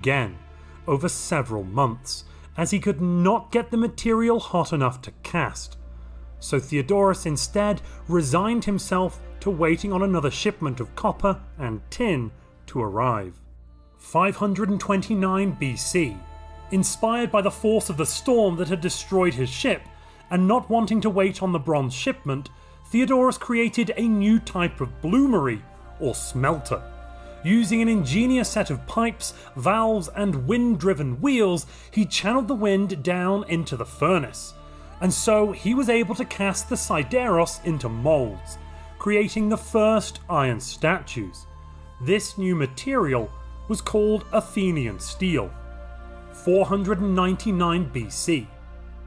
again over several months, as he could not get the material hot enough to cast. So Theodorus instead resigned himself to waiting on another shipment of copper and tin to arrive. 529 BC. Inspired by the force of the storm that had destroyed his ship, and not wanting to wait on the bronze shipment, Theodorus created a new type of bloomery, or smelter. Using an ingenious set of pipes, valves and wind-driven wheels, he channeled the wind down into the furnace, and so he was able to cast the sideros into moulds, creating the first iron statues. This new material was called Athenian steel. 499 BC.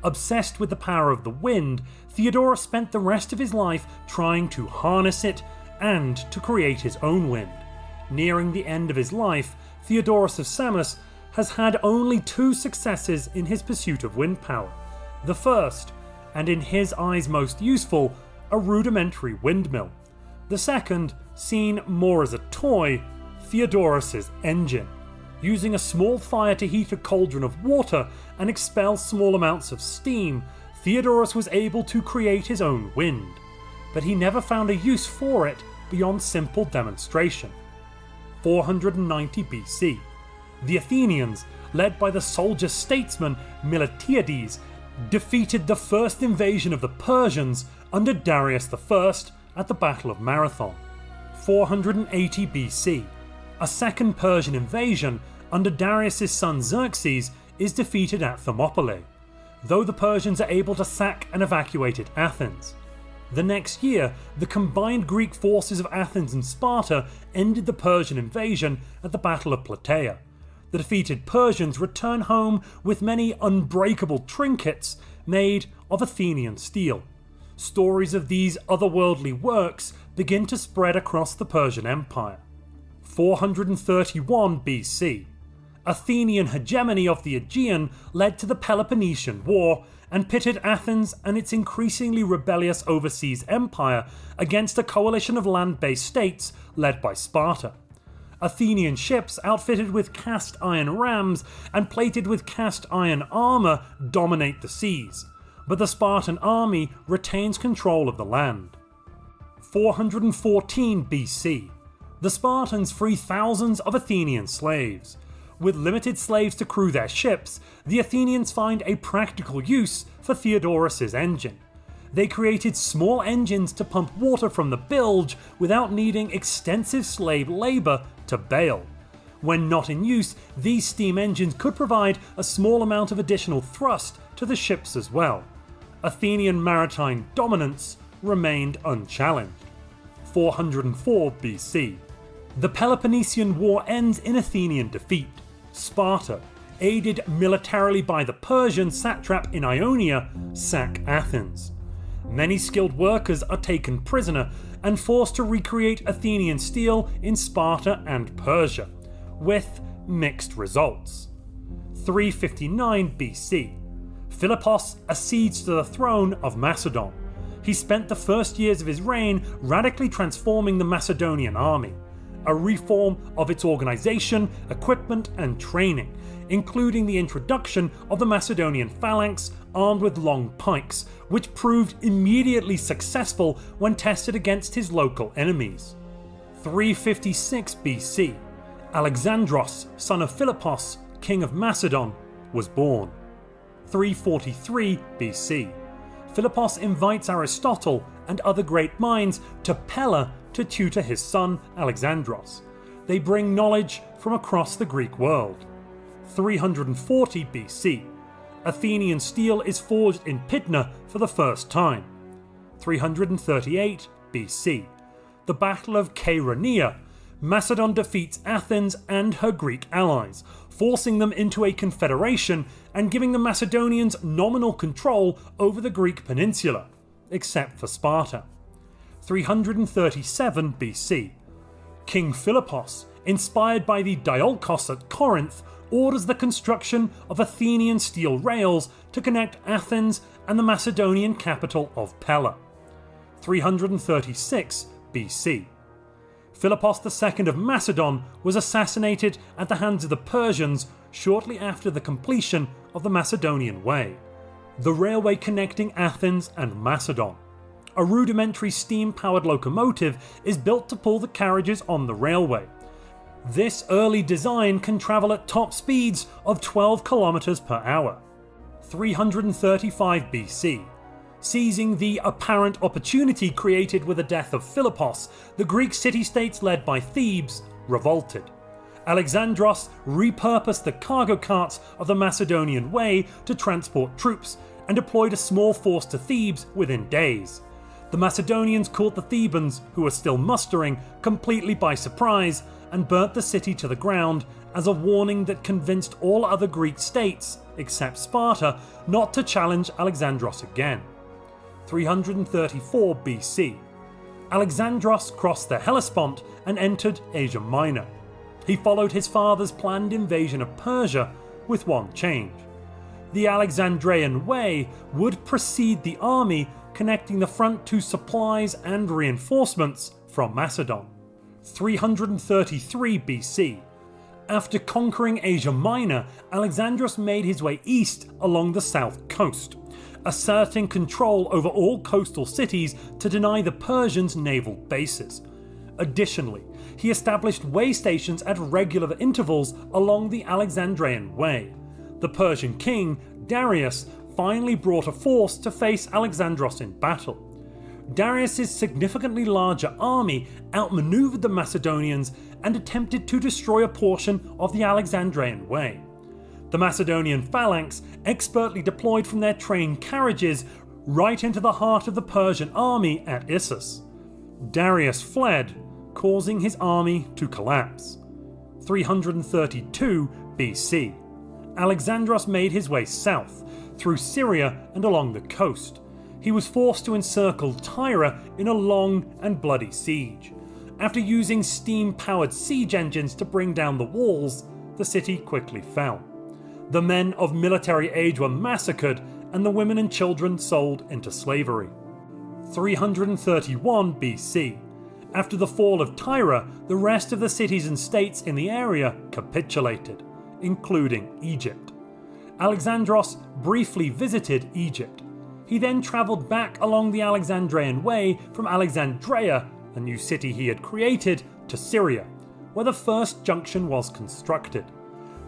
Obsessed with the power of the wind, Theodorus spent the rest of his life trying to harness it and to create his own wind. Nearing the end of his life, Theodorus of Samos has had only 2 successes in his pursuit of wind power. The first, and in his eyes most useful, a rudimentary windmill. The second, seen more as a toy, Theodorus's engine. Using a small fire to heat a cauldron of water and expel small amounts of steam, Theodorus was able to create his own wind, but he never found a use for it beyond simple demonstration. 490 BC. The Athenians, led by the soldier statesman Miltiades, defeated the first invasion of the Persians under Darius I at the Battle of Marathon. 480 BC. A second Persian invasion under Darius' son Xerxes is defeated at Thermopylae, though the Persians are able to sack and evacuate Athens. The next year, the combined Greek forces of Athens and Sparta ended the Persian invasion at the Battle of Plataea. The defeated Persians return home with many unbreakable trinkets made of Athenian steel. Stories of these otherworldly works begin to spread across the Persian Empire. 431 BC. Athenian hegemony of the Aegean led to the Peloponnesian War and pitted Athens and its increasingly rebellious overseas empire against a coalition of land-based states led by Sparta. Athenian ships outfitted with cast iron rams and plated with cast iron armour dominate the seas, but the Spartan army retains control of the land. 414 BC. The Spartans free thousands of Athenian slaves. With limited slaves to crew their ships, the Athenians find a practical use for Theodorus' engine. They created small engines to pump water from the bilge without needing extensive slave labour to bail. When not in use, these steam engines could provide a small amount of additional thrust to the ships as well. Athenian maritime dominance remained unchallenged. 404 BC. The Peloponnesian War ends in Athenian defeat. Sparta, aided militarily by the Persian satrap in Ionia, sack Athens. Many skilled workers are taken prisoner and forced to recreate Athenian steel in Sparta and Persia, with mixed results. 359 BC. Philippos accedes to the throne of Macedon. He spent the first years of his reign radically transforming the Macedonian army. A reform of its organisation, equipment and training, including the introduction of the Macedonian phalanx armed with long pikes, which proved immediately successful when tested against his local enemies. 356 BC. Alexandros, son of Philippos, king of Macedon, was born. 343 BC. Philippos invites Aristotle and other great minds to Pella to tutor his son Alexandros. They bring knowledge from across the Greek world. 340 BC. Athenian steel is forged in Pydna for the first time. 338 BC. The Battle of Chaeronea. Macedon defeats Athens and her Greek allies, forcing them into a confederation and giving the Macedonians nominal control over the Greek peninsula, except for Sparta. 337 BC. King Philippos, inspired by the Diolkos at Corinth, orders the construction of Athenian steel rails to connect Athens and the Macedonian capital of Pella. 336 BC. Philippos II of Macedon was assassinated at the hands of the Persians shortly after the completion of the Macedonian Way, the railway connecting Athens and Macedon. A rudimentary steam-powered locomotive is built to pull the carriages on the railway. This early design can travel at top speeds of 12 km per hour. 335 BC. Seizing the apparent opportunity created with the death of Philippos, the Greek city-states led by Thebes revolted. Alexandros repurposed the cargo carts of the Macedonian Way to transport troops and deployed a small force to Thebes within days. The Macedonians caught the Thebans, who were still mustering, completely by surprise and burnt the city to the ground as a warning that convinced all other Greek states, except Sparta, not to challenge Alexandros again. 334 BC. Alexandros crossed the Hellespont and entered Asia Minor. He followed his father's planned invasion of Persia with one change. The Alexandrian Way would precede the army, connecting the front to supplies and reinforcements from Macedon. 333 BC. After conquering Asia Minor, Alexandros made his way east along the south coast, asserting control over all coastal cities to deny the Persians naval bases. Additionally, he established way stations at regular intervals along the Alexandrian Way. The Persian king, Darius, finally brought a force to face Alexandros in battle. Darius' significantly larger army outmaneuvered the Macedonians and attempted to destroy a portion of the Alexandrian Way. The Macedonian phalanx expertly deployed from their train carriages right into the heart of the Persian army at Issus. Darius fled, causing his army to collapse. 332 BC. Alexandros made his way south, through Syria and along the coast. He was forced to encircle Tyre in a long and bloody siege. After using steam-powered siege engines to bring down the walls, the city quickly fell. The men of military age were massacred and the women and children sold into slavery. 331 BC. After the fall of Tyre, the rest of the cities and states in the area capitulated, including Egypt. Alexandros briefly visited Egypt. He then travelled back along the Alexandrian Way from Alexandria, a new city he had created, to Syria, where the first junction was constructed.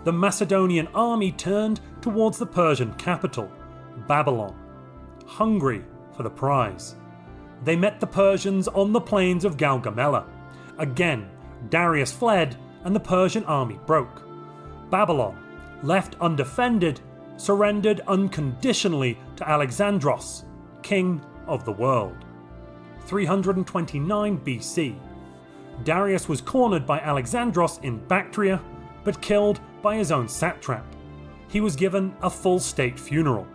The Macedonian army turned towards the Persian capital, Babylon, hungry for the prize. They met the Persians on the plains of Gaugamela. Again, Darius fled and the Persian army broke. Babylon, left undefended, surrendered unconditionally to Alexandros, king of the world. 329 BC. Darius was cornered by Alexandros in Bactria, but killed by his own satrap. He was given a full state funeral.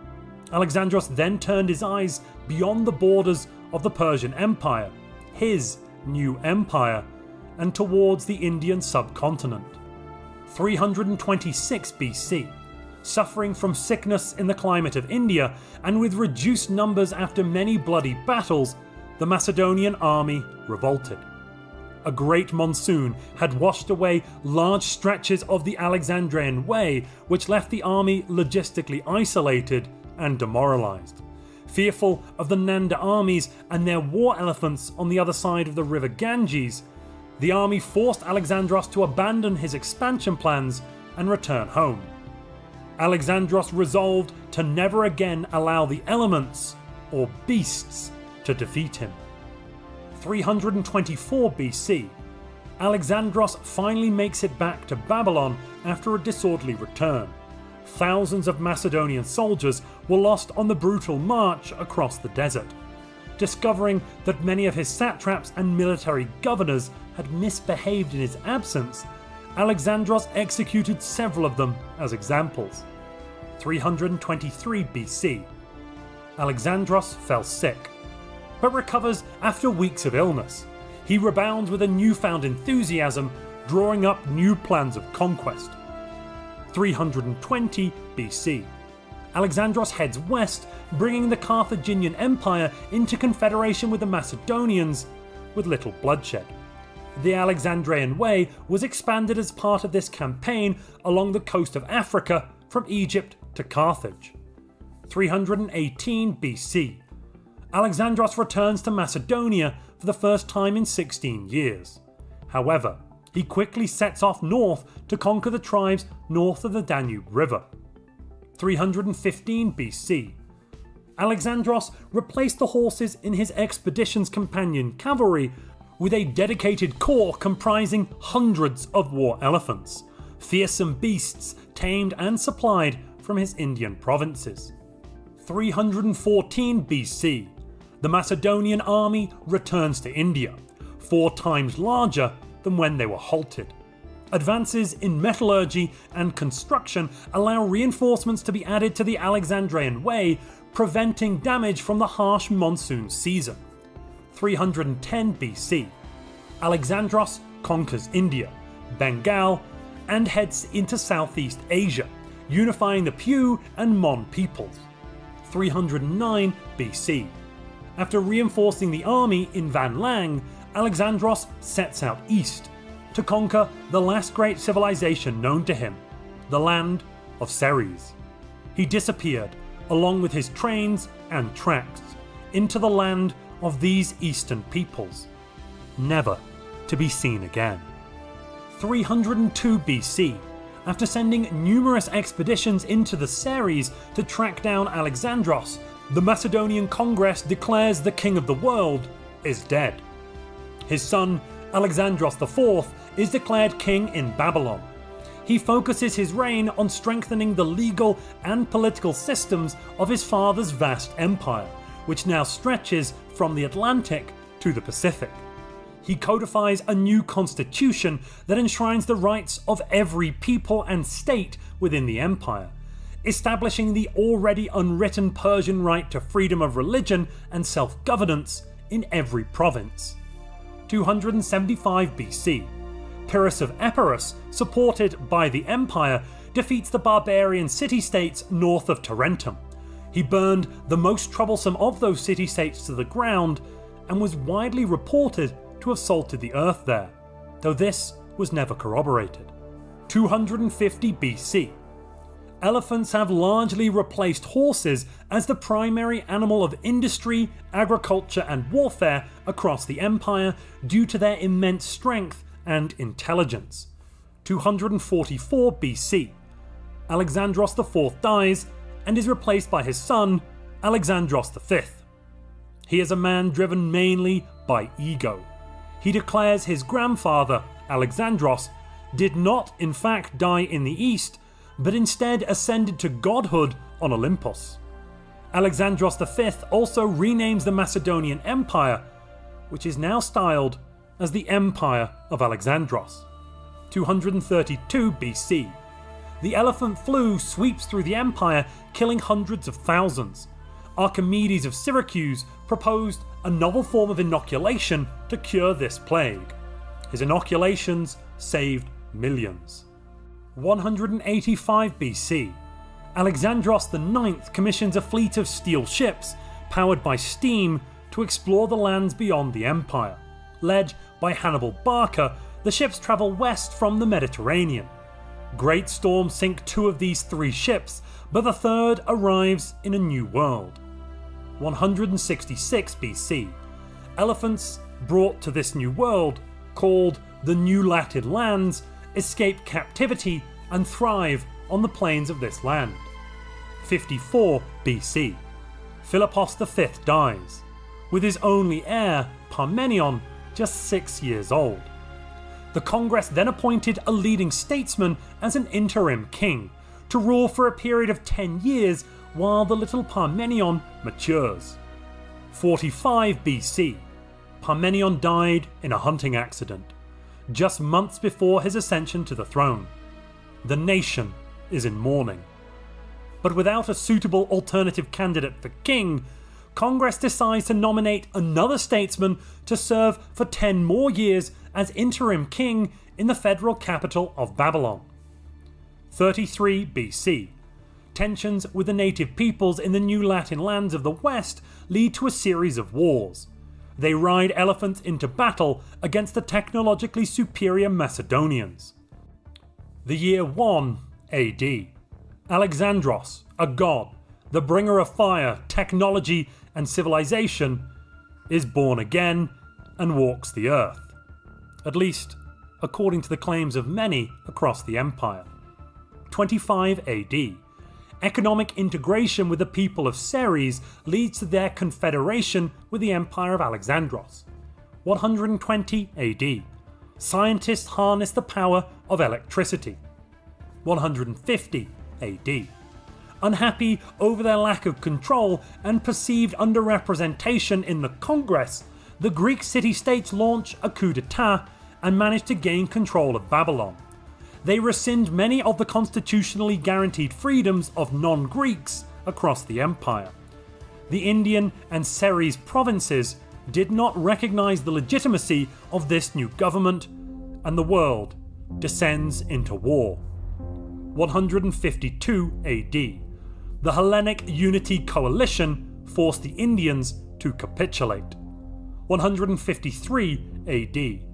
Alexandros then turned his eyes beyond the borders of the Persian Empire, his new empire, and towards the Indian subcontinent. 326 BC. Suffering from sickness in the climate of India and with reduced numbers after many bloody battles, the Macedonian army revolted. A great monsoon had washed away large stretches of the Alexandrian Way, which left the army logistically isolated and demoralized. Fearful of the Nanda armies and their war elephants on the other side of the river Ganges, the army forced Alexandros to abandon his expansion plans and return home. Alexandros resolved to never again allow the elements, or beasts, to defeat him. 324 BC. Alexandros finally makes it back to Babylon after a disorderly return. Thousands of Macedonian soldiers were lost on the brutal march across the desert. Discovering that many of his satraps and military governors had misbehaved in his absence, Alexandros executed several of them as examples. 323 BC. Alexandros fell sick, but recovers after weeks of illness. He rebounds with a newfound enthusiasm, drawing up new plans of conquest. 320 BC. Alexandros heads west, bringing the Carthaginian Empire into confederation with the Macedonians, with little bloodshed. The Alexandrian Way was expanded as part of this campaign along the coast of Africa from Egypt to Carthage. 318 BC. Alexandros returns to Macedonia for the first time in 16 years. However, he quickly sets off north to conquer the tribes north of the Danube River. 315 BC. Alexandros replaced the horses in his expedition's companion cavalry with a dedicated corps comprising hundreds of war elephants, fearsome beasts tamed and supplied from his Indian provinces. 314 BC. The Macedonian army returns to India, 4 times larger than when they were halted. Advances in metallurgy and construction allow reinforcements to be added to the Alexandrian Way, preventing damage from the harsh monsoon season. 310 BC. Alexandros conquers India, Bengal, and heads into Southeast Asia, unifying the Pyu and Mon peoples. 309 BC. After reinforcing the army in Van Lang, Alexandros sets out east to conquer the last great civilization known to him, the land of Ceres. He disappeared, along with his trains and tracks, into the land of these eastern peoples, never to be seen again. 302 BC. After sending numerous expeditions into the Ceres to track down Alexandros, the Macedonian Congress declares the king of the world is dead. His son, Alexandros IV, is declared king in Babylon. He focuses his reign on strengthening the legal and political systems of his father's vast empire, which now stretches from the Atlantic to the Pacific. He codifies a new constitution that enshrines the rights of every people and state within the empire, establishing the already unwritten Persian right to freedom of religion and self-governance in every province. 275 BC. Pyrrhus of Epirus, supported by the empire, defeats the barbarian city-states north of Tarentum. He burned the most troublesome of those city-states to the ground and was widely reported to have salted the earth there, though this was never corroborated. 250 BC. Elephants have largely replaced horses as the primary animal of industry, agriculture, and warfare across the empire due to their immense strength and intelligence. 244 BC. Alexandros IV dies and is replaced by his son, Alexandros V. He is a man driven mainly by ego. He declares his grandfather, Alexandros, did not in fact die in the east, but instead ascended to godhood on Olympus. Alexandros V also renames the Macedonian Empire, which is now styled as the Empire of Alexandros. 232 BC. The elephant flu sweeps through the empire, killing hundreds of thousands. Archimedes of Syracuse proposed a novel form of inoculation to cure this plague. His inoculations saved millions. 185 BC. Alexandros IX commissions a fleet of steel ships powered by steam to explore the lands beyond the empire. Led by Hannibal Barca, the ships travel west from the Mediterranean. Great storms sink 2 of these 3 ships, but the third arrives in a new world. 166 BC. Elephants brought to this new world, called the New Latin Lands, escape captivity and thrive on the plains of this land. 54 BC. Philippos V dies, with his only heir, Parmenion, just 6 years old. The Congress then appointed a leading statesman as an interim king, to rule for a period of 10 years while the little Parmenion matures. 45 BC. Parmenion died in a hunting accident, just months before his ascension to the throne. The nation is in mourning. But without a suitable alternative candidate for king, Congress decides to nominate another statesman to serve for 10 more years as interim king in the federal capital of Babylon. 33 BC. Tensions with the native peoples in the New Latin lands of the West lead to a series of wars. They ride elephants into battle against the technologically superior Macedonians. The year 1 AD. Alexandros, a god, the bringer of fire, technology and civilization, is born again and walks the earth. At least, according to the claims of many across the empire. 25 AD. Economic integration with the people of Ceres leads to their confederation with the Empire of Alexandros. 120 AD. Scientists harness the power of electricity. 150 AD. Unhappy over their lack of control and perceived underrepresentation in the Congress, the Greek city-states launch a coup d'etat and manage to gain control of Babylon. They rescind many of the constitutionally guaranteed freedoms of non-Greeks across the empire. The Indian and Ceres provinces did not recognize the legitimacy of this new government, and the world descends into war. 152 AD. The Hellenic Unity Coalition forced the Indians to capitulate. 153 AD.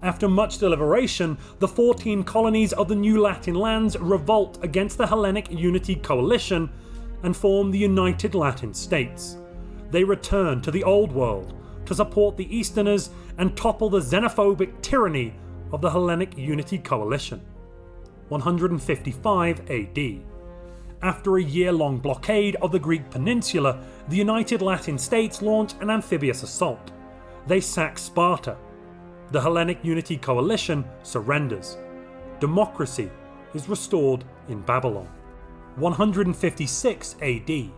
After much deliberation, the 14 colonies of the new Latin lands revolt against the Hellenic Unity Coalition and form the United Latin States. They return to the Old World to support the Easterners and topple the xenophobic tyranny of the Hellenic Unity Coalition. 155 AD. After a year-long blockade of the Greek peninsula, the United Latin States launch an amphibious assault. They sack Sparta. The Hellenic Unity Coalition surrenders. Democracy is restored in Babylon. 156 AD.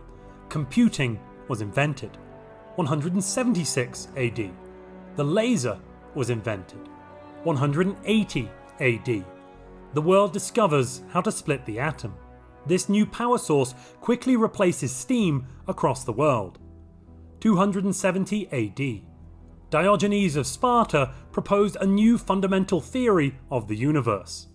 Computing was invented. 176 AD. The laser was invented. 180 AD. The world discovers how to split the atom. This new power source quickly replaces steam across the world. 270 AD. Diogenes of Sparta proposed a new fundamental theory of the universe.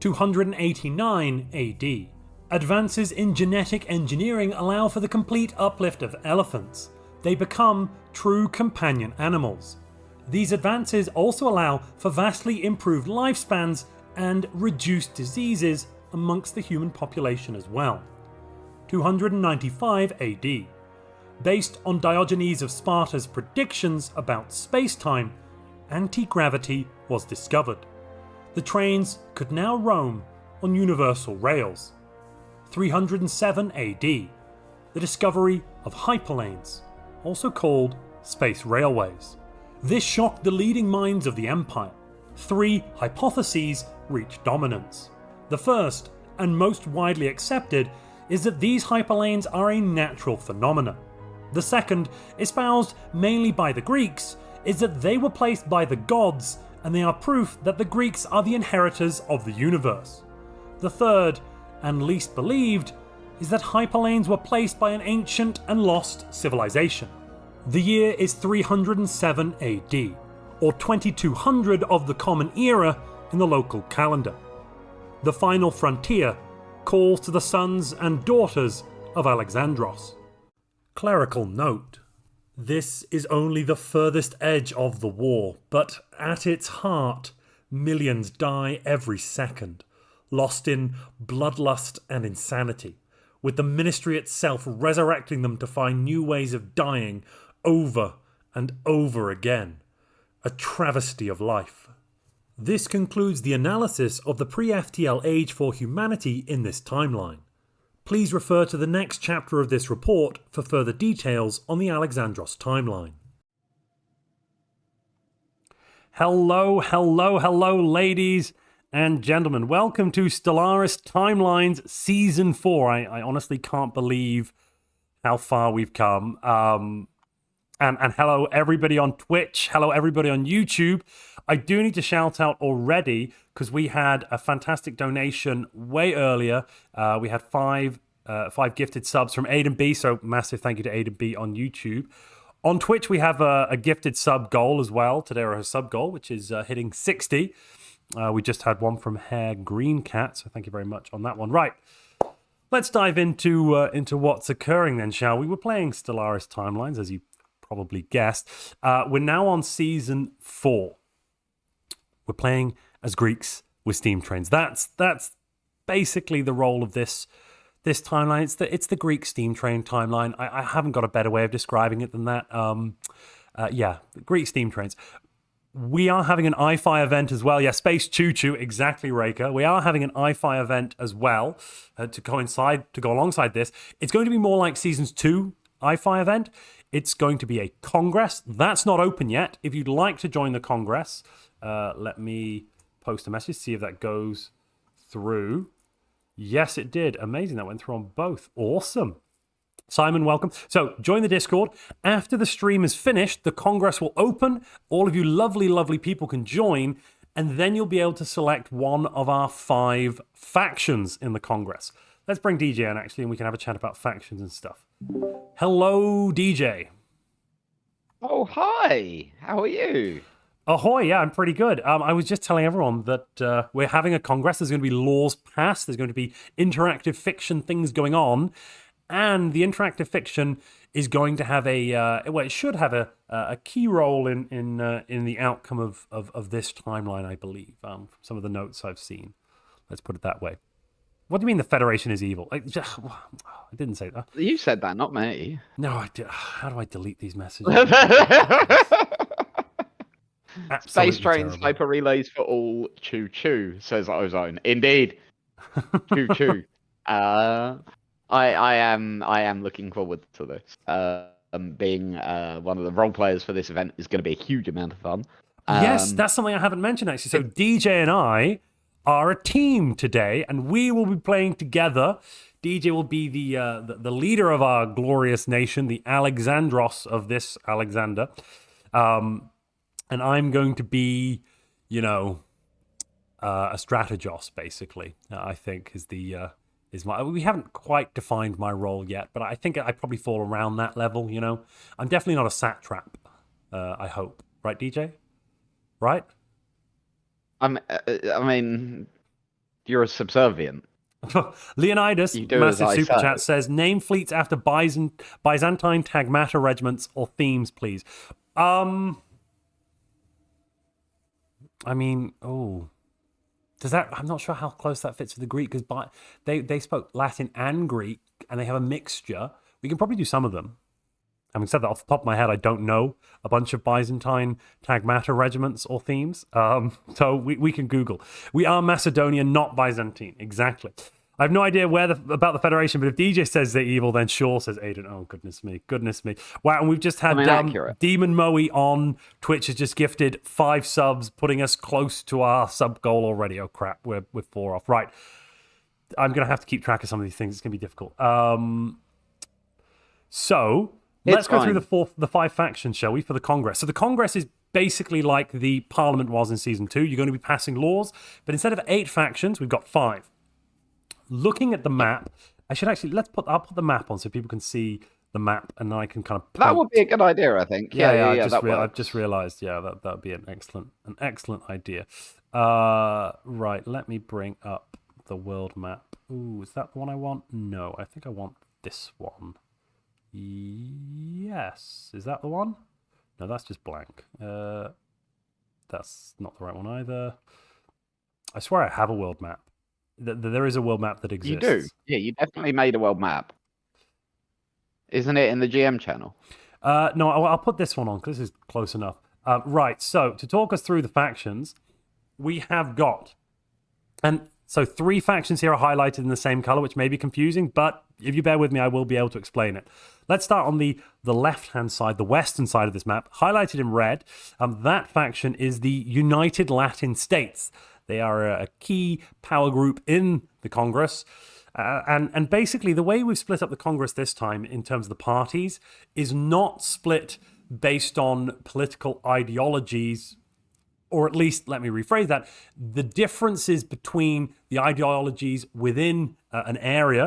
289 AD. Advances in genetic engineering allow for the complete uplift of elephants. They become true companion animals. These advances also allow for vastly improved lifespans and reduced diseases amongst the human population as well. 295 AD. Based on Diogenes of Sparta's predictions about space-time, anti-gravity was discovered. The trains could now roam on universal rails. 307 AD. The discovery of hyperlanes, also called space railways. This shocked the leading minds of the empire. 3 hypotheses reached dominance. The first, and most widely accepted, is that these hyperlanes are a natural phenomenon. The second, espoused mainly by the Greeks, is that they were placed by the gods, and they are proof that the Greeks are the inheritors of the universe. The third, and least believed, is that hyperlanes were placed by an ancient and lost civilization. The year is 307 AD, or 2200 of the Common Era in the local calendar. The final frontier calls to the sons and daughters of Alexandros. Clerical note. This is only the furthest edge of the war, but at its heart, millions die every second, lost in bloodlust and insanity, with the ministry itself resurrecting them to find new ways of dying over and over again. A travesty of life. This concludes the analysis of the pre-FTL age for humanity in this timeline. Please refer to the next chapter of this report for further details on the Alexandros timeline. Hello, ladies and gentlemen. Welcome to Stellaris Timelines Season 4. I honestly can't believe how far we've come. And hello everybody on Twitch, hello everybody on YouTube. I do need to shout out already because we had a fantastic donation way earlier. We had five gifted subs from Aiden B, so massive thank you to Aiden B on YouTube. On Twitch we have a gifted sub goal as well, today our sub goal, which is hitting 60. We just had one from Hair Green Cat, so thank you very much on that one. Right, let's dive into what's occurring then, shall we? We're playing Stellaris Timelines, as you probably guessed. We're now on season 4. We're playing as Greeks with steam trains. That's basically the role of this timeline. It's the Greek steam train timeline. I haven't got a better way of describing it than that. Greek steam trains. We are having an I-Fi event as well. Yeah, Space Choo Choo, exactly, Raker. We are having an I-Fi event as well to go alongside this. It's going to be more like Seasons 2 I-Fi event. It's going to be a Congress. That's not open yet. If you'd like to join the Congress, let me post a message, see if that goes through. Yes, it did. Amazing. That went through on both. Awesome. Simon, welcome. So join the Discord. After the stream is finished, the Congress will open. All of you lovely, lovely people can join, and then you'll be able to select one of our 5 factions in the Congress. Let's bring DJ in, actually, and we can have a chat about factions and stuff. Hello, DJ. Oh, hi. How are you? Ahoy, yeah, I'm pretty good. I was just telling everyone that we're having a Congress. There's going to be laws passed. There's going to be interactive fiction things going on. And the interactive fiction is going to have it should have a key role in the outcome of this timeline, I believe, from some of the notes I've seen. Let's put it that way. What do you mean the Federation is evil? I didn't say that. You said that, not me. No, I did. How do I delete these messages? Space trains, hyper relays for all. Choo choo, says Ozone. Indeed. Choo choo. I am looking forward to this. Being one of the role players for this event is going to be a huge amount of fun. Yes, that's something I haven't mentioned, actually. So DJ and I are a team today, and we will be playing together. DJ will be the leader of our glorious nation, the Alexandros of this Alexander. And I'm going to be, a strategos, basically, I think is the... we haven't quite defined my role yet, but I think I probably fall around that level, I'm definitely not a satrap, I hope. Right, DJ? Right? I mean, you're a subservient. Leonidas, massive super chat, says, name fleets after Byzantine tagmata regiments or themes, please. Does that? I'm not sure how close that fits with the Greek, because they spoke Latin and Greek, and they have a mixture. We can probably do some of them. Having said that, off the top of my head, I don't know a bunch of Byzantine tagmata regiments or themes. So we can Google. We are Macedonian, not Byzantine. Exactly. I have no idea about the Federation, but if DJ says they're evil, then sure, says Aiden. Oh, goodness me. Wow, and we've just had Demon Moe on Twitch has just gifted 5 subs, putting us close to our sub goal already. Oh, crap, we're 4 off. Right. I'm going to have to keep track of some of these things. It's going to be difficult. So let's go through the 5 factions, shall we, for the Congress. So the Congress is basically like the Parliament was in Season 2. You're going to be passing laws, but instead of 8 factions, we've got 5. Looking at the map, I'll put the map on so people can see the map, and then I can kind of... That would be a good idea, I think. I've just realized, that would be an excellent idea. Right, let me bring up the world map. Ooh, is that the one I want? No, I think I want this one. Yes, is that the one? No, that's just blank. That's not the right one either. I swear I have a world map. There is a world map that exists. You do? Yeah, you definitely made a world map. Isn't it in the GM channel? No, I'll put this one on because this is close enough. Right, so to talk us through the factions, we have got... And so 3 factions here are highlighted in the same color, which may be confusing, but if you bear with me, I will be able to explain it. Let's start on the left-hand side, the western side of this map, highlighted in red. That faction is the United Latin States. They are a key power group in the Congress. And basically, the way we've split up the Congress this time in terms of the parties is not split based on political ideologies, or at least, let me rephrase that, the differences between the ideologies within an area,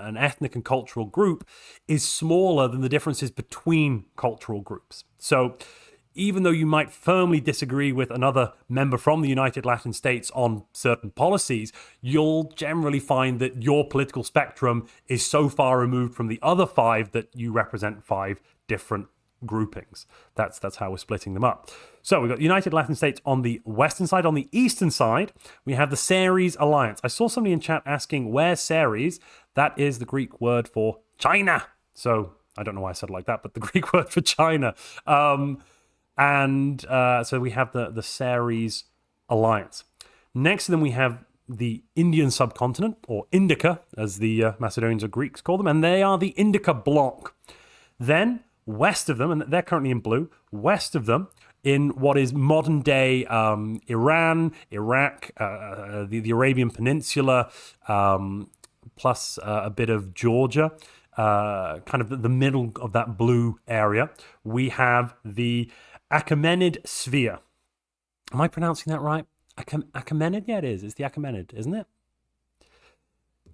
an ethnic and cultural group, is smaller than the differences between cultural groups. So even though you might firmly disagree with another member from the United Latin States on certain policies, you'll generally find that your political spectrum is so far removed from the other 5 that you represent 5 different groupings. That's how we're splitting them up. So we've got United Latin States on the western side. On the eastern side, we have the Ceres Alliance. I saw somebody in chat asking where Ceres. That is the Greek word for China. So I don't know why I said it like that, but the Greek word for China. So we have the Ceres Alliance. Next to them, we have the Indian subcontinent, or Indica, as the Macedonians or Greeks call them, and they are the Indica bloc. Then, west of them, and they're currently in blue, west of them, in what is modern-day Iran, Iraq, the Arabian Peninsula, plus a bit of Georgia, kind of the middle of that blue area, we have the Achaemenid sphere. Am I pronouncing that right? Achaemenid? Yeah, it is. It's the Achaemenid, isn't it?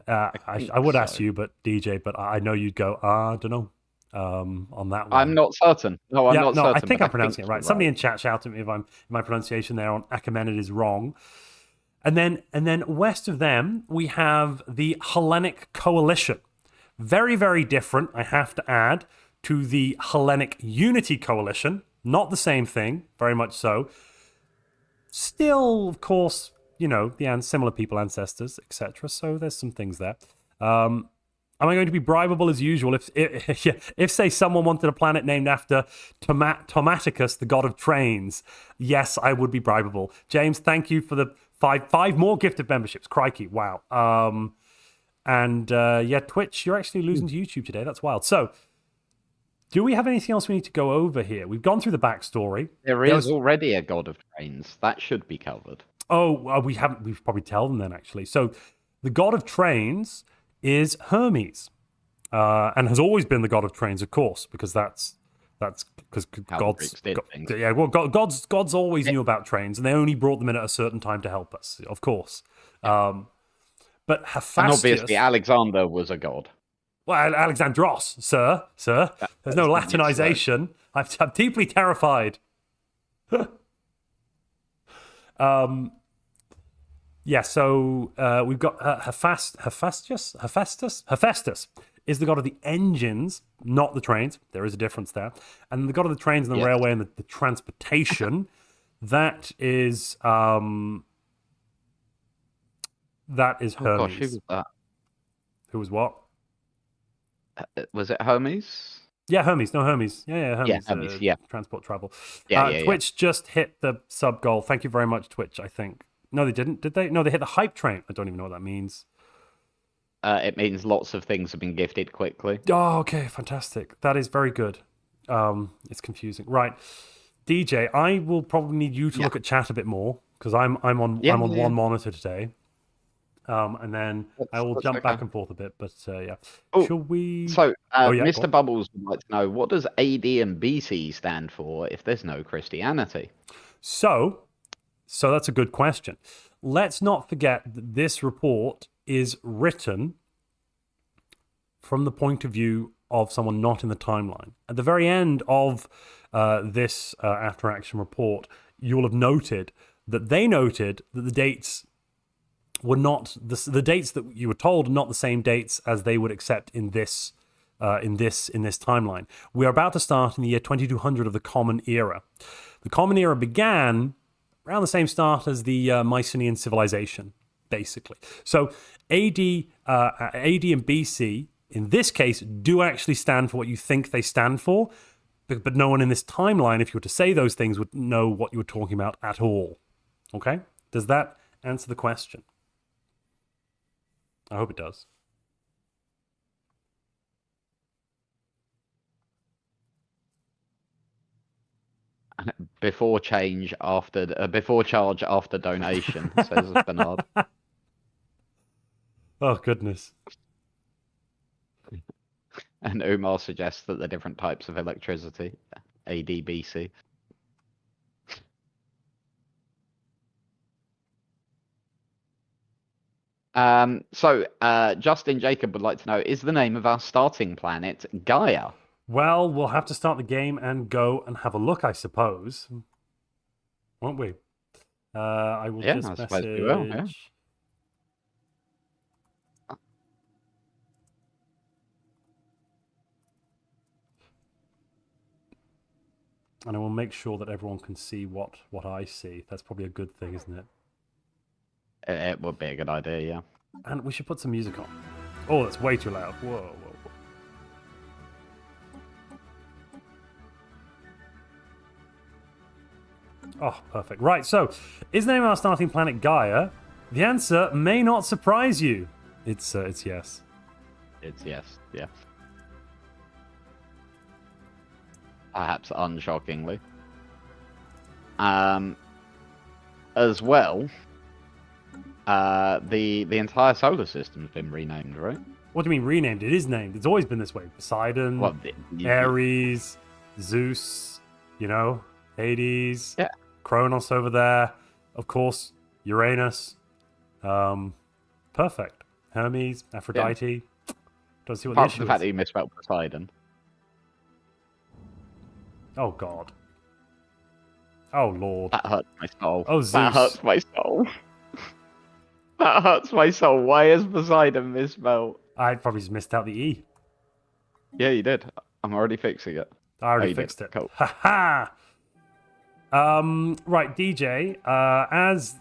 I would ask you, but DJ, but I know you'd go, I don't know, on that one. I'm not certain. No, I'm not certain. I think I'm pronouncing it right. Somebody in chat shout at me if my pronunciation there on Achaemenid is wrong. And then west of them, we have the Hellenic Coalition. Very, very different, I have to add, to the Hellenic Unity Coalition. Not the same thing, very much so. Still, of course, the similar people, ancestors, etc. So there's some things there. Am I going to be bribable as usual? If say, someone wanted a planet named after Tomaticus, the god of trains, yes, I would be bribable. James, thank you for the five more gifted memberships. Crikey, wow. Twitch, you're actually losing to YouTube today. That's wild. So, do we have anything else we need to go over here? We've gone through the backstory. There is already a god of trains. That should be covered. Oh, we haven't. We should probably tell them then, actually. So, the god of trains is Hermes, and has always been the god of trains, of course, because that's because gods. Gods always knew about trains, and they only brought them in at a certain time to help us, of course. But Hephaestus, and obviously, Alexander was a god. Well, Alexandros, sir. There's no Latinization. I'm deeply terrified. So we've got Hephaestus. Hephaestus is the god of the engines, not the trains. There is a difference there. And the god of the trains and the railway and the transportation, that is Hermes. Oh gosh, who was that? Who was what? Was it Hermes? Yeah, Hermes. No, Hermes. Yeah, Hermes. Yeah, Hermes, Transport, travel. Yeah. Twitch just hit the sub goal. Thank you very much, Twitch, I think. No, they didn't, did they? No, they hit the hype train. I don't even know what that means. It means lots of things have been gifted quickly. Oh, okay, fantastic. That is very good. It's confusing. Right. DJ, I will probably need you to look at chat a bit more, because I'm on one monitor today. And then I will jump back and forth a bit, but yeah. Oh, shall we? So, Mr. Bubbles would like to know, what does AD and BC stand for if there's no Christianity? So that's a good question. Let's not forget that this report is written from the point of view of someone not in the timeline. At the very end of this after action report, you will have noted that they noted that the dates were not the dates that you were told are not the same dates as they would accept in this timeline. We are about to start in the year 2200 of the Common Era. The Common Era began around the same start as the Mycenaean civilization, basically. So AD and BC in this case do actually stand for what you think they stand for, but no one in this timeline, if you were to say those things, would know what you were talking about at all. Okay? Does that answer the question? I hope it does. Before charge after donation, says Bernard. Oh goodness. And Umar suggests that the different types of electricity, AD, BC. Justin Jacob would like to know, is the name of our starting planet Gaia? Well, we'll have to start the game and go and have a look, I suppose. Won't we? I will just message... We will, yeah. And I will make sure that everyone can see what I see. That's probably a good thing, isn't it? It would be a good idea, yeah. And we should put some music on. Oh, that's way too loud. Whoa, whoa, whoa. Oh, perfect. Right, so, is the name of our starting planet Gaia? The answer may not surprise you. It's yes. It's yes, yeah. Perhaps unshockingly. As well, the entire solar system's been renamed, right? What do you mean renamed? It is named. It's always been this way. Poseidon, Well, Ares, Zeus, you know, Hades, yeah. Kronos over there, of course, Uranus. Perfect. Hermes, Aphrodite. Yeah. Don't see what Apart the issue from the fact is. that you misspelled Poseidon. Oh, God. Oh, Lord. That hurts my soul. Oh, Zeus. That hurts my soul. That hurts my soul. Why is Poseidon misspelled? I probably just missed out the E. Yeah, you did. I'm already fixing it. I already fixed it. Cool. Ha ha! Right, DJ. As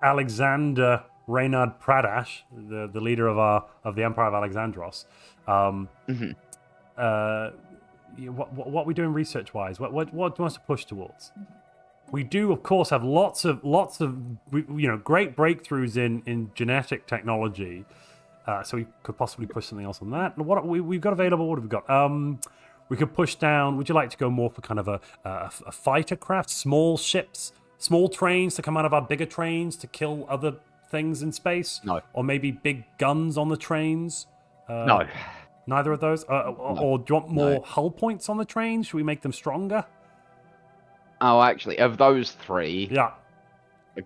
Alexander Reynard Pradash, the leader of the Empire of Alexandros, what are we doing research wise? What do you want us to push towards? We do, of course, have lots of great breakthroughs in genetic technology. So we could possibly push something else on that. What we've got available? What have we got? We could push down. Would you like to go more for kind of a fighter craft, small ships, small trains to come out of our bigger trains to kill other things in space? No. Or maybe big guns on the trains? No. Neither of those? Or do you want more hull points on the trains? Should we make them stronger? Oh, actually, of those three, Yeah.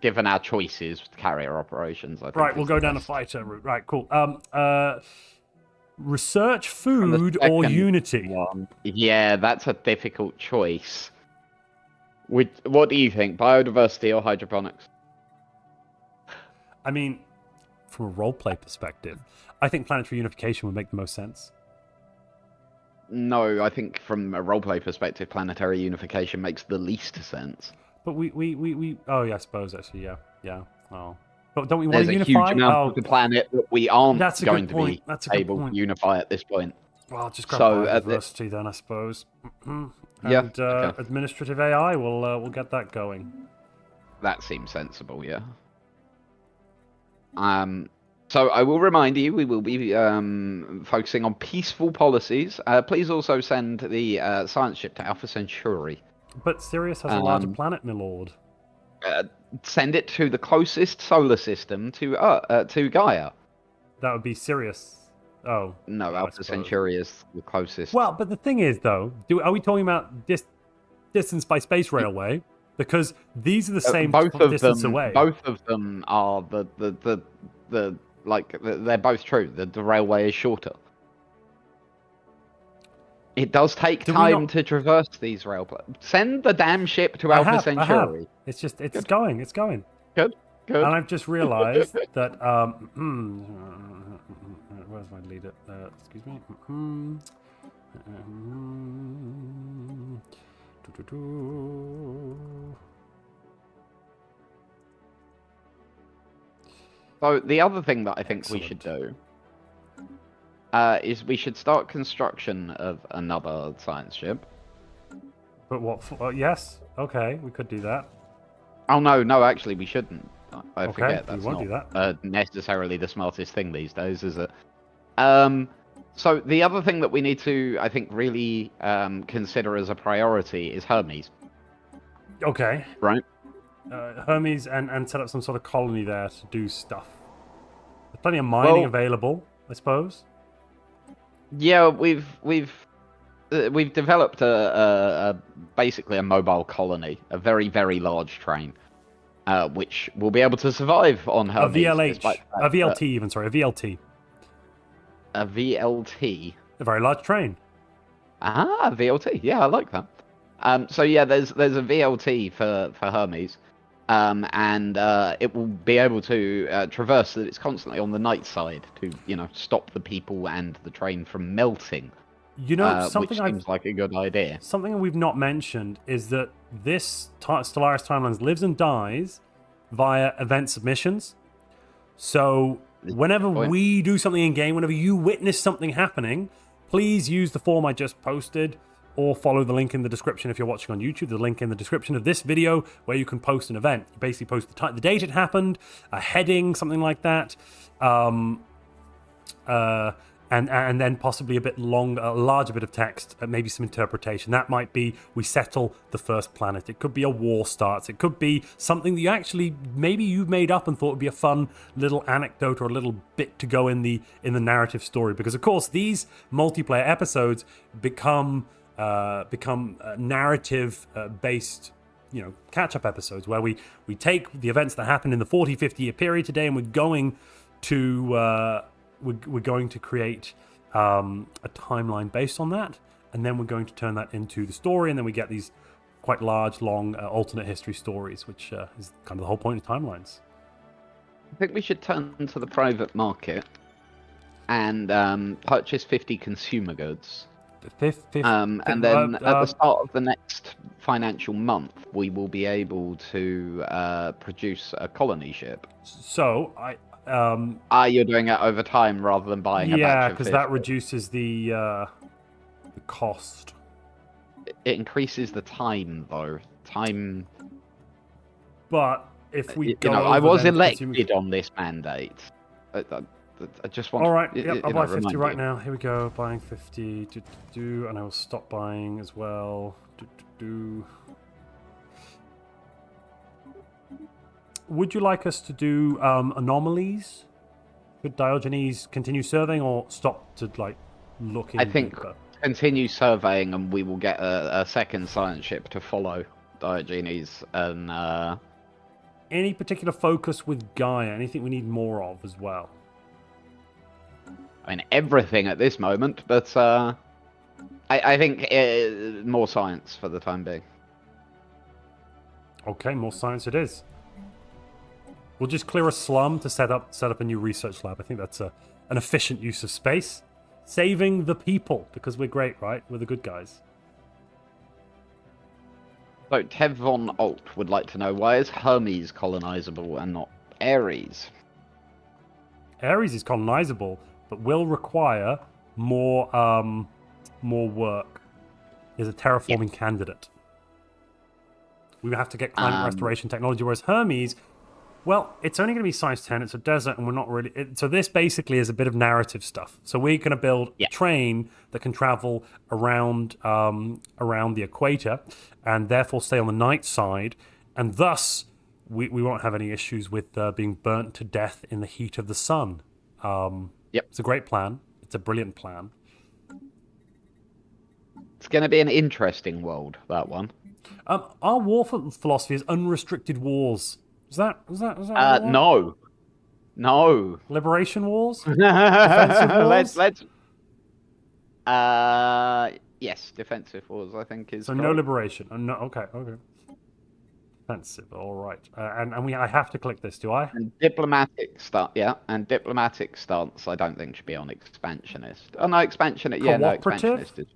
given our choices with carrier operations, I think. Right, we'll go down a fighter route. Right, cool. Research food or Unity? One. Yeah, that's a difficult choice. What do you think? Biodiversity or hydroponics? I mean, from a roleplay perspective, I think planetary unification would make the most sense. No, I think from a roleplay perspective, planetary unification makes the least sense. But we oh yeah, I suppose actually, yeah. Oh, but don't we want to unify? There's a huge amount of the planet that we aren't going to be able to unify at this point. Well, I'll just grab biodiversity then, I suppose. And administrative AI, we'll get that going. That seems sensible, yeah. So I will remind you, we will be focusing on peaceful policies. Please also send the science ship to Alpha Centauri. But Sirius has a larger planet, my lord. Send it to the closest solar system to Gaia. That would be Sirius. Oh. No, Alpha Centauri is the closest. Well, but the thing is, though, are we talking about distance by space railway? Because these are the same distance away. Both of them are they're both true. The railway is shorter. It does take time to traverse these railways. Send the damn ship to Alpha Centauri. It's just, it's going. Good. And I've just realised that, where's my leader? Excuse me. So the other thing that I think we should do is we should start construction of another science ship. But what? Yes. Okay, we could do that. Oh no, actually we shouldn't. I forget that's we won't not do that. Necessarily the smartest thing these days, is it? So the other thing that we need to, I think, really consider as a priority is Hermes. Okay. Right. Hermes and set up some sort of colony there to do stuff. There's plenty of mining available, I suppose. Yeah, we've developed basically a mobile colony, a very, very large train, which will be able to survive on Hermes. A VLT even, sorry, a VLT. A VLT? A very large train. Ah, VLT. Yeah, I like that. So yeah, there's a VLT for Hermes, and it will be able to traverse. That it's constantly on the night side to stop the people and the train from melting You know, which seems like a good idea. Something we've not mentioned is that this Stellaris Timelines lives and dies via event submissions. So whenever we do something in game, whenever you witness something happening, please use the form I just posted, or follow the link in the description if you're watching on YouTube. The link in the description of this video where you can post an event. You basically post the date it happened, a heading, something like that, and then possibly a larger bit of text, maybe some interpretation. That might be, we settle the first planet. It could be a war starts. It could be something that you actually, maybe you've made up and thought would be a fun little anecdote or a little bit to go in the narrative story. Because of course, these multiplayer episodes become narrative based, catch-up episodes where we take the events that happened in the 40-50 year period today, and we're going to create a timeline based on that, and then we're going to turn that into the story, and then we get these quite large, long alternate history stories, which is kind of the whole point of timelines. I think we should turn to the private market and purchase 50 consumer goods. And then at the start of the next financial month, we will be able to produce a colony ship. So you're doing it over time rather than buying a batch of Yeah, because fish. that reduces the cost. It increases the time, though. But if we I was elected on this mandate. I just want. All right, yep, I'll buy 50 right now. Here we go, buying 50. And I will stop buying as well. Would you like us to do anomalies? Could Diogenes continue surveying or stop to looking? I think continue surveying, and we will get a second science ship to follow Diogenes. And any particular focus with Gaia? Anything we need more of as well? I mean, everything at this moment, but I think more science for the time being. Okay, more science it is. We'll just clear a slum to set up a new research lab. I think that's an efficient use of space. Saving the people, because we're great, right? We're the good guys. So, Tev von Alt would like to know, why is Hermes colonizable and not Ares? Ares is colonizable, but will require more work. Is a terraforming candidate. We have to get climate restoration technology, whereas Hermes, well, it's only going to be size 10. It's a desert, and we're not really... So this basically is a bit of narrative stuff. So we're going to build a train that can travel around the equator, and therefore stay on the night side, and thus we won't have any issues with being burnt to death in the heat of the sun. It's a great plan. It's a brilliant plan. It's going to be an interesting world, that one. Our war philosophy is unrestricted wars. Is that No. Liberation wars? Defensive wars? Let's. Yes, defensive wars. I think is. So correct. No liberation. No. Okay. Defensive. All right. And I have to click this, do I? And diplomatic stance. Yeah, and diplomatic stance. I don't think should be on expansionist. Oh no, expansionist. Yeah, no, expansionist is.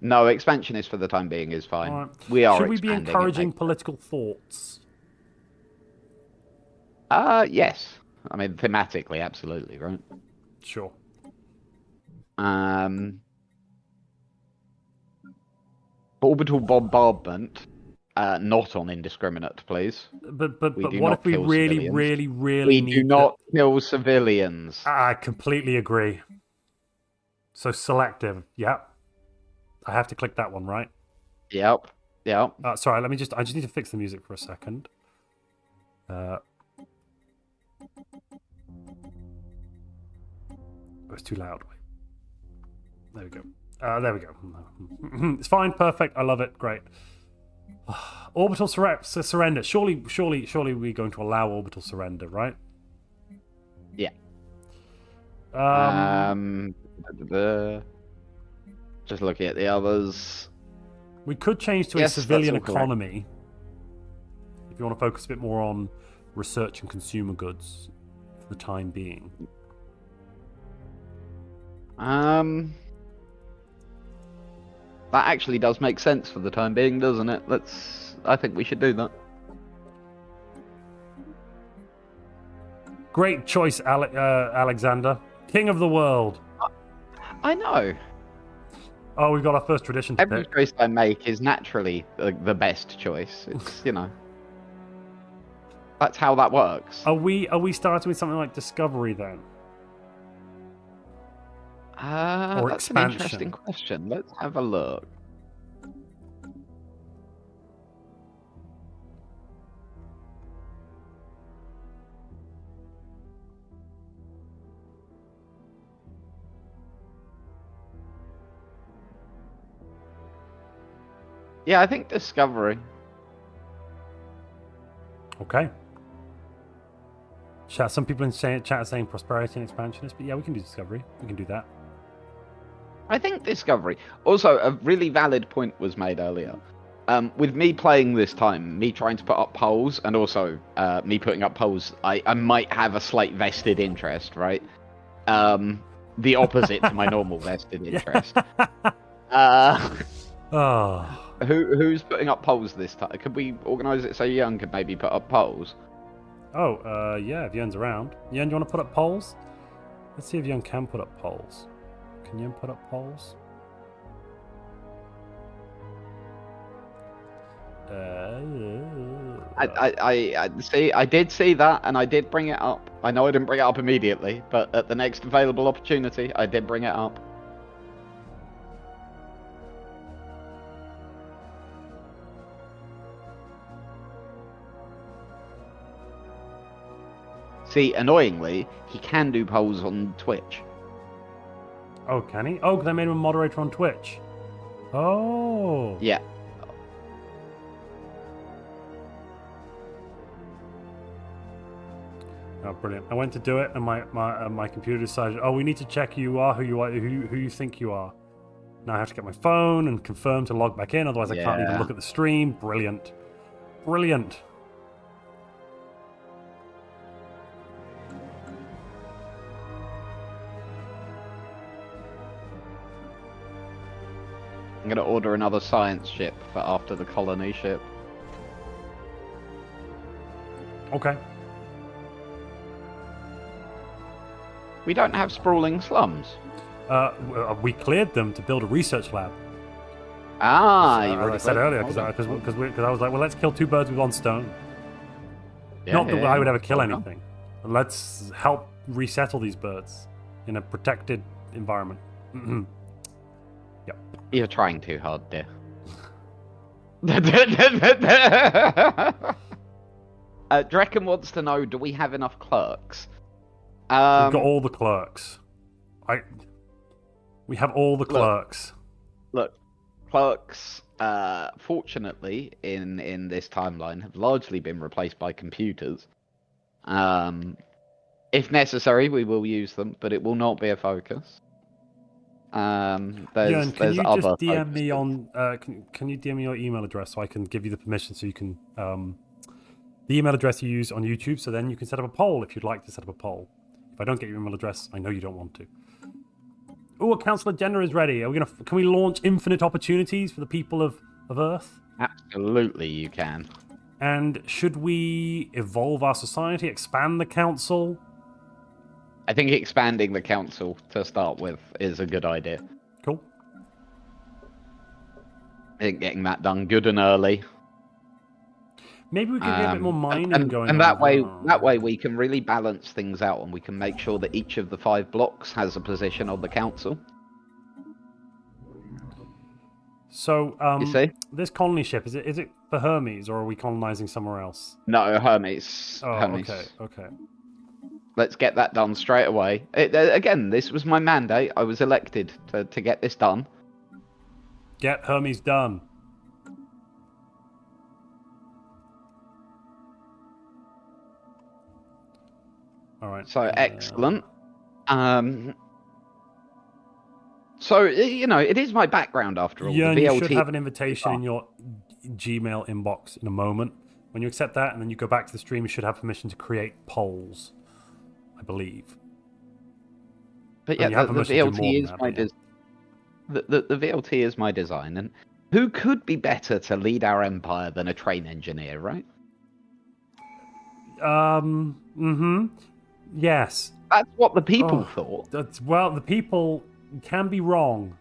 No, expansionist for the time being is fine. Right. We are. Should we be encouraging political thoughts? Yes. I mean, thematically, absolutely, right? Sure. Orbital bombardment, not on indiscriminate, please. But what if we really we need do not kill civilians? I completely agree. So selective. Yep. I have to click that one, right? Yep. Sorry, I just need to fix the music for a second. It was too loud. There we go. There we go. It's fine, perfect. I love it. Great. Orbital surrender. Surely we're going to allow orbital surrender, right? Yeah. Just looking at the others. We could change to a civilian economy. If you want to focus a bit more on research and consumer goods for the time being. That actually does make sense for the time being, doesn't it? I think we should do that. Great choice, Alexander. King of the world. I know. Oh, we've got our first tradition to Every pick. choice I make is naturally the best choice. It's, that's how that works. Are we starting with something like Discovery then? Or that's expansion? An interesting question. Let's have a look. Yeah, I think Discovery. Okay. Chat. Some people in chat are saying Prosperity and Expansionist, but yeah, we can do Discovery. We can do that. I think Discovery. Also, a really valid point was made earlier. With me playing this time, me trying to put up polls, and also me putting up polls, I might have a slight vested interest, right? The opposite to my normal vested interest. Oh. Who's putting up polls this time? Could we organise it so Yen could maybe put up polls? Oh, yeah, if Yen's around. Yen, do you want to put up polls? Let's see if Yen can put up polls. Can Yen put up polls? I see. I did see that, and I did bring it up. I know I didn't bring it up immediately, but at the next available opportunity, I did bring it up. See, annoyingly, he can do polls on Twitch. Oh, can he? Oh, because I made him a moderator on Twitch. Oh. Yeah. Oh, brilliant! I went to do it, and my computer decided, oh, we need to check who you are, who you think you are. Now I have to get my phone and confirm to log back in, otherwise I can't even look at the stream. Brilliant, brilliant. I'm gonna order another science ship for after the colony ship. Okay. We don't have sprawling slums. We cleared them to build a research lab. Ah, as I said earlier, because I was like, well, let's kill two birds with one stone. Yeah, Not that I would ever kill anything. But let's help resettle these birds in a protected environment. Yep. You're trying too hard, dear. Drekken wants to know, do we have enough clerks? We've got all the clerks. We have all the clerks. Look, clerks, fortunately, in this timeline, have largely been replaced by computers. If necessary, we will use them, but it will not be a focus. Can there's you just other DM me on? Can you DM me your email address so I can give you the permission so you can the email address you use on YouTube, so then you can set up a poll if you'd like to set up a poll. If I don't get your email address, I know you don't want to. Oh, a council agenda is ready. Can we launch infinite opportunities for the people of Earth? Absolutely, you can. And should we evolve our society, expand the council? I think expanding the council to start with is a good idea. Cool. I think getting that done good and early. Maybe we can get a bit more mining going on. And that way we can really balance things out, and we can make sure that each of the 5 blocks has a position on the council. So, you see? This colony ship, is it for Hermes, or are we colonizing somewhere else? No, Hermes. Oh, Hermes. Okay. Let's get that done straight away. Again, this was my mandate. I was elected to get this done. Get Hermes done. All right. So excellent. So it is my background after all. Yeah, the you VLT should have an invitation in your Gmail inbox in a moment. When you accept that, and then you go back to the stream, you should have permission to create polls, I believe. But yeah, the VLT is my the VLT is my design, and who could be better to lead our empire than a train engineer, right? Yes. That's what the people thought. Well, the people can be wrong.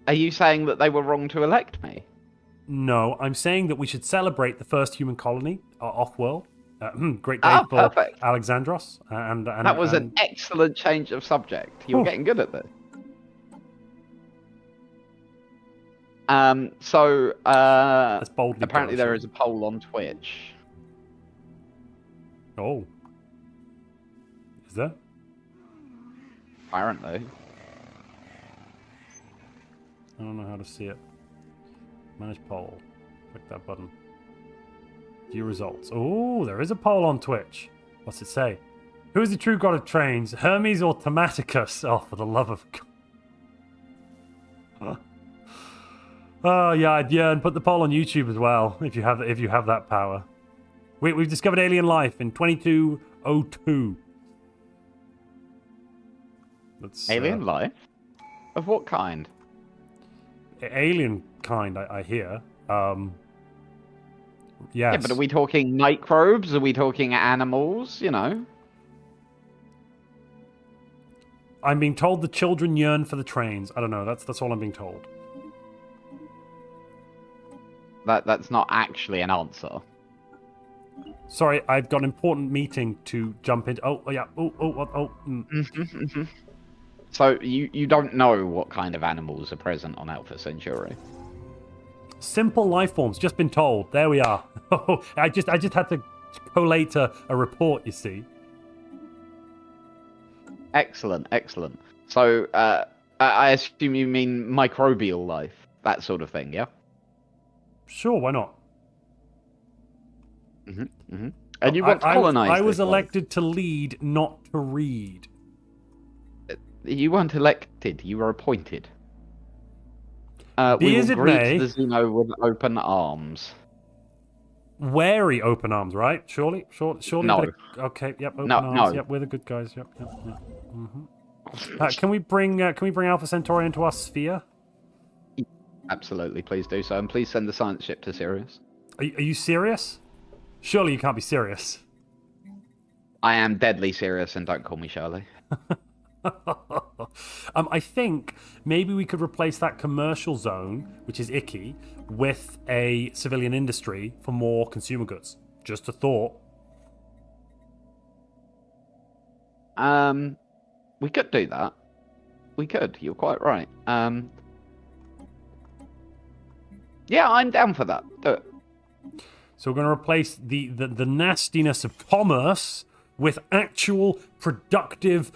Are you saying that they were wrong to elect me? No, I'm saying that we should celebrate the first human colony off-world. Great day for perfect. Alexandros. And that was an excellent change of subject. You're getting good at this. Apparently there is a poll on Twitch. Oh. Is there? Apparently. I don't know how to see it. Manage poll. Click that button. View results. Oh, there is a poll on Twitch. What's it say? Who is the true god of trains? Hermes or Thematicus? Oh, for the love of God. Oh yeah, and put the poll on YouTube as well if you have that power. We've discovered alien life in 2202. Alien life? Of what kind? Alien kind, I hear. Yes. Yeah, but are we talking microbes? Are we talking animals? You know. I'm being told the children yearn for the trains. I don't know. That's all I'm being told. That's not actually an answer. Sorry, I've got an important meeting to jump into. Oh, yeah. Oh. So you don't know what kind of animals are present on Alpha Centauri? Simple life forms. Just been told. There we are. I just had to collate a report. You see. Excellent. So I assume you mean microbial life, that sort of thing, yeah? Sure, why not? And you want to colonize I was elected to lead, not to read. You weren't elected, you were appointed. Be we as will it greet may. the Xeno with open arms. Wary open arms, right? Surely. No. Okay. Yep. Open arms. No. Yep. We're the good guys. Yep. Can we bring Alpha Centauri into our sphere? Absolutely, please do so, and please send the science ship to Sirius. Are you serious? Surely you can't be serious. I am deadly serious, and don't call me Shirley. I think maybe we could replace that commercial zone, which is icky, with a civilian industry for more consumer goods. Just a thought. We could do that. We could. You're quite right. Yeah, I'm down for that. Do it. So we're going to replace the nastiness of commerce with actual productive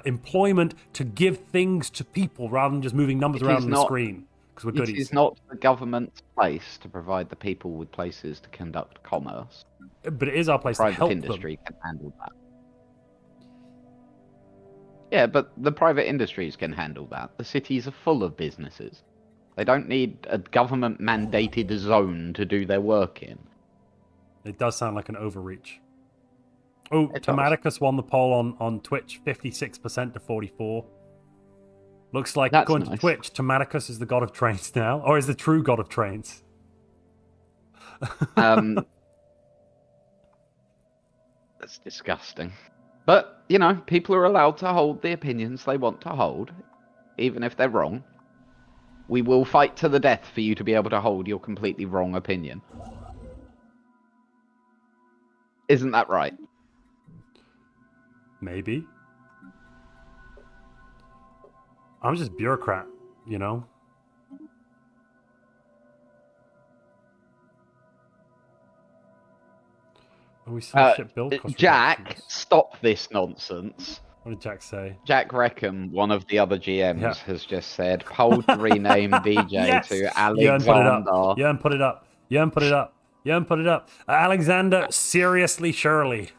employment to give things to people rather than just moving numbers around on the screen. Because we're goodies. It is not the government's place to provide the people with places to conduct commerce. But it is our place to help them. Private industry can handle that. Yeah, but the private industries can handle that. The cities are full of businesses. They don't need a government-mandated zone to do their work in. It does sound like an overreach. Oh, Thematicus won the poll on Twitch, 56% to 44%. Looks like, according to Twitch, Thematicus is the god of trains now, or is the true god of trains. That's disgusting. But, you know, people are allowed to hold the opinions they want to hold, even if they're wrong. We will fight to the death for you to be able to hold your completely wrong opinion. Isn't that right? Maybe. I'm just bureaucrat, you know? Oh, we saw ship build cost Jack, stop this nonsense. What did Jack say? Jack Reckham, one of the other GMs, has just said, poll to rename DJ to Alexander. Yearn, put it up. Yearn, put it up. Yearn, put it up. Alexander, seriously, Shirley.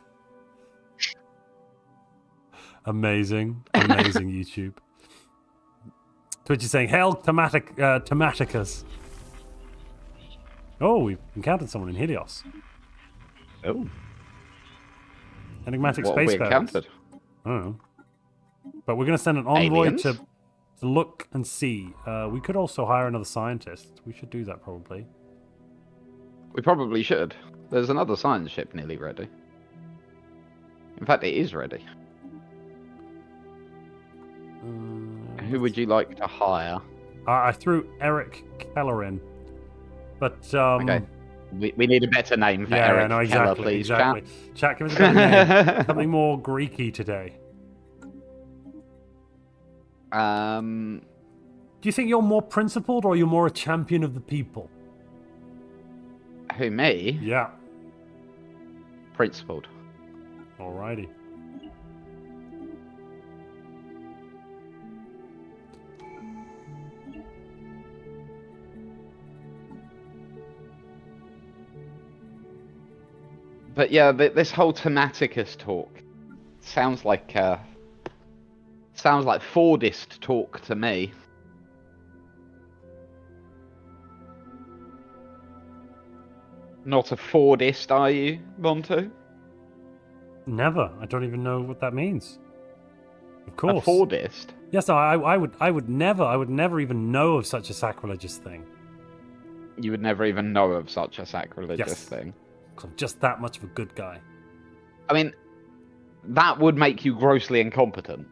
Amazing. Amazing YouTube. Twitch is saying, hail Thematicus. Oh, we've encountered someone in Helios. Oh. Enigmatic space encountered? I don't know. But we're going to send an envoy to to look and see. We could also hire another scientist. We should do that probably. We probably should. There's another science ship nearly ready. In fact, it is ready. Who would you like to hire? I threw Eric Keller in. But, Okay. We need a better name for Eric Keller, please, exactly. Chat, give us a better name. Something more Greeky today. Do you think you're more principled or you're more a champion of the people? Who, me? Yeah. Principled. Alrighty. But yeah, this whole Thematicus talk sounds like Fordist talk to me. Not a Fordist, are you, Montu? Never. I don't even know what that means. Of course. A Fordist? Yes, no, I would never even know of such a sacrilegious thing. You would never even know of such a sacrilegious thing. I'm just that much of a good guy. I mean, that would make you grossly incompetent.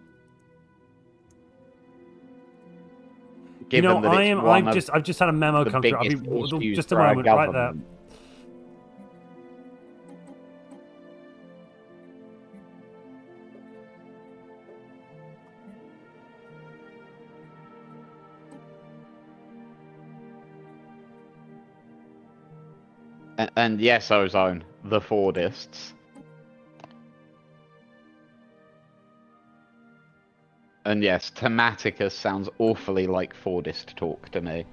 Given I've just had a memo come through. Just a moment, right there. And yes, Ozone, the Fordists. And yes, Thematicus sounds awfully like Fordist talk to me.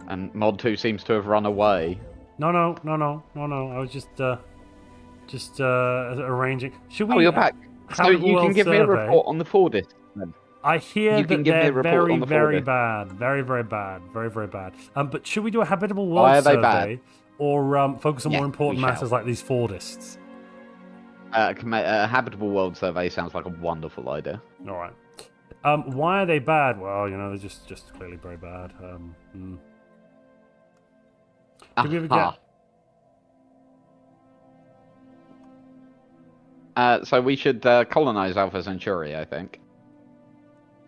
And Montu seems to have run away. No. I was just arranging. Should we? Oh, you're back. So you can give me a report on the Fordists then. I hear that they're very, very bad. Very, very bad. Very, very bad. But should we do a habitable world survey? Bad? Or focus on more important matters like these Fordists? A habitable world survey sounds like a wonderful idea. All right. Why are they bad? Well, they're just clearly very bad. Did we ever get... So we should colonize Alpha Centauri, I think.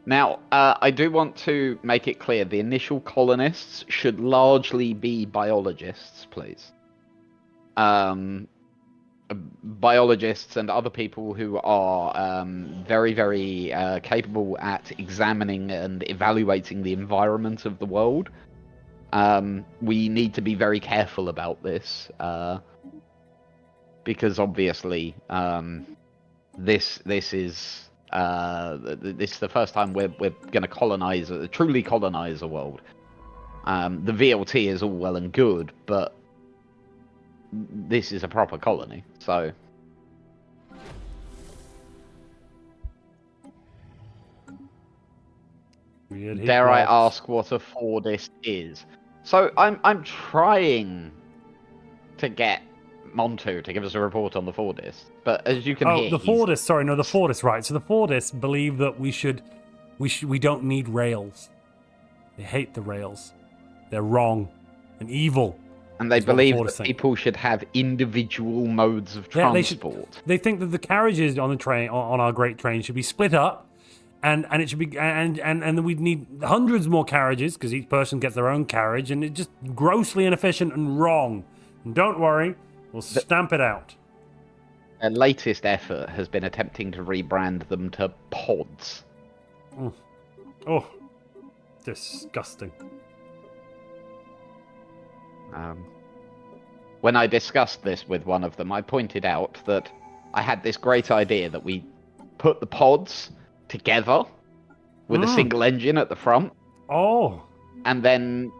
Now, I do want to make it clear the initial colonists should largely be biologists, please. Biologists and other people who are very, very capable at examining and evaluating the environment of the world. We need to be very careful about this, because obviously this is the first time we're going to truly colonize a world. The VLT is all well and good, but this is a proper colony, so... Dare I ask what a Fordist is? So I'm trying to get Montu to give us a report on the Fordists, but as you can hear, the Fordists. Sorry, no, the Fordists. Right. So the Fordists believe that we don't need rails. They hate the rails. They're wrong and evil. And they believe that people should have individual modes of transport. They think that the carriages on the train, on our great train, should be split up, and it should be and we'd need hundreds more carriages because each person gets their own carriage, and it's just grossly inefficient and wrong. And don't worry. We'll stamp it out. Their latest effort has been attempting to rebrand them to pods. Oh, disgusting. When I discussed this with one of them, I pointed out that I had this great idea that we put the pods together with a single engine at the front. Oh. And then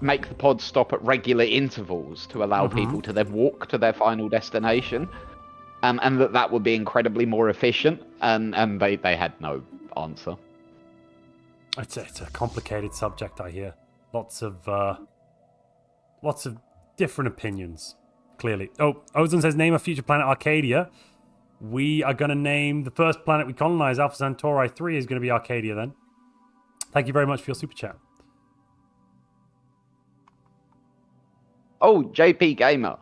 make the pods stop at regular intervals to allow people to then walk to their final destination, and that would be incredibly more efficient. And they had no answer. It's a complicated subject, I hear. Lots of different opinions. clearly. Oh, Ozone says, name a future planet Arcadia. We are going to name the first planet we colonize, Alpha Centauri 3, is going to be Arcadia then. Thank you very much for your super chat. Oh, JP Gamer.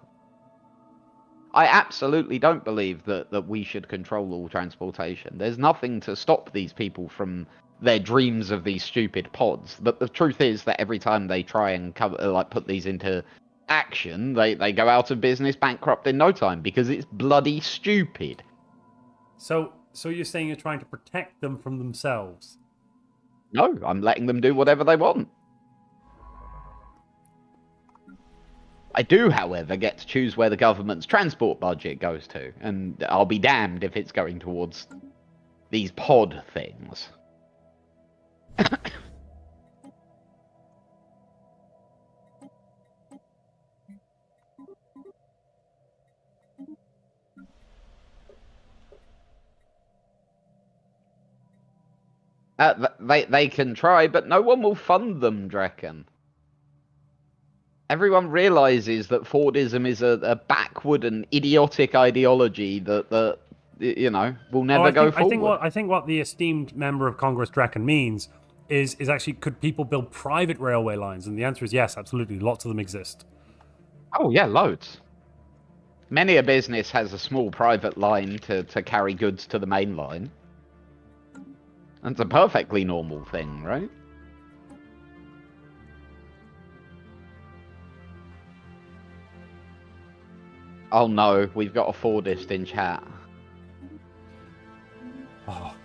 I absolutely don't believe that we should control all transportation. There's nothing to stop these people from their dreams of these stupid pods. But the truth is that every time they try and put these into action, they go out of business, bankrupt in no time, because it's bloody stupid. So you're saying you're trying to protect them from themselves? No, I'm letting them do whatever they want. I do, however, get to choose where the government's transport budget goes to, and I'll be damned if it's going towards these pod things. They can try, but no one will fund them, Draken. Everyone realizes that Fordism is a backward and idiotic ideology that will never go forward. I think what the esteemed member of Congress Draken means is actually, could people build private railway lines? And the answer is yes, absolutely. Lots of them exist. Oh yeah, loads. Many a business has a small private line to carry goods to the main line. That's a perfectly normal thing, right? Oh no, we've got a Fordist in chat. Oh,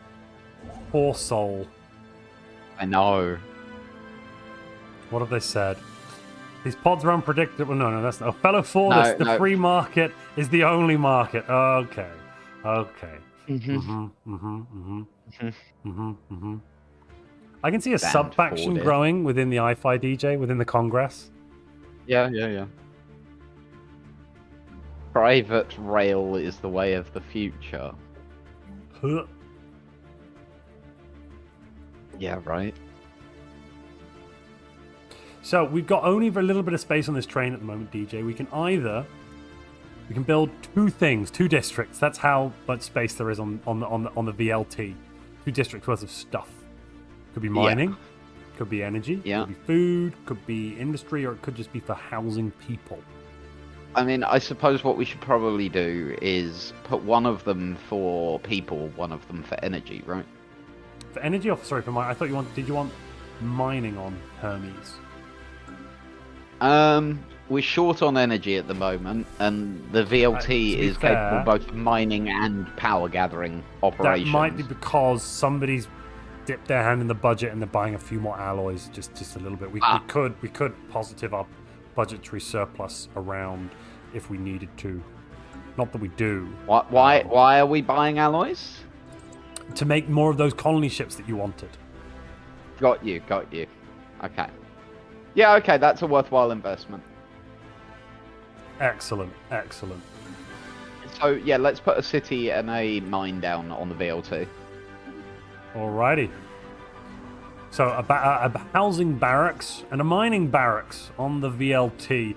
poor soul. I know. What have they said? These pods are unpredictable. No, that's not. Fellow Fordist, the free market is the only market. Okay. I can see a sub-faction growing within the I-Fi DJ, within the Congress. Yeah. Private rail is the way of the future. Huh. Yeah, right. So we've got only a little bit of space on this train at the moment, DJ. We can build two districts. That's how much space there is on the VLT. 2 districts worth of stuff. Could be mining, could be energy, could be food, could be industry, or it could just be for housing people. I mean, I suppose what we should probably do is put one of them for people, one of them for energy, right? For energy, or sorry, for mining? I thought did you want mining on Hermes? We're short on energy at the moment, and the VLT is capable of both mining and power gathering operations. That might be because somebody's dipped their hand in the budget and they're buying a few more alloys, just a little bit. We could positive our budgetary surplus around if we needed to. Not that we do. Why are we buying alloys? To make more of those colony ships that you wanted. Got you. Okay. Yeah, okay, that's a worthwhile investment. Excellent. So, yeah, let's put a city and a mine down on the VLT. Alrighty. So, a housing barracks and a mining barracks on the VLT.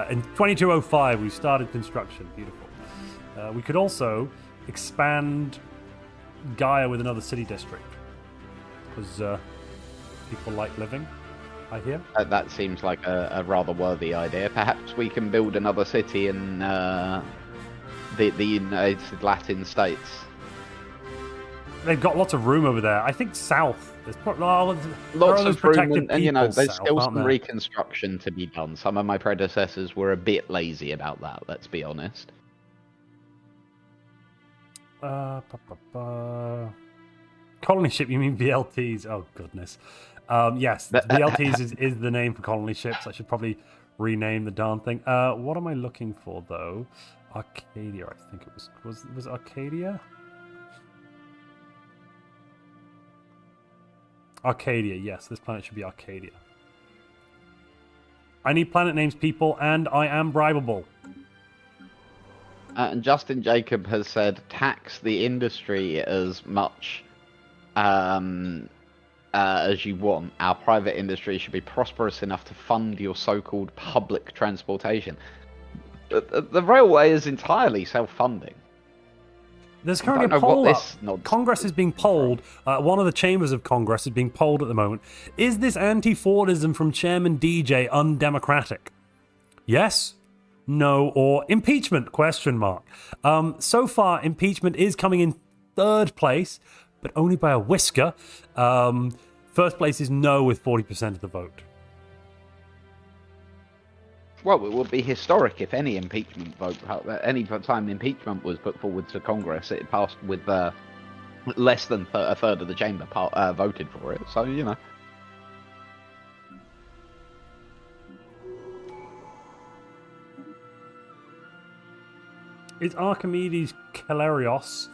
In 2205, we started construction. Beautiful. We could also expand Gaia with another city district. Because people like living, I hear. That seems like a rather worthy idea. Perhaps we can build another city in the United Latin States. They've got lots of room over there. I think south. There's lots of room, and there's still some reconstruction to be done. Some of my predecessors were a bit lazy about that, let's be honest. Colony ship, you mean VLTs? Oh, goodness. Yes, VLTs is the name for colony ships. I should probably rename the darn thing. What am I looking for, though? Arcadia, I think it was Arcadia? Arcadia, yes. This planet should be Arcadia. I need planet names, people, and I am bribable. And Justin Jacob has said, tax the industry as much as you want. Our private industry should be prosperous enough to fund your so-called public transportation. The railway is entirely self-funding. There's currently a poll up. Congress is being polled. One of the chambers of Congress is being polled at the moment. Is this anti-Fordism from Chairman DJ undemocratic? Yes, no, or impeachment? Question mark. So far, impeachment is coming in third place, but only by a whisker. First place is no with 40% of the vote. Well, it would be historic if any impeachment vote, any time impeachment was put forward to Congress, it passed with less than a third of the chamber voted for it. So, you know. Is Archimedes Kalerios,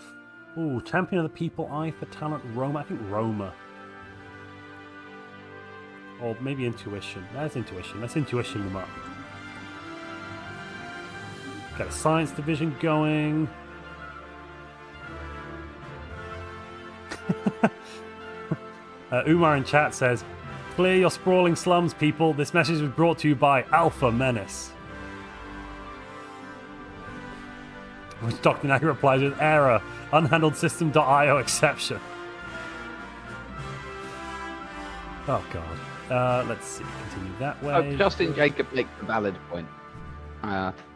champion of the people, eye for talent, Roma? I think Roma. Or maybe intuition. That's intuition. Let's intuition them up. Got a science division going. Umar in chat says, clear your sprawling slums, people. This message was brought to you by Alpha Menace. Which Dr. Nagi replies with error. Unhandled system.io exception. Oh god. Let's see. Continue that way. Justin Jacob makes a valid point.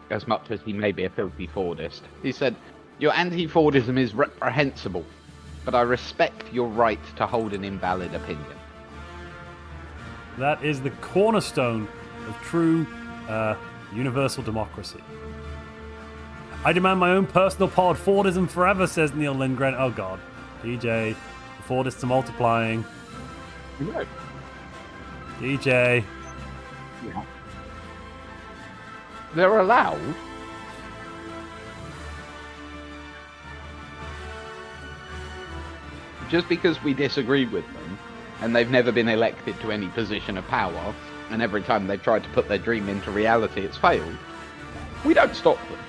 As much as he may be a filthy Fordist. He said, your anti-Fordism is reprehensible, but I respect your right to hold an invalid opinion. That is the cornerstone of true universal democracy. I demand my own personal pod. Fordism forever, says Neil Lindgren. Oh god. DJ, the Fordists are multiplying. Right. DJ. Yeah. They're allowed. Just because we disagree with them, and they've never been elected to any position of power, and every time they've tried to put their dream into reality it's failed, we don't stop them.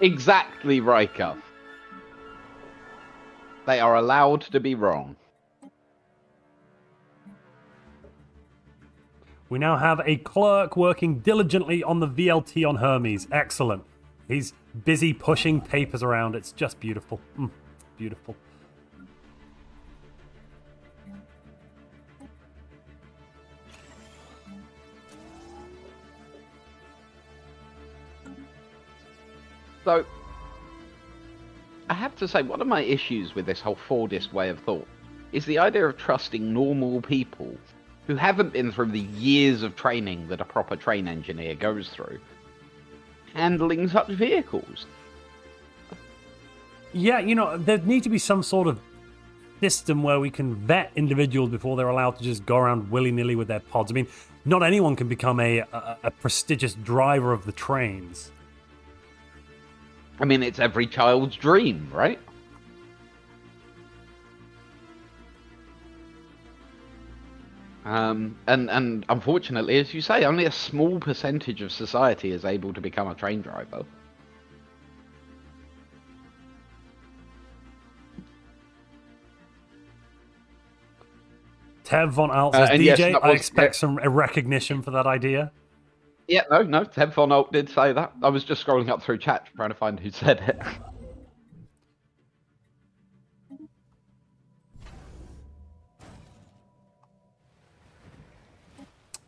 Exactly, Riker. They are allowed to be wrong. We now have a clerk working diligently on the VLT on Hermes. Excellent. He's busy pushing papers around. It's just beautiful. Beautiful. So, I have to say, one of my issues with this whole Fordist way of thought is the idea of trusting normal people who haven't been through the years of training that a proper train engineer goes through, handling such vehicles. Yeah, you know, there needs to be some sort of system where we can vet individuals before they're allowed to just go around willy-nilly with their pods. I mean, not anyone can become a prestigious driver of the trains. I mean, it's every child's dream, right? And unfortunately, as you say, only a small percentage of society is able to become a train driver. Tev von Alt says, DJ, yes, I expect some recognition for that idea. Yeah, no, Tev von Alt did say that. I was just scrolling up through chat trying to find who said it.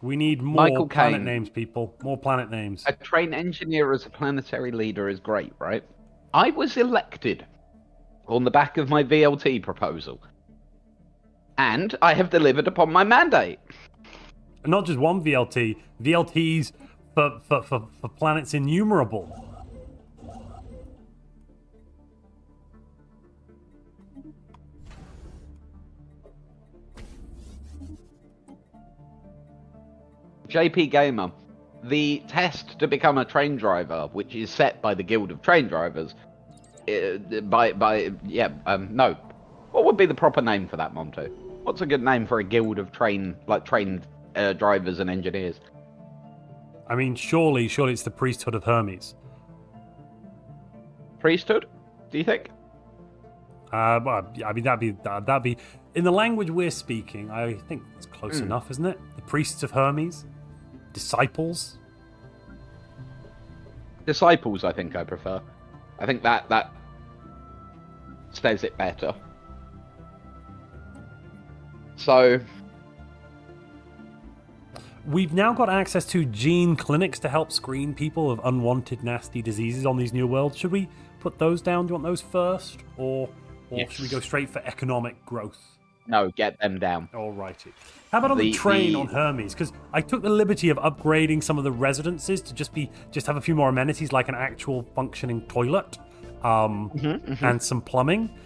We need more planet names, people. More planet names. A train engineer as a planetary leader is great, right? I was elected on the back of my VLT proposal. And I have delivered upon my mandate. And not just one VLT. VLTs for planets innumerable. JP Gamer, the test to become a train driver, which is set by the Guild of Train Drivers, no. What would be the proper name for that, Montu? What's a good name for a guild of train drivers and engineers? I mean, surely it's the priesthood of Hermes. Priesthood? do you think? Well, I mean, that'd be in the language we're speaking. I think it's close enough, isn't it? The priests of Hermes, disciples. Disciples, I think I prefer. I think that says it better. So we've now got access to gene clinics to help screen people of unwanted, nasty diseases on these new worlds. Should we put those down? Do you want those first, or yes. Should we go straight for economic growth? No, get them down. Alrighty. How about on the train on Hermes? Because I took the liberty of upgrading some of the residences to just have a few more amenities, like an actual functioning toilet, and some plumbing.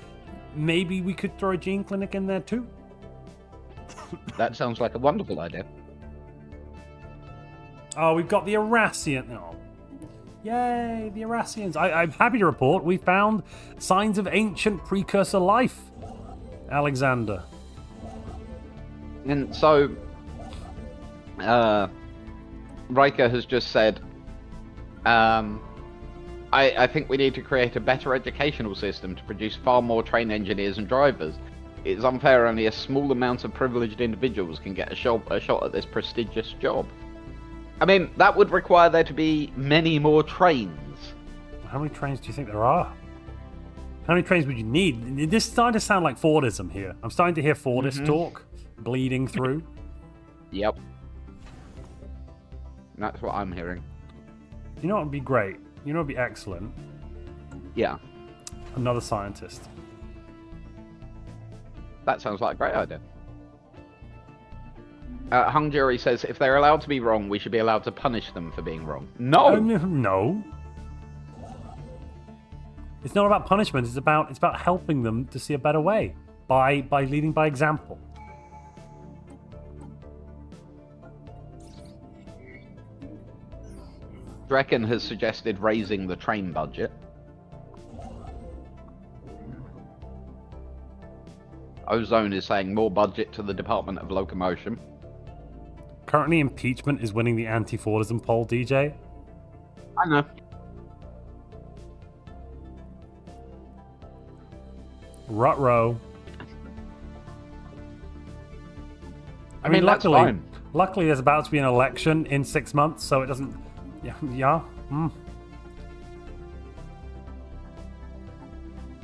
Maybe we could throw a gene clinic in there too. That sounds like a wonderful idea. Oh, we've got the Erassian. Oh. Yay, the Erassians. I'm happy to report we found signs of ancient precursor life, Alexander. And so, Riker has just said, I think we need to create a better educational system to produce far more trained engineers and drivers. It's unfair only a small amount of privileged individuals can get a shot at this prestigious job. I mean, that would require there to be many more trains. How many trains do you think there are? How many trains would you need? This is starting to sound like Fordism here. I'm starting to hear Fordist talk bleeding through. Yep. That's what I'm hearing. You know what would be great? You know what would be excellent? Yeah. Another scientist. That sounds like a great idea. Hung Jury says, if they're allowed to be wrong, we should be allowed to punish them for being wrong. No! No. It's not about punishment. It's about helping them to see a better way by leading by example. Drekken has suggested raising the train budget. Ozone is saying more budget to the Department of Locomotion. Currently, impeachment is winning the anti-Fordism poll, DJ. I know. Ruh-roh. I mean, luckily, there's about to be an election in 6 months, so it doesn't... Yeah.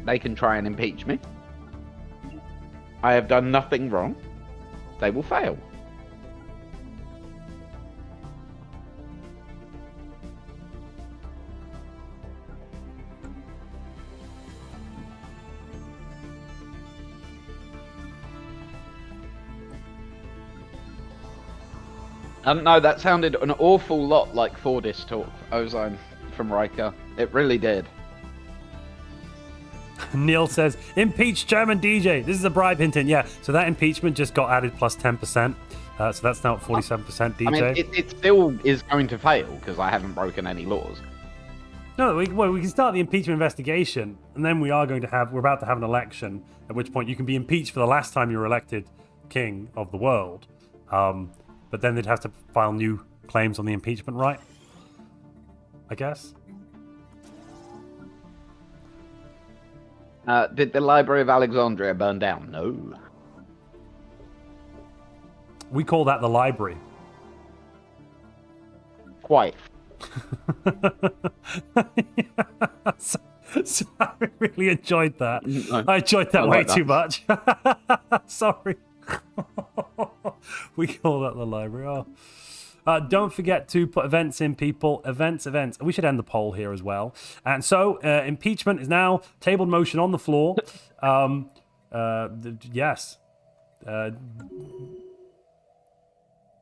They can try and impeach me. I have done nothing wrong. They will fail. No, that sounded an awful lot like Fordist talk, Ozone, from Riker. It really did. Neil says, impeach Chairman DJ. This is a bribe hinting. Yeah, so that impeachment just got added plus 10%. So that's now at 47% DJ. I mean, it still is going to fail because I haven't broken any laws. No, we can start the impeachment investigation, and then we're about to have an election, at which point you can be impeached for the last time you were elected king of the world. But then they'd have to file new claims on the impeachment right, I guess. Did the Library of Alexandria burn down? No. We call that the library. Quite. So I really enjoyed that. I enjoyed that way too much. Sorry. We call that the library. Oh. Don't forget to put events in, people. Events. We should end the poll here as well. And so, impeachment is now tabled motion on the floor. Yes.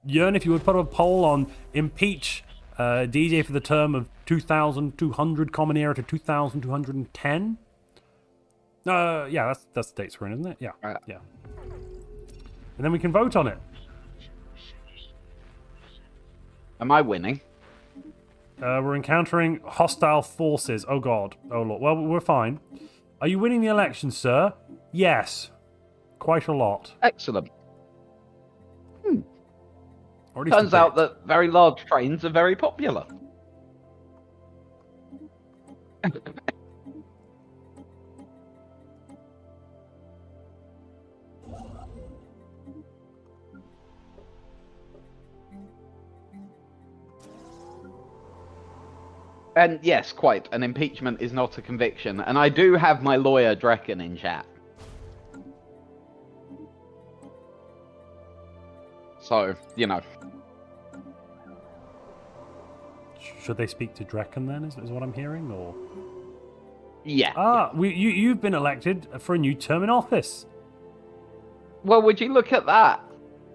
Yearn, if you would put a poll on impeach DJ for the term of 2,200 Common Era to 2,210. Yeah, that's the dates we're in, isn't it? Yeah, yeah. And then we can vote on it. Am I winning? We're encountering hostile forces. Oh god. Oh lord. Well, we're fine. Are you winning the election, sir? Yes. Quite a lot. Excellent. Turns out that very large trains are very popular. And yes, quite. An impeachment is not a conviction. And I do have my lawyer, Drekken, in chat. So, you know. Should they speak to Drekken then, is what I'm hearing, or? Yeah. You've been elected for a new term in office. Well, would you look at that?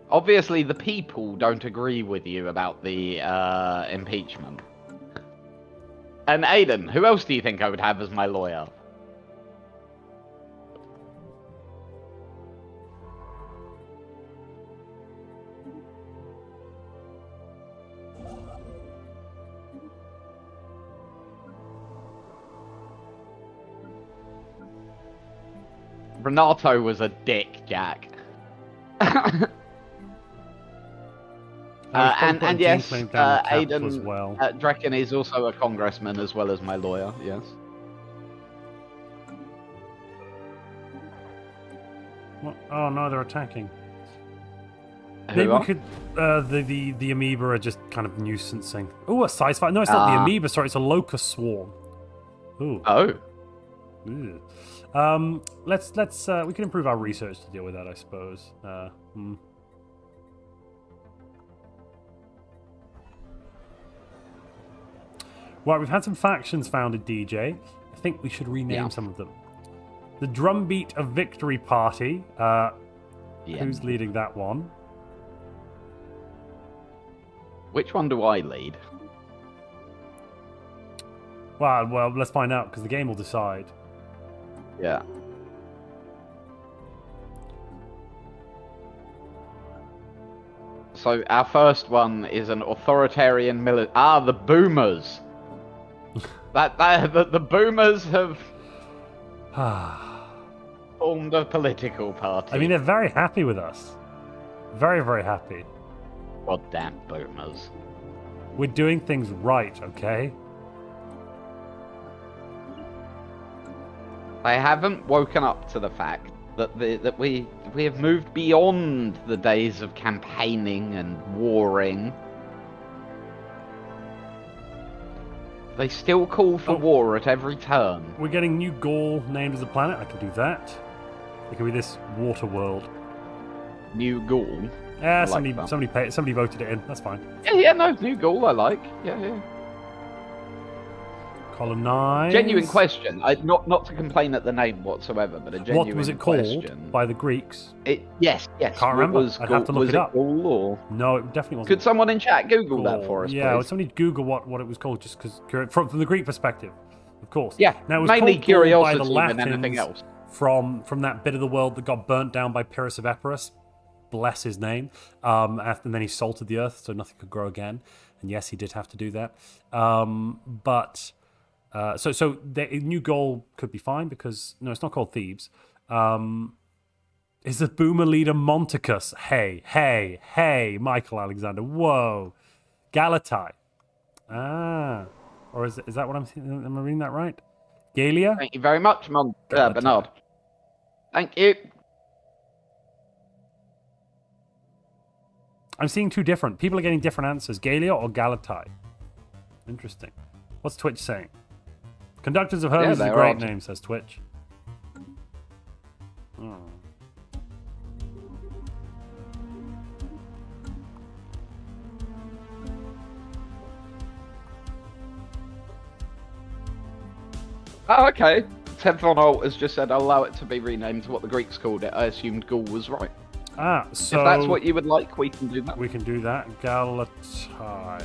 Obviously, the people don't agree with you about the impeachment. And Aiden, who else do you think I would have as my lawyer? Renato was a dick, Jack. And yes, Aiden as well. Drekken is also a congressman as well as my lawyer, yes. What? Oh no, they're attacking. Maybe we could. The amoeba are just kind of nuisancing. Oh, a size fight. No, it's not the amoeba. Sorry, it's a locust swarm. Ooh. Oh. Ooh. Let's we can improve our research to deal with that, I suppose. Right, we've had some factions founded, DJ. I think we should rename some of them. The Drumbeat of Victory Party. Who's leading that one? Which one do I lead? Well, let's find out, because the game will decide. Yeah. So our first one is an authoritarian military. The Boomers. The Boomers have formed a political party. I mean, they're very happy with us. Very, very happy. Goddamn Boomers. We're doing things right, okay? I haven't woken up to the fact that we have moved beyond the days of campaigning and warring. They still call for war at every turn. We're getting New Gaul named as a planet. I can do that. It can be this water world. New Gaul? Yeah, somebody voted it in. That's fine. Yeah, no, New Gaul I like. Yeah. Colonize. Genuine question. Not to complain at the name whatsoever, but a genuine question. What was it called by the Greeks? Yes. Can't remember. I'd have to look it up. Gaul or? No, it definitely wasn't. Could someone in chat Google that for us, yeah, please? somebody Google what it was called, just because from the Greek perspective, of course. Yeah, now, it was mainly called curiosity by the Latins than anything else. From that bit of the world that got burnt down by Pyrrhus of Epirus. Bless his name. And then he salted the earth so nothing could grow again. And yes, he did have to do that. So the New Gaul could be fine because no, it's not called Thebes. Is the Boomer leader Monticus? Hey, Michael Alexander. Whoa, Galatai. Or is that what I'm seeing? Am I reading that right? Galia. Thank you very much, Bernard. Thank you. I'm seeing two different. People are getting different answers. Galia or Galatai. Interesting. What's Twitch saying? Conductors of Hermes is a great name, says Twitch. Oh. Oh, okay. Tevon Alt has just said, I'll allow it to be renamed to what the Greeks called it. I assumed Gaul was right. So... if that's what you would like, we can do that. We can do that. Galatai.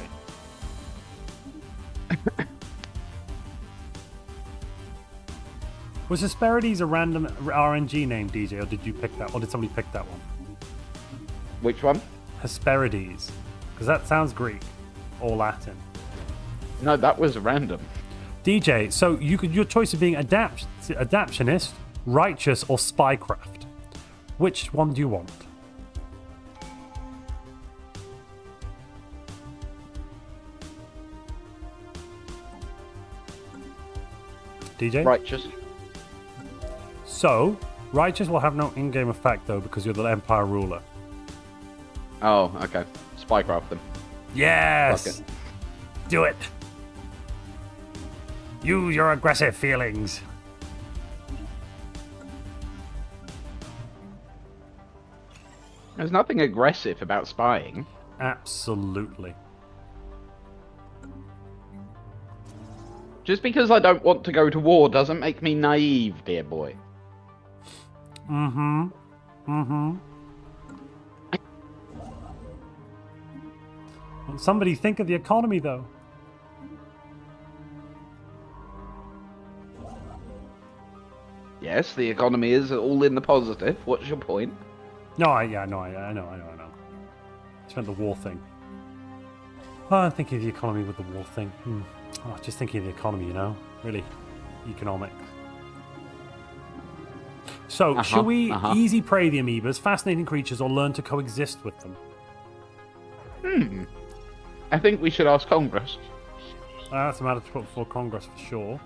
Was Hesperides a random RNG name, DJ, or did you pick that? Or did somebody pick that one? Which one? Hesperides. Because that sounds Greek. Or Latin. No, that was random. DJ, so your choice of being adaptionist, righteous, or spycraft. Which one do you want? DJ? Righteous. So, righteous will have no in-game effect, though, because you're the Empire ruler. Oh, okay. Spycraft them. Yes! Do it! Use your aggressive feelings. There's nothing aggressive about spying. Absolutely. Just because I don't want to go to war doesn't make me naive, dear boy. Mm-hmm. Mm-hmm. Well, somebody think of the economy, though. Yes, the economy is all in the positive. What's your point? No, I know. It's meant the war thing. Oh, I'm thinking of the economy with the war thing. Oh, just thinking of the economy, you know? Really, economics. So, should we easy prey the amoebas, fascinating creatures, or learn to coexist with them? I think we should ask Congress. That's a matter to put before Congress for sure.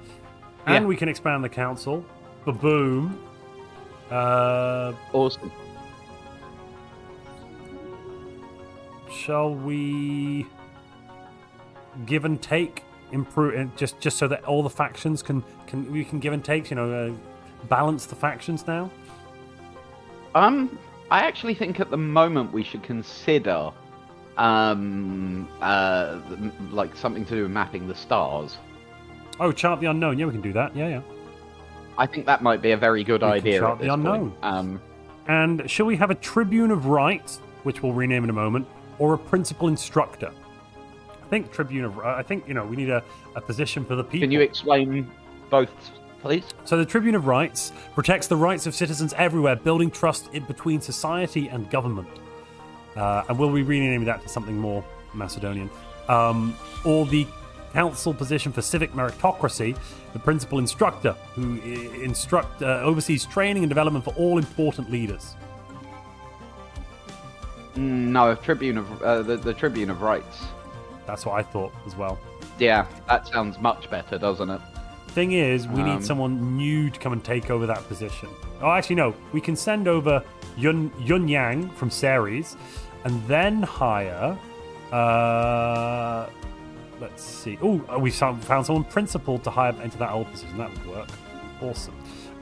And we can expand the council. Ba-boom. Awesome. Shall we give and take? Improve just so that all the factions we can give and take. You know, balance the factions now. I actually think at the moment we should consider like something to do with mapping the stars. Oh, chart the unknown. Yeah, we can do that. Yeah. I think that might be a very good idea. Chart the unknown. And shall we have a Tribune of Rights, which we'll rename in a moment, or a Principal Instructor? I think Tribune of... I think, we need a position for the people. Can you explain both, please? So the Tribune of Rights protects the rights of citizens everywhere, building trust in between society and government. And we'll be renaming that to something more Macedonian. Or the council position for civic meritocracy, the Principal Instructor, who oversees training and development for all important leaders. No, Tribune of the Tribune of Rights. That's what I thought as well. Yeah, that sounds much better, doesn't it? Thing is, we need someone new to come and take over that position. Oh, actually, no. We can send over Yun Yang from Ceres, and then hire... let's see. Oh, we found someone principal to hire into that old position. That would work. Awesome.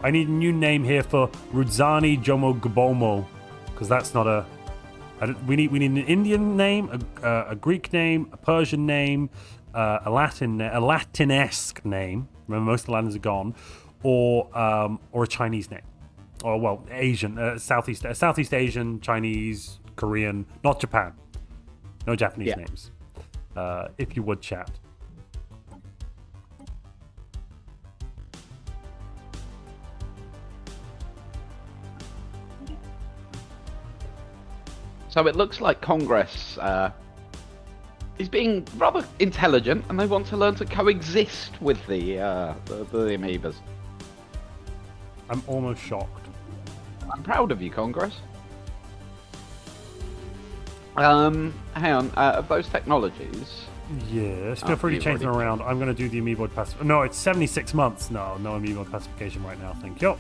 I need a new name here for Rudzani Jomo Gabomo, because that's not a... We need an Indian name, a Greek name, a Persian name, a Latinesque name. Remember, most of the Latins are gone, or a Chinese name, or Asian, Southeast Asian, Chinese, Korean, not Japan. No Japanese names. If you would, chat. So it looks like Congress is being rather intelligent, and they want to learn to coexist with the amoebas. I'm almost shocked. I'm proud of you, Congress. Hang on, of those technologies... Yes, feel free to change them around. I'm going to do the amoeboid pacification. No, it's 76 months. No amoeboid pacification right now, thank you.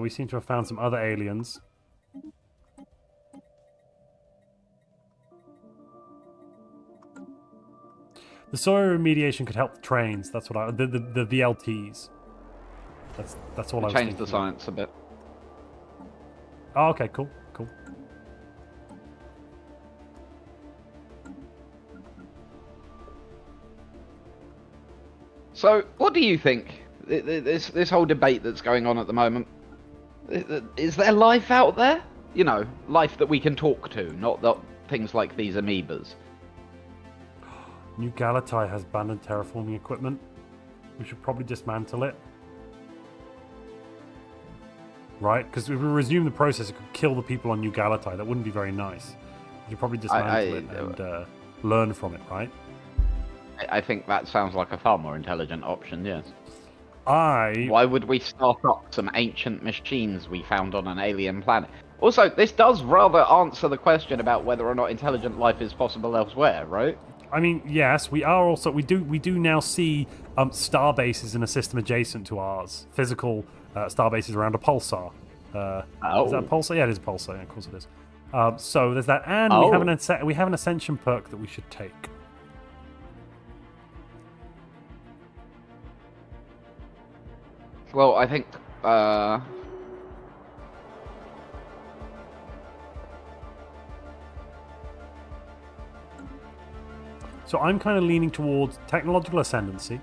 We seem to have found some other aliens. The soil remediation could help the trains. That's what the VLTs. That's all I was thinking. Change the science a bit. Oh, okay, cool. So, what do you think? This whole debate that's going on at the moment. Is there life out there? You know, life that we can talk to, not things like these amoebas. New Galactic has abandoned terraforming equipment. We should probably dismantle it. Right? Because if we resume the process, it could kill the people on New Galactic. That wouldn't be very nice. We should probably dismantle it and learn from it, right? I think that sounds like a far more intelligent option, yes. Why would we start up some ancient machines we found on an alien planet? Also, this does rather answer the question about whether or not intelligent life is possible elsewhere, right? I mean, yes, we are also we do now see star bases in a system adjacent to ours, physical star bases around a pulsar. Is that a pulsar? Yeah, it is a pulsar. Yeah, of course it is. So there's that, and we have an ascension perk that we should take. Well, I think. So I'm kind of leaning towards technological ascendancy.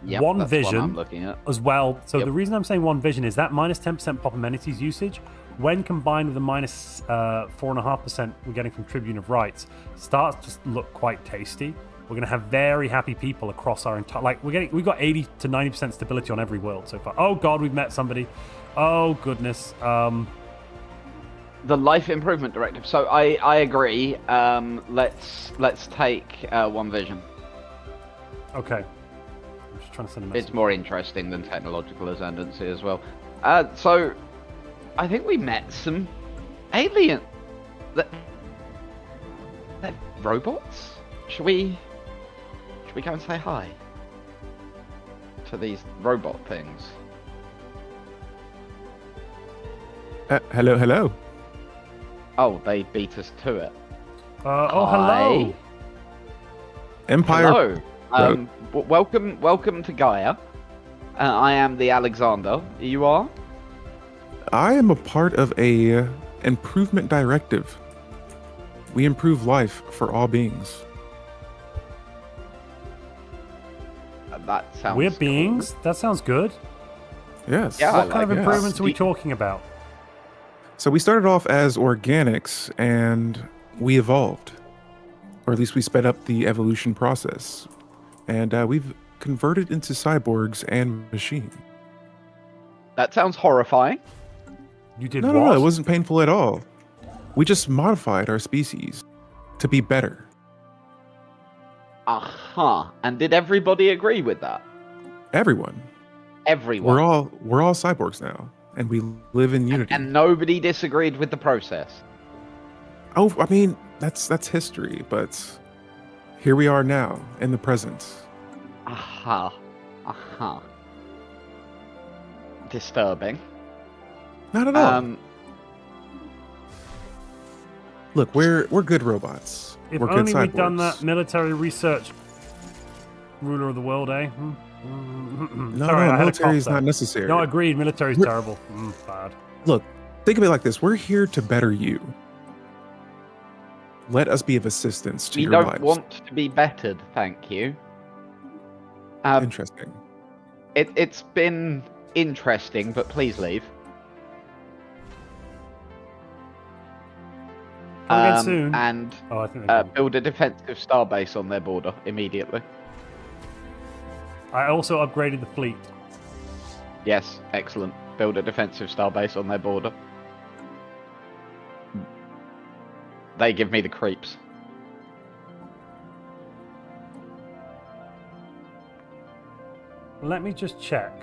Yep, one that's vision what I'm looking at. as well. So the reason I'm saying one vision is that minus 10% pop amenities usage, when combined with the minus 4.5% we're getting from Tribune of Rights, starts to look quite tasty. We're going to have very happy people across our entire... Like, we've got 80 to 90% stability on every world so far. Oh, God, we've met somebody. Oh, goodness. The Life Improvement Directive. So I agree. Let's take one vision. Okay. I'm just trying to send a message. It's more interesting than technological ascendancy as well. So I think we met some alien... They're robots? Should we go and say hi to these robot things? Hello. Oh, they beat us to it. Hello. Empire. Hello. Welcome to Gaia. I am the Alexander. You are? I am a part of a improvement directive. We improve life for all beings. That sounds We're cool. beings? That sounds good. Yes. Yeah, What kind of improvements are we talking about? So we started off as organics and we evolved. Or at least we sped up the evolution process. And we've converted into cyborgs and machine. That sounds horrifying. You did No, what? no, it wasn't painful at all. We just modified our species to be better. Aha. And did everybody agree with that? Everyone. Everyone. We're all cyborgs now, and we live in unity. And nobody disagreed with the process. Oh, I mean, that's history, but here we are now in the present. Aha. Disturbing. Not at all. Look, we're good robots. If we're good only we'd done cyborgs. that military research ruler of the world, eh? No, Sorry, I had a military cough is there. not necessary. No, agreed. Military's terrible. Bad. Look, think of it like this. We're here to better you. Let us be of assistance to We your don't lives. want to be bettered, thank you. Interesting. It's been interesting, but please leave. Come again soon. And Oh, I think they're gone. build a defensive starbase on their border immediately. I also upgraded the fleet. Yes, excellent. Build a defensive starbase on their border. They give me the creeps. Let me just check.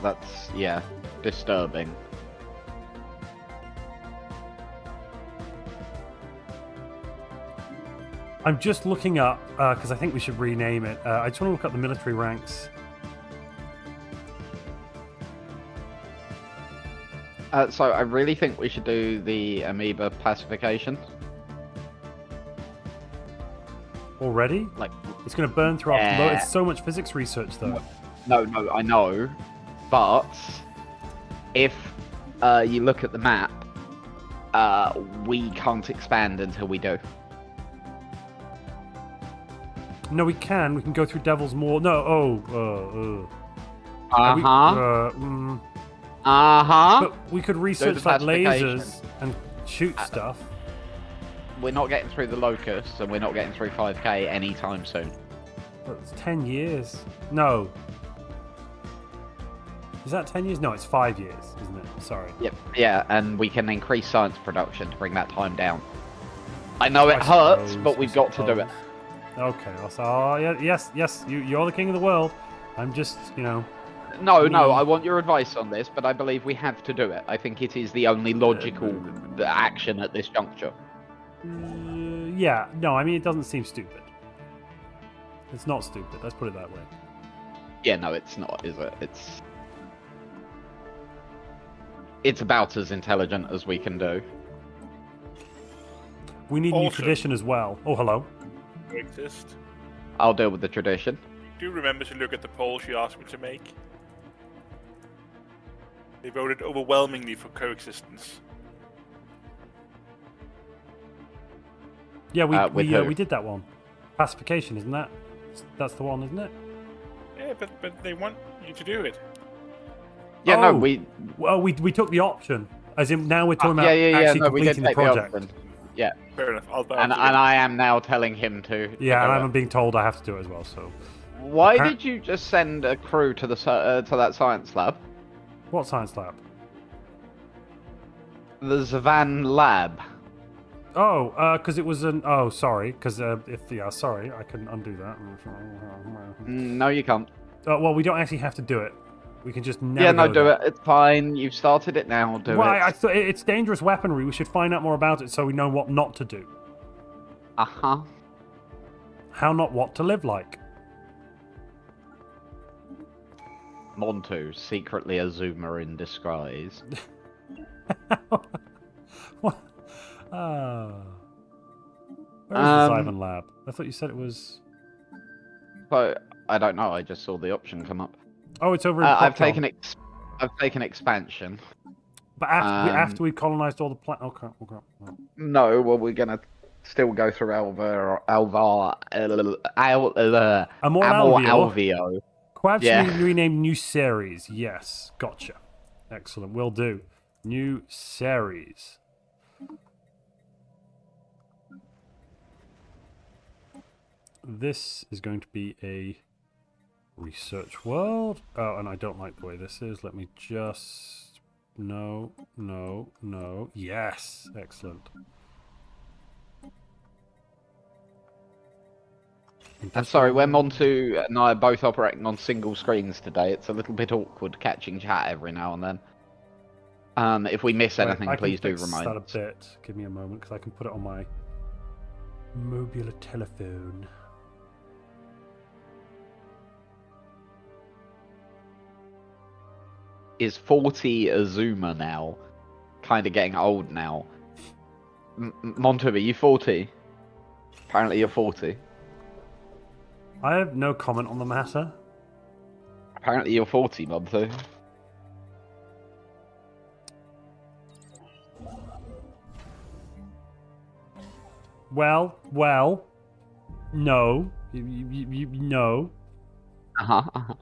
That's, yeah, disturbing. I'm just looking up, because I think we should rename it. I just want to look up the military ranks. So I really think we should do the amoeba pacification. Already? Like, It's going to burn through our... Yeah. It's so much physics research, though. no, I know. But if you look at the map, we can't expand until we do. No, we can. We can go through Devil's Maw. No, Uh-huh. But we could research like lasers and shoot stuff. We're not getting through the locusts, and we're not getting through 5K anytime soon. But it's 10 years. No. Is that 10 years? No, it's 5 years, isn't it? Sorry. Yep. Yeah, and we can increase science production to bring that time down. I know it hurts, but we've got to do it. Okay. Also, yes. You're the king of the world. I'm just, No, I want your advice on this, but I believe we have to do it. I think it is the only logical action at this juncture. Yeah, no, I mean, it doesn't seem stupid. It's not stupid, let's put it that way. Yeah, no, it's not, is it? It's about as intelligent as we can do. We need a new tradition as well. Oh, hello. Coexist. I'll deal with the tradition. Do remember to look at the poll she asked me to make. They voted overwhelmingly for coexistence. Yeah, we did that one. Pacification, isn't that? That's the one, isn't it? Yeah, but they want you to do it. Yeah, no, we took the option. As in, now we're talking about actually completing the project. Yeah. Fair enough. And I am now telling him to. Yeah, and I'm being told I have to do it as well. So. Why did you just send a crew to the to that science lab? What science lab? The Zavan lab. Oh, because it was an. Oh, sorry. Because sorry, I couldn't undo that. No, you can't. Well, we don't actually have to do it. We can just never. Yeah, no, do it. It's fine. You've started it now. Do it. Well, I thought it's dangerous weaponry. We should find out more about it so we know what not to do. Uh-huh. How not what to live like. Montu, secretly a zoomer in disguise. What? Where is the Zyvan lab? I thought you said it was. But I don't know. I just saw the option come up. Oh, it's over in I've taken expansion. But after we colonized all the planet. Okay. No, well, we're gonna still go through Amor Alvio. Quite renamed New Series. Yes, gotcha. Excellent. Will do. New Series. This is going to be a research world. Oh, and I don't like the way this is. Let me just... No. Yes. Excellent. I'm sorry, when Montu and I are both operating on single screens today, it's a little bit awkward catching chat every now and then. If we miss anything, please do remind us. I can fix that a bit. Give me a moment, because I can put it on my mobile telephone. Is 40 a zoomer now? Kind of getting old now. Montu, are you 40? Apparently you're 40. I have no comment on the matter. Apparently you're 40, Montu. Well, no. You no. Uh-huh.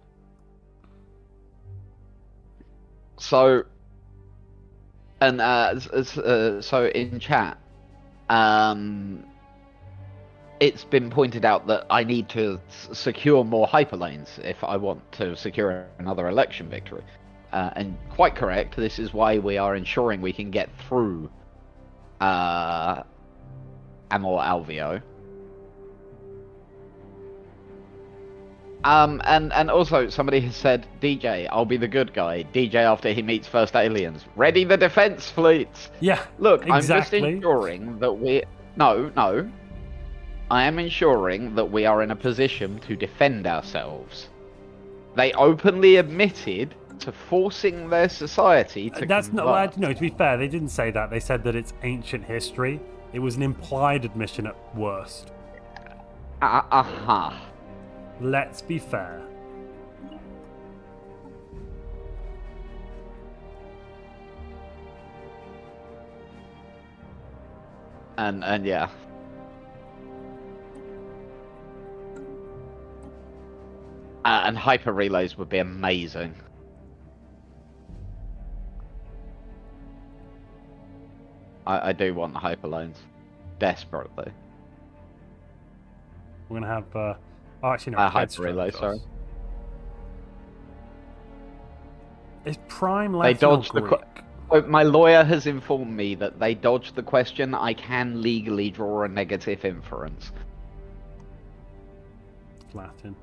So, and so in chat, it's been pointed out that I need to secure more hyperlanes if I want to secure another election victory. And quite correct, this is why we are ensuring we can get through Amor Alvio. And also somebody has said, DJ, I'll be the good guy. DJ after he meets first aliens. Ready the defense fleets. Yeah. Look, exactly. I'm just ensuring that we... No. I am ensuring that we are in a position to defend ourselves. They openly admitted to forcing their society to That's convert. not... No, to be fair, they didn't say that. They said that it's ancient history. It was an implied admission at worst. Uh-huh. Let's be fair. And yeah. And hyper relays would be amazing. I do want the hyperloans. Desperately. We're gonna have. Oh, actually, no. Hyper relay, sorry. Is Prime They left dodged Greek? My lawyer has informed me that they dodged the question. I can legally draw a negative inference. Latin.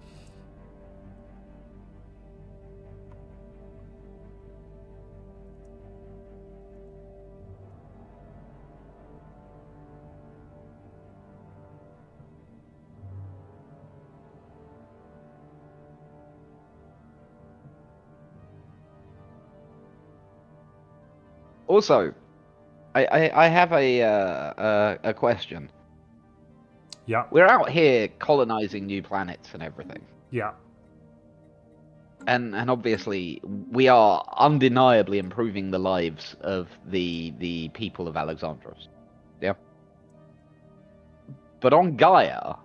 Also, I have a question. Yeah. We're out here colonizing new planets and everything. Yeah. And obviously, we are undeniably improving the lives of the people of Alexandros. Yeah. But on Gaia,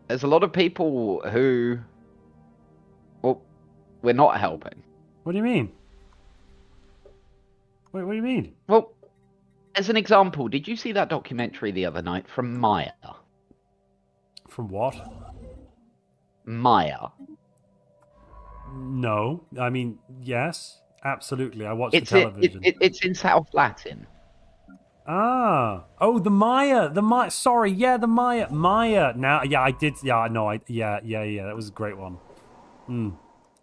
there's a lot of people who, well, we're not helping. What do you mean? Wait, what do you mean? Well, as an example, did you see that documentary the other night from Maya? From what? Maya. No. I mean, yes. Absolutely. I watched the television. It's in South Latin. Ah. Oh, the Maya. The Maya. Sorry. Yeah, the Maya. Maya. Now, yeah, I did. Yeah, no, yeah. That was a great one.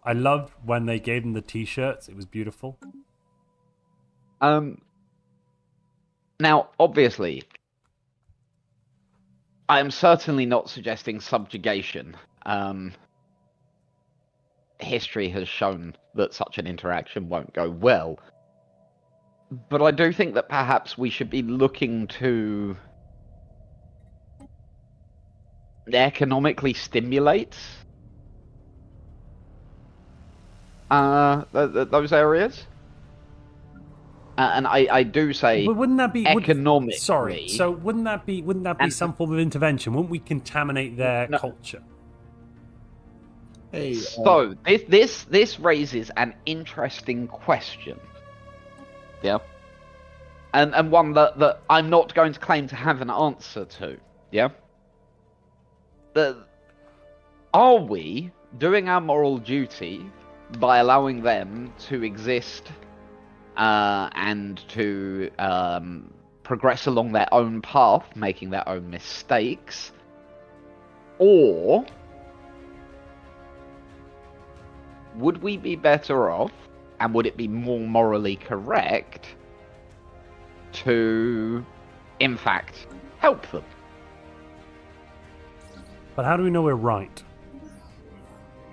I loved when they gave them the t-shirts. It was beautiful. Now, obviously, I am certainly not suggesting subjugation. History has shown that such an interaction won't go well. But I do think that perhaps we should be looking to economically stimulate those areas. And I do say, but wouldn't that be economically? Sorry. So wouldn't that be some form of intervention? Wouldn't we contaminate their culture? Hey. So this raises an interesting question. Yeah. And one that I'm not going to claim to have an answer to. Yeah. Are we doing our moral duty by allowing them to exist and to progress along their own path, making their own mistakes? Or would we be better off, and would it be more morally correct to, in fact, help them? But how do we know we're right?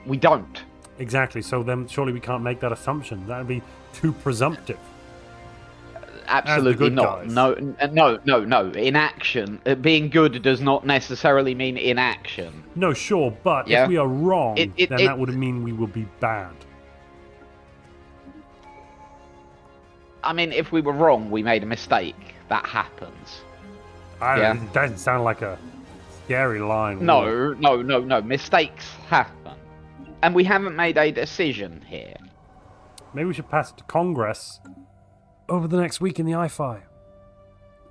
We don't. Exactly. So then surely we can't make that assumption. That would be too presumptive. Absolutely not. Guys. No. Inaction. Being good does not necessarily mean inaction. No, sure, but if we are wrong, then that would mean we will be bad. I mean, if we were wrong, we made a mistake. That happens. It doesn't sound like a scary line. No. Mistakes happen. And we haven't made a decision here. Maybe we should pass it to Congress over the next week in the I-Fi.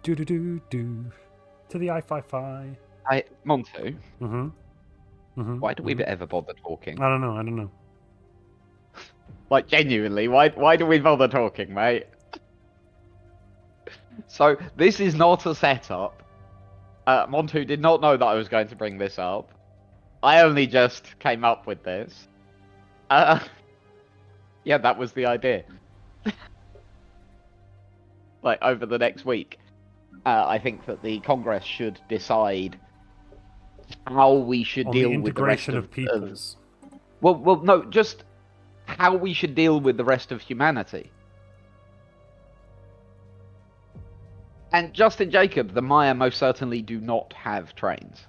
To the I-Fi. Montu. Mm-hmm. Why do we ever bother talking? I don't know. Like, genuinely, why do we bother talking, mate? So, this is not a setup. Montu did not know that I was going to bring this up. I only just came up with this. Yeah, that was the idea. Like, over the next week, I think that the Congress should decide how we should deal with the rest of peoples. Well, no, just how we should deal with the rest of humanity. And Justin Jacob, the Maya most certainly do not have trains.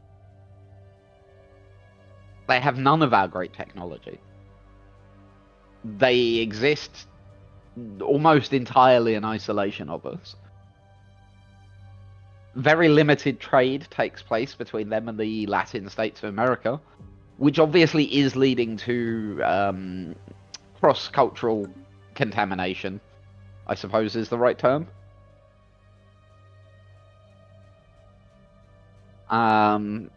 They have none of our great technology. They exist almost entirely in isolation of us. Very limited trade takes place between them and the Latin states of America, which obviously is leading to cross-cultural contamination, I suppose is the right term. And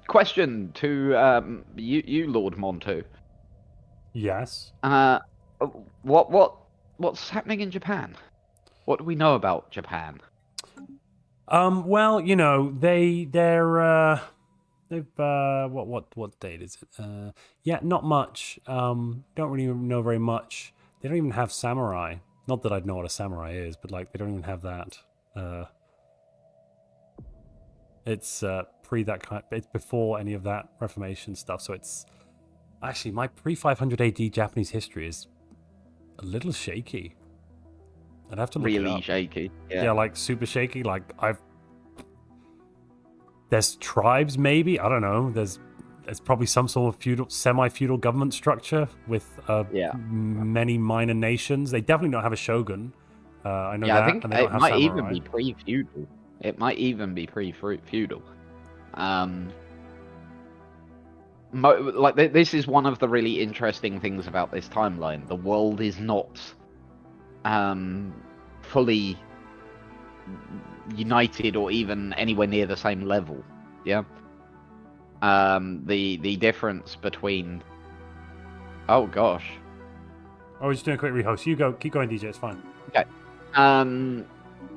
question to you, Lord Montu. Yes. What's happening in Japan? What do we know about Japan? Well, you know, they've what date is it? Yeah, not much. Don't really know very much. They don't even have samurai. Not that I'd know what a samurai is, but like they don't even have that. It's pre that kind. It's before any of that Reformation stuff. So it's actually my pre 500 AD Japanese history is a little shaky. I'd have to look it up. Shaky. Yeah, like super shaky. Like there's tribes, maybe. I don't know. There's probably some sort of semi-feudal government structure with many minor nations. They definitely don't have a shogan. I know that. I think and they don't it have might samurai. even be pre-feudal. It might even be pre-feudal. This is one of the really interesting things about this timeline. The world is not fully united or even anywhere near the same level. Yeah. The difference between. Oh gosh. Oh, we're just doing a quick rehost. You go. Keep going, DJ. It's fine. Okay.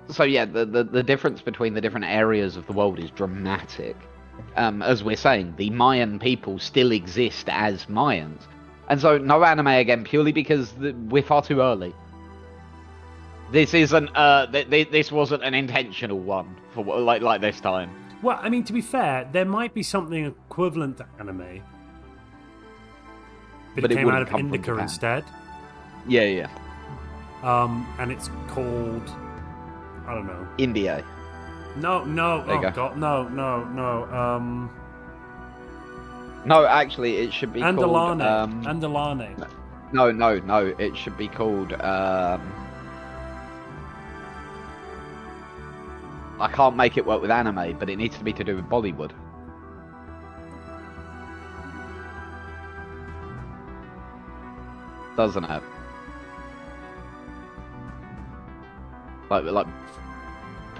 So yeah, the difference between the different areas of the world is dramatic. As we're saying, the Mayan people still exist as Mayans, and so no anime again purely because we're far too early. This isn't. This wasn't an intentional one for like this time. Well, I mean, to be fair, there might be something equivalent to anime, but it came out of Indica instead. Yeah. And it's called, I don't know. India. No. There you go. God, no. No, actually, it should be Andalane. called. Andalane. No. It should be called. I can't make it work with anime, but it needs to be to do with Bollywood. Doesn't it? Like,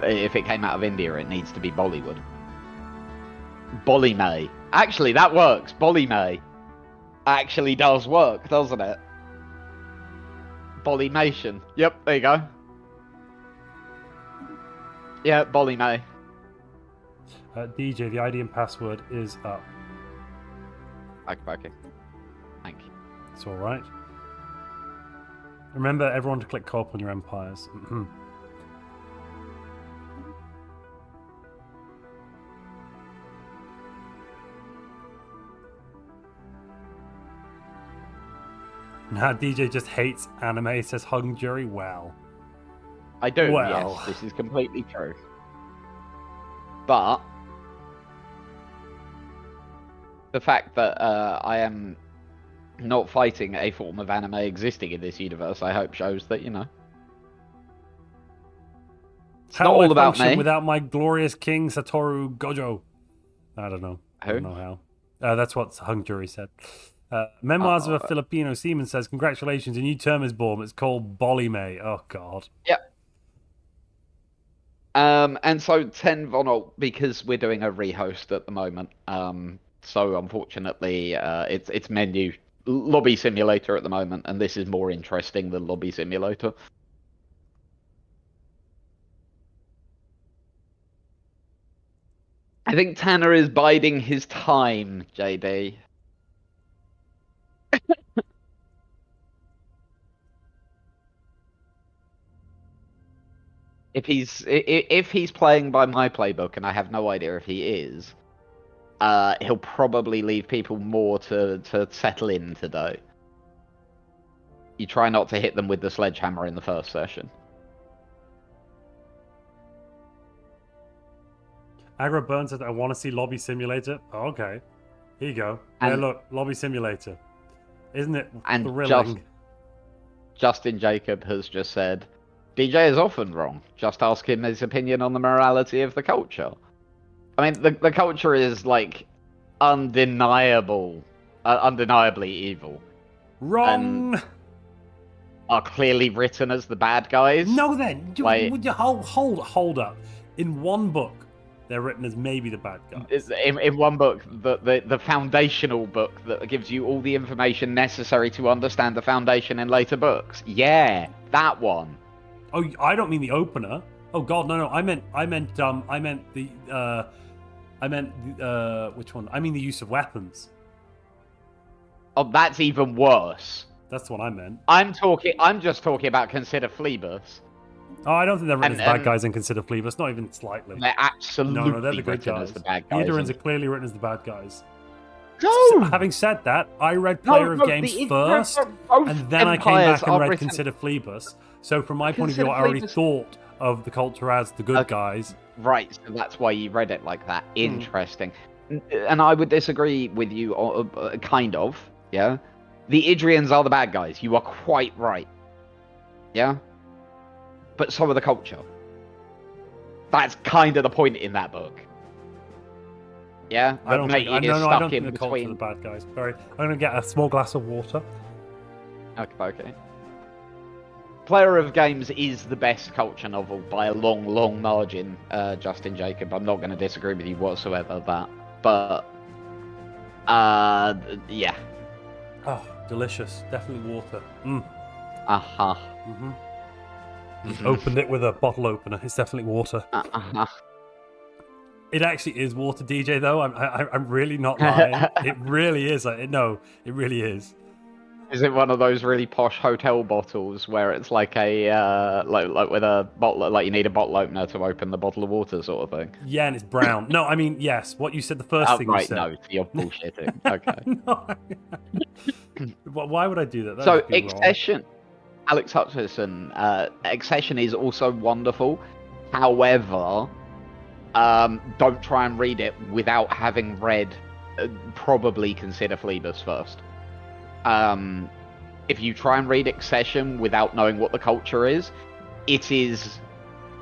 if it came out of India, it needs to be Bollywood. Bollymay. Actually, that works. Bollymay actually does work, doesn't it? Bollymation. Yep, there you go. Yeah, Bollymay. DJ, the ID and password is up. Okay. Thank you. It's all right. Remember, everyone to click co-op on your empires. Now DJ just hates anime, says Hung Jury. Well, I do, well. Yes, this is completely true. But the fact that I am not fighting a form of anime existing in this universe, I hope shows that, you know, it's not all about me. Without my glorious king Satoru Gojo. I don't know. Who? I don't know how. That's what Hung Jury said. Memoirs of a Filipino Seaman says, congratulations, a new term is born. It's called Bollymay. Oh, God. Yeah. And so 10 Vonalt, because we're doing a rehost at the moment, so unfortunately it's menu lobby simulator at the moment, and this is more interesting than lobby simulator. I think Tanner is biding his time, JB. If he's playing by my playbook, and I have no idea if he is, he'll probably leave people more to settle in today. You try not to hit them with the sledgehammer in the first session. Aggro Burns said, I want to see Lobby Simulator. Oh, okay. Here you go. Hey, look, Lobby Simulator. Isn't it thrilling? Justin Jacob has just said, DJ is often wrong. Just ask him his opinion on the morality of the culture. I mean, the culture is, like, undeniably evil. Wrong! And are clearly written as the bad guys. No, then. Wait. Hold up. In one book, They're written as maybe the bad guys. In one book, the foundational book that gives you all the information necessary to understand the Foundation in later books. Yeah, that one. Oh, I don't mean the opener. Oh God, no. I meant which one? I mean the use of weapons. Oh, that's even worse. That's what I meant. I'm just talking about Consider Phlebas. Oh, I don't think they're written as bad guys in Consider Phlebas, not even slightly. They're absolutely no, they're the good guys. As the bad The guys. Idorins are clearly written as the bad guys. No! So, having said that, I read Player of Games first, and then I came back and read Consider Phlebas. So from my point of view, I already thought of the culture as the good guys. Right, so that's why you read it like that. Interesting. And I would disagree with you, kind of, yeah? The Idrians are the bad guys. You are quite right. Yeah? But so are the culture. That's kind of the point in that book. Yeah? I don't think the culture are the bad guys. Sorry. I'm going to get a small glass of water. Okay. Player of Games is the best culture novel by a long, long margin, Justin Jacob. I'm not going to disagree with you whatsoever that. But, yeah. Oh, delicious. Definitely water. Uh-huh. Mm-hmm. Opened it with a bottle opener. It's definitely water. Uh-huh. It actually is water, DJ, though. I'm really not lying. It really is. It really is. Is it one of those really posh hotel bottles where it's like a like with a bottle, like you need a bottle opener to open the bottle of water, sort of thing? Yeah, and it's brown. No, I mean yes. What you said, the first thing you said. No, you're bullshitting. Okay. No. Why would I do that? So Accession, Alex Hutchison. Accession is also wonderful. However, don't try and read it without having read. Probably Consider Phlebas first. If you try and read Accession without knowing what the culture is, it is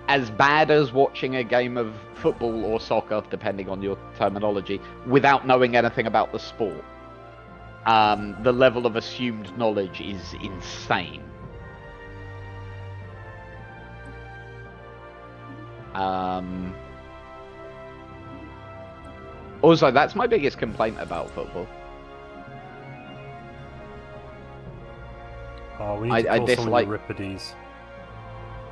as bad as watching a game of football or soccer, depending on your terminology, without knowing anything about the sport. The level of assumed knowledge is insane. Also, that's my biggest complaint about football. Oh, we need to call someone Euripides.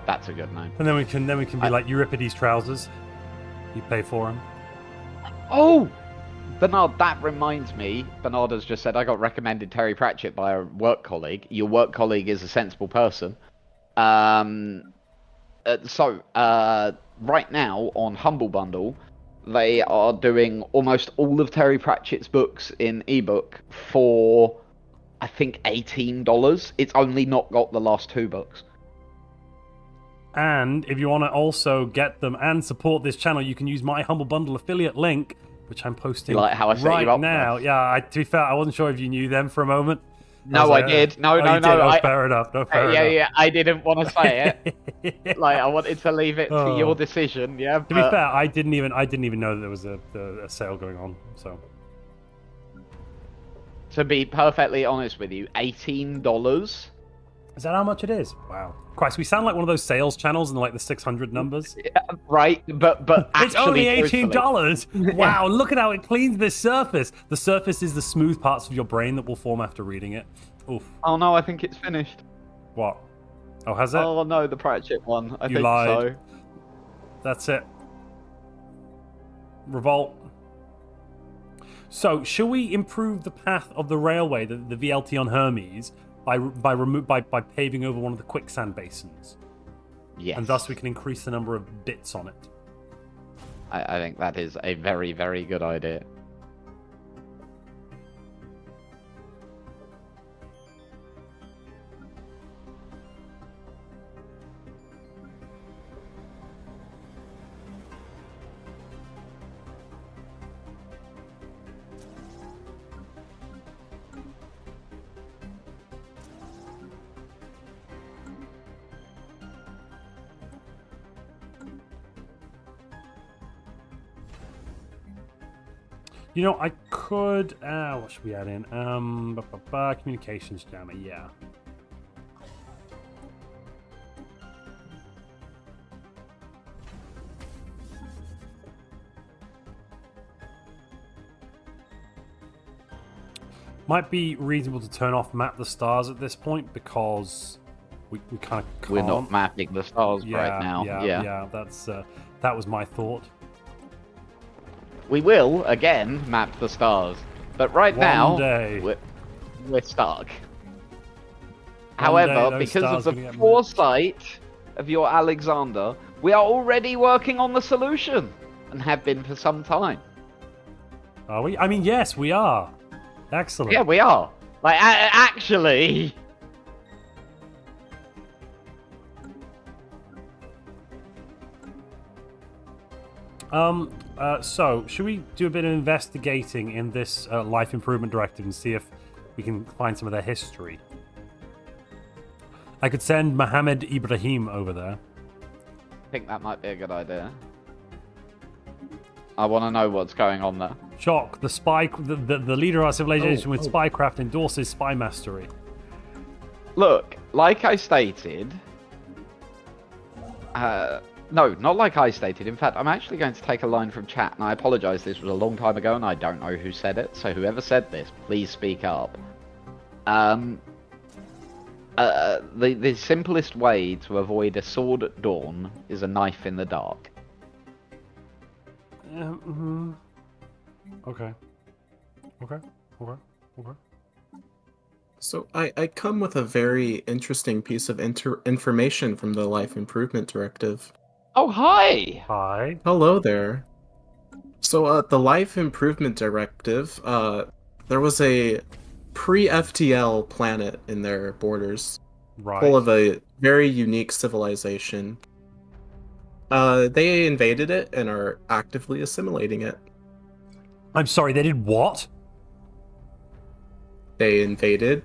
That's a good name. And then we can be like Euripides trousers. You pay for them. Oh, Bernard, that reminds me. Bernard has just said I got recommended Terry Pratchett by a work colleague. Your work colleague is a sensible person. Right now on Humble Bundle, they are doing almost all of Terry Pratchett's books in ebook for, I think, $18. It's only not got the last 2 books. And if you want to also get them and support this channel, you can use my Humble Bundle affiliate link, which I'm posting like how I set right you up now. there. Yeah, to be fair, I wasn't sure if you knew them for a moment. No, I did. No. Fair enough. No, fair enough. Yeah. I didn't want to say it. Like I wanted to leave it to your decision. Yeah. To be fair, I didn't even know that there was a sale going on. So. To be perfectly honest with you, $18. Is that how much it is? Wow. Christ, we sound like one of those sales channels in like the 600 numbers. Yeah, right, but it's only $18. Wow, look at how it cleans this surface. The surface is the smooth parts of your brain that will form after reading it. Oof. Oh no, I think it's finished. What? Oh, has it? Oh no, the Pratchett one. I think lied. so. That's it. Revolt. So, shall we improve the path of the railway, the VLT on Hermes, by paving over one of the quicksand basins? Yes. And thus we can increase the number of bits on it. I think that is a very, very good idea. You know, I could... what should we add in? Communications jammer, yeah. Might be reasonable to turn off map the stars at this point because we kind of can't. We're not mapping the stars right now. Yeah. That was my thought. We will again map the stars, but right now we're stuck. However, because of the foresight of your Alexander, we are already working on the solution and have been for some time. Are we? I mean, yes, we are. Excellent. Yeah, we are. Like, actually. So, should we do a bit of investigating in this life improvement directive and see if we can find some of their history? I could send Mohammed Ibrahim over there. I think that might be a good idea. I want to know what's going on there. Shock, the leader of our civilization with spycraft endorses spy mastery. Look, like I stated... no, not like I stated. In fact, I'm actually going to take a line from chat, and I apologise, this was a long time ago, and I don't know who said it, so whoever said this, please speak up. The simplest way to avoid a sword at dawn is a knife in the dark. Okay. So I come with a very interesting piece of information from the Life Improvement Directive. Oh, hi! Hi. Hello there. So the Life Improvement Directive, there was a pre-FTL planet in their borders, full of a very unique civilization. They invaded it and are actively assimilating it. I'm sorry, they did what? They invaded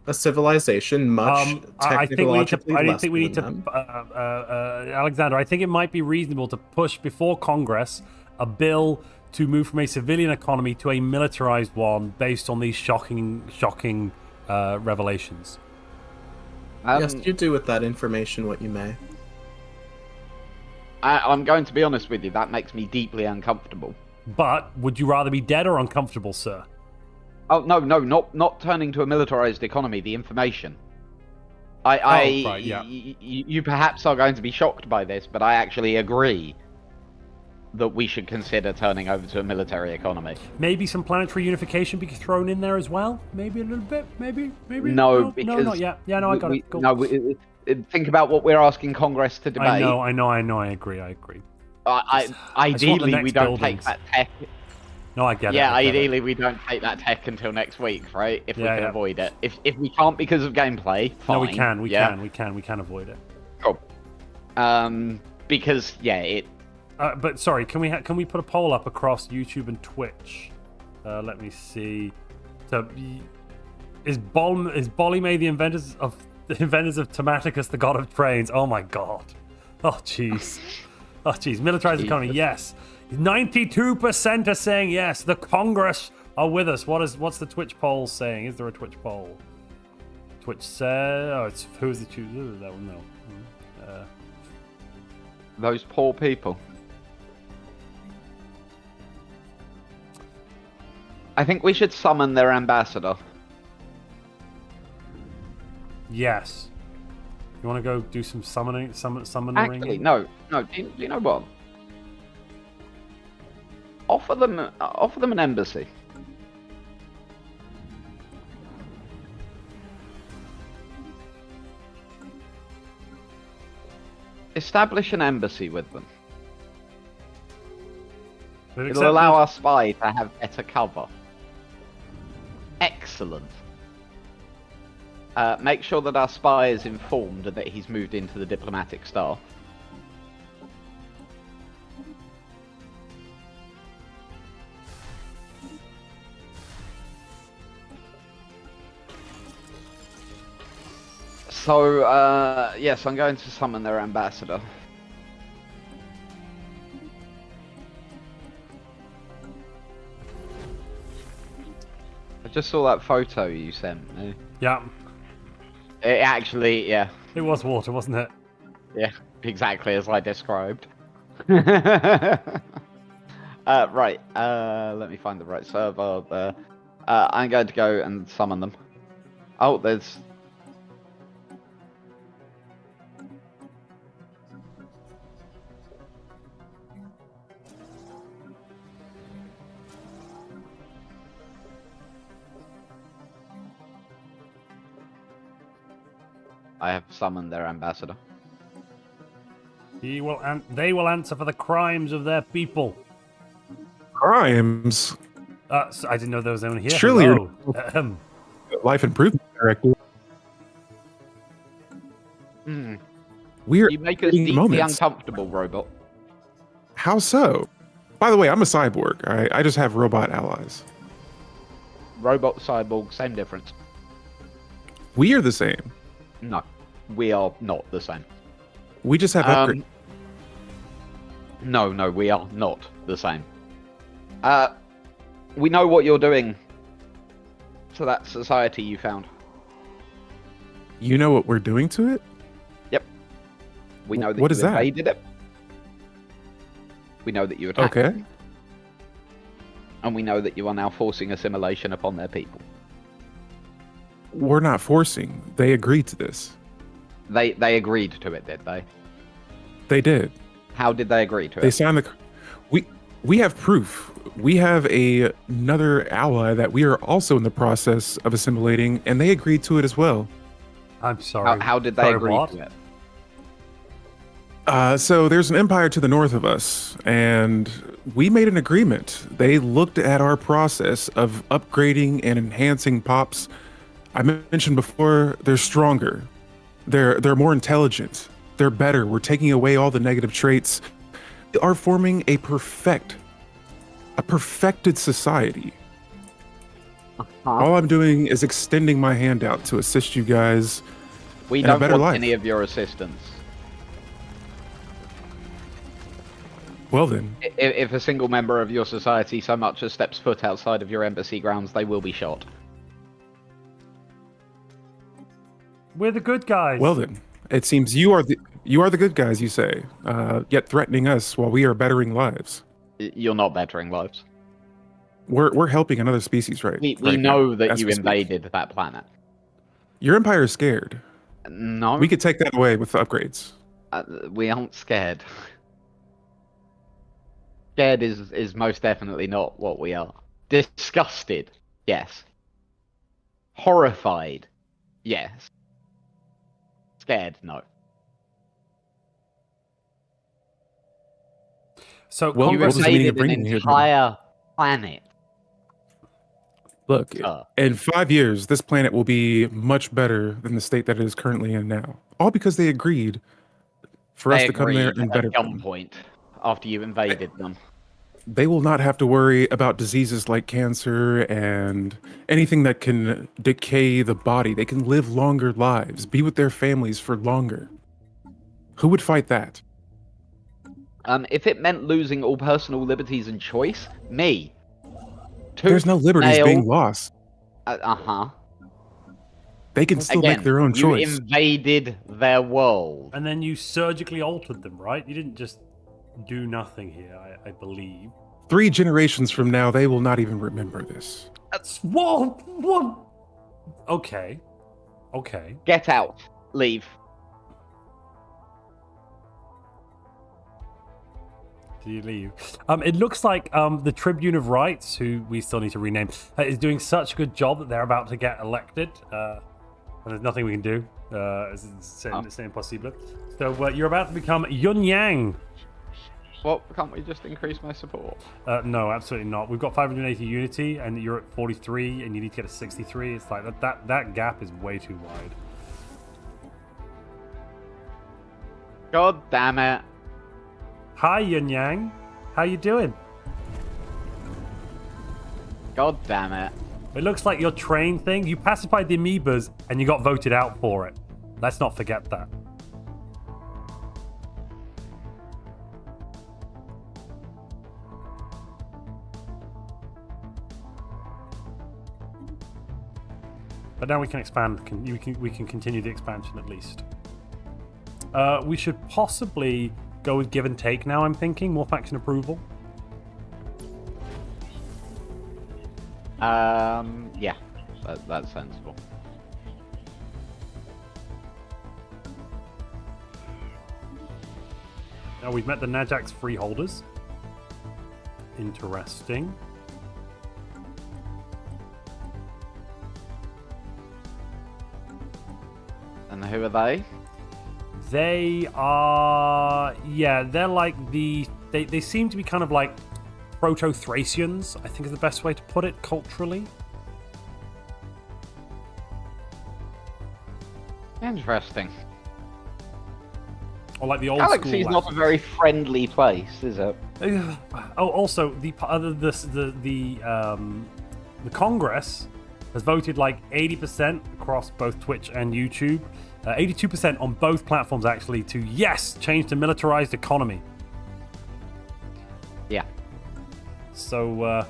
a civilization much technologically less than them. Alexander, I think it might be reasonable to push before Congress a bill to move from a civilian economy to a militarized one based on these shocking revelations. Yes, you do with that information what you may. I'm going to be honest with you, that makes me deeply uncomfortable. But would you rather be dead or uncomfortable, sir? Oh, no, not turning to a militarized economy, the information. You perhaps are going to be shocked by this, but I actually agree that we should consider turning over to a military economy. Maybe some planetary unification be thrown in there as well? Maybe a little bit? Maybe? No, because... No, not yet. Yeah, no, I got it. Cool. No, think about what we're asking Congress to debate. I know, I agree. Ideally, we don't take that tech... No, I get it. Yeah, ideally we don't take that tech until next week, right? If we can avoid it. If we can't because of gameplay, fine. No, we can avoid it. Cool. Because it. But sorry, can we put a poll up across YouTube and Twitch? Let me see. So, is Bolime the inventors of Tomaticus, the god of trains? Oh my god. Oh jeez. Militarized economy, yes. 92% are saying yes. The Congress are with us. What's the Twitch poll saying? Is there a Twitch poll? Twitch says... who's the chooser? That one, no. Those poor people. I think we should summon their ambassador. Yes. You want to go do some summoning? Actually, no. Do you know what? Offer them an embassy. Establish an embassy with them. It'll allow our spy to have better cover. Excellent. Make sure that our spy is informed that he's moved into the diplomatic staff. So, yes, I'm going to summon their ambassador. I just saw that photo you sent me. Yeah. It actually, yeah. It was water, wasn't it? Yeah, exactly as I described. Right, let me find the right server. I'm going to go and summon them. Oh, there's... I have summoned their ambassador. They will answer for the crimes of their people. Crimes? So I didn't know there was anyone here. Surely Hello. Life improvement director. We're You make us deeply uncomfortable, robot. How so? By the way, I'm a cyborg. All right? I just have robot allies. Robot, cyborg, same difference. We are the same. No, we are not the same. We just have upgrades. No, we are not the same. We know what you're doing to that society you found. You know what we're doing to it? Yep. We know that what you is that? invaded it. We know that you attacked Okay. them. And we know that you are now forcing assimilation upon their people. We're not forcing. They agreed to this. They agreed to it, did they? They did. How did they agree to They it? signed the... We have proof. We have another ally that we are also in the process of assimilating, and they agreed to it as well. I'm sorry. How did they Sorry, agree what? to it? So there's an empire to the north of us, and we made an agreement. They looked at our process of upgrading and enhancing pops. I mentioned before, they're stronger. They're more intelligent. They're better. We're taking away all the negative traits. We are forming a perfected society. All I'm doing is extending my hand out to assist you guys We in a don't better want life. any of your assistance. Well then, If a single member of your society so much as steps foot outside of your embassy grounds, they will be shot. We're the good guys. well then, it seems you are the good guys, you say, yet threatening us while we are bettering lives. You're not bettering lives. We're helping another species, right? We right know now, that as you we speak. invaded that planet. Your empire is scared. No, We could take that away with the upgrades. we aren't scared. Scared is most definitely not what we are. Disgusted, yes. Horrified, yes. Scared, no. So Well, You what was the meaning of invaded an bringing me here, then? entire planet. Look, Sir. in 5 years, this planet will be much better than the state that it is currently in now. All because they agreed for us They to come there agreed and at better them. gunpoint after you invaded them. They will not have to worry about diseases like cancer and anything that can decay the body. They can live longer lives, be with their families for longer. Who would fight that? If it meant losing all personal liberties and choice, me. There's no liberties nail. being lost. Uh-huh. They can still Again, make their own choice. You invaded their world. And then you surgically altered them, right? You didn't just do nothing here, I believe. 3 generations from now, they will not even remember this. That's whoa. Okay. Get out. Leave. Do you leave? It looks like the Tribune of Rights, who we still need to rename, is doing such a good job that they're about to get elected. And there's nothing we can do. C'est impossible. So you're about to become Yun Yang. Well, can't we just increase my support? No, absolutely not. We've got 580 unity, and you're at 43, and you need to get a 63. It's like that gap is way too wide. God damn it. Hi, Yun Yang. How you doing? God damn it. It looks like your train thing. You pacified the amoebas, and you got voted out for it. Let's not forget that. But now we can expand. We can continue the expansion at least. We should possibly go with give and take now, I'm thinking. More faction approval. Yeah, that's sensible. Now we've met the Najax freeholders. Interesting. And who are they? They are... Yeah, they're like the... They seem to be kind of like Proto-Thracians, I think is the best way to put it culturally. Interesting. Or like the old Galaxy's school. not a very friendly place, is it? Oh, also the Congress has voted like 80% across both Twitch and YouTube, 82% on both platforms actually to change to militarized economy. Yeah. So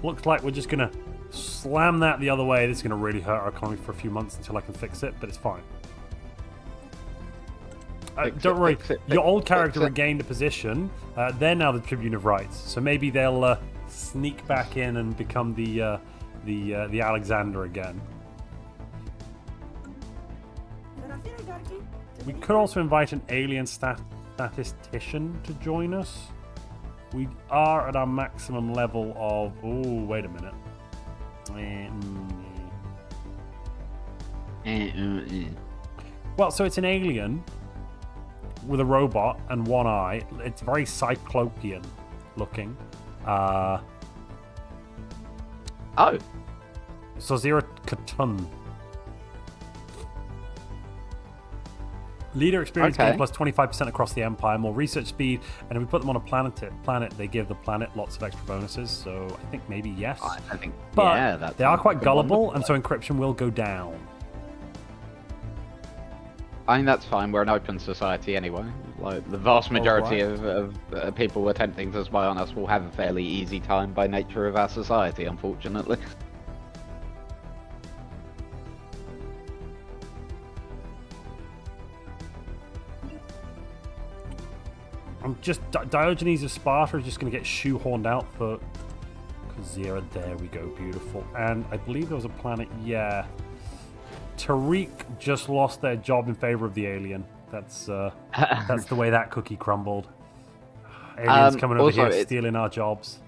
looks like we're just gonna slam that the other way. This is gonna really hurt our economy for a few months until I can fix it, but it's fine. Don't worry, your old character regained a position. They're now the Tribune of Rights, so maybe they'll sneak back in and become the Alexander again. We could also invite an alien statistician to join us. We are at our maximum level of... Oh, wait a minute. Well, so it's an alien with a robot and one eye. It's very cyclopean looking. Oh. Sozira Katun. Leader experience gain plus 25% across the Empire, more research speed, and if we put them on a planet, they give the planet lots of extra bonuses, so I think maybe yes. I think, but yeah, they are quite gullible, and so encryption will go down. I think that's fine. We're an open society anyway. Like the vast majority of people attempting to spy on us will have a fairly easy time by nature of our society, unfortunately. I'm just Diogenes of Sparta is just going to get shoehorned out for Kazira. There we go, beautiful. And I believe there was a planet. Yeah. Tariq just lost their job in favor of the alien. That's the way that cookie crumbled. Aliens coming over here stealing our jobs.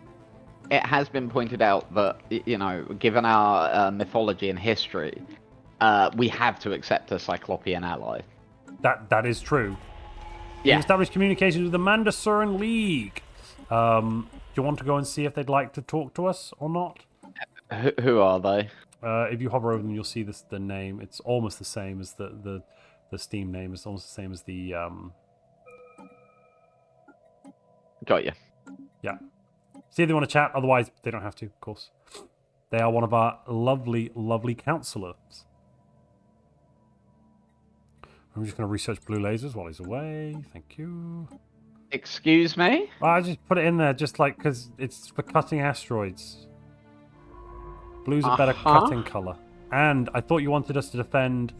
It has been pointed out that, you know, given our mythology and history, we have to accept a Cyclopean ally. That is true. Yeah. We established communications with the Mandasuran League. Do you want to go and see if they'd like to talk to us or not? Who are they? If you hover over them, you'll see the name. It's almost the same as the Steam name. It's almost the same as the... Got you. Yeah. See if they want to chat. Otherwise, they don't have to, of course. They are one of our lovely, lovely counselors. I'm just going to research blue lasers while he's away. Thank you. Excuse me? I just put it in there just like because it's for cutting asteroids. Blue's a better cutting color. And I thought you wanted us to defend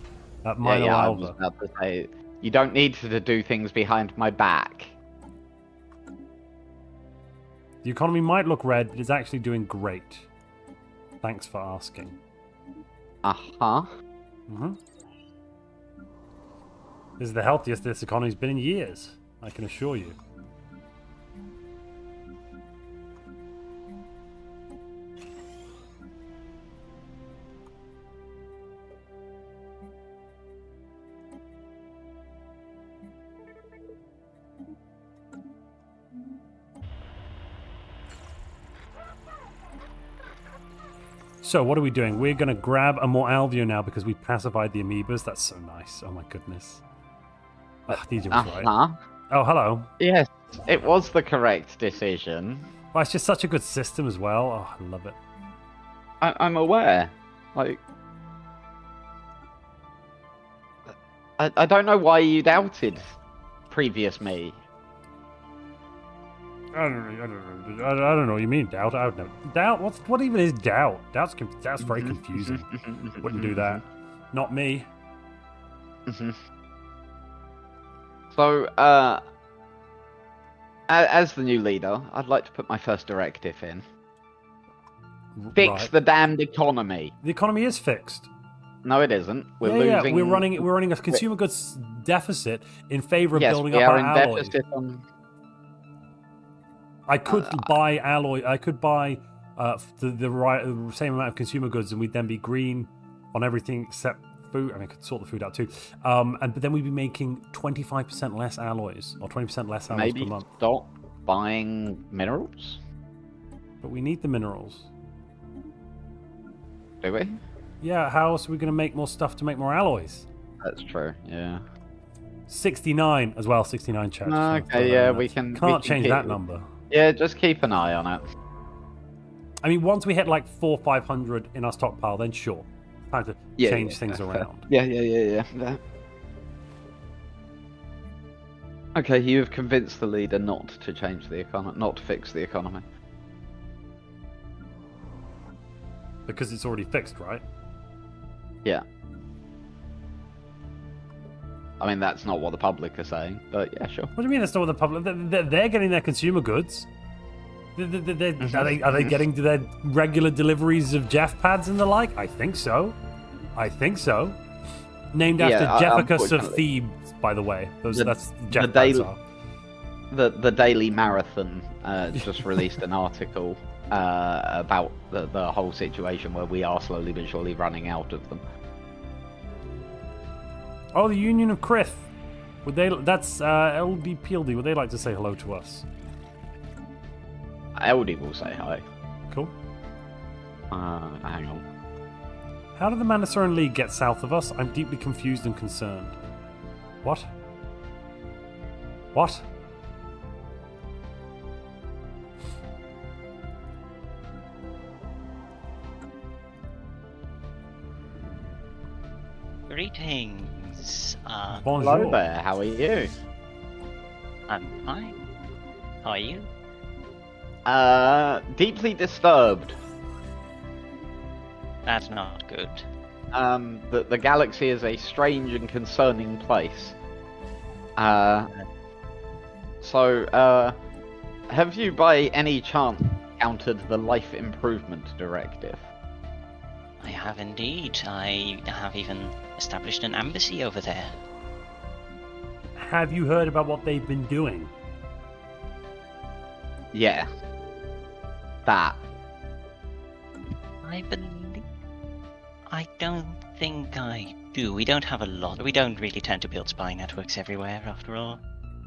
Minor I Alva. was about to say, you don't need to do things behind my back. The economy might look red, but it's actually doing great. Thanks for asking. Mm-hmm. This is the healthiest this economy's been in years, I can assure you. So what are we doing? We're going to grab a more Alveo now because we pacified the amoebas. That's so nice. Oh my goodness. DJ was right. Oh, hello. Yes, it was the correct decision. Well, it's just such a good system as well. Oh, I love it. I'm aware. Like, I don't know why you doubted previous me. I don't know what you mean, doubt. I don't know. Doubt? What even is doubt? Doubt's very confusing. Wouldn't do that. Not me. So, as the new leader, I'd like to put my first directive in. Fix the damned economy. The economy is fixed. No, it isn't. We're Yeah, losing. we're running a consumer goods deficit in favor of Yes, building we up are our in alloys. deficit on. I could buy alloy. I could buy the same amount of consumer goods, and we'd then be green on everything except food. I mean, I could sort the food out too. But then we'd be making 25% less alloys, or 20% less alloys per Maybe month. stop buying minerals. But we need the minerals. Do we? Yeah, how else are we going to make more stuff to make more alloys? That's true. Yeah. 69 as well. 69 chaps. Okay. Yeah, we can. Can't change that number. Yeah, just keep an eye on it. I mean, once we hit like 400-500 in our stockpile, then sure, time to change things around. Yeah. Okay, you have convinced the leader not to change the economy, not to fix the economy. Because it's already fixed, right? Yeah. I mean, that's not what the public are saying, but yeah, sure. What do you mean that's not what the public... They're getting their consumer goods. Are they getting their regular deliveries of Jeff pads and the like? I think so. Named after Jeffacus of Thebes, by the way. That's Jeff pads are. The Daily Marathon just released an article about the whole situation where we are slowly but surely running out of them. Oh, the Union of Krith. Would they? That's eldiepeeldie. Would they like to say hello to us? Eldie will say hi. Cool. Hang on. How did the Manassaran League get south of us? I'm deeply confused and concerned. What? What? Greetings. Bonjour. Hello there, how are you? I'm fine. How are you? Deeply disturbed. That's not good. The galaxy is a strange and concerning place. So, have you by any chance encountered the Life Improvement Directive? I have indeed. I have even established an embassy over there. Have you heard about what they've been doing? Yeah. That. I don't think I do. We don't have a lot. We don't really tend to build spy networks everywhere, after all.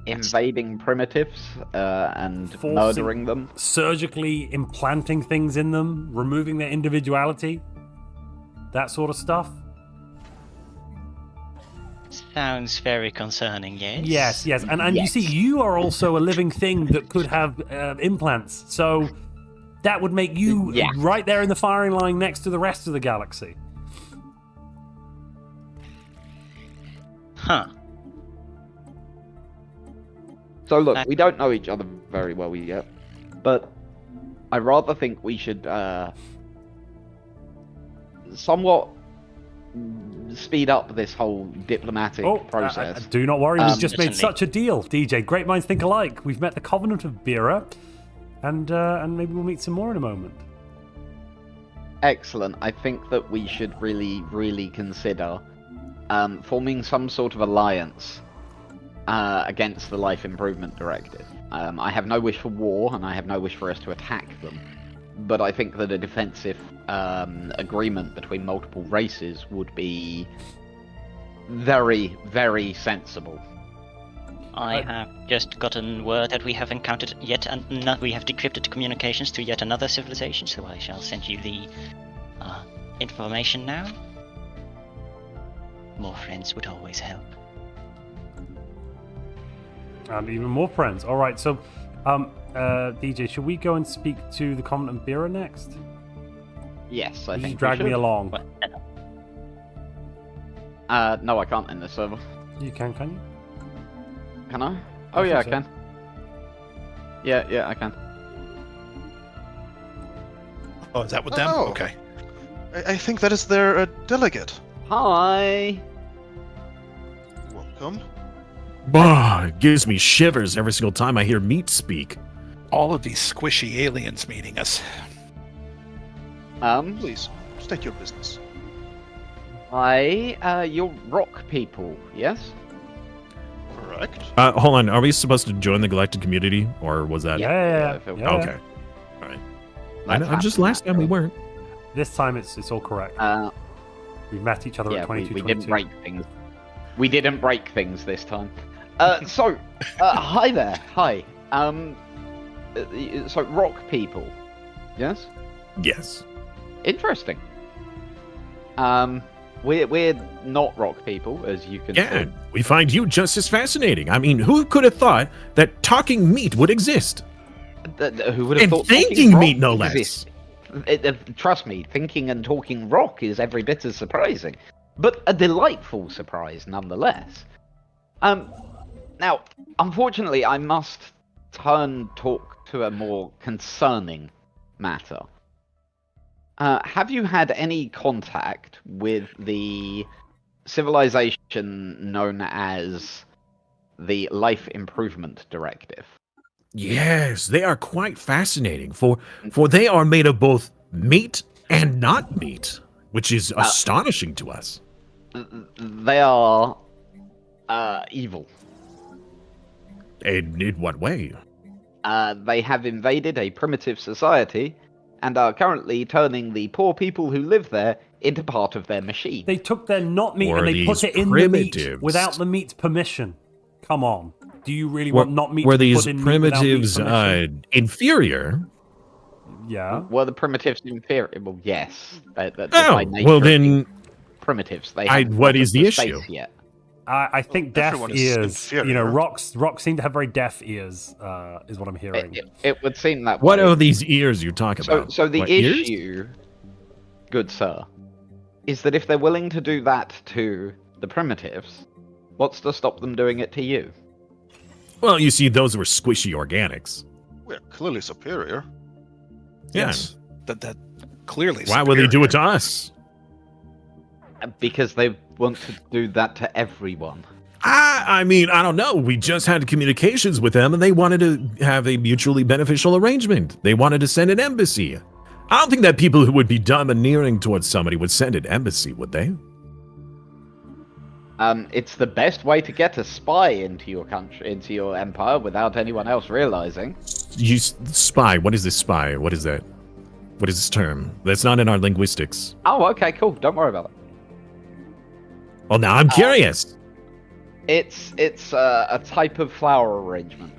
Invading primitives and murdering them. Surgically implanting things in them, removing their individuality. That sort of stuff. Sounds very concerning, yes? Yes. And you see, you are also a living thing that could have implants. So that would make you right there in the firing line next to the rest of the galaxy. Huh. So look, we don't know each other very well yet, but I rather think we should somewhat speed up this whole diplomatic process. Do not worry, we've just made Certainly. such a deal, DJ. Great minds think alike. We've met the Covenant of Bira, and maybe we'll meet some more in a moment. Excellent. I think that we should really consider forming some sort of alliance against the Life Improvement Directive. I have no wish for war, and I have no wish for us to attack them. But I think that a defensive agreement between multiple races would be very sensible. I have just gotten word that we have encountered we have decrypted communications to yet another civilization, so I shall send you the information now. More friends would always help. And even more friends. All right, so DJ, should we go and speak to the Covenant of Bira next? Yes, I You think drag we me should. along. No, I can't in this server. You can you? Can I? Oh yeah, I can. Yeah, I can. Oh, is that with them? Okay. I think that is their delegate. Hi. Welcome. Bah, it gives me shivers every single time I hear meat speak. All of these squishy aliens meeting us. Please, state your business. You're rock people, yes? Correct. Hold on. Are we supposed to join the Galactic community, or was that? Yeah. Okay. All right. Just last time we weren't. This time it's all correct. We met each other at 22. We didn't break things. We didn't break things this time. Hi there. Hi. So rock people, yes? Yes. Interesting. We're not rock people, as you can Yeah, see. we find you just as fascinating. I mean, who could have thought that talking meat would exist? Who would have And thought thinking talking meat, no rock less. exists? Trust me, thinking and talking rock is every bit as surprising, but a delightful surprise nonetheless. Now, unfortunately, I must talk to a more concerning matter. Have you had any contact with the civilization known as the Life Improvement Directive? Yes, they are quite fascinating, for they are made of both meat and not meat, which is astonishing to us. They are evil. In what way? They have invaded a primitive society and are currently turning the poor people who live there into part of their machine. They took their not meat Or and they these put it in the meat primitives. without the meat's permission. Come on. Do you really want not meat Were to be these put in meat without primitives meat's permission? inferior? Yeah. Were the primitives inferior? Well, yes. They're by Oh, nature well then, primitives. They I- haven't what got is the the issue? space yet. I think deaf everyone is ears. You know, inferior. rocks seem to have very deaf ears, is what I'm hearing. It would seem that what way. are these ears you talk about? So the What, ears? issue, good sir, is that if they're willing to do that to the primitives, what's to stop them doing it to you? Well, you see, those were squishy organics. We're clearly superior. Yeah. Yes, that clearly. Why would they do it to us? Because they want to do that to everyone. I mean, I don't know. We just had communications with them, and they wanted to have a mutually beneficial arrangement. They wanted to send an embassy. I don't think that people who would be domineering towards somebody would send an embassy, would they? It's the best way to get a spy into your country, into your empire, without anyone else realizing. Spy. What is this spy? What is that? What is this term? That's not in our linguistics. Oh, okay, cool. Don't worry about it. Well, now I'm curious. It's a type of flower arrangement.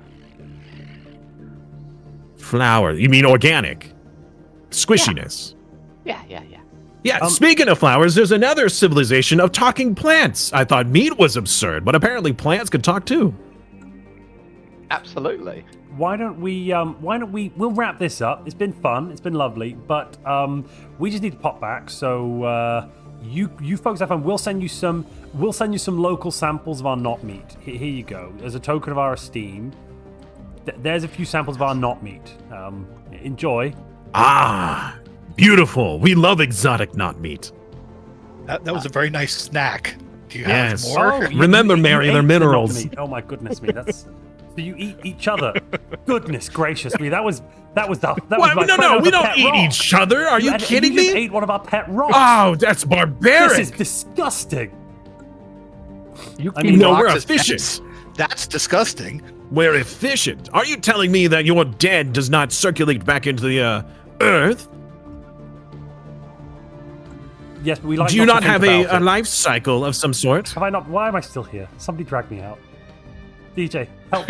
Flower. You mean organic? Squishiness. Yeah. Yeah, speaking of flowers, there's another civilization of talking plants. I thought meat was absurd, but apparently plants could talk too. Absolutely. Why don't we we'll wrap this up. It's been fun, it's been lovely, but we just need to pop back. So you folks have fun. We'll send you some local samples of our not meat. Here you go. As a token of our esteem. There's a few samples of our not meat. Enjoy. Ah, beautiful. We love exotic not meat. That was a very nice snack. Do you have Yes. more? Oh, Remember, Mary, ate they're the minerals. not meat. Oh my goodness me. That's so you eat each other. Goodness gracious me. That was What? my No, friend, we a don't pet eat rock. each other. Are you kidding just me? ate one of our pet rocks. Oh, that's barbaric. This is disgusting. You I eat mean, no, we're rocks. efficient. That's disgusting. We're efficient. Are you telling me that your dead does not circulate back into the Earth? Yes, but we like. Do you not not to think have about a it. life cycle of some sort? Have I not? Why am I still here? Somebody drag me out. DJ, help.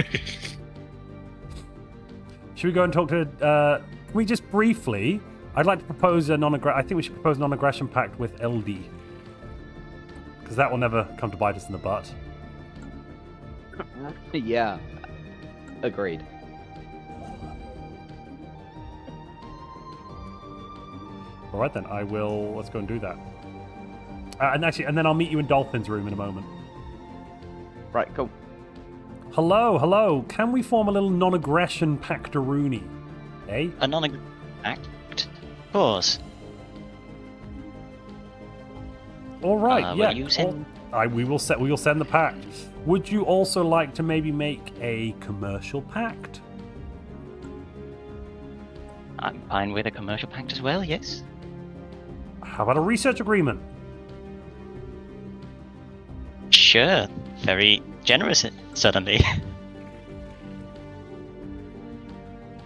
Should we go and talk to? Can we just briefly? I'd like to propose a non-aggression. I think we should propose a non-aggression pact with LD, because that will never come to bite us in the butt. Yeah. Agreed. All right then, I will. Let's go and do that. And then I'll meet you in Dolphin's room in a moment. Right, cool. Hello. Can we form a little non-aggression pactaroonie? Eh? A non-act? Of course. All right. Will yeah. you send- We will send the pact. Would you also like to maybe make a commercial pact? I'm fine with a commercial pact as well, yes. How about a research agreement? Sure. Very generous, suddenly.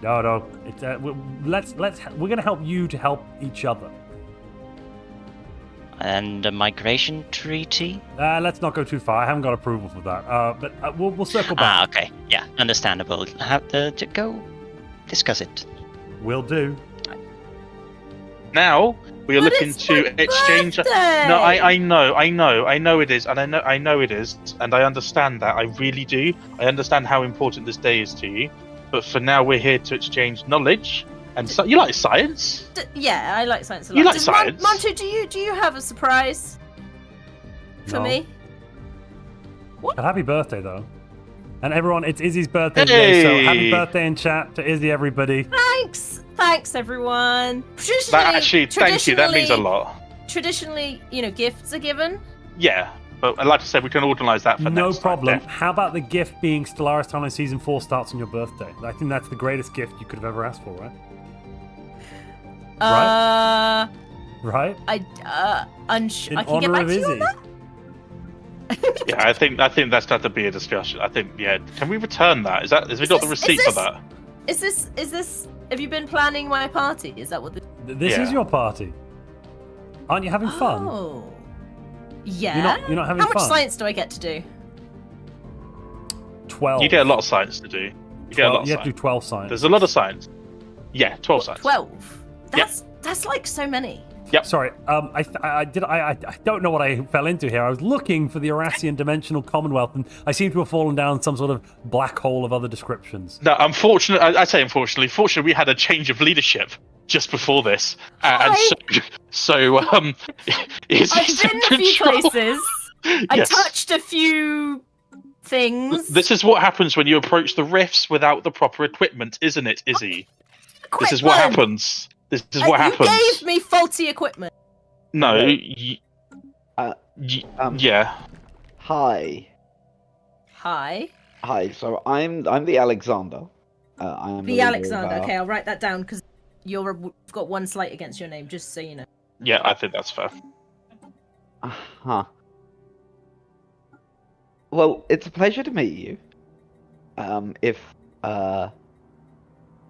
No. It's, we're gonna help you to help each other. And a migration treaty? Let's not go too far. I haven't got approval for that. But we'll circle back. Okay. Yeah, understandable. Have to go discuss it. Will do. Now we are looking to exchange. No, I know it is, and I know it is, and I understand that. I really do. I understand how important this day is to you. But for now, we're here to exchange knowledge. And you like science? Yeah, I like science a lot. You like science? Montu, do you have a surprise for me? What? But happy birthday, though. And everyone, it's Izzy's birthday today, so happy birthday in chat to Izzy, everybody. Thanks, everyone. Thank you. That means a lot. Traditionally, gifts are given. Yeah, but like I said, we can organise that for no next problem. time. How about the gift being Stellaris Timelines Season 4 starts on your birthday? I think that's the greatest gift you could have ever asked for, right? Right? I can get back to you on that. Yeah, I think that's got to be a discussion. I think, can we return that? Has we got the receipt for that? Is this? Have you been planning my party? Is that what This is your party. Aren't you having fun? Oh, yeah. You're not having fun. How much science do I get to do? 12. You get a lot of science to do. You have to do 12 science. There's a lot of science. Yeah, 12 science. 12. That's like so many. Yep. Sorry, I don't know what I fell into here. I was looking for the Eurasian Dimensional Commonwealth, and I seem to have fallen down some sort of black hole of other descriptions. No, unfortunately, I say unfortunately. Fortunately, we had a change of leadership just before this, and so I've been a few places. I touched a few things. This is what happens when you approach the rifts without the proper equipment, isn't it, Izzy? This is what happens. This is what happens. You gave me faulty equipment. No. Yeah. Hi. So I'm the Alexander. I'm the Alexander. Okay, I'll write that down because you've got one slight against your name, just so you know. Yeah, I think that's fair. Well, it's a pleasure to meet you. If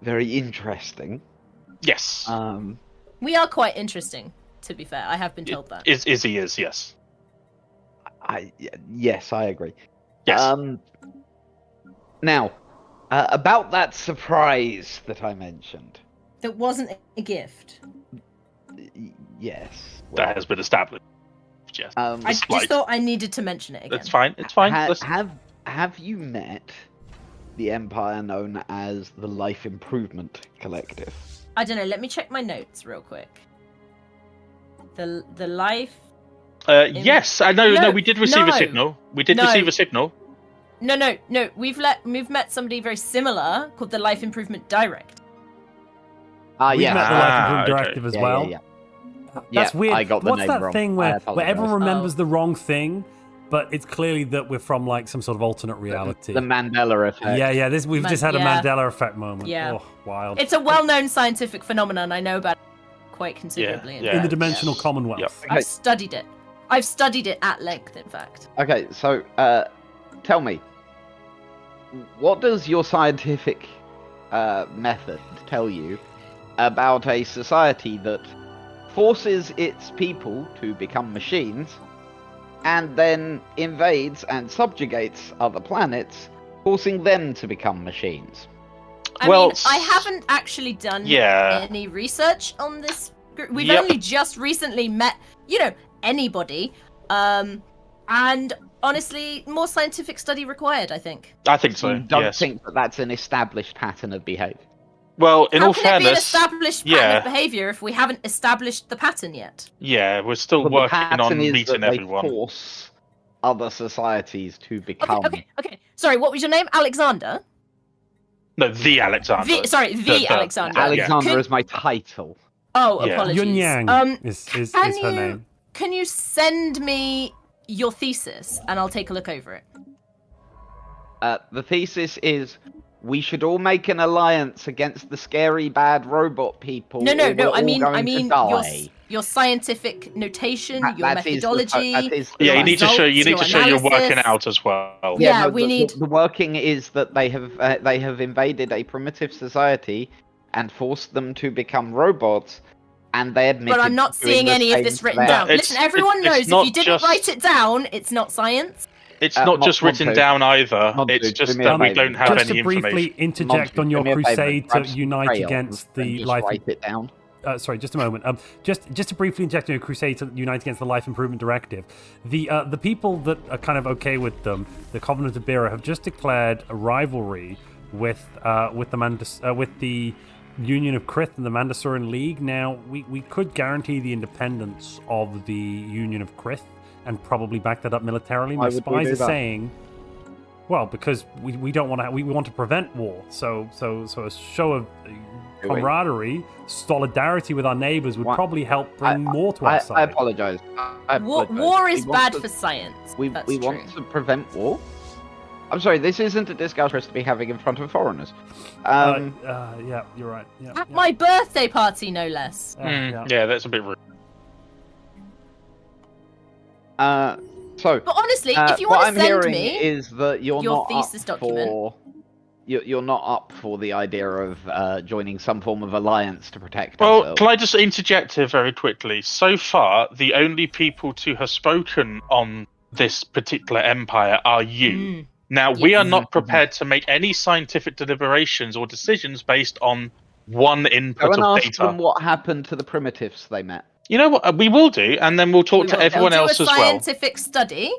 very interesting. Yes. We are quite interesting, to be fair. I have been told that. Izzy is, yes. Yes, I agree. Yes. Now, about that surprise that I mentioned. That wasn't a gift. Yes. Well, that has been established. Yes. I just thought I needed to mention it again. It's fine. It's fine. Have you met the empire known as the Life Improvement Collective? I don't know. Let me check my notes real quick. The life. Yes, I know. No, we did receive a signal. We did receive a signal. No. We've met somebody very similar called the Life Improvement Direct. We've met the Life Improvement Directive as well. Yeah. That's weird. I got the What's name that wrong. thing where everyone remembers the wrong thing, but it's clearly that we're from like some sort of alternate reality? The Mandela effect. Yeah. We've just had a Mandela effect moment. Yeah. Oh, wild. It's a well-known scientific phenomenon. I know about it quite considerably. In the Dimensional Commonwealth. Yep. I've studied it. I've studied it at length, in fact. Okay, so tell me, what does your scientific method tell you about a society that forces its people to become machines and then invades and subjugates other planets, forcing them to become machines? I mean, I haven't actually done any research on this group. We've only just recently met, anybody. And honestly, more scientific study required, I think. I think so. You don't think that that's an established pattern of behavior? Well, in all How can fairness, it be an established pattern of behavior if we haven't established the pattern yet? Yeah, we're still working on meeting everyone. They force other societies to become. Okay. Sorry, what was your name? Alexander? No, the Alexander. The Alexander. Alexander is my title. Oh, apologies. Yun Yang is her name. Can you send me your thesis and I'll take a look over it? The thesis is we should all make an alliance against the scary bad robot people. No. I mean your scientific notation, your methodology. You need to show you're working out as well. Yeah, we need. The working is that they have invaded a primitive society and forced them to become robots, and they admitted. But I'm not seeing any of this written down. Listen, everyone knows if you didn't write it down, it's not science. It's not just written down either. It's just that we don't have any information. Just to briefly interject on your crusade to unite against the life. Write it down. Sorry, just a moment. Just to briefly inject in a crusade to unite against the Life Improvement Directive. The people that are kind of okay with them, the Covenant of Bira, have just declared a rivalry with the Union of Krith and the Mandasurian League. Now, we could guarantee the independence of the Union of Krith and probably back that up militarily. My spies are saying, well, because we don't want to. We want to prevent war. So a show of camaraderie, solidarity with our neighbors would probably help bring more to our side. I apologize. War is bad for science. We want to prevent war. I'm sorry, this isn't a discussion to be having in front of foreigners. Yeah, you're right. Yeah, At my birthday party, no less. Yeah, that's a bit rude. But honestly, if you want to send me is that your thesis document. You're not up for the idea of joining some form of alliance to protect ourselves. Well, can I just interject here very quickly? So far, the only people to have spoken on this particular empire are you. Now, we are not prepared to make any scientific deliberations or decisions based on one input Go and of ask data. them what happened to the primitives they met. You know what? We will do, and then we'll talk to everyone else as well. Do a scientific study.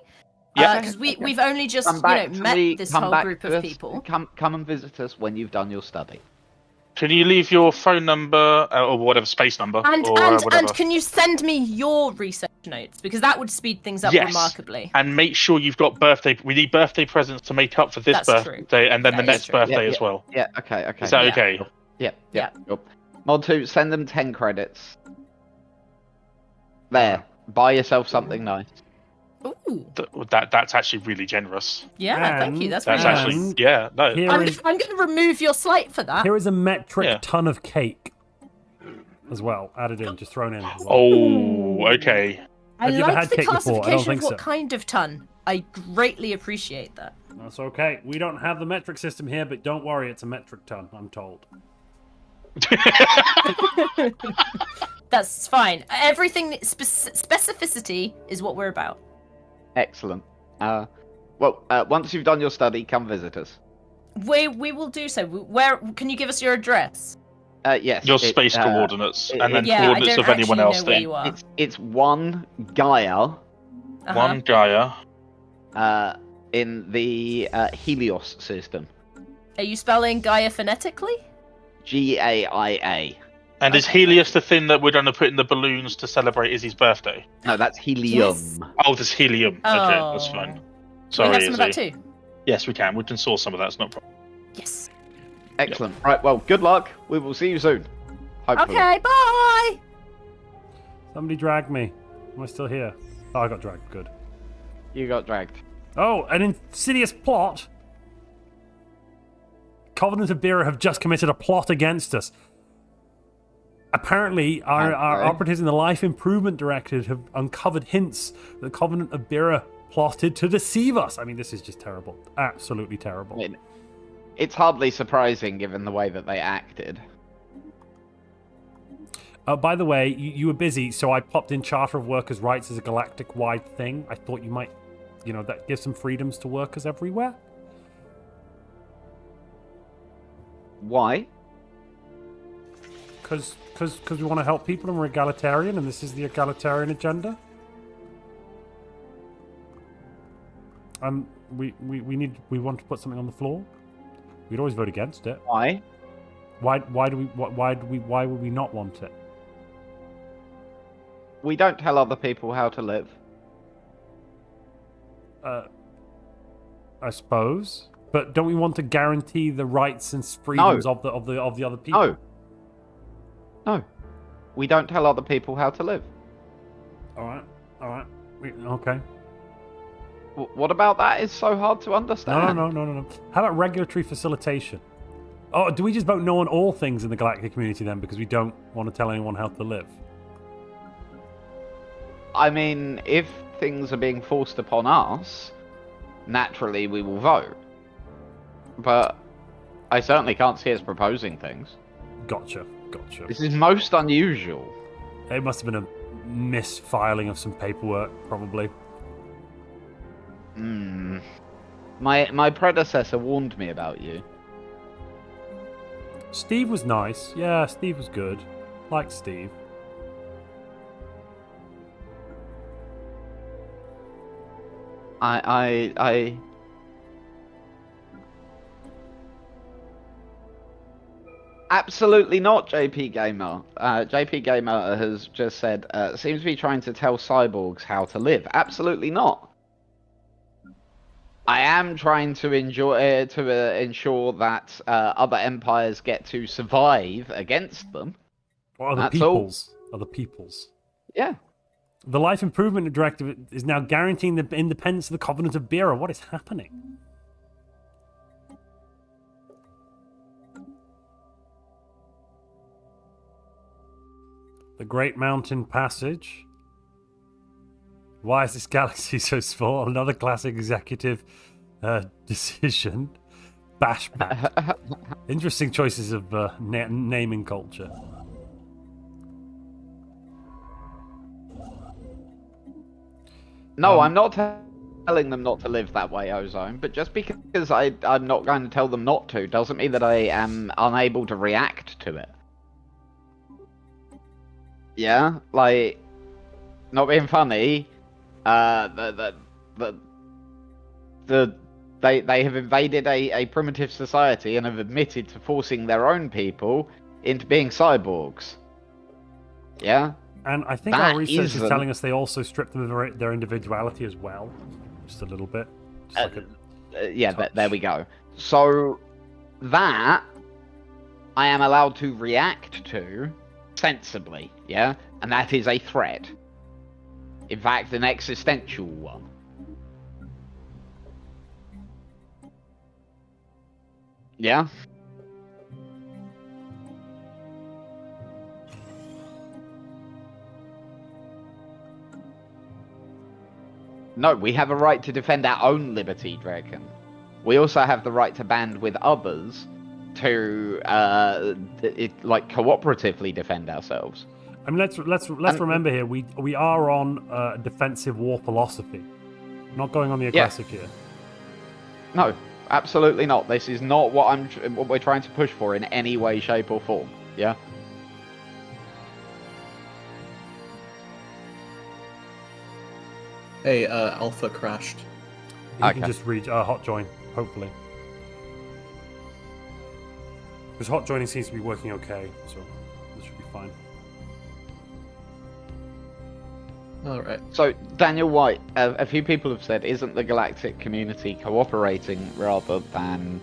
Yeah, because we've only just met this whole group of people. Come and visit us when you've done your study. Can you leave your phone number or whatever space number? And whatever. Can you send me your research notes, because that would speed things up remarkably. And make sure you've got birthday. We need birthday presents to make up for this birthday, and then the next birthday as well. Yeah. Okay. Is that okay? Yeah. Montu, send them 10 credits. There. Buy yourself something nice. Ooh. That's actually really generous. Yeah, thank you. That's really nice. I'm going to remove your slight for that. Here is a metric ton of cake as well, added in, just thrown in. As well. Oh, okay. I like the classification of what kind of ton. I greatly appreciate that. That's okay. We don't have the metric system here, but don't worry, it's a metric ton, I'm told. That's fine. Everything specificity is what we're about. Excellent. Once you've done your study, come visit us. We will do so. Where can you give us your address? Yes. Your space coordinates and then coordinates of anyone else. It's 1 Gaia. 1 Gaia. In the Helios system. Are you spelling Gaia phonetically? Gaia. And is Helios the thing that we're going to put in the balloons to celebrate Izzy's birthday? No, that's helium. Yes. Oh, there's helium. Okay, that's fine. Sorry, can we have some of that too? Yes, we can. We can source some of that. It's not a problem. Yes. Excellent. Yep. Right, well, good luck. We will see you soon. Hopefully. Okay, bye! Somebody dragged me. Am I still here? Oh, I got dragged. Good. You got dragged. Oh, an insidious plot? Covenant of Bira have just committed a plot against us. Apparently, our operatives in the Life Improvement Directive have uncovered hints that the Covenant of Bira plotted to deceive us. I mean, this is just terrible. Absolutely terrible. I mean, it's hardly surprising given the way that they acted. By the way, you were busy, so I popped in Charter of Workers' Rights as a galactic-wide thing. I thought you might, that gives some freedoms to workers everywhere. Why? Because we want to help people and we're egalitarian, and this is the egalitarian agenda. We want to put something on the floor. We'd always vote against it. Why? Why would we not want it? We don't tell other people how to live. I suppose. But don't we want to guarantee the rights and freedoms of the other people? No. We don't tell other people how to live. Alright. Okay. What about that is so hard to understand? No. How about regulatory facilitation? Oh, do we just vote no on all things in the galactic community then because we don't want to tell anyone how to live? I mean, if things are being forced upon us, naturally we will vote. But I certainly can't see us proposing things. Gotcha. This is most unusual. It must have been a misfiling of some paperwork, probably. My predecessor warned me about you. Steve was nice. Yeah, Steve was good. Liked Steve. I Absolutely not, JP Gamer. JP Gamer has just said, seems to be trying to tell cyborgs how to live. Absolutely not. I am trying to ensure that other empires get to survive against them. Or other peoples. Other peoples. Yeah. The Life Improvement Directive is now guaranteeing the independence of the Covenant of Bera. What is happening? The Great Mountain Passage. Why is this galaxy so small? Another classic executive decision. Bashback. Interesting choices of naming culture. No, I'm not telling them not to live that way, Ozone, but just because I'm not going to tell them not to doesn't mean that I am unable to react to it. Yeah, like, not being funny, they have invaded a primitive society and have admitted to forcing their own people into being cyborgs. Yeah? And I think our research is telling us they also stripped them of their individuality as well. Just a little bit. Yeah, there we go. So, that I am allowed to react to sensibly, yeah? And that is a threat. In fact, an existential one. Yeah? No, we have a right to defend our own liberty, Dragon. We also have the right to band with others to, cooperatively defend ourselves. I mean, let's remember here, we are on defensive war philosophy. Not going on the aggressive here. No, absolutely not. This is not what we're trying to push for in any way, shape, or form. Yeah. Hey, Alpha crashed. You can just reach hot join, hopefully. Because hot joining seems to be working okay, so this should be fine. Alright. So, Daniel White, a few people have said, isn't the galactic community cooperating rather than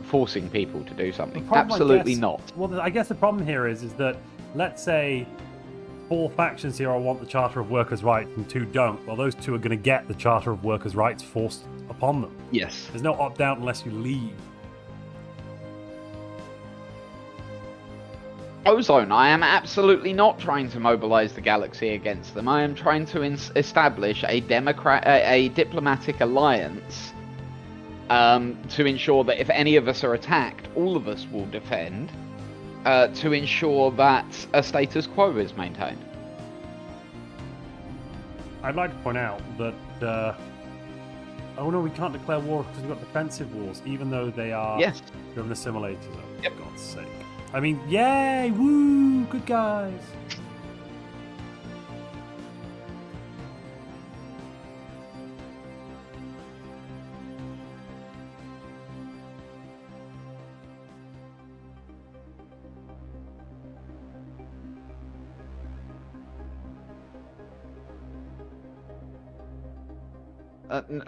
forcing people to do something? Absolutely not. Well, I guess the problem here is that, let's say 4 factions here all want the Charter of Workers' Rights and 2 don't. Well, those 2 are going to get the Charter of Workers' Rights forced upon them. Yes. There's no opt-out unless you leave. Ozone, I am absolutely not trying to mobilize the galaxy against them. I am trying to establish a diplomatic alliance to ensure that if any of us are attacked, all of us will defend, to ensure that a status quo is maintained. I'd like to point out that oh no, we can't declare war because we've got defensive wars, even though they are driven assimilators. Oh, yep. For God's sake. I mean, yay! Woo! Good guys!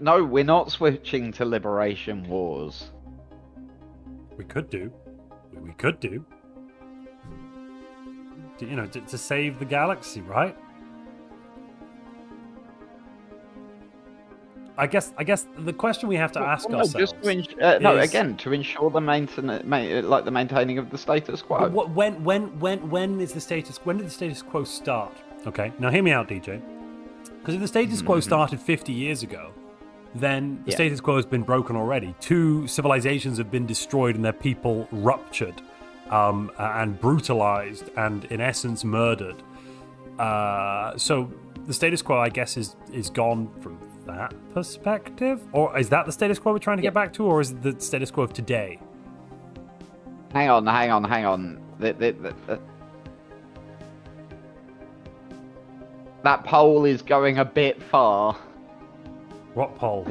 No, we're not switching to Liberation Wars. We could do. We could do. To save the galaxy, right? I guess the question we have to ask ourselves just to to ensure the the maintaining of the status quo. When is the status? When did the status quo start? Okay, now hear me out, DJ. Because if the status quo started 50 years ago, then the status quo has been broken already. 2 civilizations have been destroyed and their people ruptured, and brutalized, and in essence murdered. So the status quo, I guess, is gone from that perspective? Or is that the status quo we're trying to get back to, or is it the status quo of today? Hang on. That poll is going a bit far. What poll?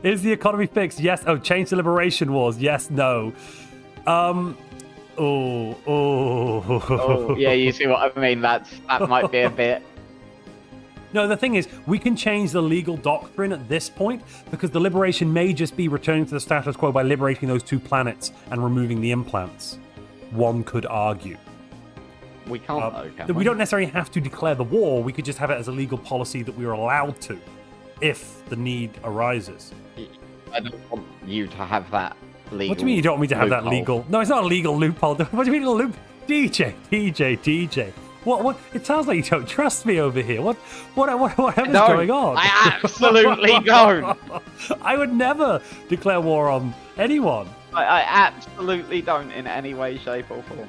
Is the economy fixed? Yes. Oh, change the liberation wars. Yes, no. Oh, yeah, you see what I mean? That might be a bit... No, the thing is, we can change the legal doctrine at this point, because the liberation may just be returning to the status quo by liberating those 2 planets and removing the implants. One could argue. We can't, though, can we don't necessarily have to declare the war, we could just have it as a legal policy that we are allowed to, if the need arises. I don't want you to have that legal. What do you mean you don't want me to have that legal? No, it's not a legal loophole. What do you mean a loop? DJ. What? It sounds like you don't trust me over here. Whatever's going on? I absolutely don't. I would never declare war on anyone. I absolutely don't in any way, shape, or form.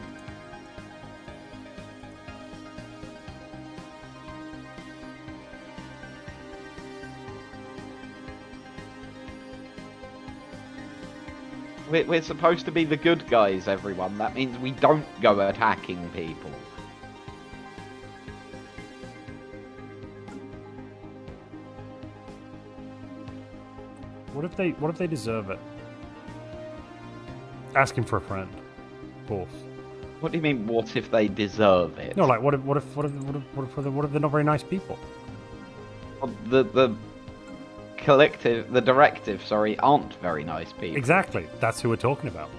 We're supposed to be the good guys, everyone. That means we don't go attacking people. What if they deserve it? Asking for a friend, of course. What do you mean? What if they deserve it? No, like what if they're not very nice people? Well, the directive, aren't very nice people. Exactly. That's who we're talking about.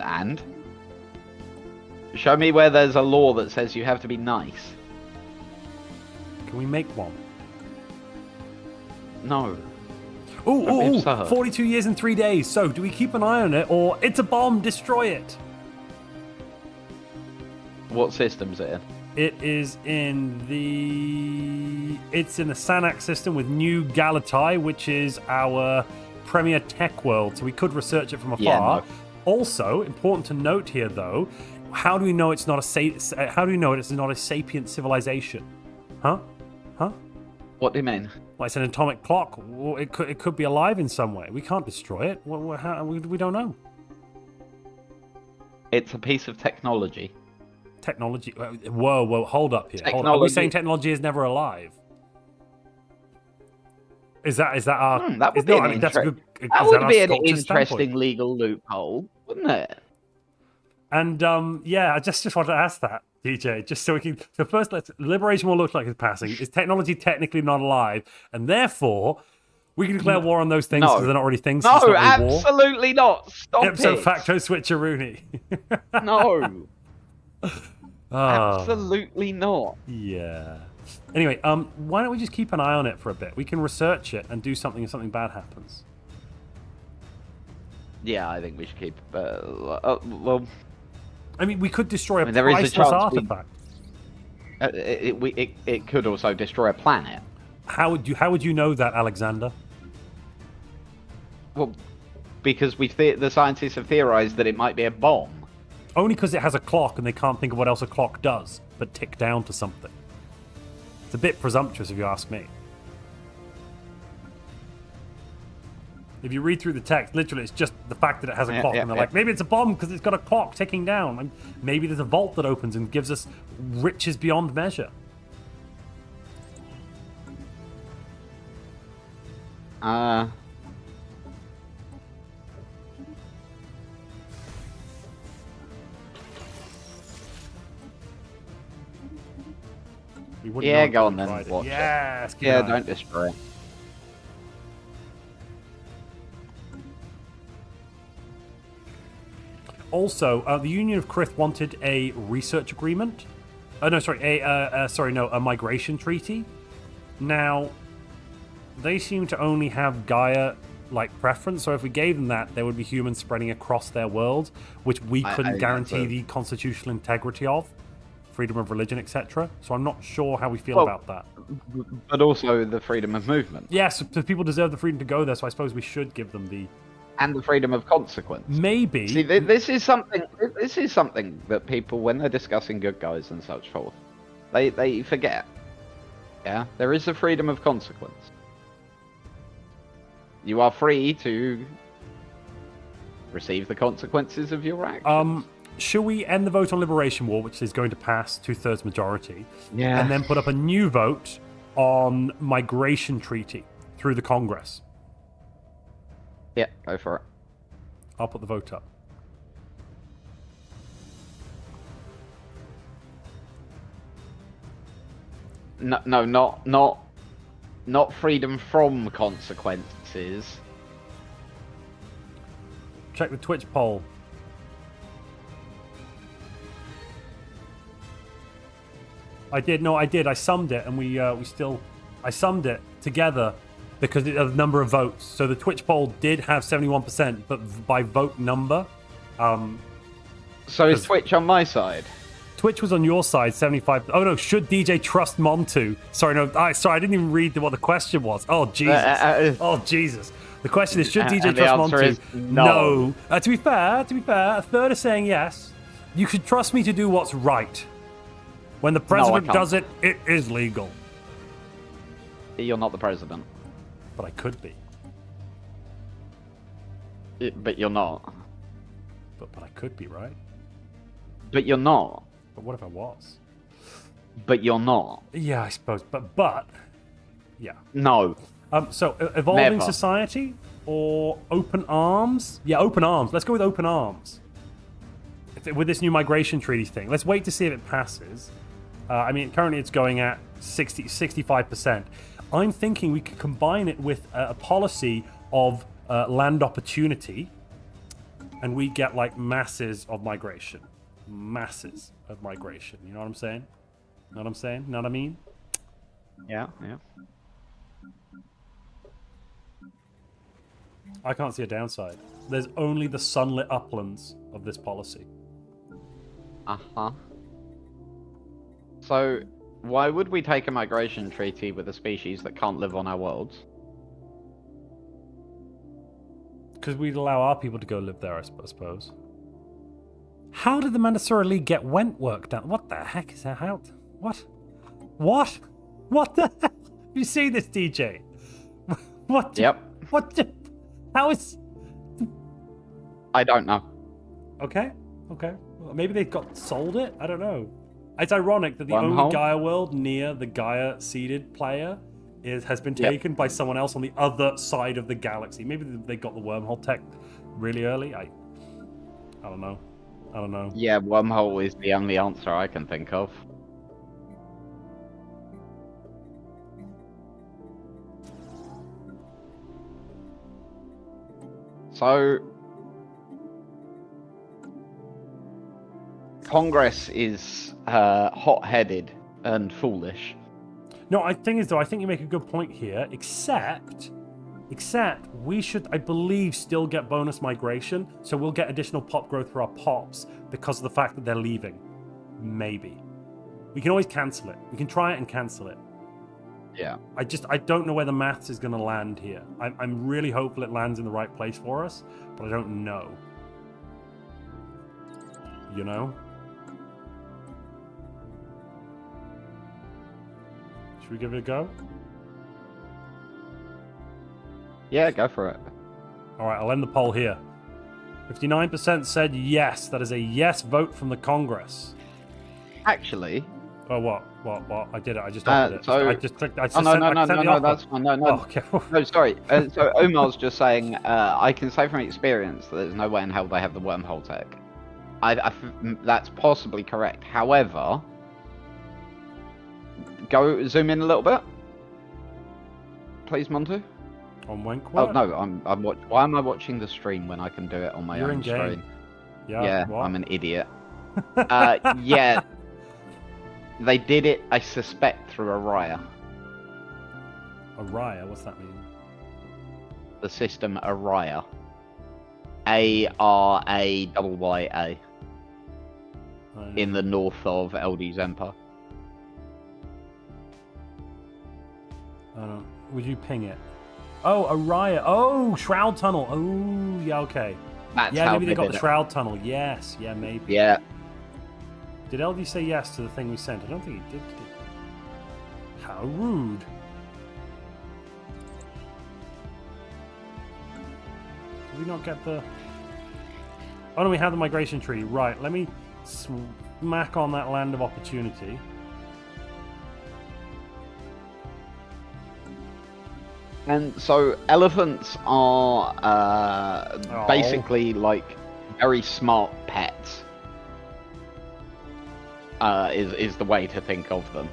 And? Show me where there's a law that says you have to be nice. Can we make one? No. Ooh, 42 years and 3 days. So, do we keep an eye on it, or it's a bomb, destroy it? What system's it in? It is in the Sanac system with New Galactic, which is our premier tech world. So we could research it from afar. Yeah, no. Also, important to note here, though, how do we know it's not a sapient civilization? Huh? What do you mean? Well, it's an atomic clock. Well, it could be alive in some way. We can't destroy it. We don't know. It's a piece of technology. Technology. Whoa, hold up here. Are we saying technology is never alive? Is that our? That would be an interesting legal loophole, wouldn't it? And I just wanted to ask that, DJ, just so we can. So first, liberation will look like it's passing. Is technology technically not alive, and therefore we can declare war on those things because they're not already things? No, absolutely not. Stop Ipso it. facto switcheroony. No. Absolutely not. Yeah. Anyway, why don't we just keep an eye on it for a bit? We can research it and do something if something bad happens. Yeah, I think we should keep. Well, I mean, we could destroy a priceless artifact. It could also destroy a planet. How would you know that, Alexander? Well, because the scientists have theorized that it might be a bomb. Only because it has a clock and they can't think of what else a clock does but tick down to something. It's a bit presumptuous if you ask me. If you read through the text, literally it's just the fact that it has a clock and they're like, maybe it's a bomb because it's got a clock ticking down. And maybe there's a vault that opens and gives us riches beyond measure. Yeah, go on then. Watch yes, it. Yeah, don't destroy it. Also, the Union of Krith wanted a research agreement a migration treaty. Now, they seem to only have Gaia preference, so if we gave them that, there would be humans spreading across their world, which we couldn't guarantee the constitutional integrity of, freedom of religion, etc. So I'm not sure how we feel about that. But also the freedom of movement. Yes, the people deserve the freedom to go there, so I suppose we should give them the... And the freedom of consequence. Maybe. See, this is something that people, when they're discussing good guys and such forth, they forget. Yeah? There is a freedom of consequence. You are free to receive the consequences of your actions. Should we end the vote on Liberation War, which is going to pass 2/3 majority, yeah, and then put up a new vote on Migration Treaty through the Congress? Yeah, go for it. I'll put the vote up. No, not freedom from consequences. Check the Twitch poll. I did. I summed it, and I summed it together because of the number of votes. So the Twitch poll did have 71%, but by vote number. So is Twitch on my side? Twitch was on your side, 75. Oh no, should DJ trust Montu? Sorry, I didn't even read what the question was. Oh Jesus. Oh Jesus. The question is, should DJ trust Montu? No. To be fair, a third is saying yes. You should trust me to do what's right. When the president does it, it is legal. You're not the president. But I could be. But you're not. But I could be, right? But you're not. But what if I was? But you're not. Yeah, I suppose. But yeah. No. So evolving society or open arms? Yeah, open arms. Let's go with open arms. With this new migration treaty thing. Let's wait to see if it passes. Currently it's going at 65%. I'm thinking we could combine it with a policy of land opportunity, and we get masses of migration. Masses of migration. You know what I'm saying? Know what I mean? Yeah. I can't see a downside. There's only the sunlit uplands of this policy. Uh-huh. So, why would we take a migration treaty with a species that can't live on our worlds? Because we'd allow our people to go live there, I suppose. How did the Mandatory League get Wentwork done? What the heck is that? How? What? What the heck? You see this, DJ? What? Yep. What? How is... I don't know. Okay. Well, maybe they sold it? I don't know. It's ironic that the only Gaia world near the Gaia seeded player has been taken by someone else on the other side of the galaxy. Maybe they got the wormhole tech really early. I don't know. Yeah, wormhole is the only answer I can think of. So, Congress is hot-headed and foolish. No, I think you make a good point here, except we should, I believe, still get bonus migration, so we'll get additional pop growth for our pops because of the fact that they're leaving. Maybe. We can always cancel it. We can try it and cancel it. Yeah. I don't know where the maths is going to land here. I'm really hopeful it lands in the right place for us, but I don't know. You know? Should we give it a go? Yeah, go for it. Alright, I'll end the poll here. 59% said yes. That is a yes vote from the Congress. Actually... Oh, what? I did it. I just opened it. So... I just clicked... no, that's fine. No. Oh, okay. No, sorry. So Omar's just saying, I can say from experience that there's no way in hell they have the wormhole tech. That's possibly correct. However... Go zoom in a little bit. Please, Montu. On Wentwork? Oh no, I'm why am I watching the stream when I can do it on my own screen? Yeah, I'm an idiot. Yeah. They did it, I suspect, through Araya. Araya? What's that mean? The system Araya. Araya. In the north of LD's Empire. Would you ping it? Oh, Araya. Oh, Shroud Tunnel. Oh, yeah, okay. That's yeah, how maybe they got the did it. Shroud Tunnel. Yes, yeah, maybe. Yeah. Did LD say yes to the thing we sent? I don't think he did. How rude. Did we not get the... Oh no, we have the migration treaty. Right, let me smack on that land of opportunity. And so elephants are basically like very smart pets. Is the way to think of them.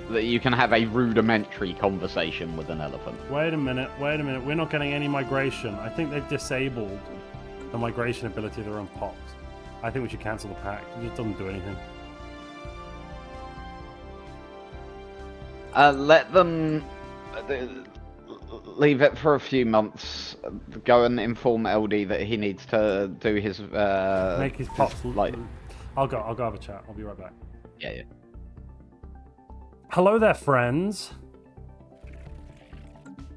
That you can have a rudimentary conversation with an elephant. Wait a minute. We're not getting any migration. I think they've disabled the migration ability of their own pops. I think we should cancel the pact. It just doesn't do anything. Let them leave it for a few months. Go and inform LD that he needs to do his make his pops like. I'll go have a chat. I'll be right back. Yeah. Hello there, friends.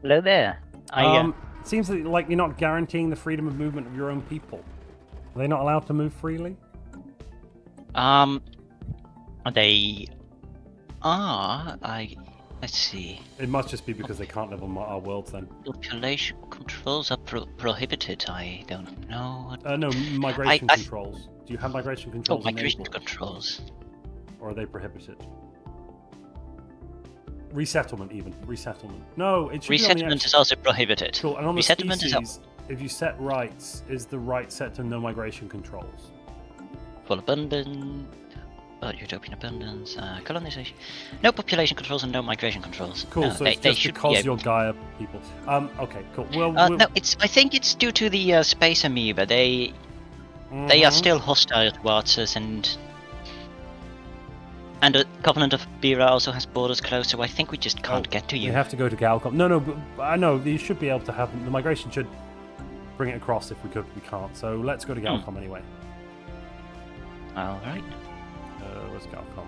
Hello there. It seems like you're not guaranteeing the freedom of movement of your own people. Are they not allowed to move freely? They are. Let's see. It must just be because they can't live on our worlds then. Population controls are prohibited. I don't know. No, migration controls. Do you have migration controls? Migration controls. Or are they prohibited? Resettlement, even. Resettlement. No, it should Resettlement is also prohibited. Cool. And on the Resettlement species, if you set rights, is the right set to no migration controls? Full abundance. Utopian abundance, colonization. No population controls and no migration controls. Cool, no, so they, it's just because you're Gaia people. Okay, cool. Well, no, I think it's due to the space amoeba. They are still hostile towards us, and the Covenant of Bira also has borders closed, so I think we just can't get to you. You have to go to Galcom. No, but I know you should be able to have the migration should bring it across if we could. We can't, so let's go to Galcom anyway. All right. Where's Galcom?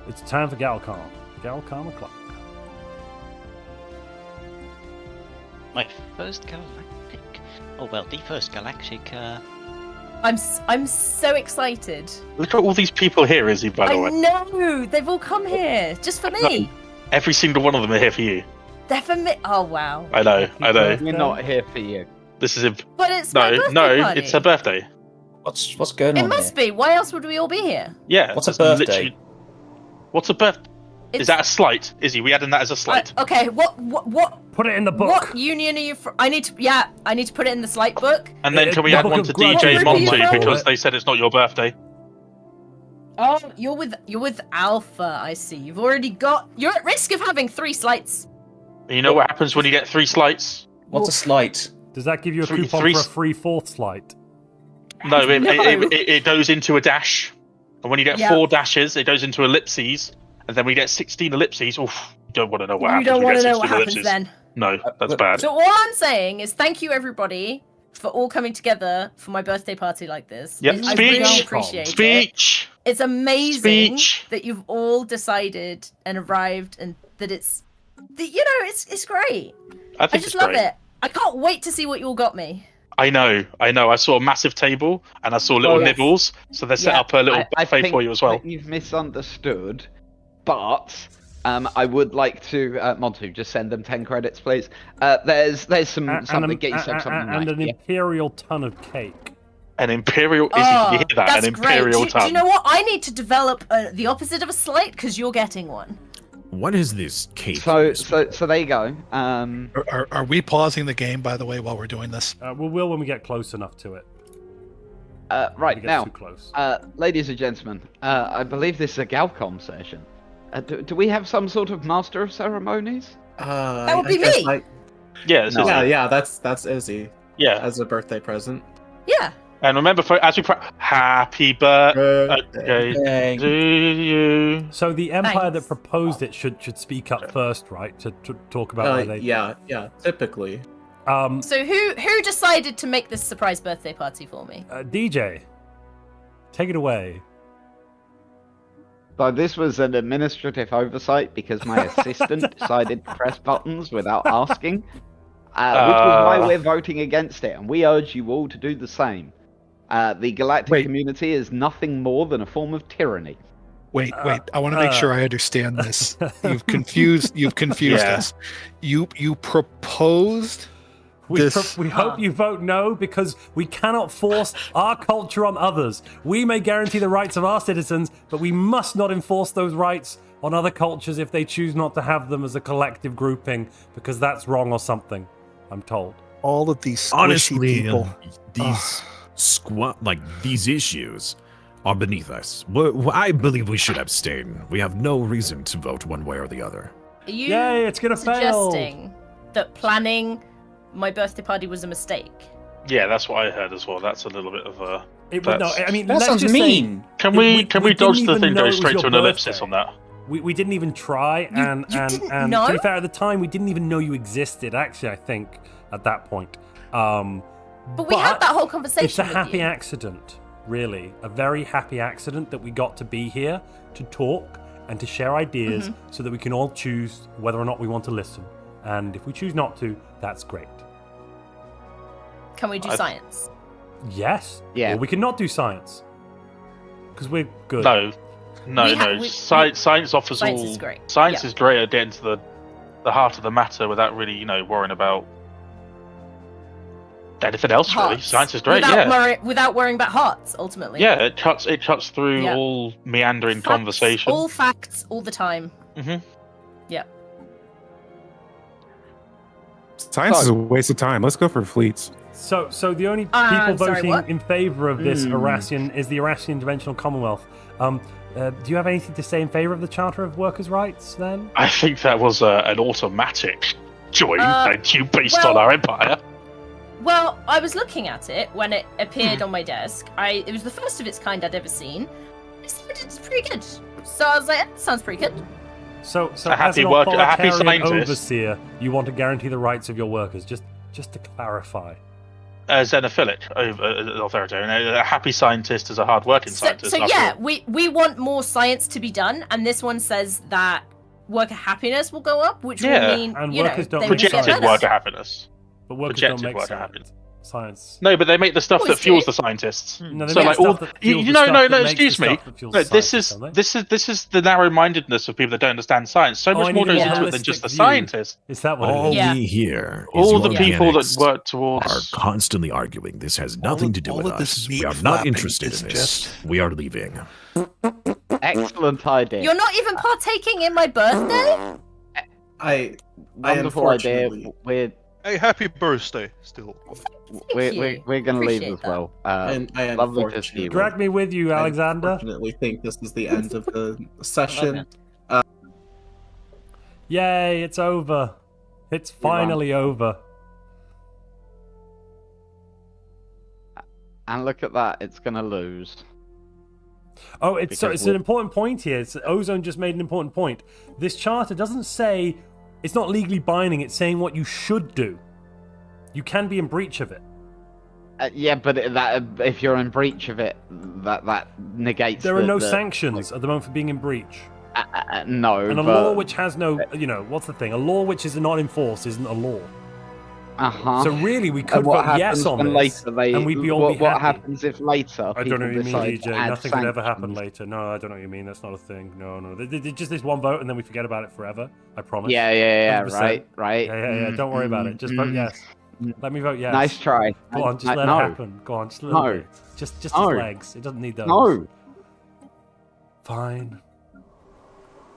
It's time for Galcom. Galcom o'clock. My first galactic. Oh well, the first galactic. I'm so excited. Look at all these people here, Izzy. By the way. I know they've all come here just for me. Every single one of them are here for you. They're for me. Oh wow. I know. We're not here for you. This is But it's my birthday party. It's her birthday. What's going on? It must be. Why else would we all be here? Yeah. What's a birthday? What's a birthday? Is that a slight? Izzy, we adding that as a slight. Okay. What? Put it in the book. What union are you from? I need to put it in the slight book. And then can we add one to DJ Montu because they said it's not your birthday? Oh, you're with Alpha. I see. You're at risk of having 3 slights. You know what happens when you get 3 slights? What's a slight? Does that give you a coupon for a free 4th slight? No, it goes into a dash. And when you get 4 dashes, it goes into ellipses. And then we get 16 ellipses. Oof, you don't want to know what happens. You don't want to know what happens then. No, that's bad. So all I'm saying is thank you everybody for all coming together for my birthday party like this. Yep. I really appreciate it. It's amazing that you've all decided and arrived, and that it's great. I just love it. I can't wait to see what you all got me. I know. I saw a massive table and I saw little nibbles, so they set up a little buffet for you as well. You've misunderstood, but I would like to Montu just send them 10 credits, please. There's something get yourself something and nice. an imperial ton of cake. An imperial? Izzy, did you hear that? That's an imperial great. ton. Do you know what? I need to develop the opposite of a slight because you're getting one. What is this cake? So there you go. Are we pausing the game, by the way, while we're doing this? We will when we get close enough to it. Right now, too close. ladies and gentlemen, I believe this is a Galcom session. Do we have some sort of master of ceremonies? That would be me. Yeah, it's Izzy. Yeah, that's Izzy. Yeah, as a birthday present. Yeah. And remember, happy birthday to you. So the Empire that proposed it should speak up first, right? To talk about why they. Yeah, typically. So who decided to make this surprise birthday party for me? DJ, take it away. So this was an administrative oversight because my assistant decided to press buttons without asking, which was why we're voting against it, and we urge you all to do the same. The Galactic community is nothing more than a form of tyranny. Wait. I want to make sure I understand this. You've confused us. You proposed this. We hope you vote no, because we cannot force our culture on others. We may guarantee the rights of our citizens, but we must not enforce those rights on other cultures if they choose not to have them as a collective grouping, because that's wrong or something, I'm told. All of these honestly people. These issues are beneath us. I believe we should abstain. We have no reason to vote one way or the other. Are you Yay, it's gonna suggesting that planning my birthday party was a mistake? Yeah, that's what I heard as well. That's a little bit of a. That sounds mean. Can we dodge the thing, go straight to an ellipsis on that? We didn't even try, and to be fair, at the time we didn't even know you existed. Actually, I think at that point. But we had that whole conversation. It's a happy accident, really. A very happy accident that we got to be here to talk and to share ideas so that we can all choose whether or not we want to listen. And if we choose not to, that's great. Can we do science? Yes. Yeah. Or we cannot do science. Because we're good. No. Science offers science all. Is great. Science is great at getting to the heart of the matter without really, worrying about anything else. Hearts. Really, science is great. Without worrying about hearts, ultimately. Yeah, it cuts through all meandering conversation. All facts, all the time. Yeah. Science is a waste of time. Let's go for fleets. So the only people voting in favor of this Irasian is the Irasian Dimensional Commonwealth. Do you have anything to say in favor of the Charter of Workers' Rights, then? I think that was an automatic join, based on our empire. Well, I was looking at it when it appeared on my desk. It was the first of its kind I'd ever seen. It's pretty good. So I was like, that sounds pretty good. So a happy as an worker, a happy authoritarian scientist. overseer, you want to guarantee the rights of your workers, just to clarify. Xenophilic authoritarian. A happy scientist is a hard-working scientist. So yeah, we want more science to be done, and this one says that worker happiness will go up, which will mean and they workers don't will make get projected better. worker happiness. But workers Projected don't make worker happiness. science. No, but they make the stuff that fuels the scientists. No, they So make like stuff all, that fuels the no, stuff that makes excuse the me. stuff that fuels No, the this scientists, is don't they? this is the narrow-mindedness of people that don't understand science. So much I more need a goes into it than holistic just the view. sieentists. Is that what it All is? Yeah. we hear All is the people that organics work towards are constantly arguing. This has nothing to do with us. We are not interested in this. We are leaving. Excellent idea. You're not even partaking in my birthday? I Wonderful idea. unfortunately, Hey, happy birthday, still. We're gonna leave as well. I Lovely to see you. Drag me with you, Alexander. I unfortunately think this is the end of the session. Yay, it's over. It's finally over. And look at that, it's gonna lose. Oh, it's an important point here. Ozone just made an important point. This charter doesn't say it's not legally binding. It's saying what you should do. You can be in breach of it. Yeah, but if you're in breach of it, that negates. There are no sanctions at the moment for being in breach. No, and a law which has no, what's the thing? A law which is not enforced isn't a law. So really, we could vote yes on this, and we'd be all be happy. What happens if later? I don't know what you mean, DJ. Nothing could ever happen sanctions? later. No, I don't know what you mean. That's not a thing. No. Just this one vote, and then we forget about it forever. I promise. Yeah. 100%. Right. Yeah. Don't worry about it. Just vote yes. Let me vote yes. Nice try. Go on, just let it happen. Go on, just a little bit. Just his legs. It doesn't need those. No. Fine.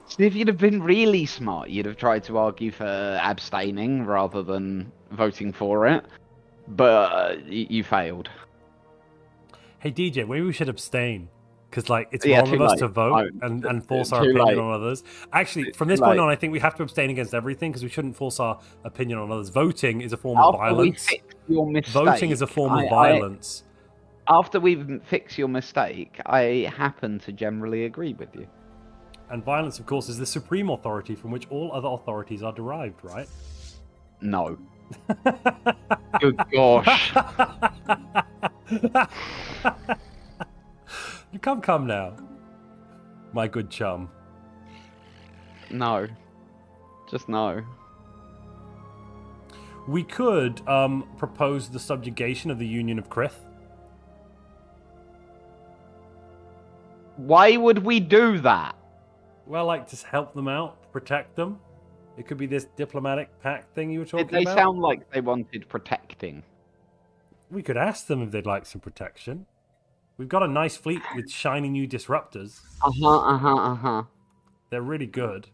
So if you'd have been really smart, you'd have tried to argue for abstaining rather than voting for it. But you failed. Hey DJ, maybe we should abstain. Because it's wrong of us to vote and force our opinion on others. Actually, from this point on, I think we have to abstain against everything because we shouldn't force our opinion on others. Voting is a form of violence. Voting is a form of violence. After we fix your mistake, I happen to generally agree with you. And violence, of course, is the supreme authority from which all other authorities are derived, right? No. Good gosh. Come now, my good chum. No. Just no. We could propose the subjugation of the Union of Krith. Why would we do that? Well, to help them out, protect them. It could be this diplomatic pact thing you were talking about. They sound like they wanted protecting. We could ask them if they'd like some protection. We've got a nice fleet with shiny new disruptors. They're really good.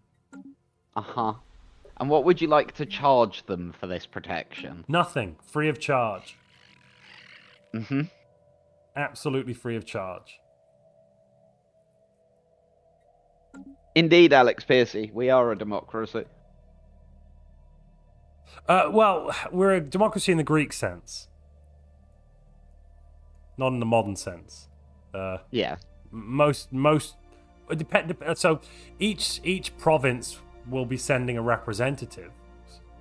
And what would you like to charge them for this protection? Nothing. Free of charge. Mm-hmm. Absolutely free of charge. Indeed, Alex Piercy, we are a democracy. Well, we're a democracy in the Greek sense. Not in the modern sense. Yeah. So each province will be sending a representative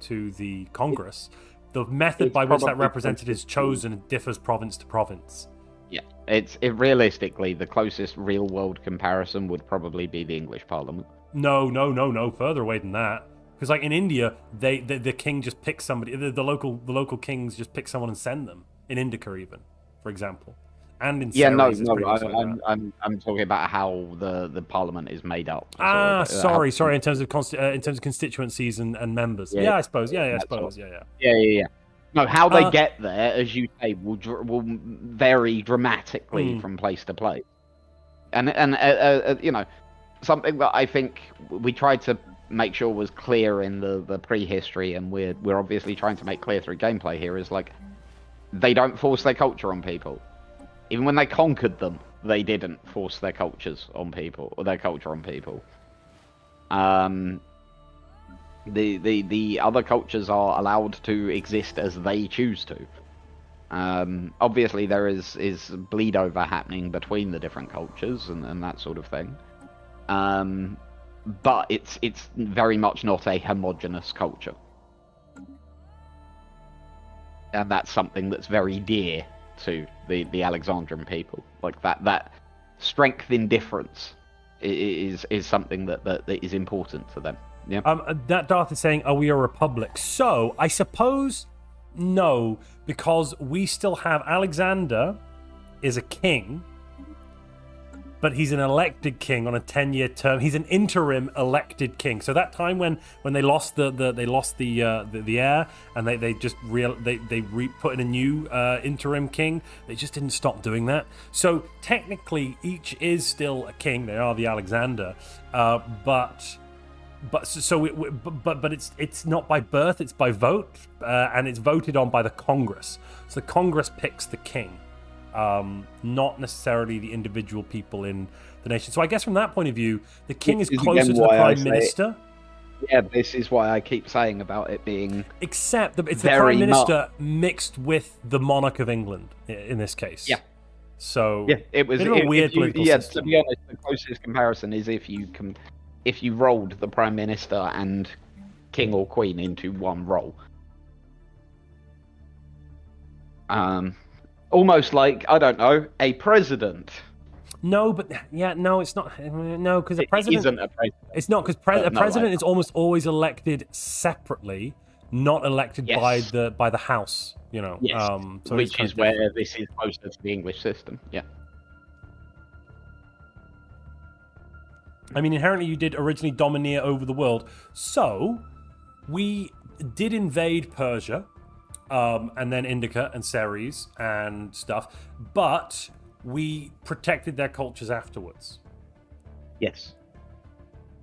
to the Congress. The method by which that representative is chosen differs province to province. Yeah, it realistically, the closest real-world comparison would probably be the English Parliament. No, further away than that. Because in India, the king just picks somebody. The local kings just pick someone and send them. In Indica, even, for example, and in I'm talking about how the Parliament is made up. Sorry. In terms of constituencies and members. Yeah, I suppose. Yeah, I suppose. Yeah. No, how they get there, as you say, will vary dramatically from place to place. And something that I think we tried to make sure was clear in the prehistory, and we're obviously trying to make clear through gameplay here, is they don't force their culture on people. Even when they conquered them, they didn't force their cultures on people, or their culture on people. The other cultures are allowed to exist as they choose to. Obviously, there is bleed over happening between the different cultures and that sort of thing. But it's very much not a homogenous culture. And that's something that's very dear to the Alexandrian people. That strength in difference is something that is important to them. Yeah. That Darth is saying, are we a republic? So, I suppose no, because we still have Alexander is a king, but he's an elected king on a 10-year term. He's an interim elected king. So that time when they lost the heir and they put in a new interim king, they just didn't stop doing that. So technically, each is still a king. They are the Alexander, but it's not by birth. It's by vote, and it's voted on by the Congress. So the Congress picks the king. Not necessarily the individual people in the nation. So I guess from that point of view, the king is closer to the prime minister. Yeah, this is why I keep saying about it being. Except that it's the prime minister mixed with the monarch of England in this case. Yeah. So yeah, it was a weird political system. To be honest, the closest comparison is if you rolled the prime minister and king or queen into one roll. Almost like, I don't know, a president. No, but it's not. No, because a president isn't a president. It's not because a president is almost always elected separately, not elected by the House. Yes. So which is where this is closer to the English system. Yeah. I mean, inherently, you did originally domineer over the world, so we did invade Persia. And then Indica and Ceres and stuff, but we protected their cultures afterwards. Yes.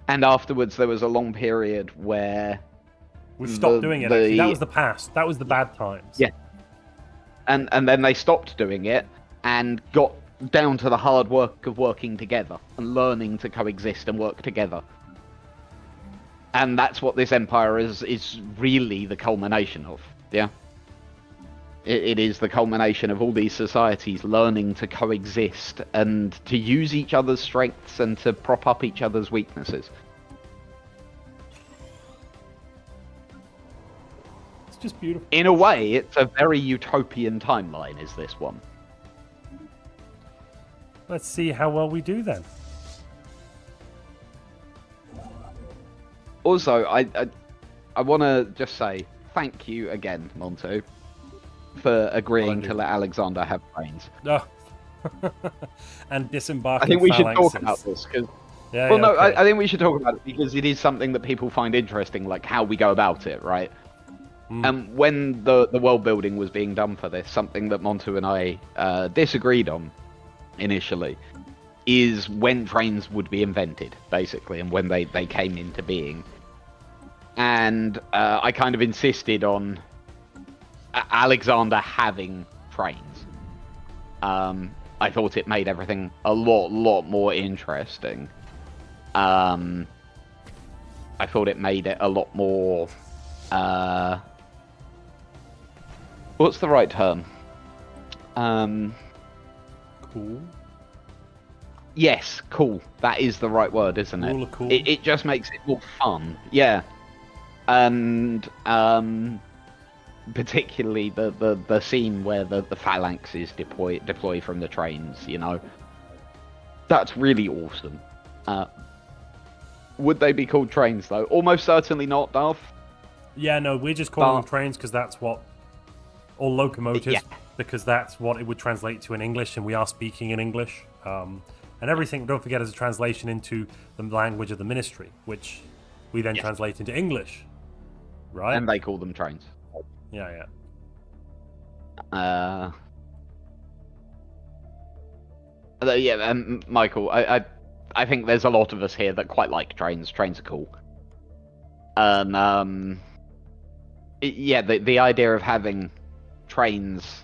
And afterwards, there was a long period where we stopped doing it. Actually. That was the past. That was the bad times. Yeah. And then they stopped doing it and got down to the hard work of working together and learning to coexist and work together. And that's what this empire is really the culmination of, yeah? It is the culmination of all these societies learning to coexist and to use each other's strengths and to prop up each other's weaknesses. It's just beautiful. In a way, it's a very utopian timeline, is this one. Let's see how well we do then. Also, I want to just say thank you again, Montu, for agreeing to let Alexander have brains. Oh. And disembarking. I think we should talk about this because. Yeah, well, yeah, no, okay. I think we should talk about it because it is something that people find interesting, like how we go about it, right? And when the world building was being done for this, something that Montu and I disagreed on initially is when trains would be invented, basically, and when they came into being. And I kind of insisted on Alexander having trains. I thought it made everything a lot more interesting. I thought it made it a lot more... what's the right term? Cool. Yes, cool. That is the right word, isn't it? Cool. It just makes it more fun. Yeah. And particularly the scene where the phalanxes deploy from the trains, you know. That's really awesome. Would they be called trains, though? Almost certainly not, Darth. Yeah, no, we're just calling them trains because that's what... Or locomotives, because that's what it would translate to in English, and we are speaking in English. And everything, don't forget, is a translation into the language of the Ministry, which we then translate into English, right? And they call them trains. Yeah. Michael, I think there's a lot of us here that quite like trains. Trains are cool. And the idea of having trains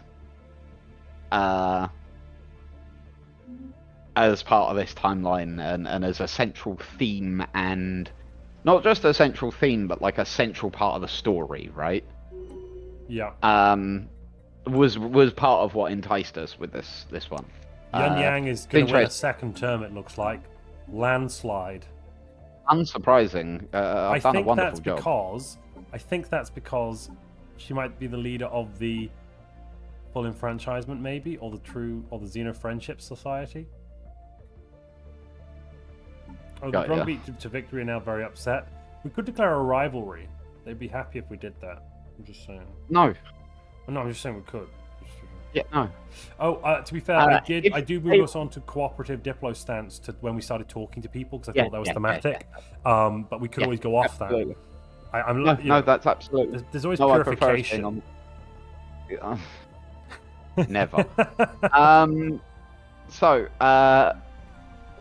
as part of this timeline and as a central theme, and not just a central theme, but like a central part of the story, right? Yeah. Was part of what enticed us with this one. Yun Yang is going to win a second term, it looks like. Landslide. Unsurprising. I've done a wonderful job. I think that's because she might be the leader of the full enfranchisement, maybe, or the Xeno Friendship Society. Oh, the Drumbeat to Victory are now very upset. We could declare a rivalry. They'd be happy if we did that. I'm just saying. No. No, I'm just saying we could. Yeah, no. Oh, to be fair, I do move us on to cooperative Diplo stance to when we started talking to people because I thought that was thematic. But we could always go off absolutely. that. No, that's absolutely. There's always purification. Never. So,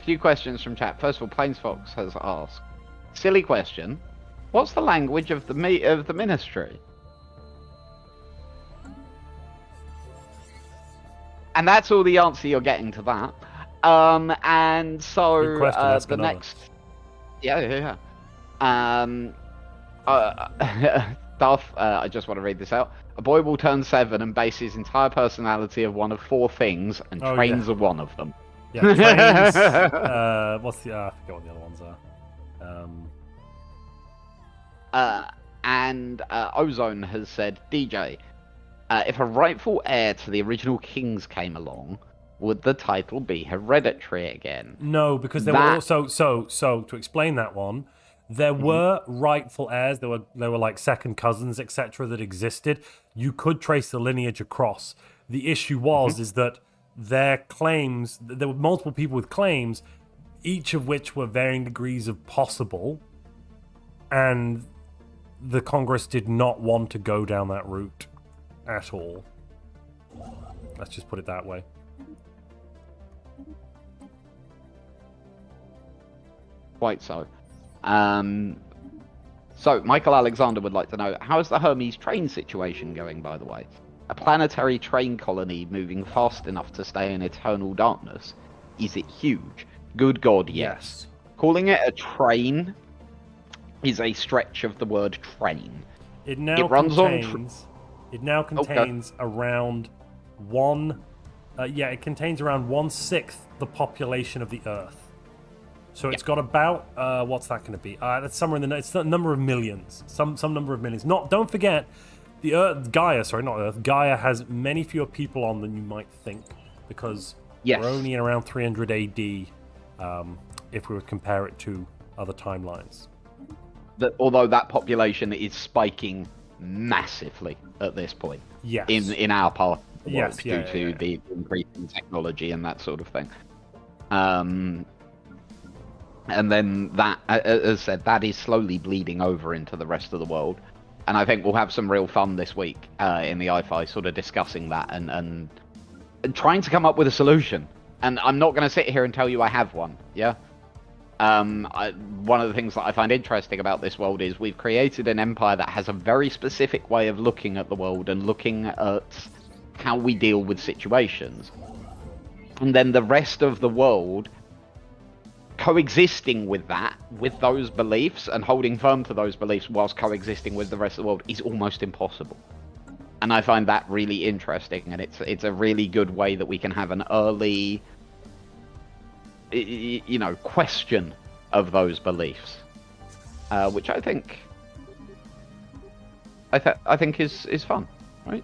few questions from chat. First of all, Planesfox has asked, silly question, what's the language of the Ministry? And that's all the answer you're getting to that. And so the next, Darth, I just want to read this out. A boy will turn 7 and base his entire personality of one of 4 things, and trains are one of them. Yeah, trains. I forget what the other ones are. And Ozone has said, DJ, if a rightful heir to the original kings came along, would the title be hereditary again? No, because there were also so to explain that one, there were rightful heirs. There were like second cousins, etc., that existed. You could trace the lineage across. The issue was is that their claims, there were multiple people with claims, each of which were varying degrees of possible, and the Congress did not want to go down that route at all. Let's just put it that way. Quite so. So Michael Alexander would like to know, how is the Hermes train situation going, by the way? a planetary train colony moving fast enough to stay in eternal darkness, is it huge? Good God, yes. Calling it a train is a stretch of the word train. It now contains around it contains around 1/6 the population of the Earth. So it's got about what's that going to be? That's somewhere in the it's a number of millions, some number of millions. Don't forget, the Earth, Gaia has many fewer people on than you might think, because we're only in around 300 AD, if we would compare it to other timelines. Although that population is spiking massively at this point. Yes. In our part of the world, due to the increase in technology and that sort of thing. And then that, as I said, that is slowly bleeding over into the rest of the world. And I think we'll have some real fun this week in the iFi, sort of discussing that and trying to come up with a solution. And I'm not going to sit here and tell you I have one, yeah? One of the things that I find interesting about this world is we've created an empire that has a very specific way of looking at the world and looking at how we deal with situations. And then the rest of the world coexisting with that, with those beliefs, and holding firm to those beliefs whilst coexisting with the rest of the world is almost impossible. And I find that really interesting, and it's a really good way that we can have an early, question of those beliefs, which I think is fun, right?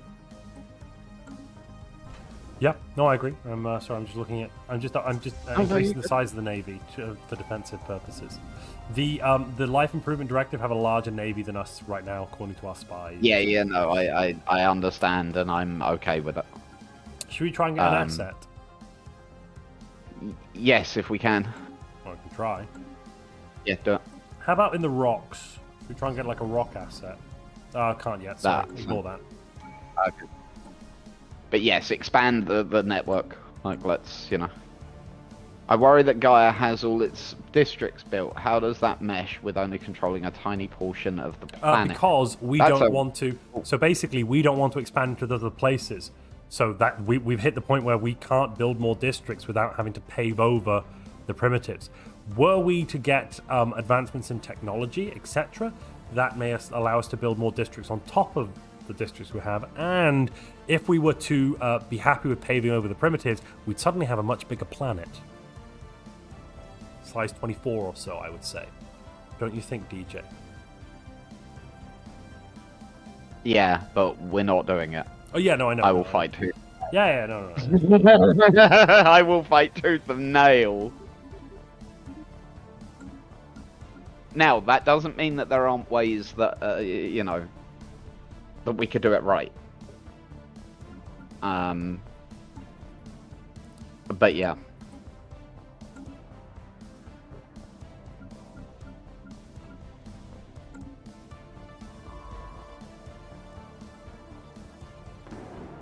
Yeah, no, I agree. I'm sorry. I'm just looking at. I'm just increasing the size of the navy for defensive purposes. The Life Improvement Directive have a larger navy than us right now, according to our spies. Yeah. No, I understand, and I'm okay with it. Should we try and get an asset? Yes, if we can. Well, I can try. Yeah, do it. How about in the rocks? Should we try and get like a rock asset? I can't yet. Sorry, ignore that. Okay. But yes, expand the network. Like, let's, I worry that Gaia has all its districts built. How does that mesh with only controlling a tiny portion of the planet? Because we don't want to. So basically, we don't want to expand to other places. So that we've hit the point where we can't build more districts without having to pave over the primitives. Were we to get advancements in technology, etc., that may allow us to build more districts on top of the districts we have, and if we were to be happy with paving over the primitives, we'd suddenly have a much bigger planet. Size 24 or so, I would say. Don't you think, DJ? Yeah, but we're not doing it. Oh yeah, no, I know. I will fight tooth. Yeah, no. I will fight tooth and nail. Now, that doesn't mean that there aren't ways that, that we could do it right. But yeah.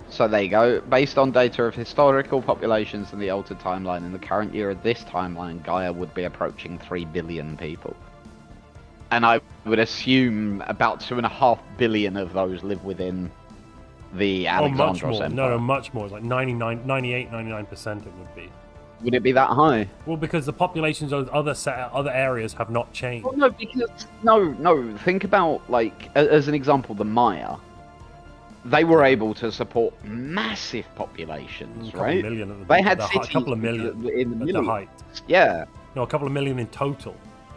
So there you go. Based on data of historical populations in the altered timeline, in the current year of this timeline, Gaia would be approaching 3 billion people. And I would assume about 2.5 billion of those live within the Alexandros Empire. No, much more. It's like 99% it would be. Would it be that high? Well, because the populations of other areas have not changed. Well, no, because no. Think about, like, as an example, the Maya. They were able to support massive populations, right? They had cities a couple of million in at the height. Yeah. No, a couple of million in total.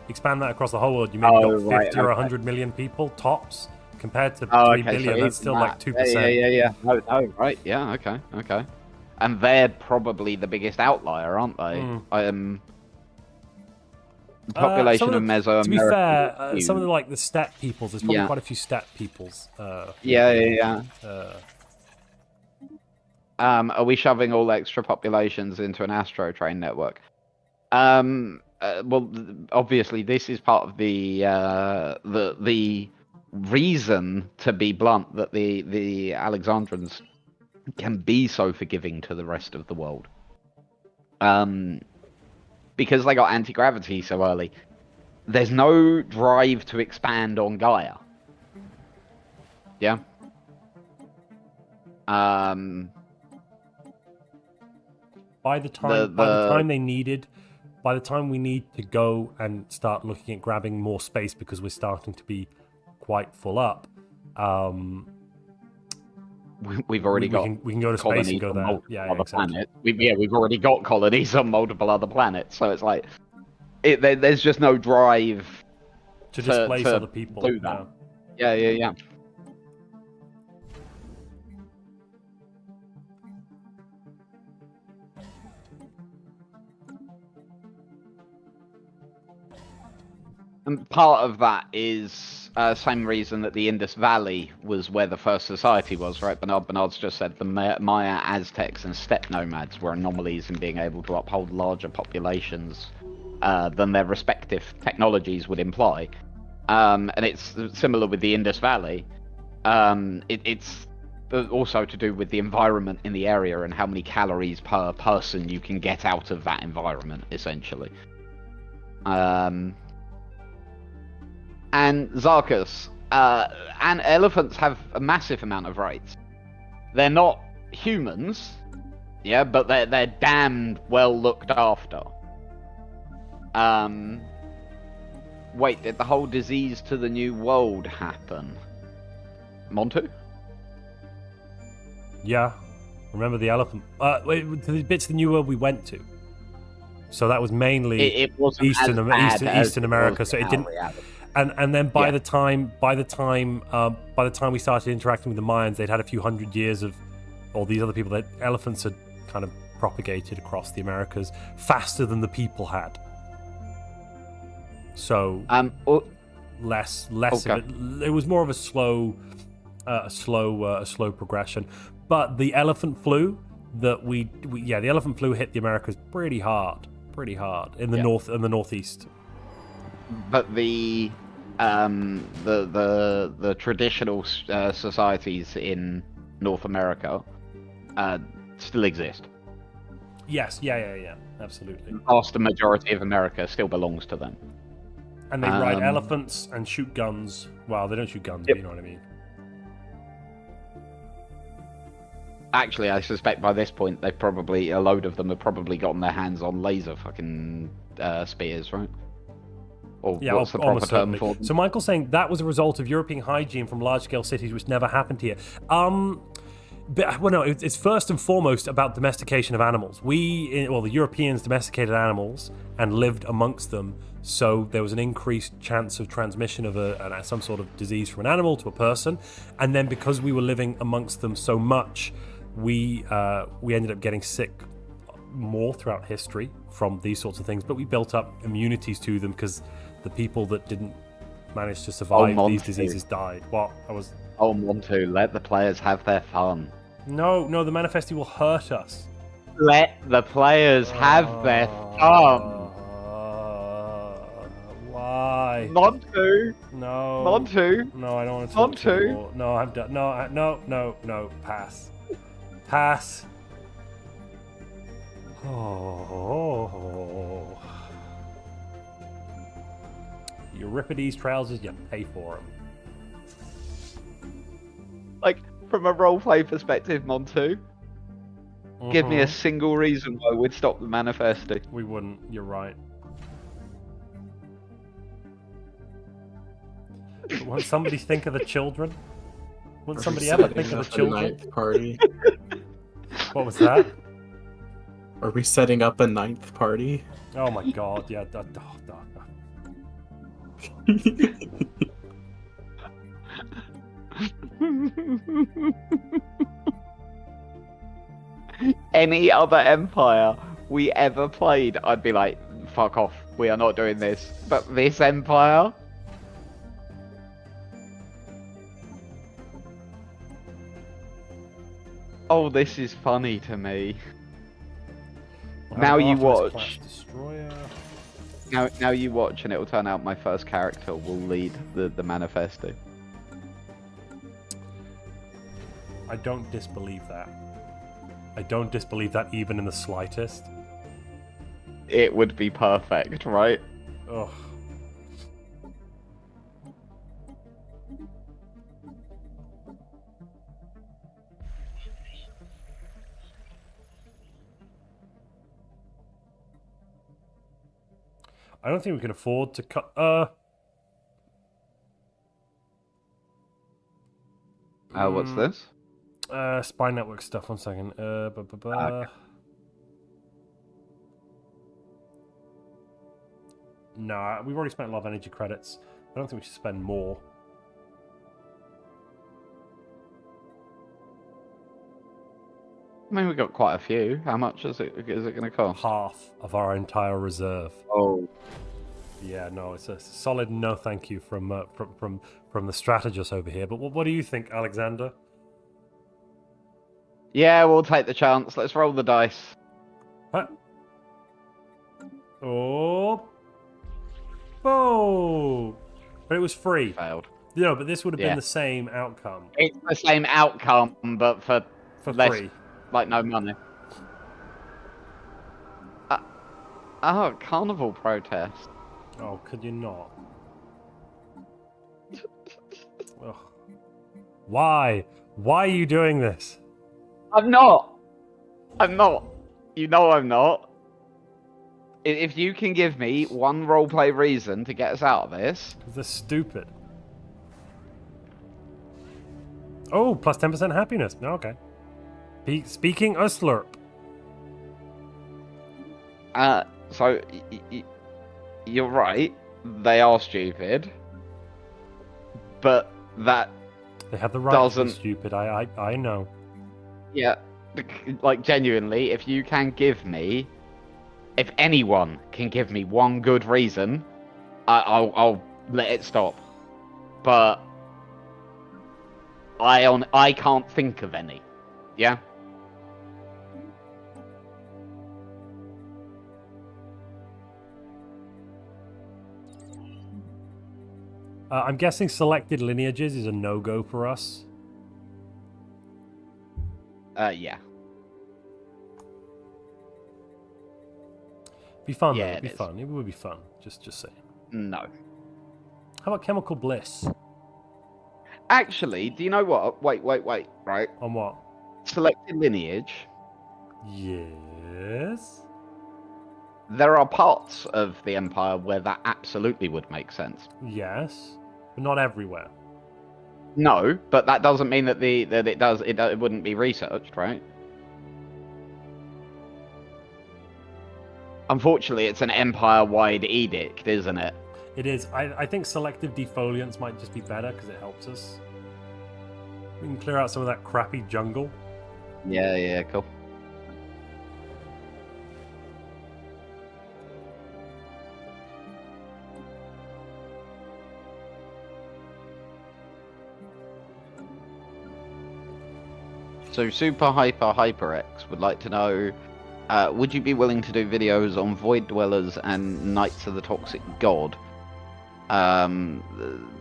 Expand that across the whole world, you maybe got 50 or 100 million people tops, compared to 3 billion. So that's still like 2%. Yeah. No, right. Yeah. Okay. And they're probably the biggest outlier, aren't they? The population of Mesoamerica. To be fair, some of the steppe peoples. There's probably quite a few steppe peoples. Yeah. Are we shoving all extra populations into an Astro train network? Well, obviously, this is part of the reason, to be blunt, that the Alexandrians can be so forgiving to the rest of the world. Because they got anti-gravity so early. There's no drive to expand on Gaia. Yeah? By the time we need to go and start looking at grabbing more space because we're starting to be quite full up. We've already got. We can go to space and go there. Yeah, exactly. We've already got colonies on multiple other planets, so it's like there's just no drive to displace other people. Do that. Yeah. And part of that is same reason that the Indus Valley was where the first society was, right? Bernard's just said the Maya, Aztecs, and steppe nomads were anomalies in being able to uphold larger populations than their respective technologies would imply. And it's similar with the Indus Valley. It's also to do with the environment in the area and how many calories per person you can get out of that environment, essentially. And Zarkus, and elephants have a massive amount of rights. They're not humans, yeah, but they're damned well looked after. Wait, did the whole disease to the New World happen? Montu? Yeah, remember the elephant? Wait, to the bits of the New World we went to. So that was mainly Eastern America. So it didn't. And then by the time we started interacting with the Mayans, they'd had a few hundred years of all these other people. That elephants had kind of propagated across the Americas faster than the people had. So less of it. It was more of a slow progression. But the elephant flu that the elephant flu hit the Americas pretty hard in the north and the northeast. But the traditional societies in North America still exist. Yes, yeah, absolutely. The vast majority of America still belongs to them. And they ride elephants and shoot guns. Well, they don't shoot guns, but you know what I mean. Actually, I suspect by this point, a load of them have probably gotten their hands on laser fucking spears, right? Or what's the proper term for them? So Michael's saying that was a result of European hygiene from large-scale cities, which never happened here. But, well, no, it's first and foremost about domestication of animals. The Europeans domesticated animals and lived amongst them, so there was an increased chance of transmission of some sort of disease from an animal to a person. And then because we were living amongst them so much, we ended up getting sick more throughout history from these sorts of things. But we built up immunities to them because the people that didn't manage to survive these diseases died. Oh, Montu, let the players have their fun. No, the Manifesti will hurt us. Let the players have their fun. Why? Montu. No. Montu. No, I don't want to talk to you anymore. No, I'm done. No. Pass. Oh. Euripides trousers, you pay for them. Like, from a roleplay perspective, Montu, give me a single reason why we'd stop the Manifesti. We wouldn't, you're right. But won't somebody think of the children? Won't somebody ever think of the children? Ninth party? What was that? Are we setting up a ninth party? Oh my god, yeah. Any other empire we ever played, I'd be like, fuck off, we are not doing this. But this empire? Oh, this is funny to me. Now you watch. Now you watch, and it will turn out my first character will lead the Manifesti. I don't disbelieve that. I don't disbelieve that even in the slightest. It would be perfect, right? Ugh. I don't think we can afford to cut. What's this? Spy network stuff. 1 second. Okay. No, we've already spent a lot of energy credits. I don't think we should spend more. I mean, we got quite a few. How much is it going to cost? Half of our entire reserve. Oh. Yeah, no, it's a solid no thank you from the strategist over here. But what do you think, Alexander? Yeah, we'll take the chance. Let's roll the dice. Huh? Oh. Oh. But it was free. Failed. No, but this would have been the same outcome. It's the same outcome, but for less, free. Like no money. Carnival protest. Oh, could you not? Ugh. Why? Why are you doing this? I'm not. You know I'm not. If you can give me one roleplay reason to get us out of this... They're stupid. Oh, plus 10% happiness. Okay. Speaking a slurp. So, you're right. They are stupid. But that they have the right to be stupid. I know. Yeah. Like, genuinely, if you can give me... If anyone can give me one good reason, I'll let it stop. But... I can't think of any. Yeah? I'm guessing selected lineages is a no-go for us. Yeah. Be fun, yeah, though. It'd be fun. It would be fun. Just saying. No. How about chemical bliss? Actually, do you know what? Wait. Right. On what? Selected lineage. Yes. There are parts of the Empire where that absolutely would make sense. Yes, but not everywhere. No, but that doesn't mean that it wouldn't be researched, right? Unfortunately, it's an Empire-wide edict, isn't it? It is. I think selective defoliants might just be better because it helps us. We can clear out some of that crappy jungle. Yeah, cool. So Super Hyper X would like to know, would you be willing to do videos on Void Dwellers and Knights of the Toxic God?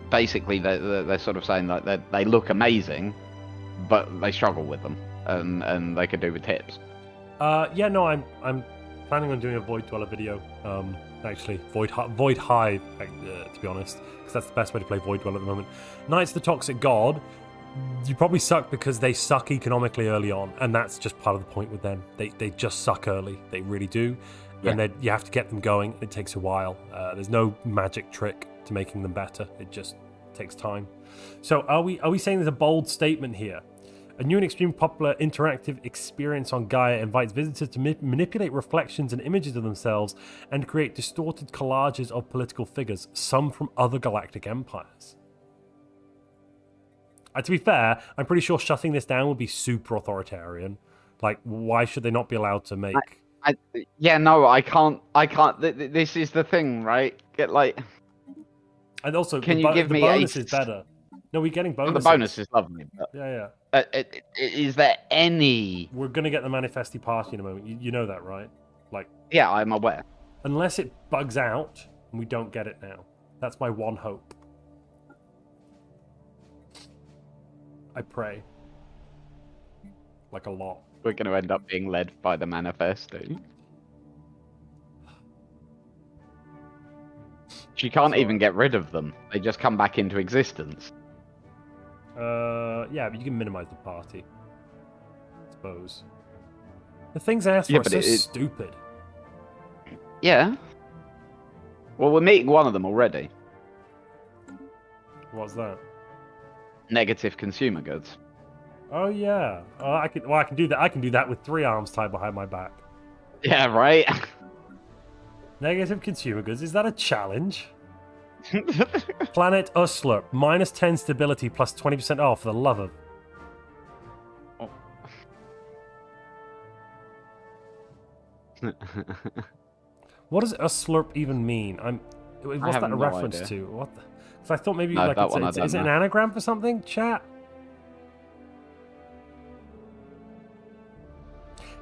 Basically, they're sort of saying that they look amazing, but they struggle with them, and they could do with tips. Yeah, no, I'm planning on doing a Void Dweller video. Actually, Void Hive, to be honest, because that's the best way to play Void Dweller at the moment. Knights of the Toxic God. You probably suck because they suck economically early on, and that's just part of the point with them. They just suck early. They really do. Yeah. And you have to get them going. It takes a while. There's no magic trick to making them better. It just takes time. So are we saying there's a bold statement here? A new and extremely popular interactive experience on Gaia invites visitors to manipulate reflections and images of themselves and create distorted collages of political figures, some from other galactic empires. To be fair, I'm pretty sure shutting this down would be super authoritarian. Like, why should they not be allowed to make... Yeah, no, I can't. This is the thing, right? And also, can you give me the bonus is better. No, we're getting bonuses. The bonus is lovely. But, yeah. Is there any... We're going to get the Manifesti party in a moment. You know that, right? Like. Yeah, I'm aware. Unless it bugs out, and we don't get it now. That's my one hope. I pray. Like a lot. We're going to end up being led by the Manifesti. She can't even get rid of them. They just come back into existence. Yeah, but you can minimize the party. I suppose. The things I asked for are so stupid. Yeah. Well, we're meeting one of them already. What's that? Negative consumer goods. Oh yeah. I can do that. I can do that with 3 arms tied behind my back. Yeah, right. Negative consumer goods. Is that a challenge? Planet Uslurp. -10 stability plus 20% off. For the love of. Oh. What does Uslurp even mean? What's that a reference to? What? Because I thought maybe No, like is it an anagram for something? Chat.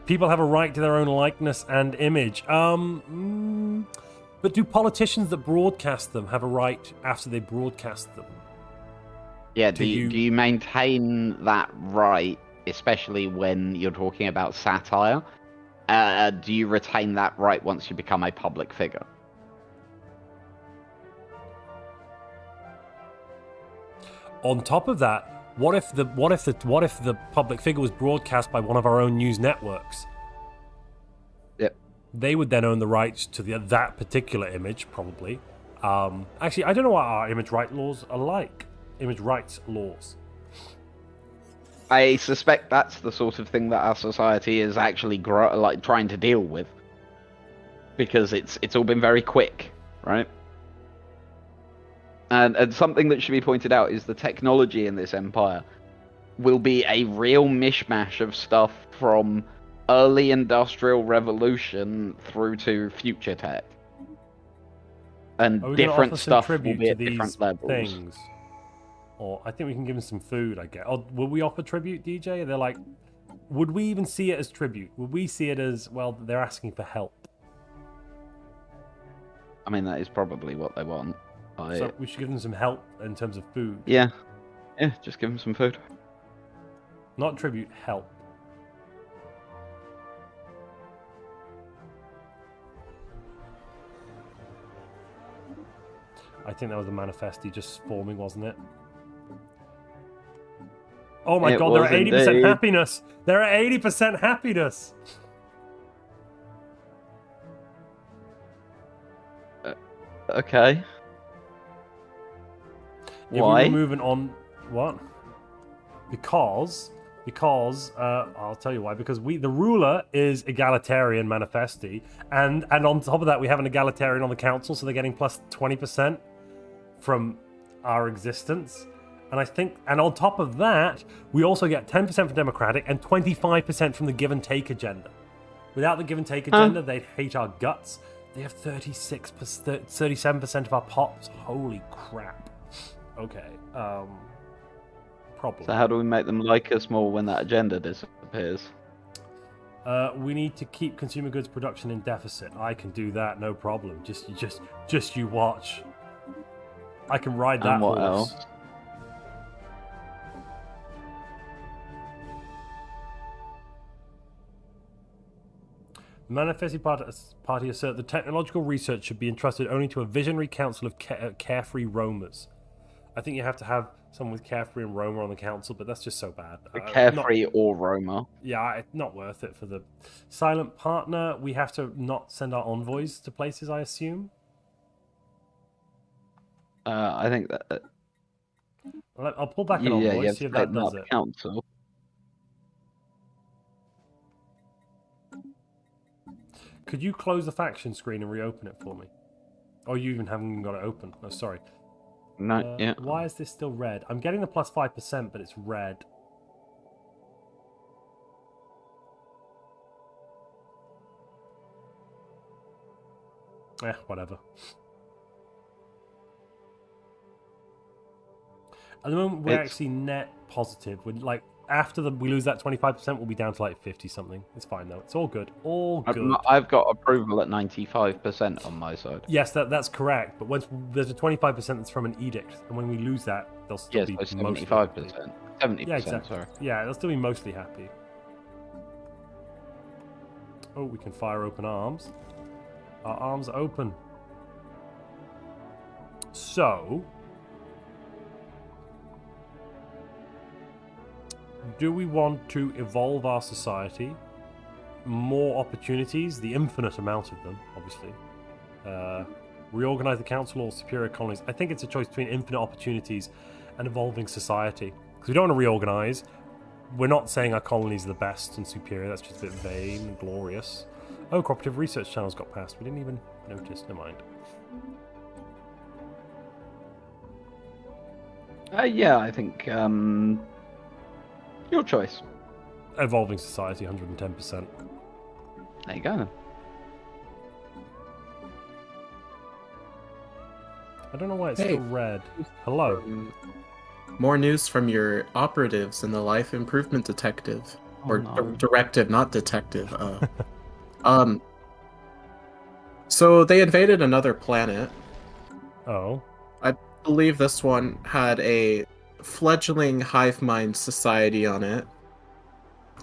People have a right to their own likeness and image. But do politicians that broadcast them have a right after they broadcast them? Yeah, do you maintain that right, especially when you're talking about satire? Do you retain that right once you become a public figure? On top of that, what if the public figure was broadcast by one of our own news networks? Yep. They would then own the rights to that particular image, probably. Actually, I don't know what our image rights laws are like. Image rights laws. I suspect that's the sort of thing that our society is actually trying to deal with, because it's all been very quick, right? And something that should be pointed out is the technology in this empire will be a real mishmash of stuff from early industrial revolution through to future tech. And different stuff will be at different levels. Things? Or I think we can give them some food, I guess. Or will we offer tribute, DJ? They're like, would we even see it as tribute? Would we see it as, well, they're asking for help? I mean, that is probably what they want. So we should give them some help in terms of food. Yeah. Yeah, just give them some food. Not tribute, help. I think that was the manifesti just forming, wasn't it? Oh my god, they're at 80% happiness! They're at 80% happiness! Okay. Why? If we were moving on... What? Because I'll tell you why. Because the ruler is egalitarian manifesti, and on top of that, we have an egalitarian on the council, so they're getting plus 20% from our existence. And I think, and on top of that, we also get 10% from democratic and 25% from the give and take agenda. Without the give and take agenda, they'd hate our guts. They have 37% of our pops. Holy crap. Okay. Problem. So how do we make them like us more when that agenda disappears? We need to keep consumer goods production in deficit. I can do that, no problem. Just you watch. I can ride that horse. Else? The Manifesti Party assert the technological research should be entrusted only to a visionary council of carefree roamers. I think you have to have someone with carefree and roamer on the council, but that's just so bad. Carefree or roamer. Yeah, not worth it for the silent partner. We have to not send our envoys to places, I assume. I think that. I'll pull back an envoy, see if that does it. Council. Could you close the faction screen and reopen it for me? Or you even haven't got it open. Oh, sorry. No, yeah. Why is this still red? I'm getting the plus 5%, but it's red. Whatever. At the moment, we're actually net positive. We're like, after we lose that 25%, we'll be down to like 50 something. It's fine though. It's all good. All good. I've got approval at 95% on my side. Yes, that's correct. But once there's a 25% that's from an edict, and when we lose that, they'll still be 75%. 70%. Yeah, exactly. Sorry. Yeah, they'll still be mostly happy. Oh, we can fire open arms. Our arms are open. So, do we want to evolve our society? More opportunities, the infinite amount of them, obviously. Reorganize the council or superior colonies. I think it's a choice between infinite opportunities and evolving society. Because we don't want to reorganize. We're not saying our colonies are the best and superior. That's just a bit vain and glorious. Oh, cooperative research channels got passed. We didn't even notice. Never mind. Yeah, I think your choice. Evolving society, 110%. There you go. I don't know why it's still red. Hello. More news from your operatives in the Life Improvement Detective. Directive, not detective. So they invaded another planet. Oh. I believe this one had a fledgling hive mind society on it.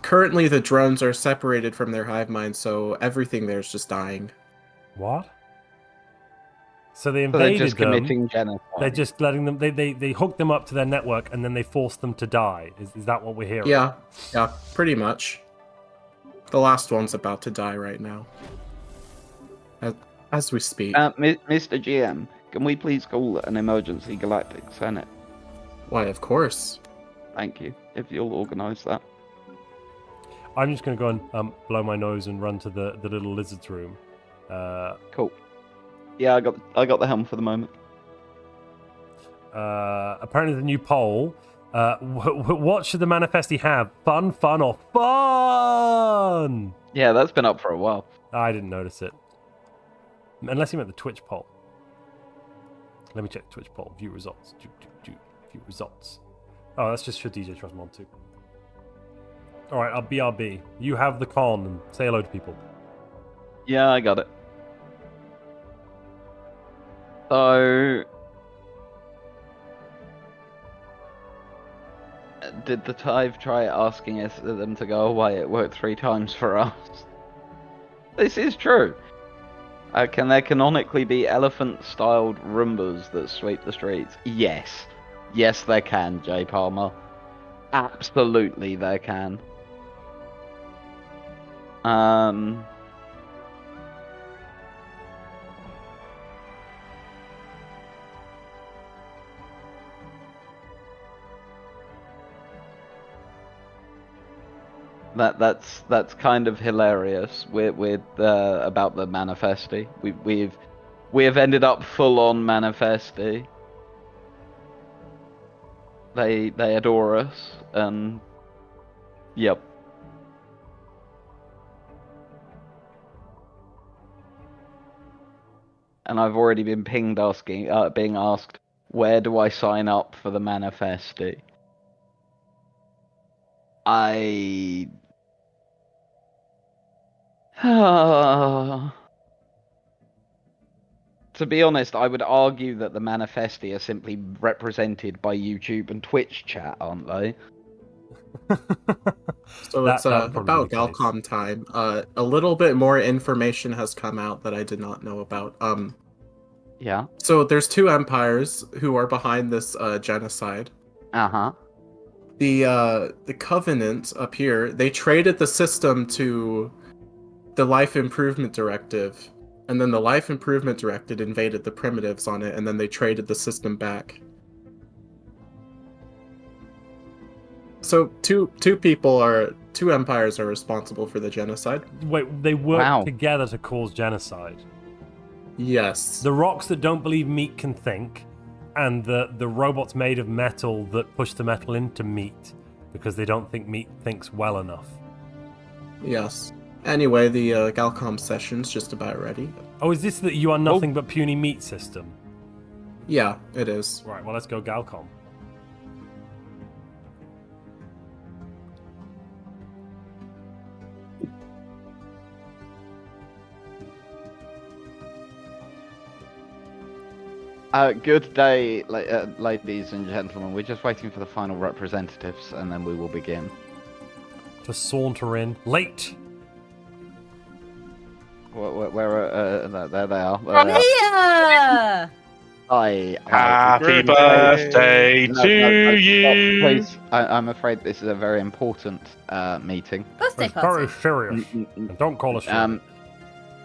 Currently, the drones are separated from their hive mind, so everything there's just dying. What? So they invaded they're just committing genocide. They're just letting them. They hooked them up to their network and then they forced them to die. Is that what we're hearing? Yeah, pretty much. The last one's about to die right now, as we speak. Mr. GM, can we please call an emergency Galactic Senate? Why, of course. Thank you. If you'll organise that. I'm just going to go and blow my nose and run to the little lizard's room. Cool. Yeah, I got the helm for the moment. Apparently the new poll. What should the manifesti have? Fun, or fun? Yeah, that's been up for a while. I didn't notice it. Unless you meant the Twitch poll. Let me check the Twitch poll. View results. View results. Oh, that's just for DJ Trust Montu. Alright, I'll BRB. You have the con and say hello to people. Yeah, I got it. So, did the Tive try asking them to go away? It worked 3 times for us. This is true. Can there canonically be elephant-styled Roombas that sweep the streets? Yes. Yes, there can, J. Palmer. Absolutely, there can. That's kind of hilarious. With about the manifesti. We have ended up full on manifesti. They adore us, and yep. And I've already been pinged being asked, where do I sign up for the manifesti? To be honest, I would argue that the manifesti are simply represented by YouTube and Twitch chat, aren't they? So it's about Galcom time. A little bit more information has come out that I did not know about. Yeah. So there's 2 empires who are behind this genocide. Uh-huh. The Covenant up here, they traded the system to the Life Improvement Directive, and then the Life Improvement Directive invaded the primitives on it, and then they traded the system back. So two empires are responsible for the genocide. Wait, they work together to cause genocide? Yes. The rocks that don't believe meat can think, and the robots made of metal that push the metal into meat because they don't think meat thinks well enough. Yes. Anyway, the Galcom session's just about ready. Oh, is this that you are nothing but puny meat system? Yeah, it is. Right, well, let's go Galcom. Good day, ladies and gentlemen. We're just waiting for the final representatives, and then we will begin. To saunter in. Late! Where there they are. I'm here! Happy birthday to you! Please, I'm afraid this is a very important meeting. Birthday it's party. very serious. Don't call us serious.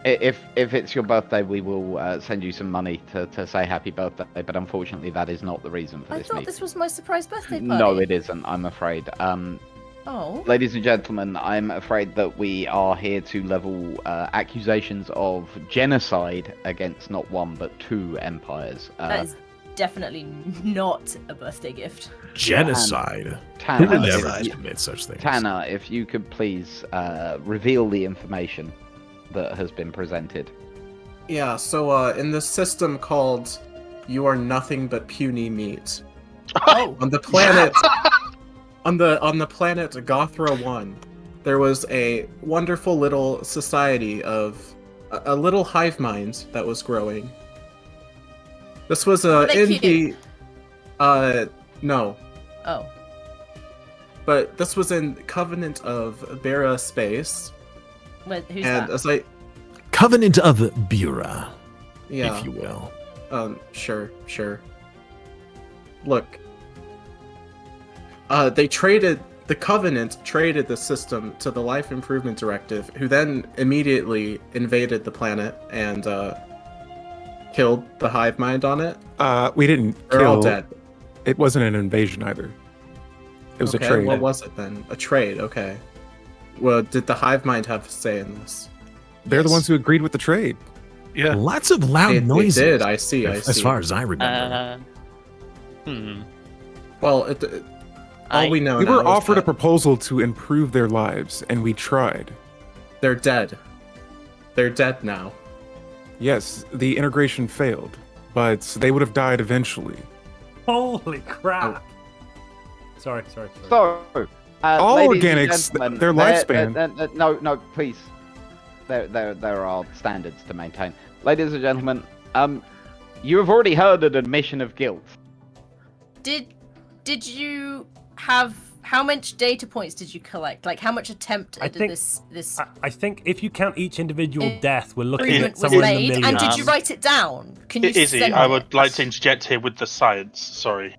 If it's your birthday, we will send you some money to say happy birthday. But unfortunately, that is not the reason for this meeting. I thought this was my surprise birthday party. No, it isn't. I'm afraid. Oh. Ladies and gentlemen, I'm afraid that we are here to level accusations of genocide against not one but two empires. That is definitely not a birthday gift. Genocide. Tanner, Who would never admit such things? Tanner, if you could please reveal the information that has been presented. Yeah, so in this system called You Are Nothing But Puny Meat. Oh. On the planet on the planet Gothra 1, there was a wonderful little society of a little hive mind that was growing. This was in the no. Oh. But this was in Covenant of Bera space. Who's and that? as I Covenant of Bura, yeah, if you will. Sure. Look, the Covenant traded the system to the Life Improvement Directive, who then immediately invaded the planet and killed the hive mind on it. We didn't They're kill. all dead. It wasn't an invasion either. It was okay, a trade. What was it then? A trade, okay. Well, did the hive mind have a say in this? They're the ones who agreed with the trade. Yeah. Lots of loud noises. They did, I see. As far as I remember. Well, all we know We now were is offered a that proposal to improve their lives, and we tried. they're dead. They're dead now. Yes, the integration failed, but they would have died eventually. Holy crap! Sorry. So, all ladies and organics, gentlemen, their lifespan. No, please. There are standards to maintain. Ladies and gentlemen, you have already heard an admission of guilt. Did you have how much data points did you collect? Like how much attempt at this? I think if you count each individual death, we're looking at improvement was somewhere in the made. millions. And did you write it down? Can you Izzy, send I it? would like to interject here with the science. Sorry.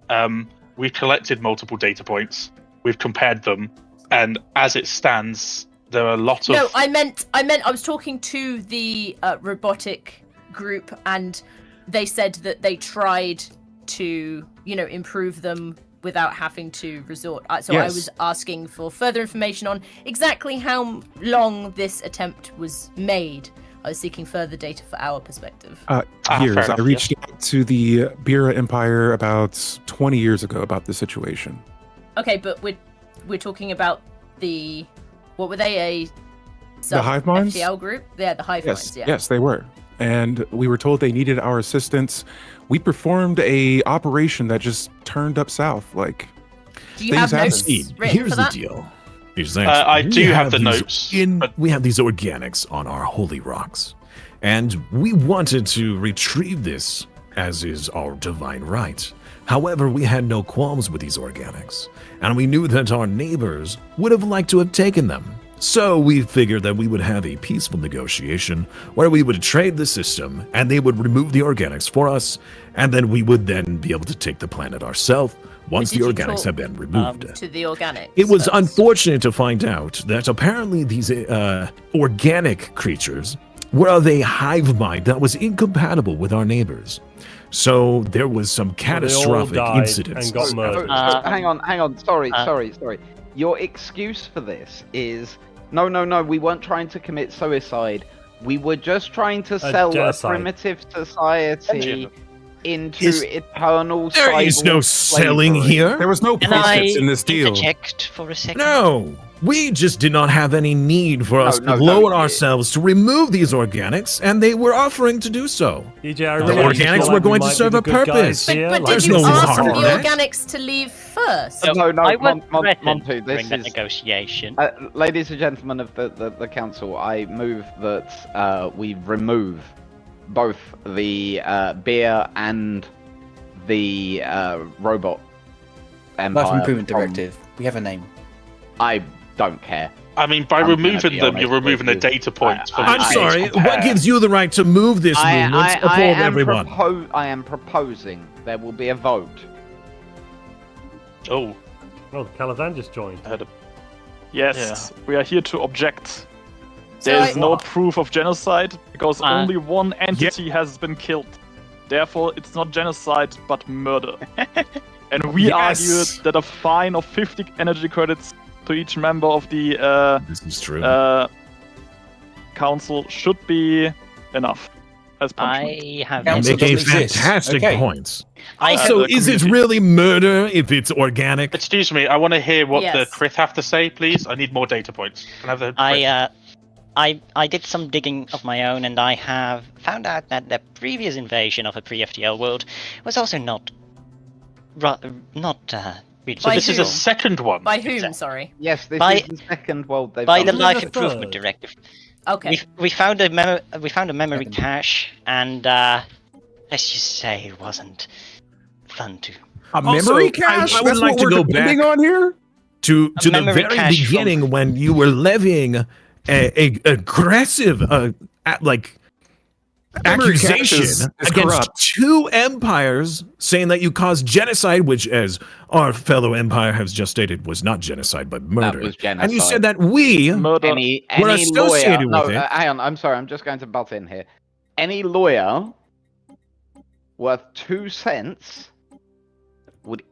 We've collected multiple data points. We've compared them, and as it stands, there are a lot of. No, I meant I was talking to the robotic group, and they said that they tried to, improve them without having to resort. So Yes. I was asking for further information on exactly how long this attempt was made. I was seeking further data for our perspective. Years. fair I enough, reached out to the Bira Empire about 20 years ago about the situation. Okay, but we're talking about what were they, The hive minds? FTL group? Yeah, the hive minds, yeah. Yes, they were. And we were told they needed our assistance. We performed a operation that just turned up south. Like, Do you have notes See, written here's for the that? deal. I We do have the these notes, but- We have these organics on our holy rocks, and we wanted to retrieve this, as is our divine right. However, we had no qualms with these organics, and we knew that our neighbors would have liked to have taken them. So we figured that we would have a peaceful negotiation where we would trade the system, and they would remove the organics for us, and then we would then be able to take the planet ourselves once the Did you organics talk, have been removed. to the organics. It was first? unfortunate to find out that apparently these organic creatures were of a hive mind that was incompatible with our neighbors. So there was some catastrophic incidents. and got murdered. Hang on. Sorry. Your excuse for this is no. We weren't trying to commit suicide. We were just trying to sell a genocide. primitive society into eternal. There is no selling slavery. here. there was no Can I profits in this deal. interject for a second? No, we just did not have any need for us No, to lower no. ourselves to remove these organics, and they were offering to do so. DJ, I The really organics feel were like we going to might be serve the a good guys purpose. But, here, but like- did There's you no ask for harm the in it. organics to leave first? No, I would Montu, threaten this during that is- negotiation. Ladies and gentlemen of the council, I move that we remove both the beer and the robot empire. Life Improvement from- Directive. We have a name. I don't care. I mean, by I'm gonna removing be them, honest you're removing the with you. data points. for I- I'm which we sorry, compare. what gives you the right to move this movement upon everyone? I am proposing there will be a vote. Oh, Oh, Caladan just joined. Yes, we are here to object. There is no proof of genocide because only one entity has been killed. Therefore, it's not genocide, but murder. And we argued that a fine of 50 energy credits to each member of the this is true. council should be enough as punishment. I have making fantastic points. So is it really murder if it's organic? Excuse me, I want to hear what the Krith have to say, please. I need more data points. Can I have the I did some digging of my own, and I have found out that the previous invasion of a pre-FTL world was also not really. So this is a second one. By whom? Sorry. Yes, this is the second world they've by done. the Life Improvement Directive. Okay. We found a memory cache, and let's just say it wasn't fun to. A memory cache? I would like to go back on here to the very beginning when you were levying a aggressive accusation against two empires, saying that you caused genocide, which, as our fellow empire has just stated, was not genocide but murder. That was genocide. And you said that we were associated with it. Hang on, I'm sorry, I'm just going to butt in here. Any lawyer worth 2 cents would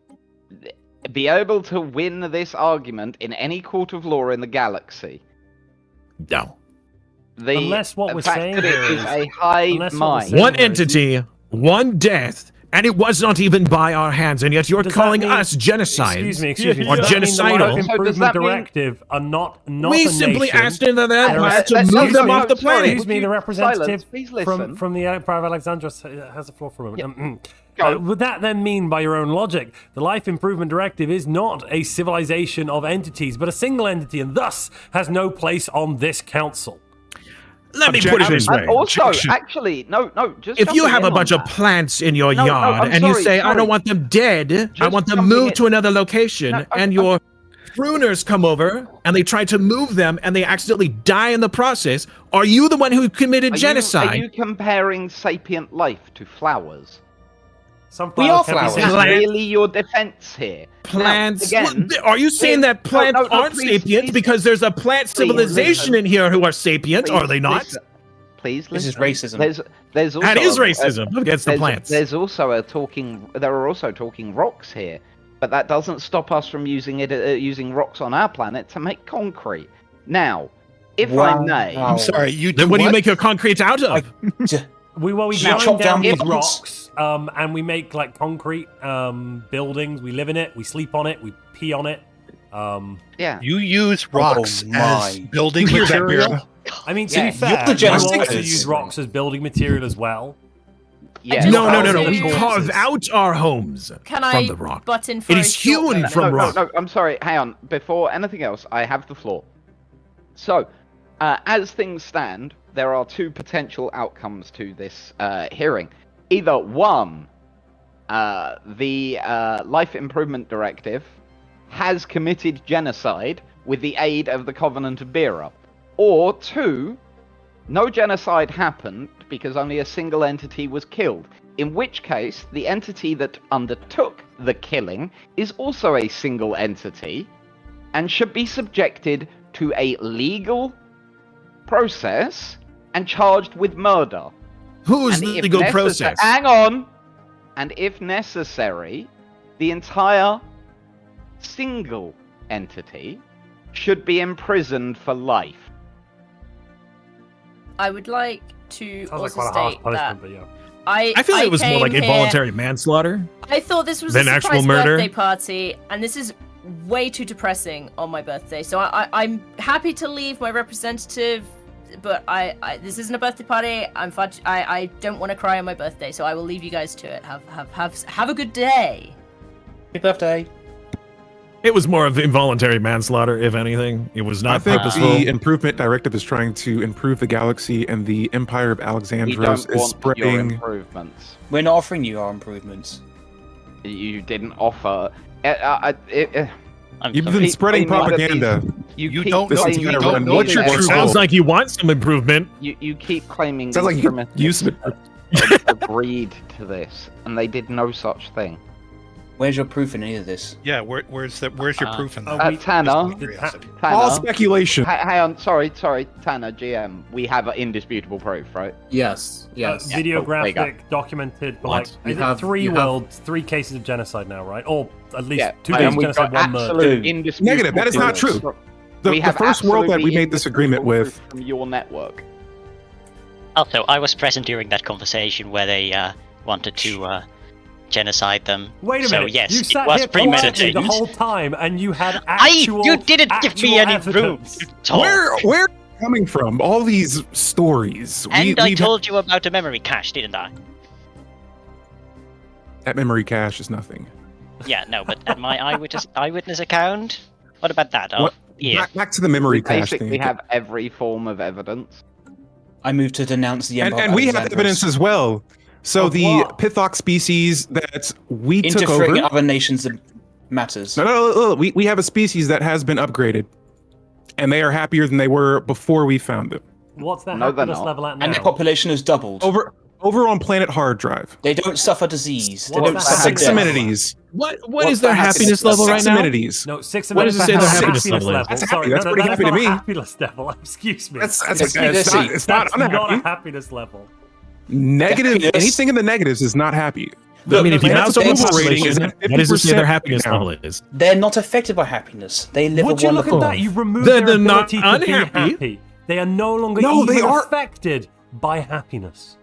be able to win this argument in any court of law in the galaxy. No. Unless what we're saying is a hive mind. One entity, one death, and it was not even by our hands, and yet you're calling us genocide. Excuse me. Or genocidal. The Improvement Directive are not we a simply nation. asked into that empire to move them off the planet. Excuse me, the representative silence, from the Empire of Alexandria has the floor for a moment. Would that then mean, by your own logic, the Life Improvement Directive is not a civilization of entities, but a single entity, and thus has no place on this council? Let me put it this way. Also, actually, no, just if you have a bunch of plants in your yard and you say, I don't want them dead, I want them moved to another location, and your pruners come over and they try to move them and they accidentally die in the process, are you the one who committed genocide? Are you comparing sapient life to flowers? We are flowers. Is that really your defense here? Plants. Now, again, are you saying that plants aren't sapient because there's a plant civilization in here who are sapient? Are they not? Please listen. This is racism. There's also that is racism against the plants. There are also talking rocks here, but that doesn't stop us from using rocks on our planet to make concrete. Now, if I may, I'm sorry. Then what do you make your concrete out of? We grind down these rocks, and we make like concrete buildings. We live in it. We sleep on it. We pee on it. Yeah. You use rocks as building material. I mean, to be fair, you also use rocks as building material as well. Yeah. No. We carve out our homes from the rock. Butt in for it is hewn from rock. No, I'm sorry. Hang on. Before anything else, I have the floor. So, as things stand, there are 2 potential outcomes to this hearing. Either one, the Life Improvement Directive has committed genocide with the aid of the Covenant of Bera. Or 2, no genocide happened because only a single entity was killed. In which case, the entity that undertook the killing is also a single entity and should be subjected to a legal process and charged with murder. Who's the legal process? Hang on. And if necessary, the entire single entity should be imprisoned for life. I would like to also quite a harsh state punishment, that but yeah. I feel it was more like involuntary manslaughter. I thought this was than a actual surprise murder. birthday party, and this is way too depressing on my birthday. So I'm happy to leave my representative, but this isn't a birthday party. I don't want to cry on my birthday, so I will leave you guys to it. Have a good day. Happy birthday. It was more of involuntary manslaughter, if anything. It was not purposeful. The Improvement Directive is trying to improve the galaxy, and the Empire of Alexandria is spreading. Your improvements. We're not offering you our improvements. You didn't offer. You've been spreading propaganda. You don't know. You don't know what's your true Sounds like you want some improvement. You keep claiming. Sounds like you use it. Agreed to this, and they did no such thing. Where's your proof in any of this? Yeah, where's your proof in that? Tanner, All speculation. Hang on, sorry, Tanner, GM. We have indisputable proof, right? Yes. Videographic, documented, for like three worlds, 3 cases of genocide now, right? Or at least 2 cases of genocide, 1 murder. Negative. That is not true. The first world that we made this agreement with. From your network. Also, I was present during that conversation where they wanted to genocide them. Wait a minute. Yes, you sat it was here premeditated premeditated the whole time, and you had actual. You didn't give me any evidence. proof. Where are you coming from? All these stories. And I told you about the memory cache, didn't I? That memory cache is nothing. Yeah, no, but at my eyewitness account, what about that? Oh, What? yeah. Back to the memory We cache basically thing. have every form of evidence. I move to denounce the Empire. And we have evidence as well. So Of the what? Pithock species that we took interfering in over. other nations matters. No. We have a species that has been upgraded, and they are happier than they were before we found them. What's their No, they're happiness not. level at now? And their population has doubled. Over on planet hard drive. They don't suffer disease. They What's don't that suffer 6 death. amenities. What What's is their the happiness level right 6 now? amenities. No, 6 What does it say their happiness level is? That's Sorry, happy. That's no, pretty that's happy not to me. a happiness level. Excuse me. It's Let's see. not That's not a unhappy. happiness level. Negative. Happiness. Anything in the negatives is not happy. I mean, if you Planet's mouse over approval rating is population, at what does it say their 50% happiness now. level is? They're not affected by happiness. They live Would a you look wonderful at that? You remove They're their not ability to be unhappy. happy. They are no longer No, they even are- affected by happiness.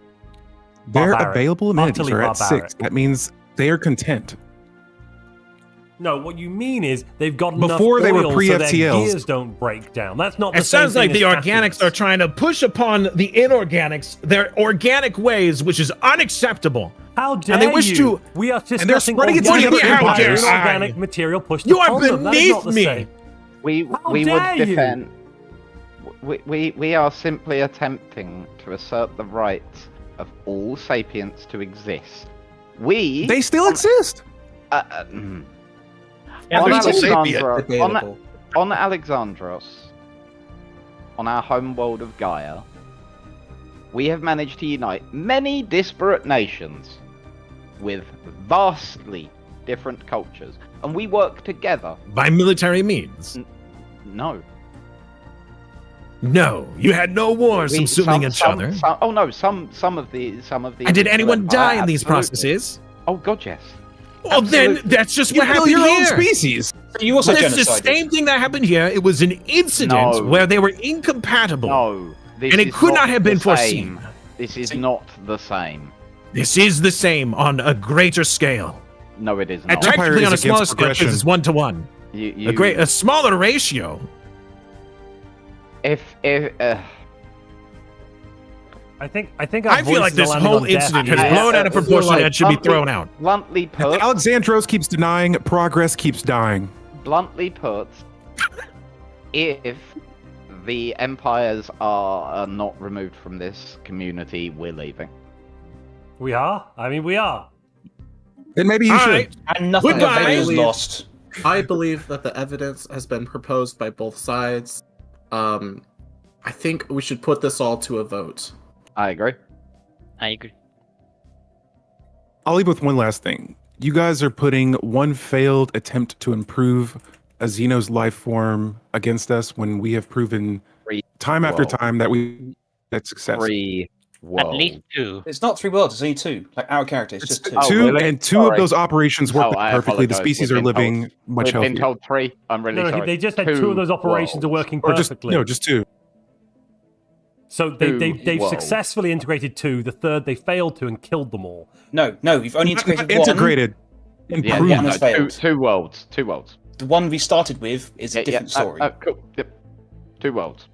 Their Barbaric. available amenities Utterly are at barbaric. 6. That means they are content. No, what you mean is they've got Before enough they were oil so their pre-FTLs. gears don't break down. That's not the It same sounds like thing the as organics happiness. are trying to push upon the inorganics their organic ways, which is unacceptable. How dare they wish you? to- We are they're discussing spreading it to organic the other empires, empires. organic material pushed You are upon them. That is not the beneath me. same. We How would dare you? defend. We are simply attempting to assert the rights of all sapients to exist. They still exist. On they're still Alexandros, Debatable. on Alexandros, on our home world of Gaia, we have managed to unite many disparate nations with vastly different cultures, and we work together. By military means. No. No, you had no wars consuming each other. Some of these. And did anyone die in these processes? Oh God, yes. Well, then that's just what happened your own here. species. You also It's the genocided. same thing that happened here. It was an incident No. where they were incompatible. No. This And it is could not have the been same. foreseen. This is not the same. This is the same on a greater scale. No, it is And not. technically is on a against smaller scale progression. because it's 1-to-1. A smaller ratio. If I think our I feel like voices this are landing whole on deaf incident ears. has blown out of proportion like and should be thrown out. Bluntly put, Alexandros keeps denying, progress keeps dying. bluntly put, if the empires are not removed from this community, we're leaving. We are? I mean, we are. Then maybe you All should. right. And nothing of Goodbye. value is lost. I believe that the evidence has been proposed by both sides. I think we should put this all to a vote. I agree. I agree. I'll leave with one last thing. You guys are putting one failed attempt to improve a Xeno's life form against us when we have proven time after time that that's success. 3 worlds. At least 2. It's not 3 worlds. It's only 2. Like our character, it's just 2. Oh, Two really? and two Sorry. of those operations work I perfectly. The apologize. species We've are been living told. much We've been healthier. told 3. I'm really No, sorry. they just had 2 of those operations are working Or just perfectly. just 2. So they've Whoa. successfully integrated 2. The third they failed to and killed them all. No, you've only integrated one. Integrated. Yeah, Improved. one has failed. 2 worlds. 2 worlds. The one we started with is a different story. Cool. Yep. 2 worlds.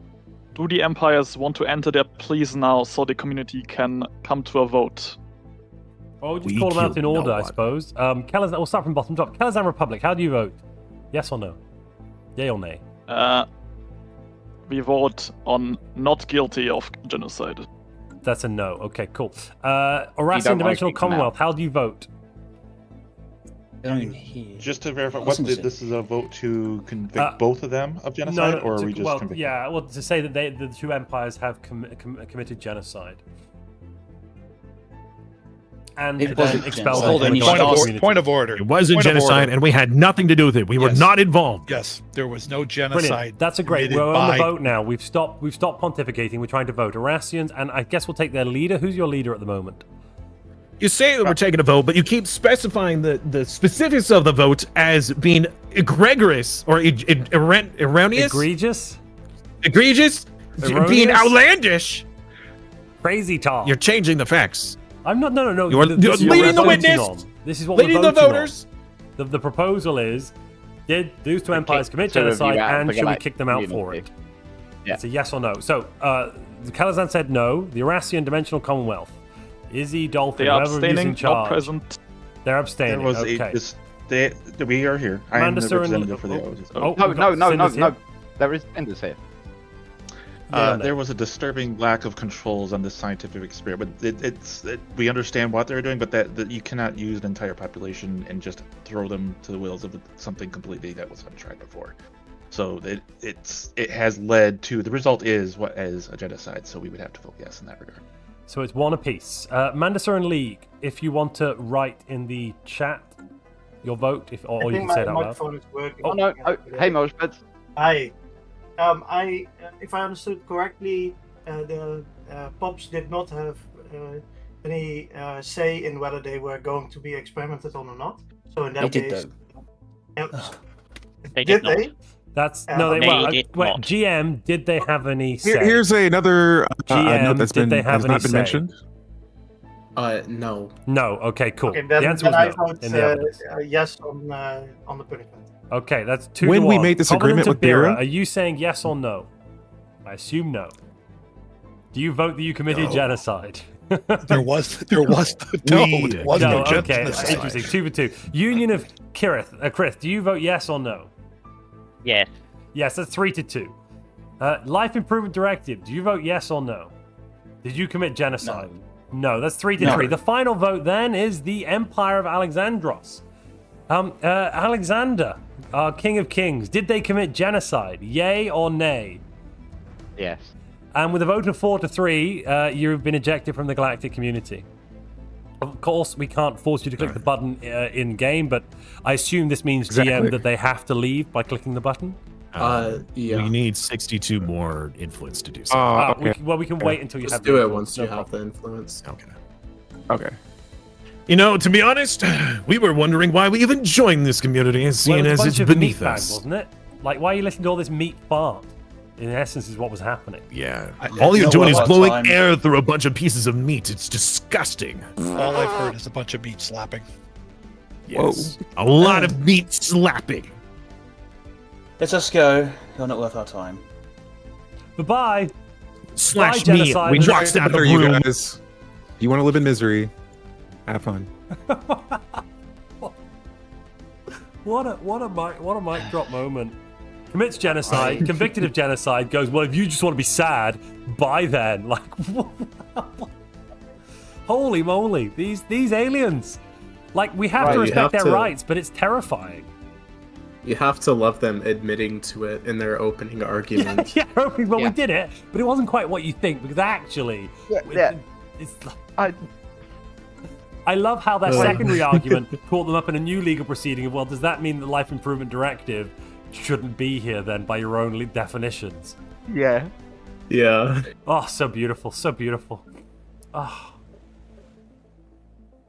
Do the empires want to enter their pleas now so the community can come to a vote? Well, we'll just We call them out killed in order, no I one. suppose. We'll start from bottom up. Kalazan Republic, how do you vote? Yes or no? Yay or nay? We vote on not guilty of genocide. That's a no. Okay, cool. You Orasian don't wanna Dimensional kick them Commonwealth, how do you vote? They don't even hear. Just to verify, Awesome. this is a vote to convict both of them of genocide, or are we just convicting? Yeah, well, to say that the 2 empires have committed genocide. and It then wasn't expelled genocide. from the Galactic community. Point of order. It wasn't Point of genocide, order. and we had nothing to do with it. We were Yes. not involved. Yes, there was no genocide. Brilliant. That's a great. committed We're on the by- vote now. We've stopped pontificating. We're trying to vote. Arassians, and I guess we'll take their leader. Who's your leader at the moment? You say that we're taking a vote, but you keep specifying the specifics of the vote as being egregious or erroneous, Egregious, egregious, Erroneous? being outlandish. crazy talk. You're changing the facts. I'm not. No. You're This is what leading we're the voting witness, on. This is what leading we're the voting voters. on. The proposal is: did those two empires commit two of you genocide, out of and the should we Galactic kick them out for community. it? Yeah. It's a yes or no. So, the Calazan said no. The Arassian Dimensional Commonwealth. Izzy, Dolphin, They are whoever is in abstaining, charge. not present. They're abstaining. There was Okay. we are here. I am the Mandasur and- representative for the O's. Oh, No, we've got Cinders here. There is Cinders here. There was a disturbing lack of controls on this scientific experiment. We understand what they're doing, but that you cannot use an entire population and just throw them to the wills of something completely that was untried before. So it has led to the result is what is a genocide. So we would have to vote yes in that regard. So it's one apiece. Mandasur and League, if you want to write in the chat your vote, or you can say it out loud. microphone is working. Oh no! Oh, hey, moshevds. Hi. If I understood correctly, the Pops did not have any say in whether they were going to be experimented on or not. So in that They did, case, They did not. That's no. They did wait. not. GM, did they have any say? Here's another GM, note that's did they have has any not been say? mentioned. No. No. Okay. Cool. okay, then, the answer then I was no. vote In the evidence. yes on the punishment. Okay, that's 2 When to we 1. made this Covenant agreement of with Bera- are you saying yes or no? I assume no. Do you vote that you committed genocide? There was no no. Okay, genocide. interesting. 2 for 2. Union of Krith, do you vote yes or no? Yes. Yes, that's 3 to 2. Life Improvement Directive, do you vote yes or no? Did you commit genocide? No, that's 3 to 3. The final vote then is the Empire of Alexandros. Alexander, King of Kings, did they commit genocide? Yay or nay? Yes. And with a vote of 4 to 3, you've been ejected from the Galactic community. Of course, we can't force you to click the button in game, but I assume this means GM that they have to leave by clicking the button. Yeah. We need 62 more influence to do so. Okay. We can wait until you Just have do the it influence, once no you have the problem. influence. Okay. You know, to be honest, we were wondering why we even joined this community, seeing Well, it was as a it's bunch of beneath meatbags, us. wasn't it? Like, why are you listening to all this meat fart? In essence, is what was happening. Yeah. All you're doing is what blowing time- air through a bunch of pieces of meat. It's disgusting. All I've heard is a bunch of meat slapping. Yes. A lot of meat slapping. Let us go. You're not worth our time. Bye-bye. Slash Bye, me. genocide. We walked out of the Better, you room. guys. If you want to live in misery, have fun. What a mic drop moment. Commits genocide, convicted of genocide, goes, well, if you just want to be sad, bye then. Like, holy moly, these aliens. Like, we have to respect their rights, but it's terrifying. You have to love them admitting to it in their opening argument. We did it, but it wasn't quite what you think, because actually, it's I love how that secondary argument caught them up in a new legal proceeding of, well, does that mean the Life Improvement Directive shouldn't be here then by your own definitions? Yeah. Yeah. Oh, so beautiful, so beautiful. Oh.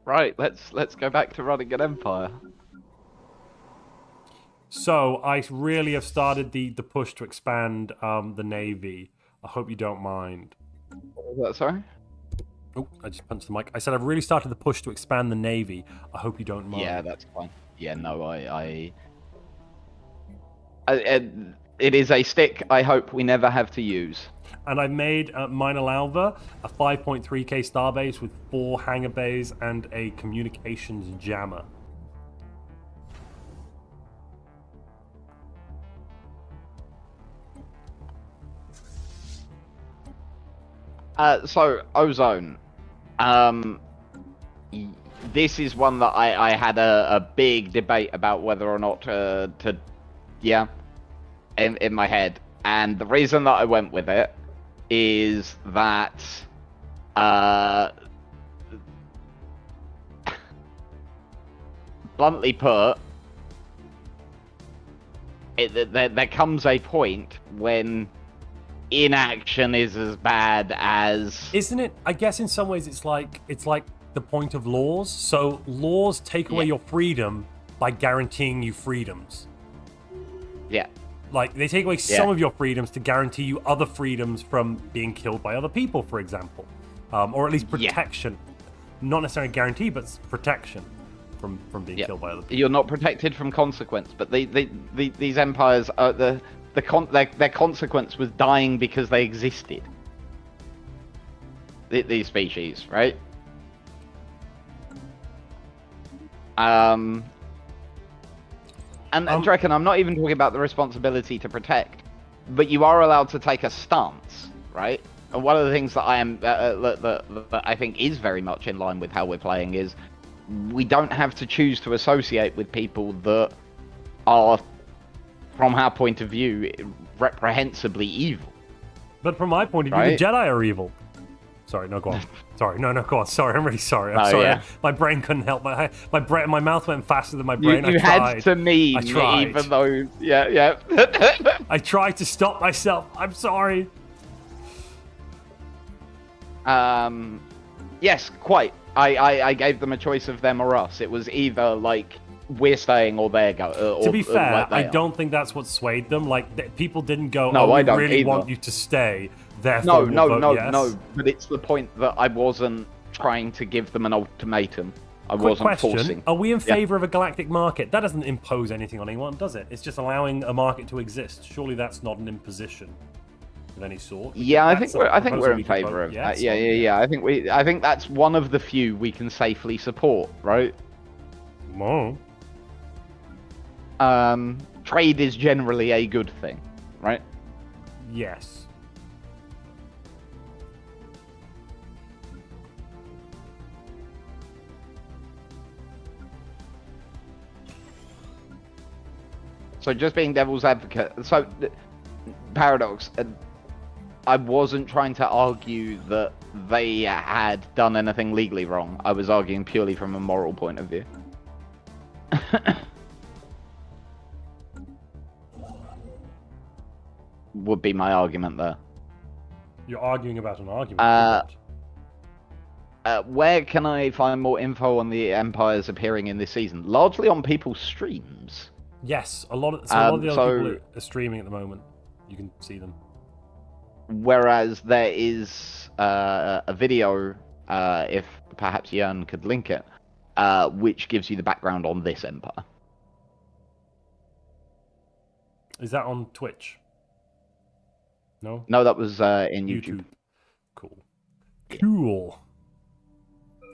Right, let's go back to running an empire. So I really have started the push to expand the Navy. I hope you don't mind. What was that, sorry? Oh, I just punched the mic. I said I've really started the push to expand the Navy. I hope you don't mind. Yeah, that's fine. Yeah, no, it is a stick I hope we never have to use. And I've made Minor Lalva a 5.3k starbase with 4 hangar bays and a communications jammer. So ozone. This is one that I had a big debate about whether or not in my head, and the reason that I went with it is that bluntly put, there comes a point when inaction is as bad as... Isn't it? I guess in some ways it's like the point of laws. So laws take away your freedom by guaranteeing you freedoms. Yeah. Like, they take away some of your freedoms to guarantee you other freedoms from being killed by other people, for example. Or at least protection. Not necessarily guarantee, but protection from being killed by other people. You're not protected from consequence, but these empires, their consequence was dying because they existed. These species, right? And Draken, I'm not even talking about the responsibility to protect, but you are allowed to take a stance, right? And one of the things that that I think is very much in line with how we're playing is we don't have to choose to associate with people that are, from our point of view, reprehensibly evil. But from my point of view, the Jedi are evil. Sorry, no, go on. Sorry, no, go on. Sorry, I'm really sorry. I'm sorry. Yeah. My brain couldn't help. My mouth went faster than my brain. You had to mean, even though, yeah. I tried to stop myself. I'm sorry. Yes, quite. I gave them a choice of them or us. It was either like we're staying or they're going. To be fair, I don't think that's what swayed them. Like people didn't go, no, I don't really either. Want you to stay. Therefore, no. But it's the point that I wasn't trying to give them an ultimatum. I wasn't forcing. Are we in favor of a galactic market? That doesn't impose anything on anyone, does it? It's just allowing a market to exist. Surely that's not an imposition of any sort. Yeah, I think we're in favor of that. Yeah. I think that's one of the few we can safely support, right? Well. Trade is generally a good thing, right? Yes. So just being devil's advocate. So, Paradox, I wasn't trying to argue that they had done anything legally wrong. I was arguing purely from a moral point of view. Would be my argument there. You're arguing about an argument. Where can I find more info on the empires appearing in this season? Largely on people's streams. Yes, a lot of the other people are streaming at the moment. You can see them. Whereas there is a video, if perhaps Jörn could link it, which gives you the background on this empire. Is that on Twitch? No? No, that was in YouTube. Cool. Cool.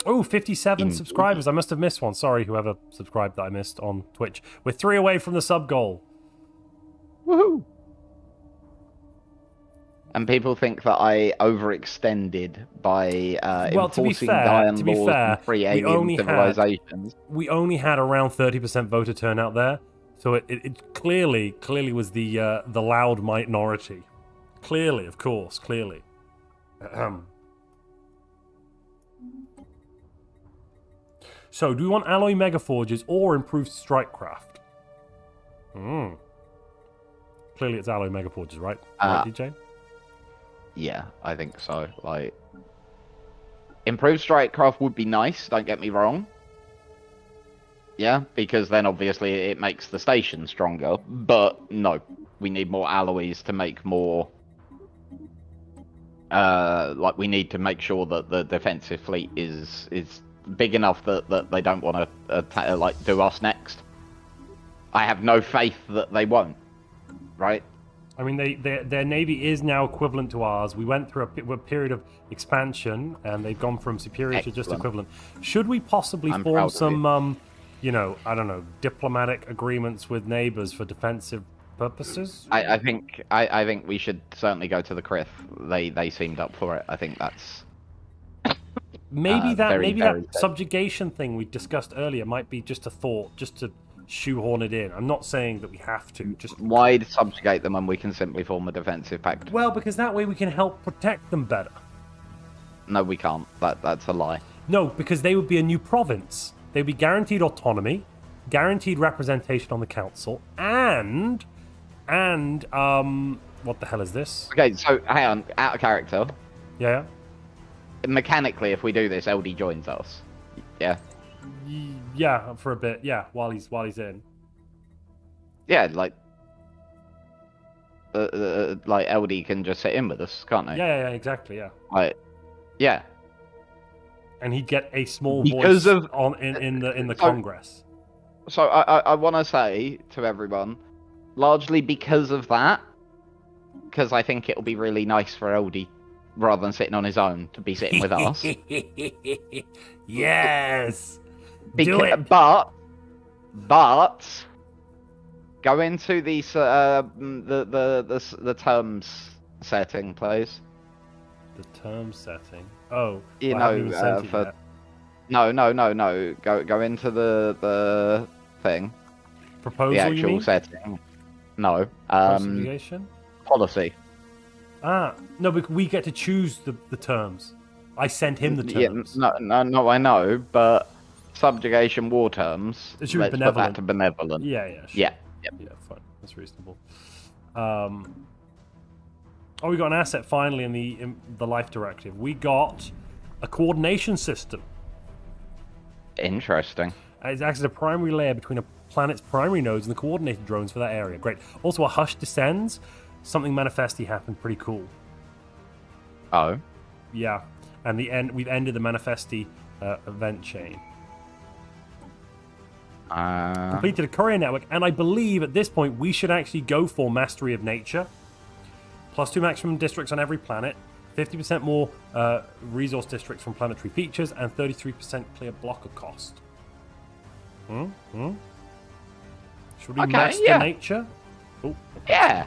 Oh, 57 subscribers. I must have missed one. Sorry, whoever subscribed that I missed on Twitch. We're 3 away from the sub goal. Woohoo! And people think that I overextended by enforcing Dian laws and free alien civilizations. We only had around 30% voter turnout there, so it clearly was the loud minority. Clearly, of course, clearly. So, do we want alloy megaforges or improved strikecraft? Clearly, it's alloy megaforges, right? Right, DJ? Yeah, I think so. Like, improved strikecraft would be nice. Don't get me wrong. Yeah, because then obviously it makes the station stronger. But no, we need more alloys to make more. Like, we need to make sure that the defensive fleet is big enough that they don't want to do us next. I have no faith that they won't. Right? I mean, their navy is now equivalent to ours. We went through a period of expansion, and they've gone from superior to just equivalent. Should we possibly form some, I don't know, diplomatic agreements with neighbors for defensive purposes? I think we should certainly go to the Krith. They seemed up for it. I think that's maybe that subjugation thing we discussed earlier might be just a thought, just to shoehorn it in. I'm not saying that we have to. Just why subjugate them when we can simply form a defensive pact? Well, because that way we can help protect them better. No, we can't. That's a lie. No, because they would be a new province. They'd be guaranteed autonomy. guaranteed representation on the council, and what the hell is this? Okay, so hang on, out of character. Yeah. Mechanically, if we do this, LD joins us. Yeah. Yeah, for a bit. Yeah, while he's in. Yeah, like LD can just sit in with us, can't they? Yeah, exactly. Yeah. Like, yeah. And he'd get a small because voice in the Congress. So I want to say to everyone, largely because of that, because I think it'll be really nice for LD, rather than sitting on his own, to be sitting with us. Yes. Do it. But go into these the terms setting, please. The term setting. Oh, you know, no. Go into the thing. Proposal. The actual you mean? setting. No. Policy. No, but we get to choose the terms. I sent him the terms. Yeah, no, I know, but subjugation war terms. It should let's be benevolent. put that to benevolent. Yeah. Yeah. Yeah, fine. That's reasonable. We got an asset finally in the life directive. We got a coordination system. Interesting. It acts as a primary layer between a planet's primary nodes and the coordinated drones for that area. Great. Also, a hush descends. Something manifesty happened. Pretty cool. Oh. Yeah. And we've ended the manifesty event chain. Completed a courier network, and I believe at this point we should actually go for Mastery of Nature. +2 maximum districts on every planet, 50% more resource districts from planetary features, and 33% clear blocker cost. Should we master nature? Oh. Yeah.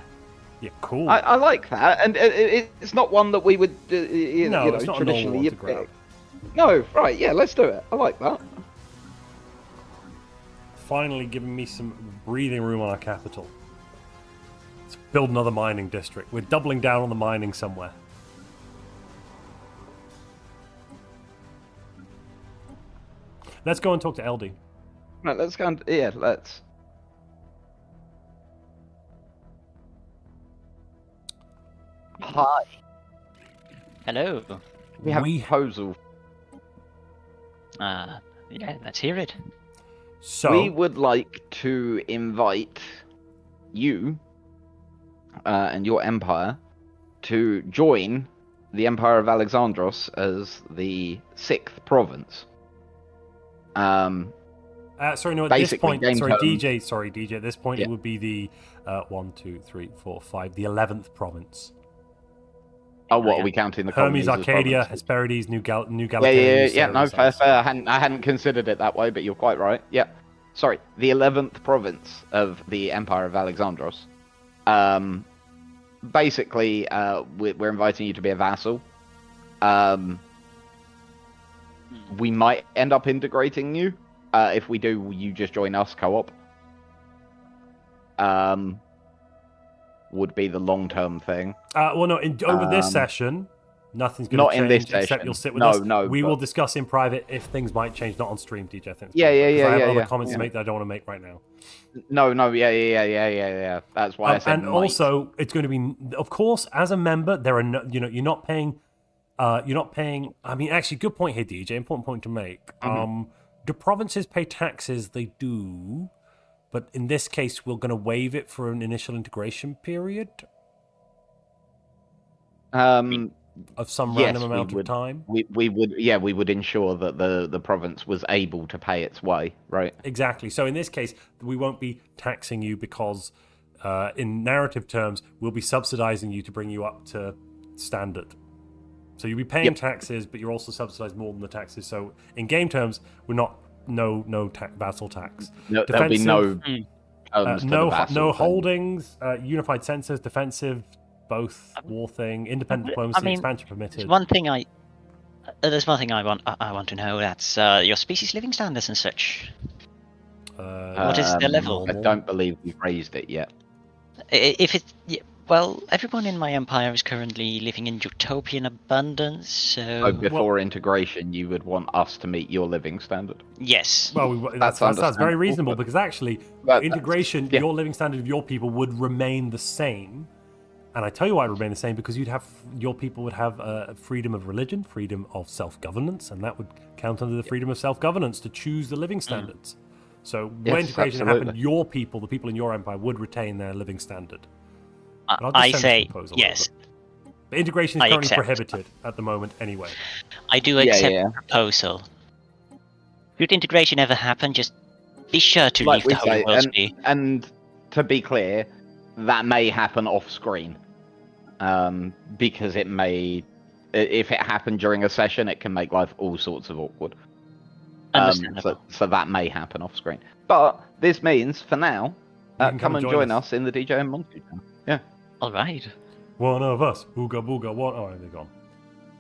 Yeah, cool. I like that, and it's not one that we would it's not traditionally. A to grab. No, right? Yeah, let's do it. I like that. Finally, giving me some breathing room on our capital. Let's build another mining district. We're doubling down on the mining somewhere. Let's go and talk to LD. Right, let's go and let's. Hi. Hello. We have a proposal. Yeah, let's hear it. So we would like to invite you and your empire to join the Empire of Alexandros as the 6th province. Sorry, no. At this point, DJ. At this point, it would be the 1, 2, 3, 4, 5, the 11th province. Oh, what are we counting the Hermes, Arcadia, Hesperides, New Galactic. Yeah. No, fair. I hadn't considered it that way, but you're quite right. Yeah. Sorry, the 11th province of the Empire of Alexandros. Basically, we're inviting you to be a vassal. We might end up integrating you. If we do, you just join us co-op. Would be the long-term thing. Well, no, over this session, nothing's going to change. Not in this session. Except you'll sit with us. No. We will discuss in private if things might change, not on stream, DJ. I think. Yeah. I have other comments to make that I don't want to make right now. No. Yeah. That's why I said. And also, it's going to be, of course, as a member, there are no, you're not paying. I mean, actually, good point here, DJ. Important point to make. Do provinces pay taxes? They do. But in this case, we're going to waive it for an initial integration period of some random amount of time. We would ensure that the province was able to pay its way, right? Exactly. So in this case, we won't be taxing you because, in narrative terms, we'll be subsidizing you to bring you up to standard. So you'll be paying taxes, but you're also subsidized more than the taxes. So in game terms, we're not. No vassal tax. No, there'll be no no holdings. Unified census, defensive, both war thing, independent diplomacy, expansion permitted. There's one thing I want to know. That's your species living standards and such. What is their level? I don't believe we've raised it yet. If it Well, everyone in my empire is currently living in utopian abundance, so... before integration, you would want us to meet your living standard? Yes. Well, that's very reasonable, because actually, integration, your living standard of your people would remain the same. And I tell you why it would remain the same, because your people would have freedom of religion, freedom of self-governance, and that would count under the freedom of self-governance to choose the living standards. So when integration happened, your people, the people in your empire, would retain their living standard. I say yes. But integration is currently prohibited at the moment anyway. I do accept the proposal. Should integration ever happen, just be sure to leave the whole world be. And to be clear, that may happen off screen. Because it may, if it happened during a session, it can make life all sorts of awkward. So that may happen off screen. But this means, for now, come and join us in the DJ and Montu channel. Yeah. Alright. One of us. Ooga booga, one. Oh, they're gone.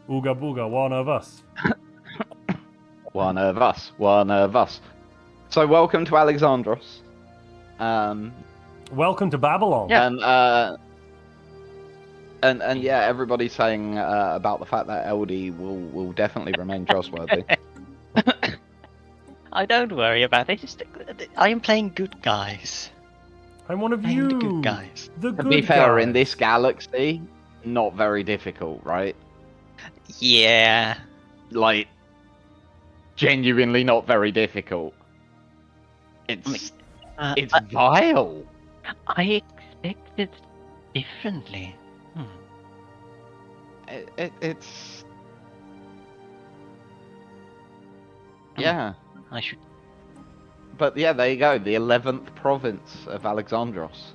Ooga booga, one of us. One of us. One of us. So, welcome to Alexandros. Welcome to Babylon. Yeah. And yeah, everybody's saying about the fact that Eldie will definitely remain trustworthy. I don't worry about it. I am playing good guys. I'm one of you. The good guys. To be fair, in this galaxy, not very difficult, right? Yeah. Like, genuinely not very difficult. It's vile. I expected differently. It's... Yeah. I should... But yeah, there you go. The 11th province of Alexandros.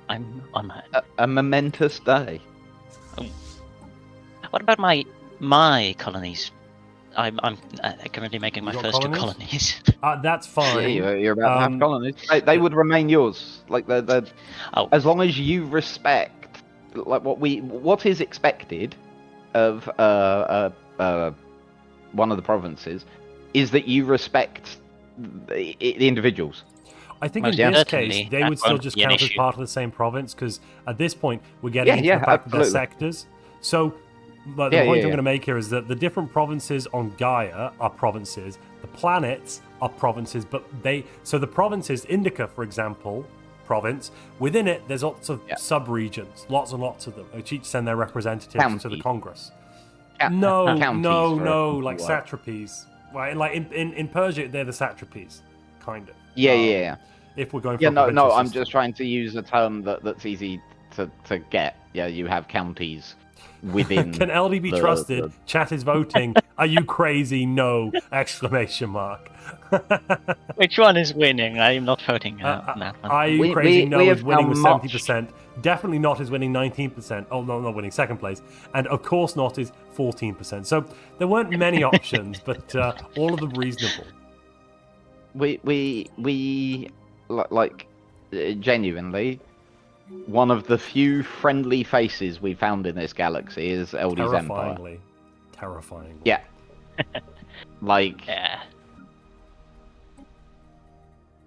I'm on a momentous day. What about my colonies? I'm currently making my first two colonies. That's fine. Yeah, you're about to have colonies. They would remain yours. Like they're as long as you respect like what is expected of one of the provinces is that you respect the individuals. I think in this case, they would still just count as part of the same province, because at this point, we're getting into the fact that they're sectors. So, but the point I'm going to make here is that the different provinces on Gaia are provinces, the planets are provinces, but so the provinces, Indica, for example, province, within it, there's lots of sub-regions, lots and lots of them, which each send their representatives to the Congress. No, like satrapies. Right, like in Persia, they're the satrapies, kind of. Yeah. If we're going for no, I'm just trying to use a term that's easy to get. Yeah, you have counties within. Can LD be trusted? Chat is voting. Are you crazy? No! Exclamation mark. Which one is winning? I am not voting. Are you crazy? No is winning with 70%. Definitely not is winning 19%. Oh no, not winning, second place. And of course not is 14%. So there weren't many options, but all of them reasonable. We like genuinely, one of the few friendly faces we found in this galaxy is LD's Empire. Terrifyingly. Yeah. Like. Yeah.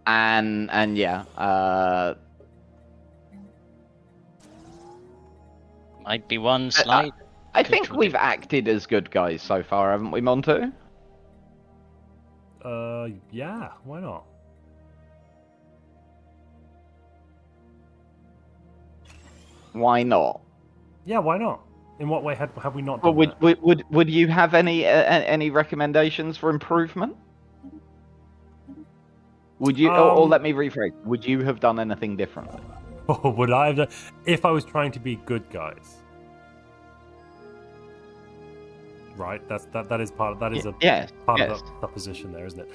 And yeah. Might be one slide. I think we've acted as good guys so far, haven't we, Montu? Yeah. Why not? Why not? Yeah, why not? In what way have we not done would you have any recommendations for improvement? Would you, or let me rephrase, would you have done anything differently? Or would I have done, if I was trying to be good guys? Right, that is part of that is a part of the position there, isn't it?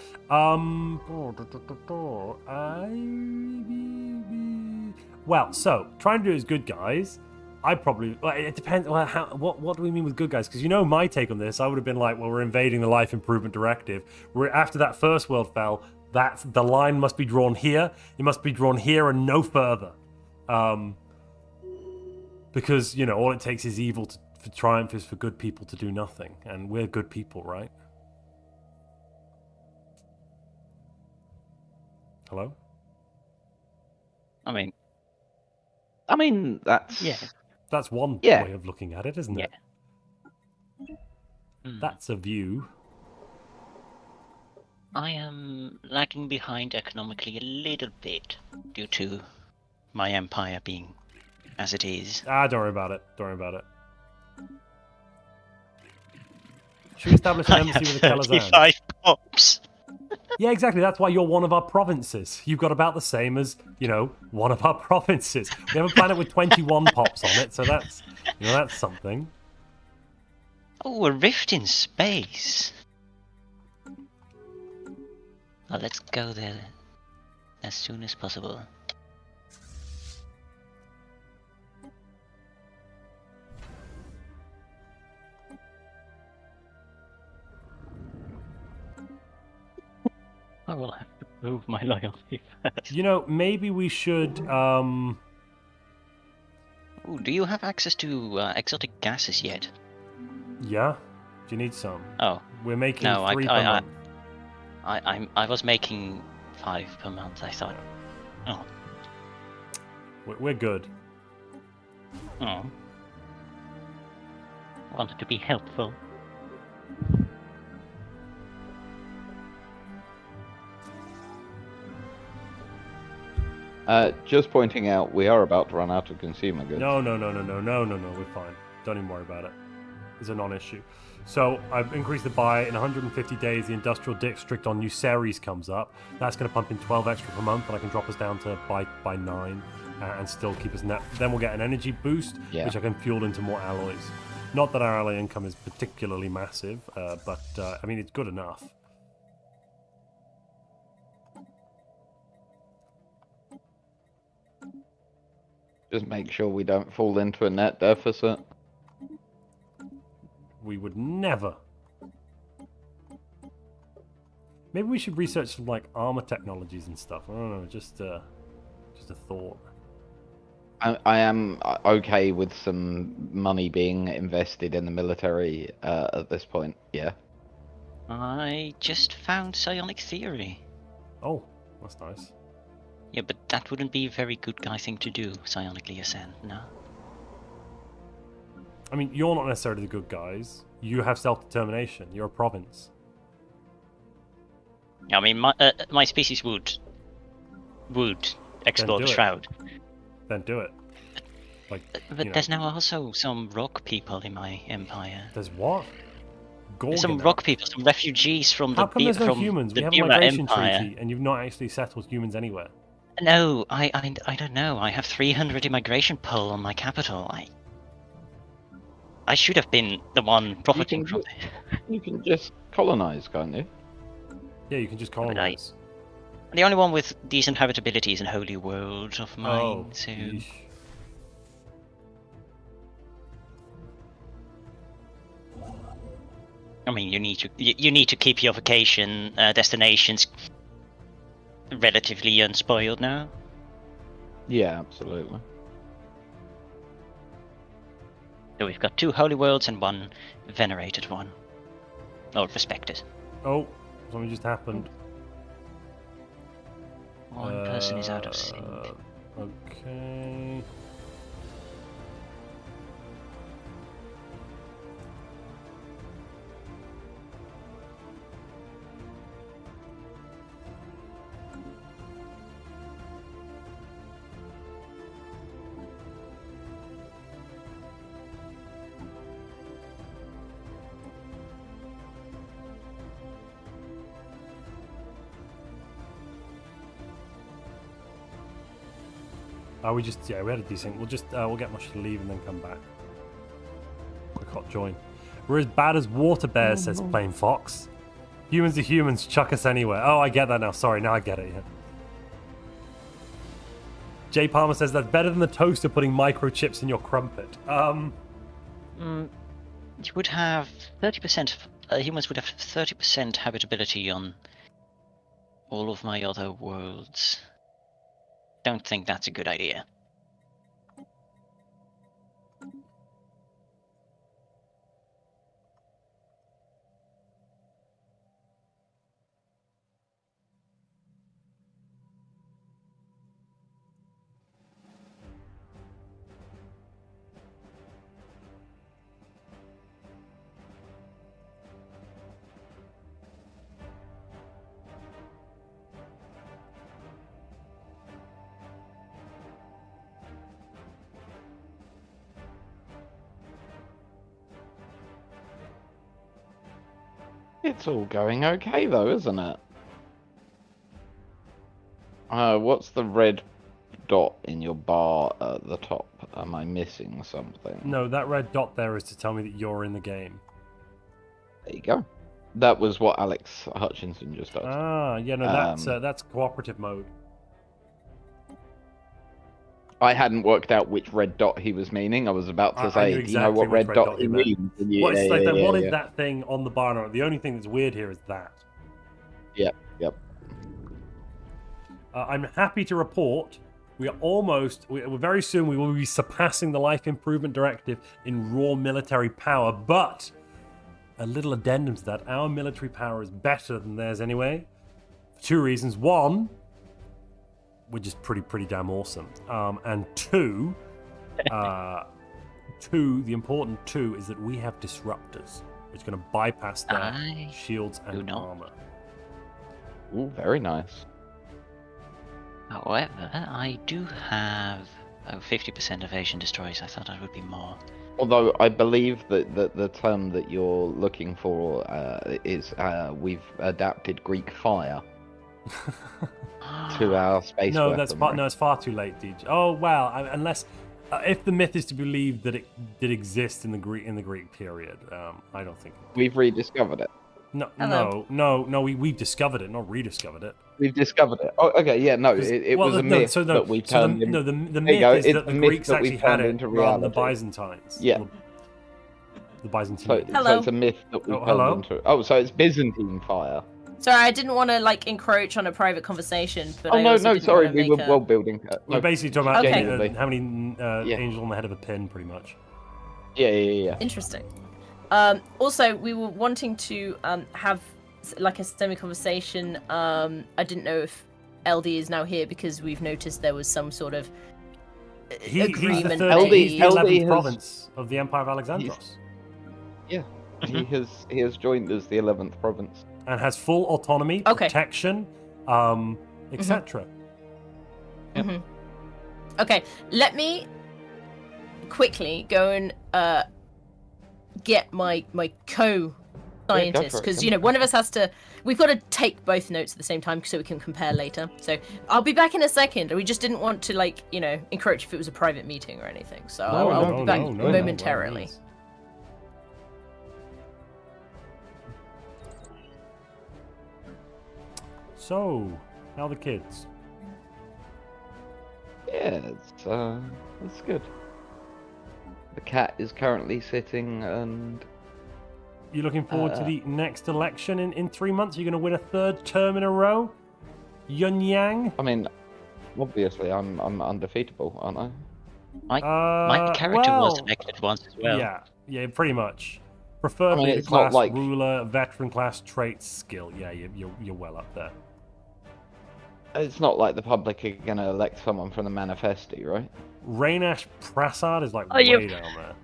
Well, so trying to do as good guys, I probably it depends. Well, what do we mean with good guys? Because my take on this, I would have been like, well, we're invading the Life Improvement Directive. We're after that first world fell. That's the line must be drawn here. It must be drawn here and no further, because all it takes is evil to triumph is for good people to do nothing, and we're good people, right? Hello? I mean, I mean, that's That's one Yeah. way of looking at it, isn't it? Hmm. That's a view. I am lagging behind economically a little bit due to my empire being as it is. Don't worry about it. Don't worry about it. Should we establish an embassy with a Kelazan? 35 pops. Yeah, exactly. That's why you're one of our provinces. You've got about the same as, one of our provinces. We have a planet with 21 pops on it, so that's something. Oh, a rift in space. Well, let's go there as soon as possible. I will have to prove my loyalty first. Maybe we should, Ooh, do you have access to exotic gases yet? Yeah? Do you need some? Oh. We're making 3 per month. I was making 5 per month, I thought. Oh. We're good. Oh. Wanted to be helpful. Just pointing out, we are about to run out of consumer goods. No, we're fine. Don't even worry about it. It's a non-issue. So I've increased the buy. In 150 days, the industrial district on New Ceres comes up. That's going to pump in 12 extra per month, and I can drop us down to by 9 and still keep us net. Then we'll get an energy boost, which I can fuel into more alloys. Not that our alloy income is particularly massive, but I mean, it's good enough. Just make sure we don't fall into a net deficit. We would never. Maybe we should research some armor technologies and stuff. I don't know, just a thought. I am okay with some money being invested in the military at this point. Yeah. I just found psionic theory. Oh, that's nice. Yeah, but that wouldn't be a very good guy thing to do, psionically ascend, no? I mean, you're not necessarily the good guys. You have self-determination. You're a province. I mean, my species would explore the shroud. Then do it. But there's now also some rock people in my empire. There's what? There's some rock people, some refugees from How come there's no humans? We have a migration Empire. treaty, and you've not actually settled humans anywhere. No, I don't know. I have 300 immigration pull on my capital. I should have been the one profiting from it. You can just colonize, can't you? Yeah, you can just colonize. The only one with decent habitability is in Holy World of mine, so... Yeesh. I mean, you need to keep your vacation destinations relatively unspoiled now. Yeah, absolutely. So we've got 2 holy worlds and 1 venerated one. Or respected. Oh, something just happened. One person is out of sync. Okay. We had a decent. We'll get much to leave and then come back. Quick hot join. We're as bad as water bears, says Plain Fox. Humans are humans, chuck us anywhere. Oh, I get that now. Sorry, now I get it. Yeah. Jay Palmer says that's better than the toaster putting microchips in your crumpet. You would have 30%. Humans would have 30% habitability on all of my other worlds. Don't think that's a good idea. It's all going okay though, isn't it? What's the red dot in your bar at the top? Am I missing something? No, that red dot there is to tell me that you're in the game. There you go. That was what Alex Hutchinson just does. Ah, yeah, no, that's cooperative mode. I hadn't worked out which red dot he was meaning. I was about to say, exactly do you know what red dot he means? Well, it's like they wanted that thing on the banner. The only thing that's weird here is that. Yep. I'm happy to report we are very soon we will be surpassing the Life Improvement Directive in raw military power, but a little addendum to that, our military power is better than theirs anyway. For 2 reasons. 1, we're just pretty damn awesome. And 2, the important 2 is that we have disruptors, which are going to bypass their shields and armor. Ooh, very nice. However, I do have 50% evasion destroyers. I thought that would be more. Although I believe that the term that you're looking for is we've adapted Greek fire to our space. No, it's far too late, DJ. Oh well, unless if the myth is to believe that it did exist in the Greek period, I don't think we've rediscovered it. No, we've discovered it, not rediscovered it. We've discovered it. Oh, okay, yeah, no, it was a myth that we turned into... the myth is that the Greeks actually had it rather than the Byzantines. Yeah. The Byzantine. So it's a myth that we turned into... Oh, so it's Byzantine fire. Sorry, I didn't want to encroach on a private conversation, but sorry, we were well building. We're basically talking about how many angels on the head of a pin, pretty much. Yeah. Interesting. Also, we were wanting to have a semi-conversation. I didn't know if LD is now here because we've noticed there was some sort of agreement. He's the 11th province of the Empire of Alexandros. He has joined as the 11th province and has full autonomy, protection, etc. Okay, let me quickly go and get my co-scientist, because one of us has to. We've got to take both notes at the same time so we can compare later. So I'll be back in a second. We just didn't want to encroach if it was a private meeting or anything. So I'll be back momentarily. So, how are the kids? Yeah, it's good. The cat is currently sitting and... You looking forward to the next election in 3 months? You're going to win a 3rd term in a row? Yun Yang? I mean, obviously I'm undefeatable, aren't I? My character was elected once as well. Yeah, pretty much. Preferably the class ruler, veteran class, traits, skill. Yeah, you're well up there. It's not like the public are going to elect someone from the Manifesti, right? Rainash Prasad is way down there.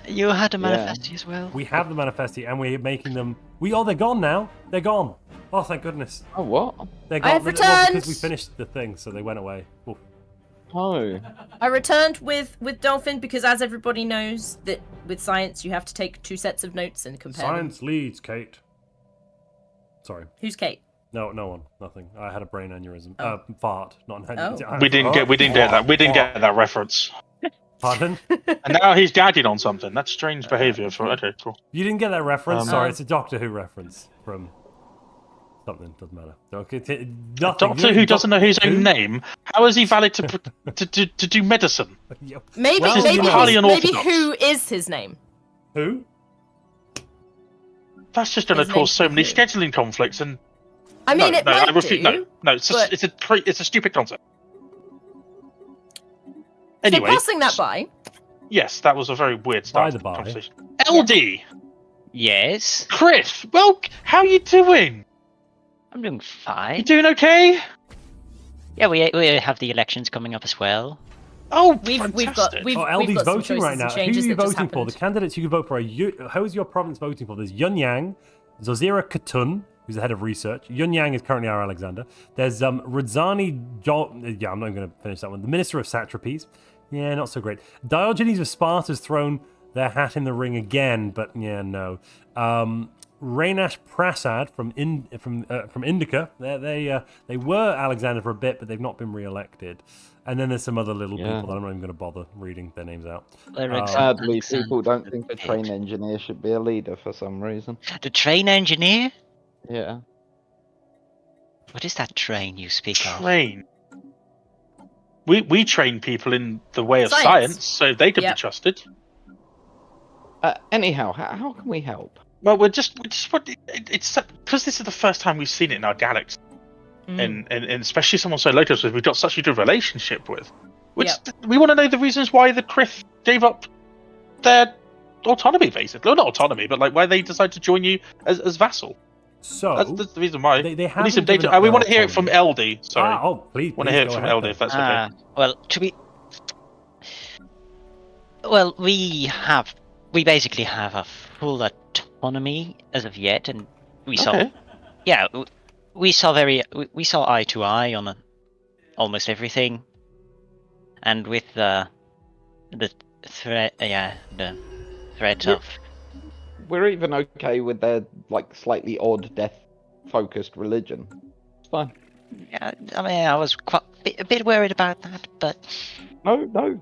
You had a Manifesti as well? We have the Manifesti and we're making them... they're gone now. They're gone. Oh, thank goodness. Oh, what? They're gone. I've returned! Because we finished the thing, so they went away. Oof. Oh. I returned with Dolphin because, as everybody knows, that with science you have to take 2 sets of notes and compare Science them. leads, Kate. Sorry. Who's Kate? No one. Nothing. I had a brain aneurysm. Fart, not an aneurysm. We didn't get that. We didn't get that reference. Pardon? And now he's gagging on something. That's strange behaviour. Okay, cool. You didn't get that reference? Sorry, it's a Doctor Who reference from something. Doesn't matter. Okay, Doctor Who doesn't know his own name. How is he valid to do medicine? Maybe who is his name? Who? That's just going to cause so many scheduling conflicts and. I mean, it might do. It's a stupid concept. Anyway, so passing that by. Yes, that was a very weird start to the conversation. LD. Yes. Chris, well, how are you doing? I'm doing fine. You doing okay? Yeah, we have the elections coming up as well. Oh, we've got LD's voting right now. Who are you voting for? Happened. The candidates you can vote for are how is your province voting for? There's Yun Yang, Zozira Khatun, who's the head of research. Yun Yang is currently our Alexander. There's Radzani I'm not going to finish that one. The Minister of Satrapies. Yeah, not so great. Diogenes of Sparta's thrown their hat in the ring again, but yeah, no. Raynash Prasad from Indica. They were Alexander for a bit, but they've not been re-elected. And then there's some other little people that I'm not even going to bother reading their names out. Sadly, people don't think a train engineer should be a leader for some reason. The train engineer? Yeah. What is that train you speak of? Train. We train people in the way of science, so they can be trusted. Anyhow, how can we help? Well, it's because this is the first time we've seen it in our galaxy, and especially someone so low to us, we've got such a good relationship with. We want to know the reasons why the Krith gave up their autonomy, basically. Well, not autonomy, but like why they decided to join you as vassal. So that's the reason why. They have some data. We want to hear it from Eldie. Sorry. Please. Want to hear it from Eldie, if that's okay. Well, we basically have a full autonomy as of yet, and we saw eye to eye on almost everything, and with the threat of. We're even okay with their like slightly odd death-focused religion. It's fine. Yeah, I mean, I was a bit worried about that, but no.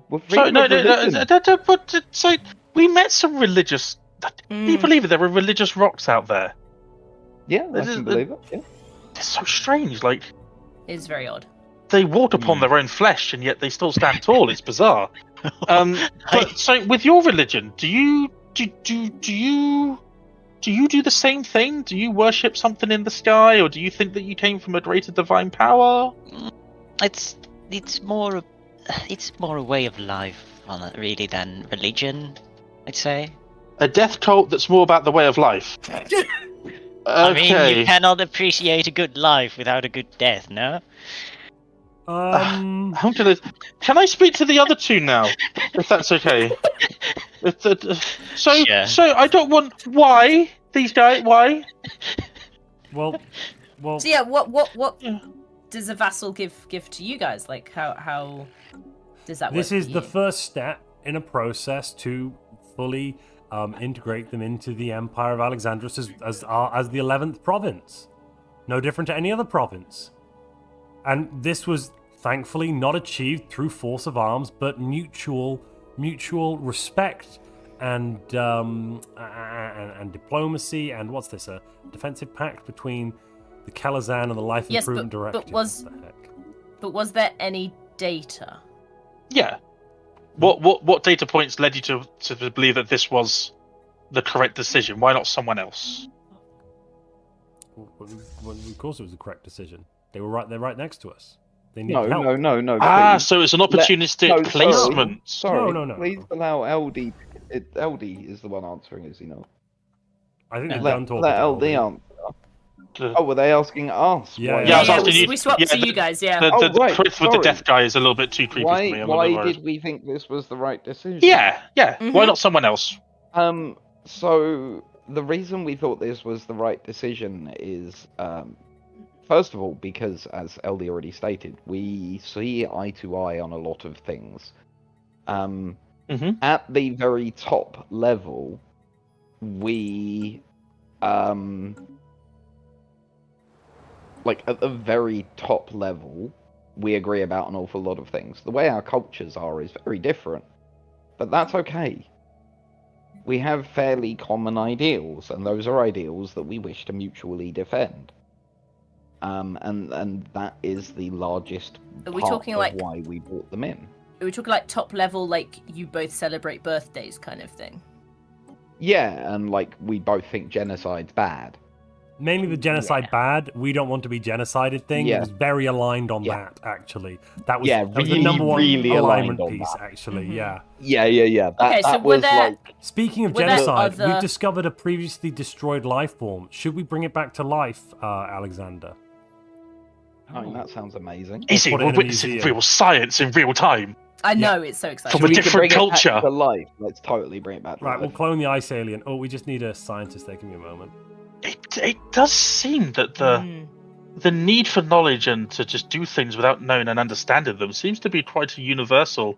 So we met some religious. Do you believe it? There are religious rocks out there. Yeah, I can believe it. Yeah, it's so strange. Like, it's very odd. They walk upon their own flesh, and yet they still stand tall. It's bizarre. But so, with your religion, do you do the same thing? Do you worship something in the sky, or do you think that you came from a greater divine power? It's more a way of life, really, than religion, I'd say. A death cult that's more about the way of life. Okay. I mean, you cannot appreciate a good life without a good death, no? Can I speak to the other two now, if that's okay? So I don't want. Why these guys? Why? Well. So yeah, what does a vassal give to you guys? Like how does that work? This is the first step in a process to fully integrate them into the Empire of Alexandros as the 11th province. No different to any other province. And this was thankfully not achieved through force of arms, but mutual respect and diplomacy. And what's this? A defensive pact between the Kalazan and the Life Improvement Directive. But was there any data? Yeah. What data points led you to believe that this was the correct decision? Why not someone else? Well, of course it was the correct decision. They were right there, right next to us. They need help. No. So it's an opportunistic placement. Sorry. No. Please allow Eldie. Eldie is the one answering, is he not? I think they're done talking. Let Eldie answer. Oh, were they asking us? Yeah, I was asking you. We swapped to you guys, yeah. The with the death guy is a little bit too creepy for me. Why did we think this was the right decision? Yeah. Mm-hmm. Why not someone else? So the reason we thought this was the right decision is, first of all, because as Eldie already stated, we see eye to eye on a lot of things. At the very top level, we at the very top level, we agree about an awful lot of things. The way our cultures are is very different, but that's okay. We have fairly common ideals, and those are ideals that we wish to mutually defend. And that is the largest part of why we brought them in. Are we talking like top level, like you both celebrate birthdays kind of thing? Yeah, and like we both think genocide's bad. Mainly the genocide bad. We don't want to be genocided thing. It was very aligned on that, actually. That was, that was the number one alignment piece, actually. Yeah. Speaking of genocide, we've discovered a previously destroyed life form. Should we bring it back to life, Alexander? I mean, that sounds amazing. Easy, we're witnessing real science in real time. I know, it's so exciting. From a different culture. It back to life. Let's totally bring it back to life. Right, we'll clone the ice alien. Oh, we just need a scientist there. Give me a moment. It does seem that the need for knowledge and to just do things without knowing and understanding them seems to be quite a universal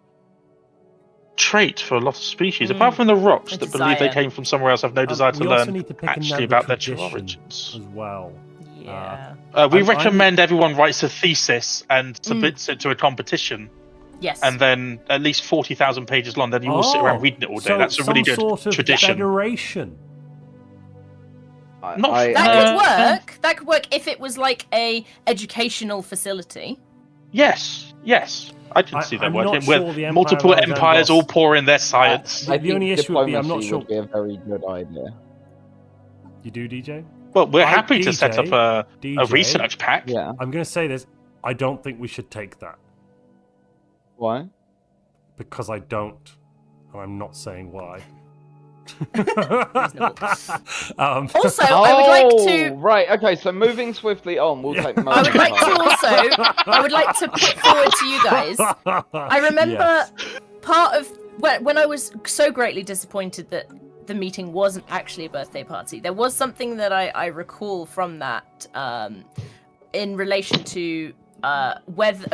trait for a lot of species. Apart from the rocks A that believe they desire. came from somewhere else, have no desire to we also learn need to pick actually another about their true tradition origins. as well. Yeah. We recommend everyone writes a thesis and submits it to a competition. Yes. And then at least 40,000 pages long. Then you all sit around reading it all day. So That's a really good sort of tradition. Federation. That could work. That could work if it was like a educational facility. Yes. I can see that I'm working. not sure the With Empire multiple of empires Eldos- all pour in their science. I The only think issue would be I'm not diplomacy sure. would be a very good idea. You do, DJ? Well, we're I- happy to set up a DJ, research pack. Yeah. I'm going to say this. I don't think we should take that. Why? Because I don't. And I'm not saying why. Also, I would like to. Right. Okay. So moving swiftly on, we'll take. I would like to also. I would like to put forward to you guys. I remember part of when I was so greatly disappointed that the meeting wasn't actually a birthday party. There was something that I recall from that in relation to whether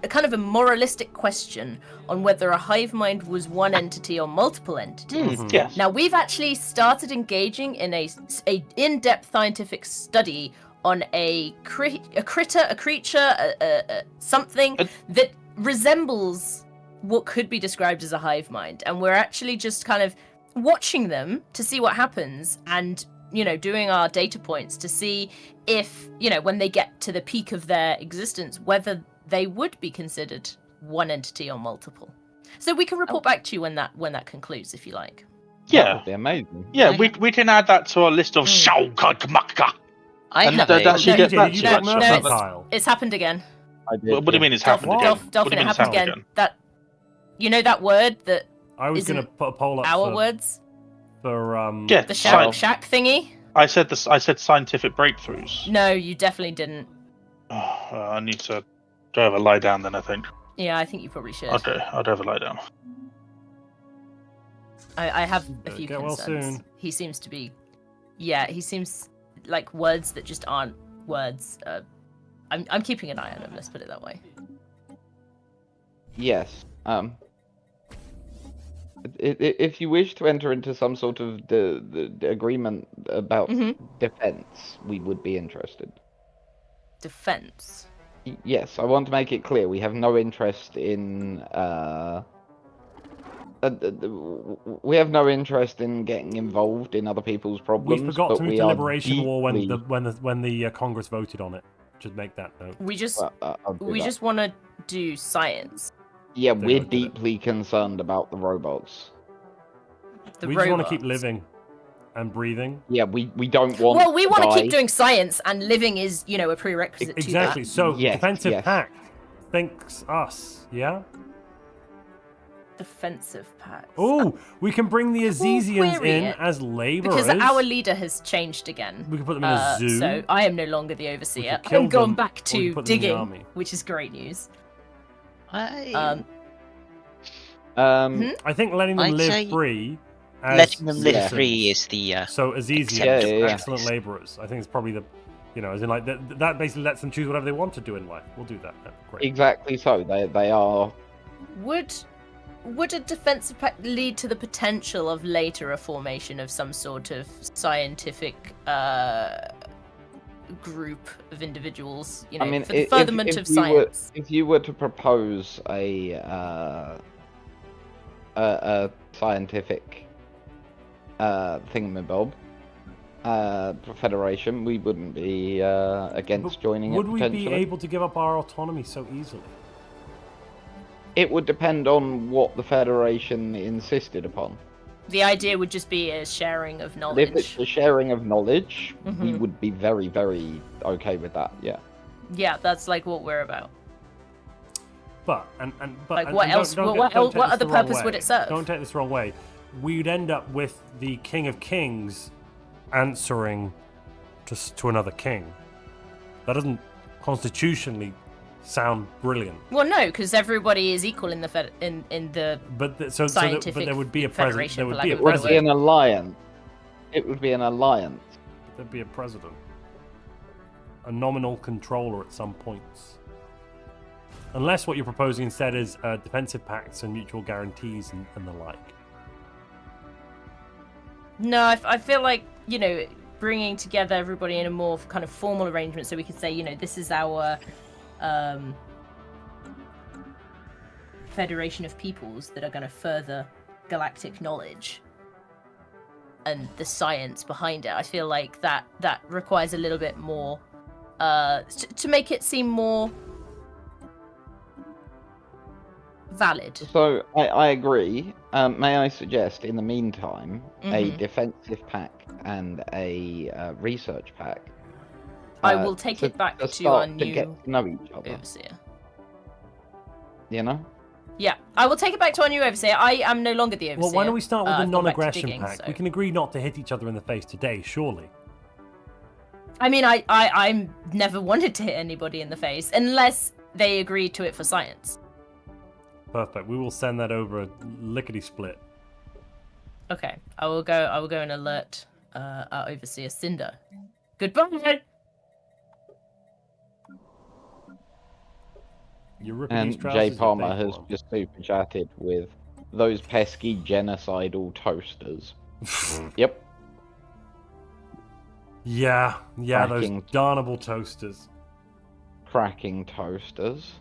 a kind of a moralistic question on whether a hive mind was one entity or multiple entities. Yes. Now we've actually started engaging in a in-depth scientific study on a creature, something that resembles what could be described as a hive mind, and we're actually just kind of watching them to see what happens, and doing our data points to see if when they get to the peak of their existence, whether they would be considered one entity or multiple. So we can report back to you when that concludes, if you like. That Yeah. would be amazing. Yeah, we can add that to our list of Shaukagmaka. It's happened again. I did. What do you mean it's happened again? Dolphin, it happened again. That that word that I was going to put a poll up our for, words. For the shack thingy. I said scientific breakthroughs. No, you definitely didn't. I need to have a lie down then. I think. Yeah, I think you probably should. Okay, I'd have a lie down. I have a few Get concerns. well soon. He seems to be. Yeah, he seems like words that just aren't words. I'm keeping an eye on him. Let's put it that way. Yes. If you wish to enter into some sort of the agreement about defense, we would be interested. Defense. Yes, I want to make it clear we have no interest in we have no interest in getting involved in other people's problems. We forgot but to move we to are Liberation War when deeply- the Congress voted on it. Just make that note. We just I'll do we that. just want to do science. Yeah, we're deeply concerned about the robots. The We just want to robots. keep living and breathing. Yeah, we don't want. Well, we want to die. keep doing science, and living is a prerequisite Exactly. to that. So Yes, defensive yes. pact thinks us. Yeah. Defensive pact. Oh, we can bring the Azizians query in it. as laborers. Because our leader has changed again. We can put them in a zoo. So I am no longer the overseer. kill I'm going them, back or we to put them in the digging, army. which is great news. I think letting them I'd live say free. As letting them live citizens. free is the So Azizians, acceptable excellent practice. laborers. I think it's probably the, as in like that basically lets them choose whatever they want to do in life. We'll do that. Great. Exactly so. They are. Would a defensive pact lead to the potential of later a formation of some sort of scientific group of individuals? I mean, for the furtherment of you science. If you were to propose a scientific thingamabob federation, we wouldn't be against joining Would it we potentially. be able to give up our autonomy so easily? It would depend on what the federation insisted upon. The idea would just be a sharing of If knowledge. it's the sharing of knowledge, we Mhm. would be very, very okay with that. Yeah. Yeah, that's like what we're about. But Like, and what don't- else- don't what get- don't el- take what this other the wrong purpose way. would it serve? Don't take this the wrong way. We'd end up with the King of Kings answering to another king. That doesn't constitutionally sound brilliant. Well, no, because everybody is equal in the in the But but scientific there would be a president. federation, There for would lack be a of a better It would be president. an alliance. It would be an alliance. There'd be a president, a nominal controller at some points. Unless what you're proposing instead is defensive pacts and mutual guarantees and the like. No, I feel like, you know, bringing together everybody in a more kind of formal arrangement so we can say, you know, this is our federation of peoples that are going to further galactic knowledge and the science behind it. I feel like that requires a little bit more to make it seem more valid. So I agree. May I suggest, in the meantime, a defensive pack and a research pack? I will take it back to our new get to know each other. overseer. You know? Yeah, I will take it back to our new overseer. I am no longer the overseer. Well, why don't we start with the non-aggression digging, pack? so. We can agree not to hit each other in the face today, surely. I mean, I never wanted to hit anybody in the face unless they agreed to it for science. Perfect. We will send that over lickety split. Okay, I will go and alert our overseer Cinder. Goodbye. And Jay Palmer has just super chatted with those pesky genocidal toasters. Yep. Yeah, Cracking. those darnable toasters. Cracking toasters.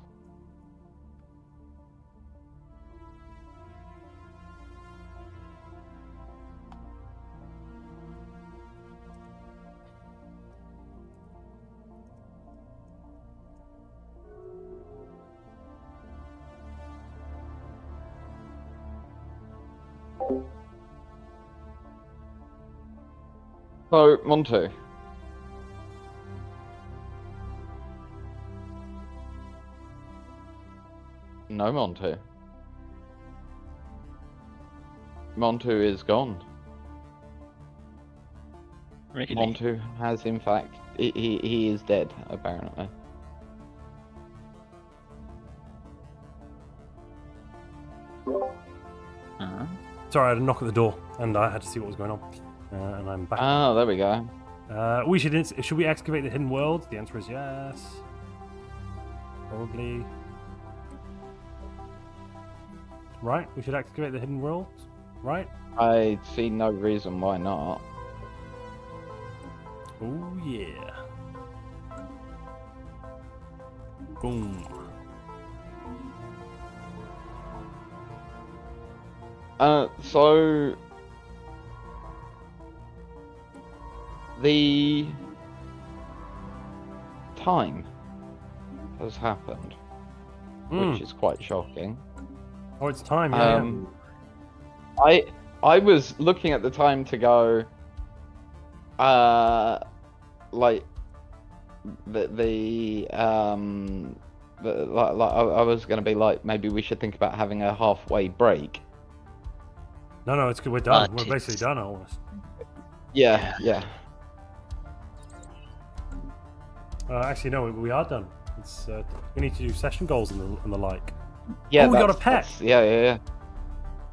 So, Montu. No, Montu. Montu is gone. Really? Montu has, in fact, he is dead, apparently. Sorry, I had a knock at the door, and I had to see what was going on. And I'm back. Oh, there we go. Should we excavate the hidden world? The answer is yes. Probably. Right, we should excavate the hidden world, right? I see no reason why not. Oh yeah. Boom. So the time has happened, which is quite shocking. Oh, it's time. Yeah. I was looking at the time to go, like I was going to be like, maybe we should think about having a halfway break. No, it's good. We're done. We're basically done, almost. Yeah. Actually, no, we are done. It's we need to do session goals and the like. Yeah, we got a pet. Yeah.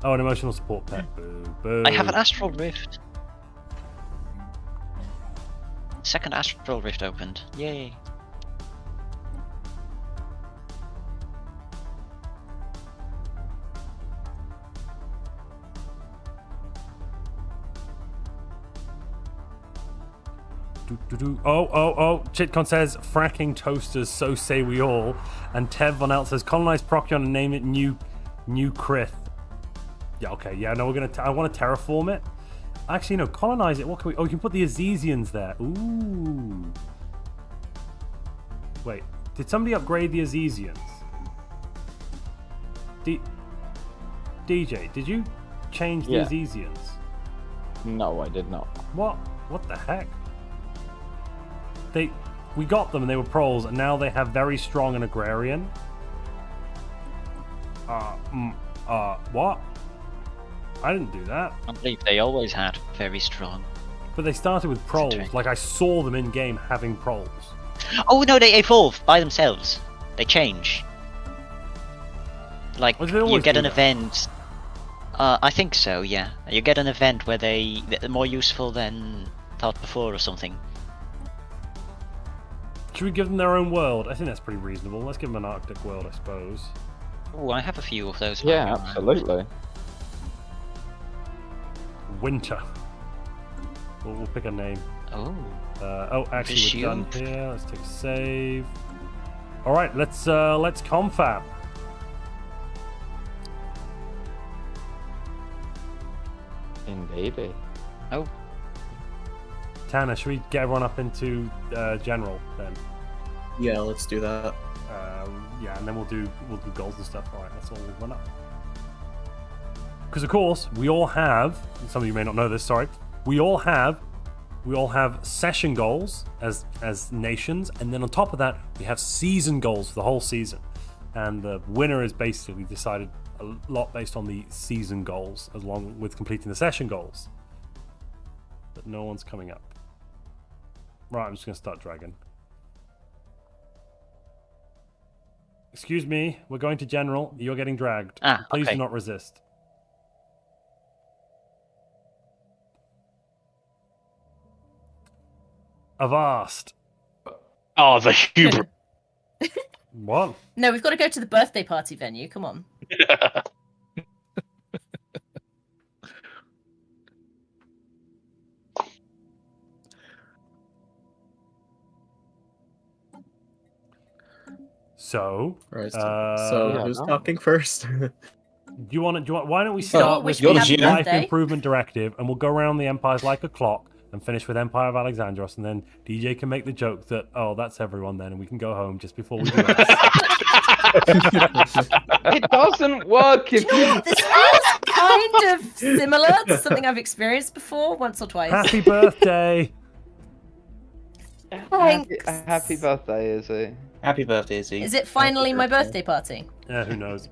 Oh, an emotional support pet. Boo, boo. I have an astral rift. Second astral rift opened. Yay. Oh, Chitcon says, fracking toasters, so say we all. And Tev VonElt says, colonize Procyon and name it New Krith. Yeah, okay, yeah, no, I want to terraform it. Actually, no, colonize it. What can we... Oh, you can put the Azizians there. Ooh. Wait, did somebody upgrade the Azizians? DJ, did you change the Azizians? No, I did not. What the heck? We got them and they were proles, and now they have very strong and agrarian. What? I didn't do that. I believe they always had very strong. But they started with proles. Like, I saw them in game having proles. Oh no, they evolve by themselves. They change. Like, you get an event. I think so, yeah. You get an event where they're more useful than thought before or something. Should we give them their own world? I think that's pretty reasonable. Let's give them an Arctic world, I suppose. Oh, I have a few of those. Yeah, absolutely. Winter. We'll pick a name. Oh. Actually, we're done here. Let's take a save. All right, let's confab. Indeed. Oh. Tanner, should we get everyone up into general then? Yeah, let's do that. Yeah, and then we'll do goals and stuff. All right, that's all we've run up. Because of course we all have. Some of you may not know this. Sorry, we all have session goals as nations, and then on top of that we have season goals for the whole season, and the winner is basically decided a lot based on the season goals along with completing the session goals. But no one's coming up. Right, I'm just going to start dragging. Excuse me, we're going to general. You're getting dragged. Please do not resist. Avast. Oh, the hubris. What? No, we've got to go to the birthday party venue. Come on. So, right, so who's talking first? Why don't we start with the Life Improvement Directive, and we'll go around the empires like a clock and finish with Empire of Alexandros, and then DJ can make the joke that, oh, that's everyone then, and we can go home just before we do that. It doesn't work if you... This feels kind of similar to something I've experienced before, once or twice. Happy birthday! Thanks. Happy birthday, Izzy. Happy birthday, Izzy. Is it finally my birthday party? Yeah, who knows?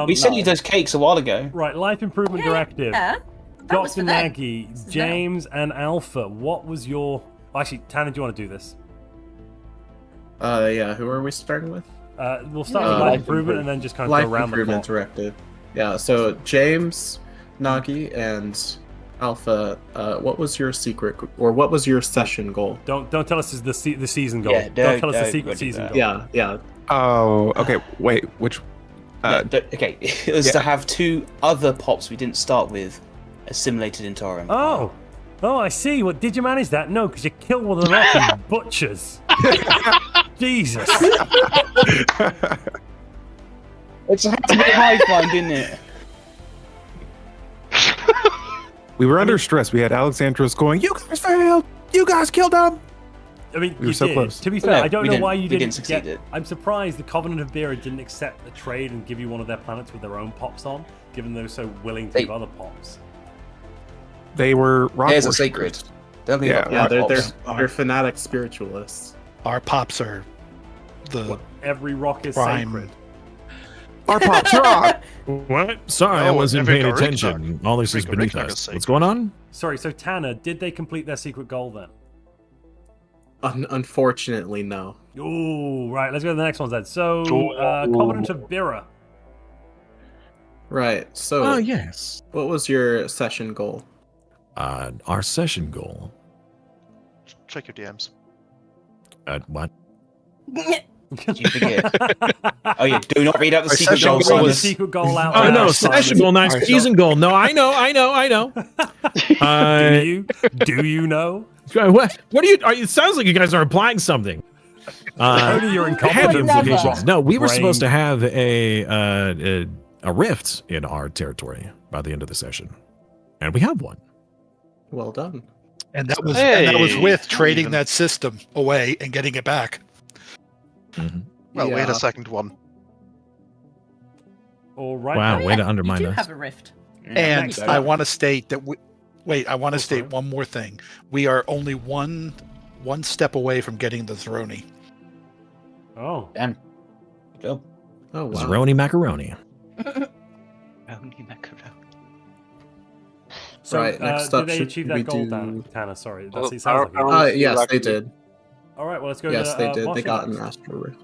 We sent you those cakes a while ago. Right, Life Improvement Directive. Yeah. Dr. Nagi, James, and Alpha, what was your... Actually, Tanner, do you want to do this? Yeah, who are we starting with? We'll start with Life Improvement and then just kind of go around the clock. Life Improvement Directive. Yeah, so James, Nagi, and Alpha, what was your secret, or what was your session goal? Don't tell us the season goal. Yeah, don't tell us the secret season goal. Yeah. Oh, okay. Wait, which... okay, it was to have 2 other pops we didn't start with assimilated into our empire. Oh, I see. What did you manage that? No, because you killed one of them off, you butchers. Jesus. It's had to be hive mind, didn't it? We were under stress. We had Alexandros going, "You guys failed. You guys killed them." I mean, we were so close. To be fair, I don't know why you didn't succeed. I'm surprised the Covenant of Bera didn't accept the trade and give you one of their planets with their own pops on, given they were so willing to give other pops. They were rock There's a worshippers. sacred. They're fanatic spiritualists. Our pops are the every rock is prime. sacred. Our pops rock. What? Sorry, I wasn't paying attention. All this is beneath us. What's going on? Sorry, so Tanner, did they complete their secret goal then? Unfortunately, no. Ooh, right. Let's go to the next one then. So, Covenant of Bera. Right. So. Yes. What was your session goal? Our session goal. Check your DMs. What? You forget. Oh yeah, do not read out the Our secret goal. goal was secret goal out. Oh no, session goal, not season goal. No, I know. Do you know? What are you? It sounds like you guys are implying something. You're implications. No, we were supposed to have a rift in our territory by the end of the session, and we have one. Well done. And that was with trading that system away and getting it back. Mm-hmm. Well, we had a second one. All right. Wow, way to undermine you do us. have a rift. And I want to state that I want to state one more thing. We are only one step away from getting the Throny. Oh. Damn. Go. Oh wow. Throny macaroni. Throny macaroni. So, right, next up, did they achieve that goal, Tanner? Sorry, that's it sounds like yes, they did. All right, well, let's go. Yes, to, they did. They Moshevds. got an astral rift.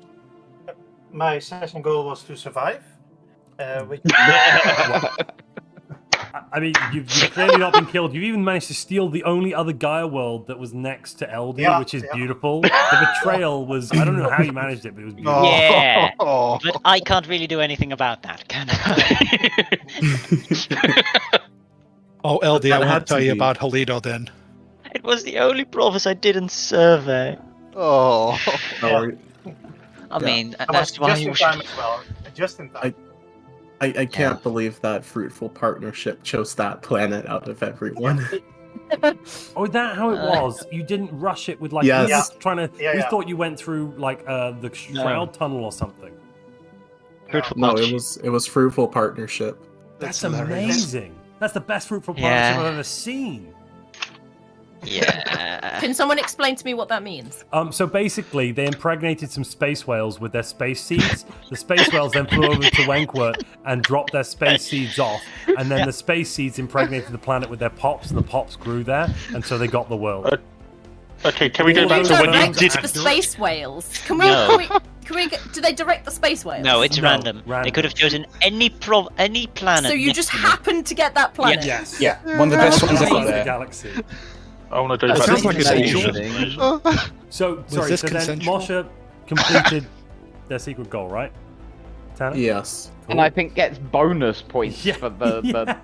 My session goal was to survive. Which... I mean, you've clearly not been killed. You've even managed to steal the only other Gaia world that was next to Eldie, which is beautiful. The betrayal was... I don't know how you managed it, but it was beautiful. Yeah, but I can't really do anything about that, can I? Oh, LD, I want to tell you about Halido then. It was the only province I didn't survey. Oh. I mean, I that's was why just you in time as well. Just in time. I can't believe that Fruitful Partnership chose that planet out of everyone. Oh, is that how it was? You didn't rush it with like... Yes. You were just trying to... Yeah, we yeah. thought you went through like the Shroud Tunnel or something. No, it was Fruitful Partnership. That's amazing. That's the best Fruitful Partnership I've ever seen. Yeah. Can someone explain to me what that means? So basically, they impregnated some space whales with their space seeds. The space whales then flew over to Wenkwert and dropped their space seeds off. And then the space seeds impregnated the planet with their pops, and the pops grew there, and so they got the world. Okay, can we go back to when you did the space whales? Can we do they direct the space whales? No, it's random. They could have chosen any planet. So you just happened to get that planet? Yes. Yeah, one of the best ones out The there. galaxy. I want to do That sounds like it's angel. So, sorry, this so then consensual? Moshe completed their secret goal, right? Tanner? Yes. And I think gets bonus points for the...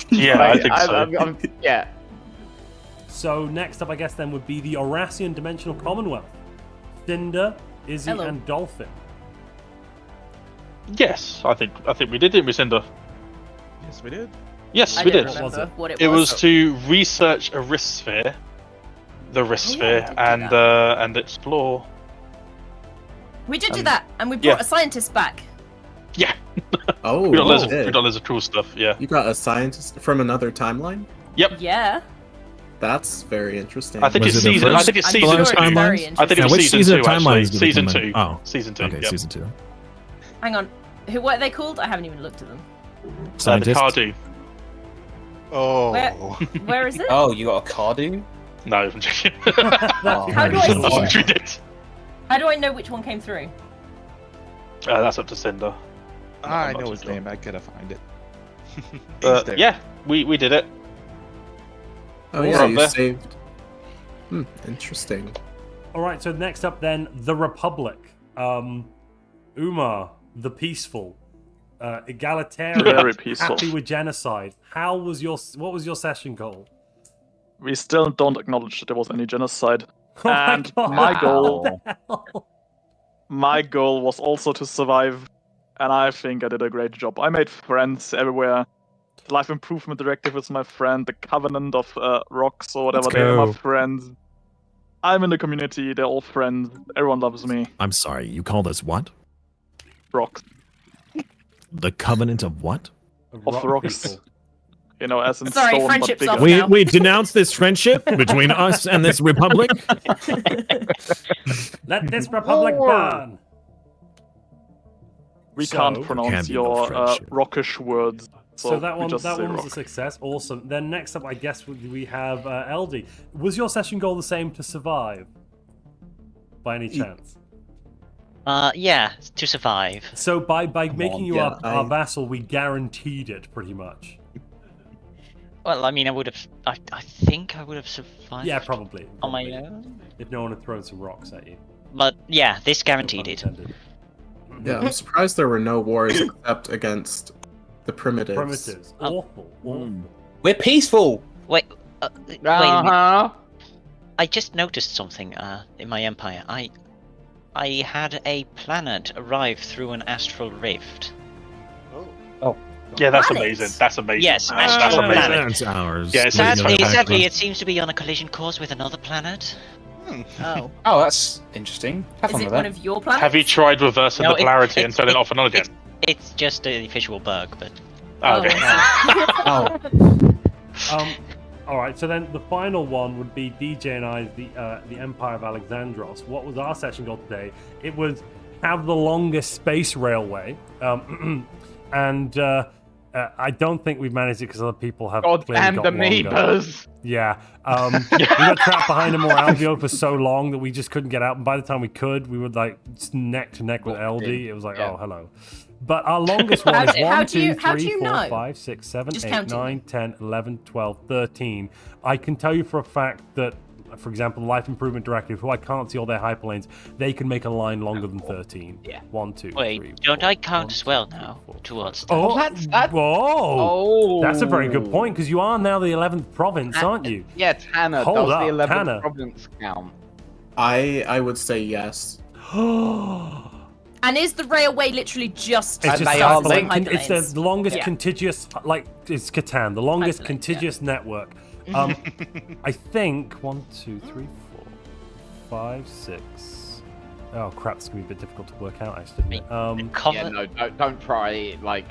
Yeah, I think so. Yeah. So next up, I guess, then would be the Orasian Dimensional Commonwealth. Cinder, Izzy, and Dolphin. Yes, I think we did, didn't we, Cinder? Yes, we did. Yes, we did. What was it? What It was to research a risk sphere, the risk sphere, and explore. We did do that, and we brought a scientist back. Yeah. Oh, we got loads of cool stuff. Yeah. You got a scientist from another timeline? Yep. Yeah. That's very interesting. I think it's season. I think it's season 2. I think it was season 2. Actually, season 2. Oh, season 2. Okay, season 2. Hang on. What are they called? I haven't even looked at them. The Cardu. Oh. Where is it? Oh, you got a Cardu? No, I'm joking. How do I see it? it? How do I know which one came through? That's up to Cinder. I know his name. I gotta find it. Yeah, we did it. Oh yeah, you saved. Interesting. All right, so next up then, the Republic. Umar, the peaceful, egalitarian, Very peaceful. happy with genocide. What was your session goal? We still don't acknowledge that there was any genocide. Oh and my goal was also to survive, and I think I did a great job. I made friends everywhere. The Life Improvement Directive is my friend. The Covenant of Rocks or whatever, they are my friends. I'm in the community. They're all friends. Everyone loves me. I'm sorry, you called us what? Rocks. The Covenant of what? Of Rocks. People. You know, as in Sorry, stone, friendship's but off bigger. now. We denounce this friendship between us and this republic. Let this republic burn. We So- can't pronounce Can't be no your friendship. rockish words. So that we one just say was rock. a success. Awesome. Then next up, I guess we have Eldie. Was your session goal the same to survive? By any chance? Yeah, to survive. So by making you yeah, our vassal, we guaranteed it pretty much. Well, I mean, I think I would have survived. Yeah, probably. On my own. If no one had thrown some rocks at you. But yeah, this guaranteed it. Yeah, I'm surprised there were no wars except against the primitives. Primitives. Awful. We're peaceful. Wait a minute. I just noticed something in my empire. I had a planet arrive through an astral rift. Oh. Yeah, that's Planet? amazing. That's amazing. Yes, that's astral amazing. planet. That's ours. Yeah, Sadly, it seems to be on a collision course with another planet. Oh. Oh, that's interesting. Have Is fun it with one that. of your planets? Have you tried reversing No, the polarity and turning it off and on again? It's just a visual bug, but... Oh, okay. Oh. All right. So then the final one would be DJ and I, the Empire of Alexandros. What was our session goal today? It was have the longest space railway, and I don't think we've managed it because other people have. God clearly damn got the longer. Meepers! Yeah. We got trapped behind a more alveo for so long that we just couldn't get out. And by the time we could, we were like neck to neck with LD. It was like, oh, hello. But our longest one is 1, 2, 3, 4, know? 5, 6, 7, Just 8, counting 9, 10, 11, 12, 13. I can tell you for a fact that, for example, the Life Improvement Directive, who I can't see all their hyperlanes, they can make a line longer than 13. Yeah. 1, 2, Wait, 3, don't 4, I count 1, as well 2, now 4, towards that? Oh, Whoa! Oh, that's a very good point, because you are now the 11th province, aren't you? Yeah, Tanner, Hold does up, the 11th Tanner. province count? I would say yes. And is the railway literally just? It's just they are hyperlanes? it's the longest Yeah. contiguous, like it's Catan, the longest Hyperlink, contiguous network. I think 1, 2, 3, 4, 5, 6. Oh crap, it's gonna be a bit difficult to work out actually. Yeah, no, don't try. Like,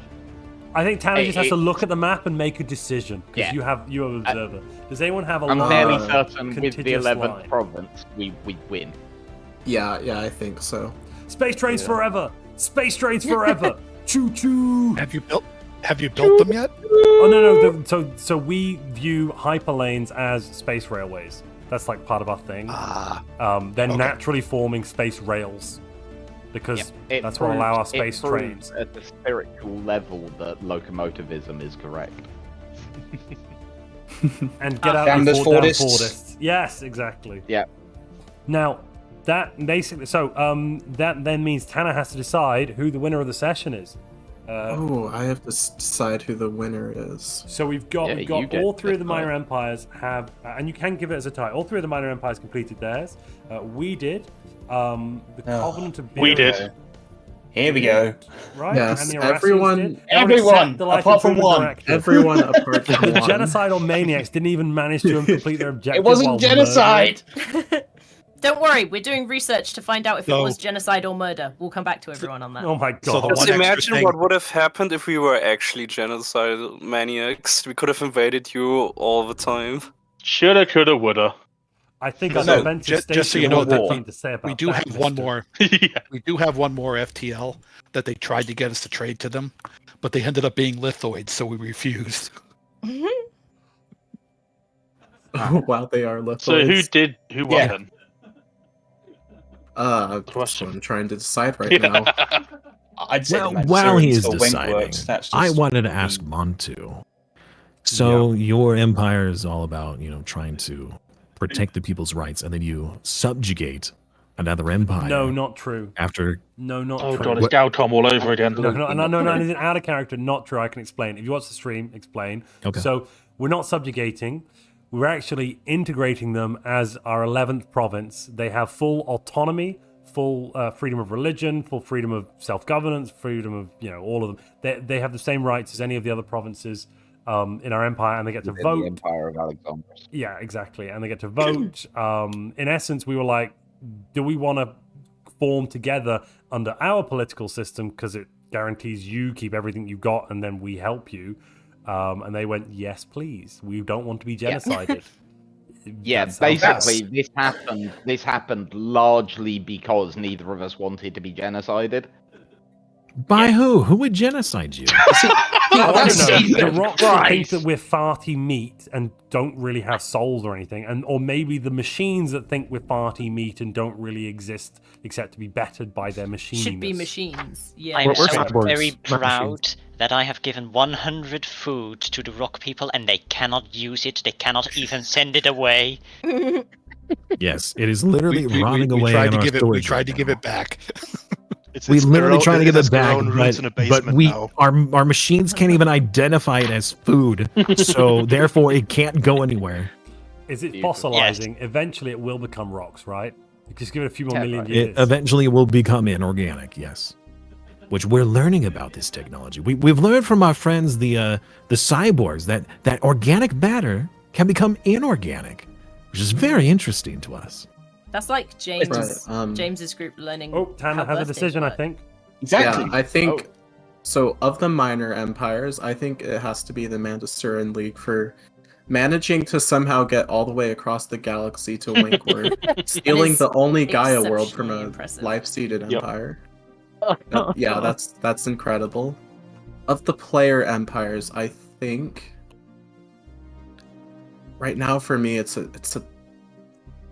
I think Tanner just has to look at the map and make a decision because you have observer. Does anyone have a I'm long, fairly certain with the contiguous 11th line? province, we win. Yeah, I think so. Space trains forever! Space trains forever! Choo choo! Have you built them yet? Oh no. So we view hyperlanes as space railways. That's like part of our thing. They're naturally forming space rails because that's what allow our space trains. At the spiritual level, that locomotivism is correct. And get out Damn the those Fordists. Yes, exactly. Yeah. Now that basically, that then means Tanner has to decide who the winner of the session is. I have to decide who the winner is. So we've got all three of the minor empires have, and you can give it as a tie. All three of the minor empires completed theirs. We did. The Covenant of Beria. We did. Here we go. Right? Yes, and the Irasians everyone, did. apart from one. Everyone apart from The one. genocidal maniacs didn't even manage to complete their objective. It wasn't genocide. Don't worry, we're doing research to find out if it was genocide or murder. We'll come back to everyone on that. Oh my god! So Just imagine what would have happened if we were actually genocidal maniacs. We could have invaded you all the time. Shoulda, coulda, woulda. I think just so you know that to say about we do that, have one more. We do have one more FTL that they tried to get us to trade to them, but they ended up being lithoids, so we refused. Wow, they are lithoids. So who won then? That's what I'm trying to decide right now. I'd say while he is deciding, I wanted to ask Montu. So your empire is all about, trying to protect the people's rights, and then you subjugate another empire. No, not true. Not true. Oh god, it's Galcom all over again. No, anything out of character, not true. I can explain. If you watch the stream, explain. Okay. So we're not subjugating. We're actually integrating them as our 11th province. They have full autonomy, full freedom of religion, full freedom of self-governance, freedom of, all of them. They have the same rights as any of the other provinces in our empire, and they get to vote. The Empire of Alexander. Yeah, exactly. And they get to vote. In essence, we were like, do we want to form together under our political system because it guarantees you keep everything you got and then we help you? And they went, yes, please. We don't want to be genocided. Yeah, basically, this happened largely because neither of us wanted to be genocided. By who? Who would genocide you? I don't know. The rocks think that we're farty meat and don't really have souls or anything, or maybe the machines that think we're farty meat and don't really exist except to be bettered by their machines. Should be machines. Yeah. I'm so very proud that I have given 100 food to the rock people, and they cannot use it. They cannot even send it away. Yes, it is literally rotting away in our storage. We tried to give it back. We literally trying to give it back, but our machines can't even identify it as food, so therefore it can't go anywhere. Is it fossilizing? Yes. Eventually, it will become rocks, right? Just give it a few more million years. It eventually will become inorganic, yes. Which we're learning about this technology. We've learned from our friends, the cyborgs, that organic matter can become inorganic, which is very interesting to us. That's like James's group learning. Oh, Tanner has a decision, I think. Exactly. Yeah, I think so. Of the minor empires, I think it has to be the Mandasuran League for managing to somehow get all the way across the galaxy to Winkward, stealing the only Gaia world from a life-seeded empire. Yeah, that's incredible. Of the player empires, I think right now for me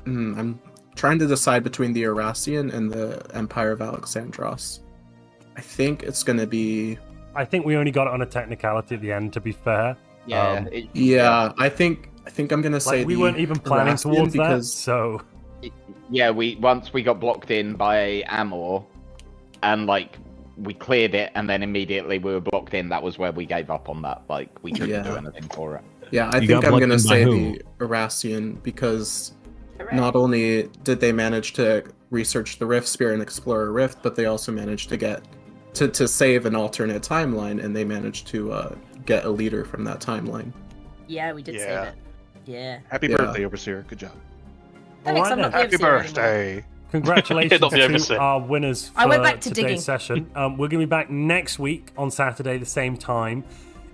I'm trying to decide between the Irasian and the Empire of Alexandros. I think it's going to be... I think we only got it on a technicality at the end, to be fair. Yeah. I think I'm going to say we weren't even planning towards that, so... Yeah, once we got blocked in by Amor, and like we cleared it, and then immediately we were blocked in. That was where we gave up on that. Like we couldn't do anything for it. Yeah, I think I'm going to say the Erasian because not only did they manage to research the Rift Sphere and explore a rift, but they also managed to get to save an alternate timeline, and they managed to get a leader from that timeline. Yeah, we did save it. Yeah. Happy birthday, Overseer. Good job. Thanks, I'm not Happy birthday. Congratulations to our winners for I went back to today's digging. session. We're going to be back next week on Saturday, the same time.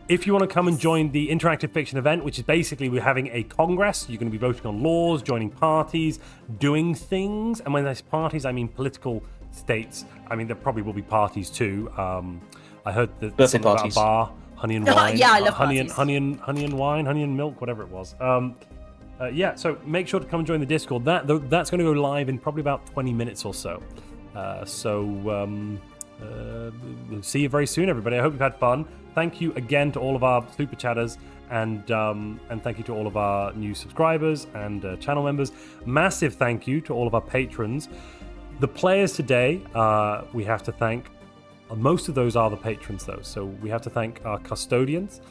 If you want to come and join the Interactive Fiction event, which is basically we're having a congress, you're going to be voting on laws, joining parties, doing things. And when I say parties, I mean political states. I mean, there probably will be parties too. I heard that Birthday something about a parties. bar, honey and wine. Yeah, I love honey and parties. honey and wine, honey and milk, whatever it was. Yeah, so make sure to come and join the Discord. That's going to go live in probably about 20 minutes or so. We'll see you very soon, everybody. I hope you've had fun. Thank you again to all of our super chatters, and thank you to all of our new subscribers and channel members. Massive thank you to all of our patrons. The players today, we have to thank. Most of those are the patrons, though. So we have to thank our custodians,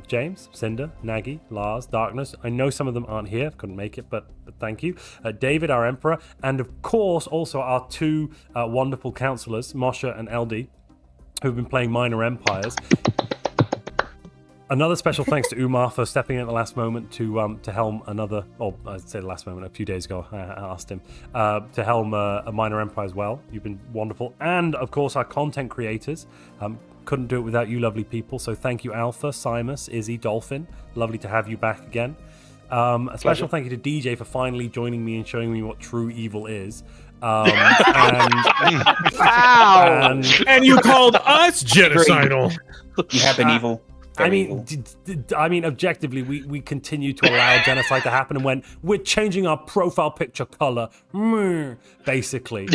James, Cinder, Nagi, Lars, Darkness. I know some of them aren't here, couldn't make it, but thank you. David, our Emperor, and of course also our two wonderful counselors, Moshe and Eldie, who've been playing Minor Empires. Another special thanks to Umar for stepping in at the last moment to helm another, or I'd say the last moment, a few days ago, I asked him, to helm a Minor Empire as well. You've been wonderful. And, of course, our content creators. Couldn't do it without you lovely people. So thank you, Alpha, Simus, Izzy, Dolphin. Lovely to have you back again. A special thank you to DJ for finally joining me and showing me what true evil is. And you called us genocidal. You have been evil. I mean, objectively, we continue to allow genocide to happen, and when we're changing our profile picture color, basically,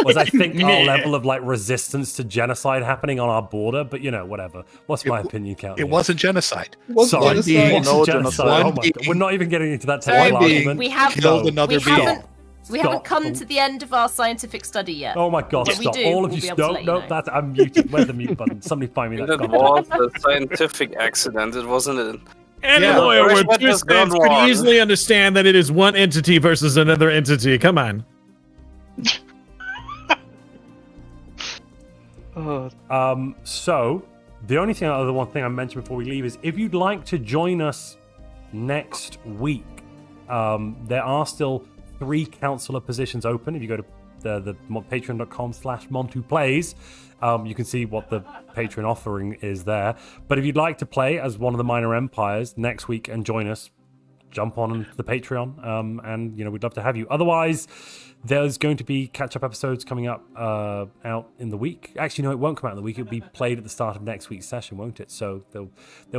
was I think our level of like resistance to genocide happening on our border. But you know, whatever. What's my opinion count? It wasn't genocide. Sorry, No genocide. Oh my God. We're not even getting into that technical argument. We have killed another being. We haven't come to the end of our scientific study yet. Oh my God! When we Stop! do, All of we'll you, be able to stop! let you No, know. that I'm muted. Where's the mute button? Somebody find me that. It was a scientific accident. It wasn't a. Any lawyer with two cents could easily understand that it is one entity versus another entity. Come on. So the only thing, other one thing I mentioned before we leave is if you'd like to join us next week, there are still 3 counselor positions open. If you go to the patreon.com/montuplays, you can see what the Patreon offering is there. But if you'd like to play as one of the Minor Empires next week and join us, jump on the Patreon, and you know we'd love to have you. Otherwise, there's going to be catch-up episodes coming up out in the week. Actually, no, it won't come out in the week. It'll be played at the start of next week's session, won't it? So there'll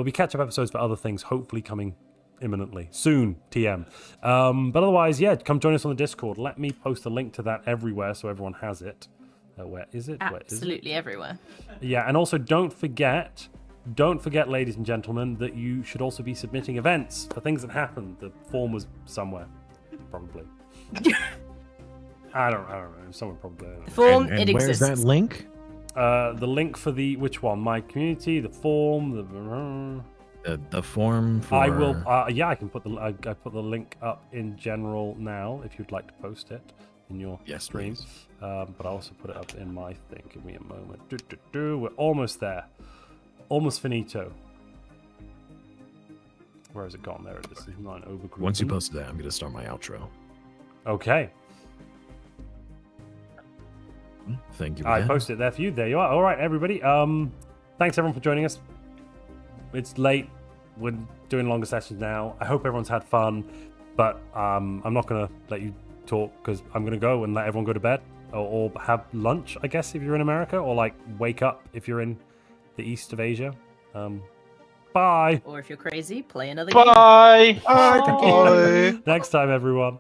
be catch-up episodes for other things, hopefully coming imminently soon. TM. But otherwise, yeah, come join us on the Discord. Let me post a link to that everywhere so everyone has it. Where is it? Absolutely everywhere. Yeah, and also don't forget, ladies and gentlemen, that you should also be submitting events for things that happen. The form was somewhere, probably. I don't know. Someone probably. The form, and it where's exists. that link? The link for which one? My community, the form, the form for... I will. Yeah, I can put I put the link up in general now if you'd like to post it in your stream. But I also put it up in my thing. Give me a moment. We're almost there. Almost finito. Where has it gone? There it is. Once you post that, I'm going to start my outro. Okay. Thank you. I posted it there for you. There you are. All right, everybody. Thanks everyone for joining us. It's late. We're doing longer sessions now. I hope everyone's had fun, but I'm not going to let you talk because I'm going to go and let everyone go to bed or have lunch, I guess, if you're in America, or like wake up if you're in the east of Asia. Bye. Or if you're crazy, play another game. Bye. Bye. Next time, everyone.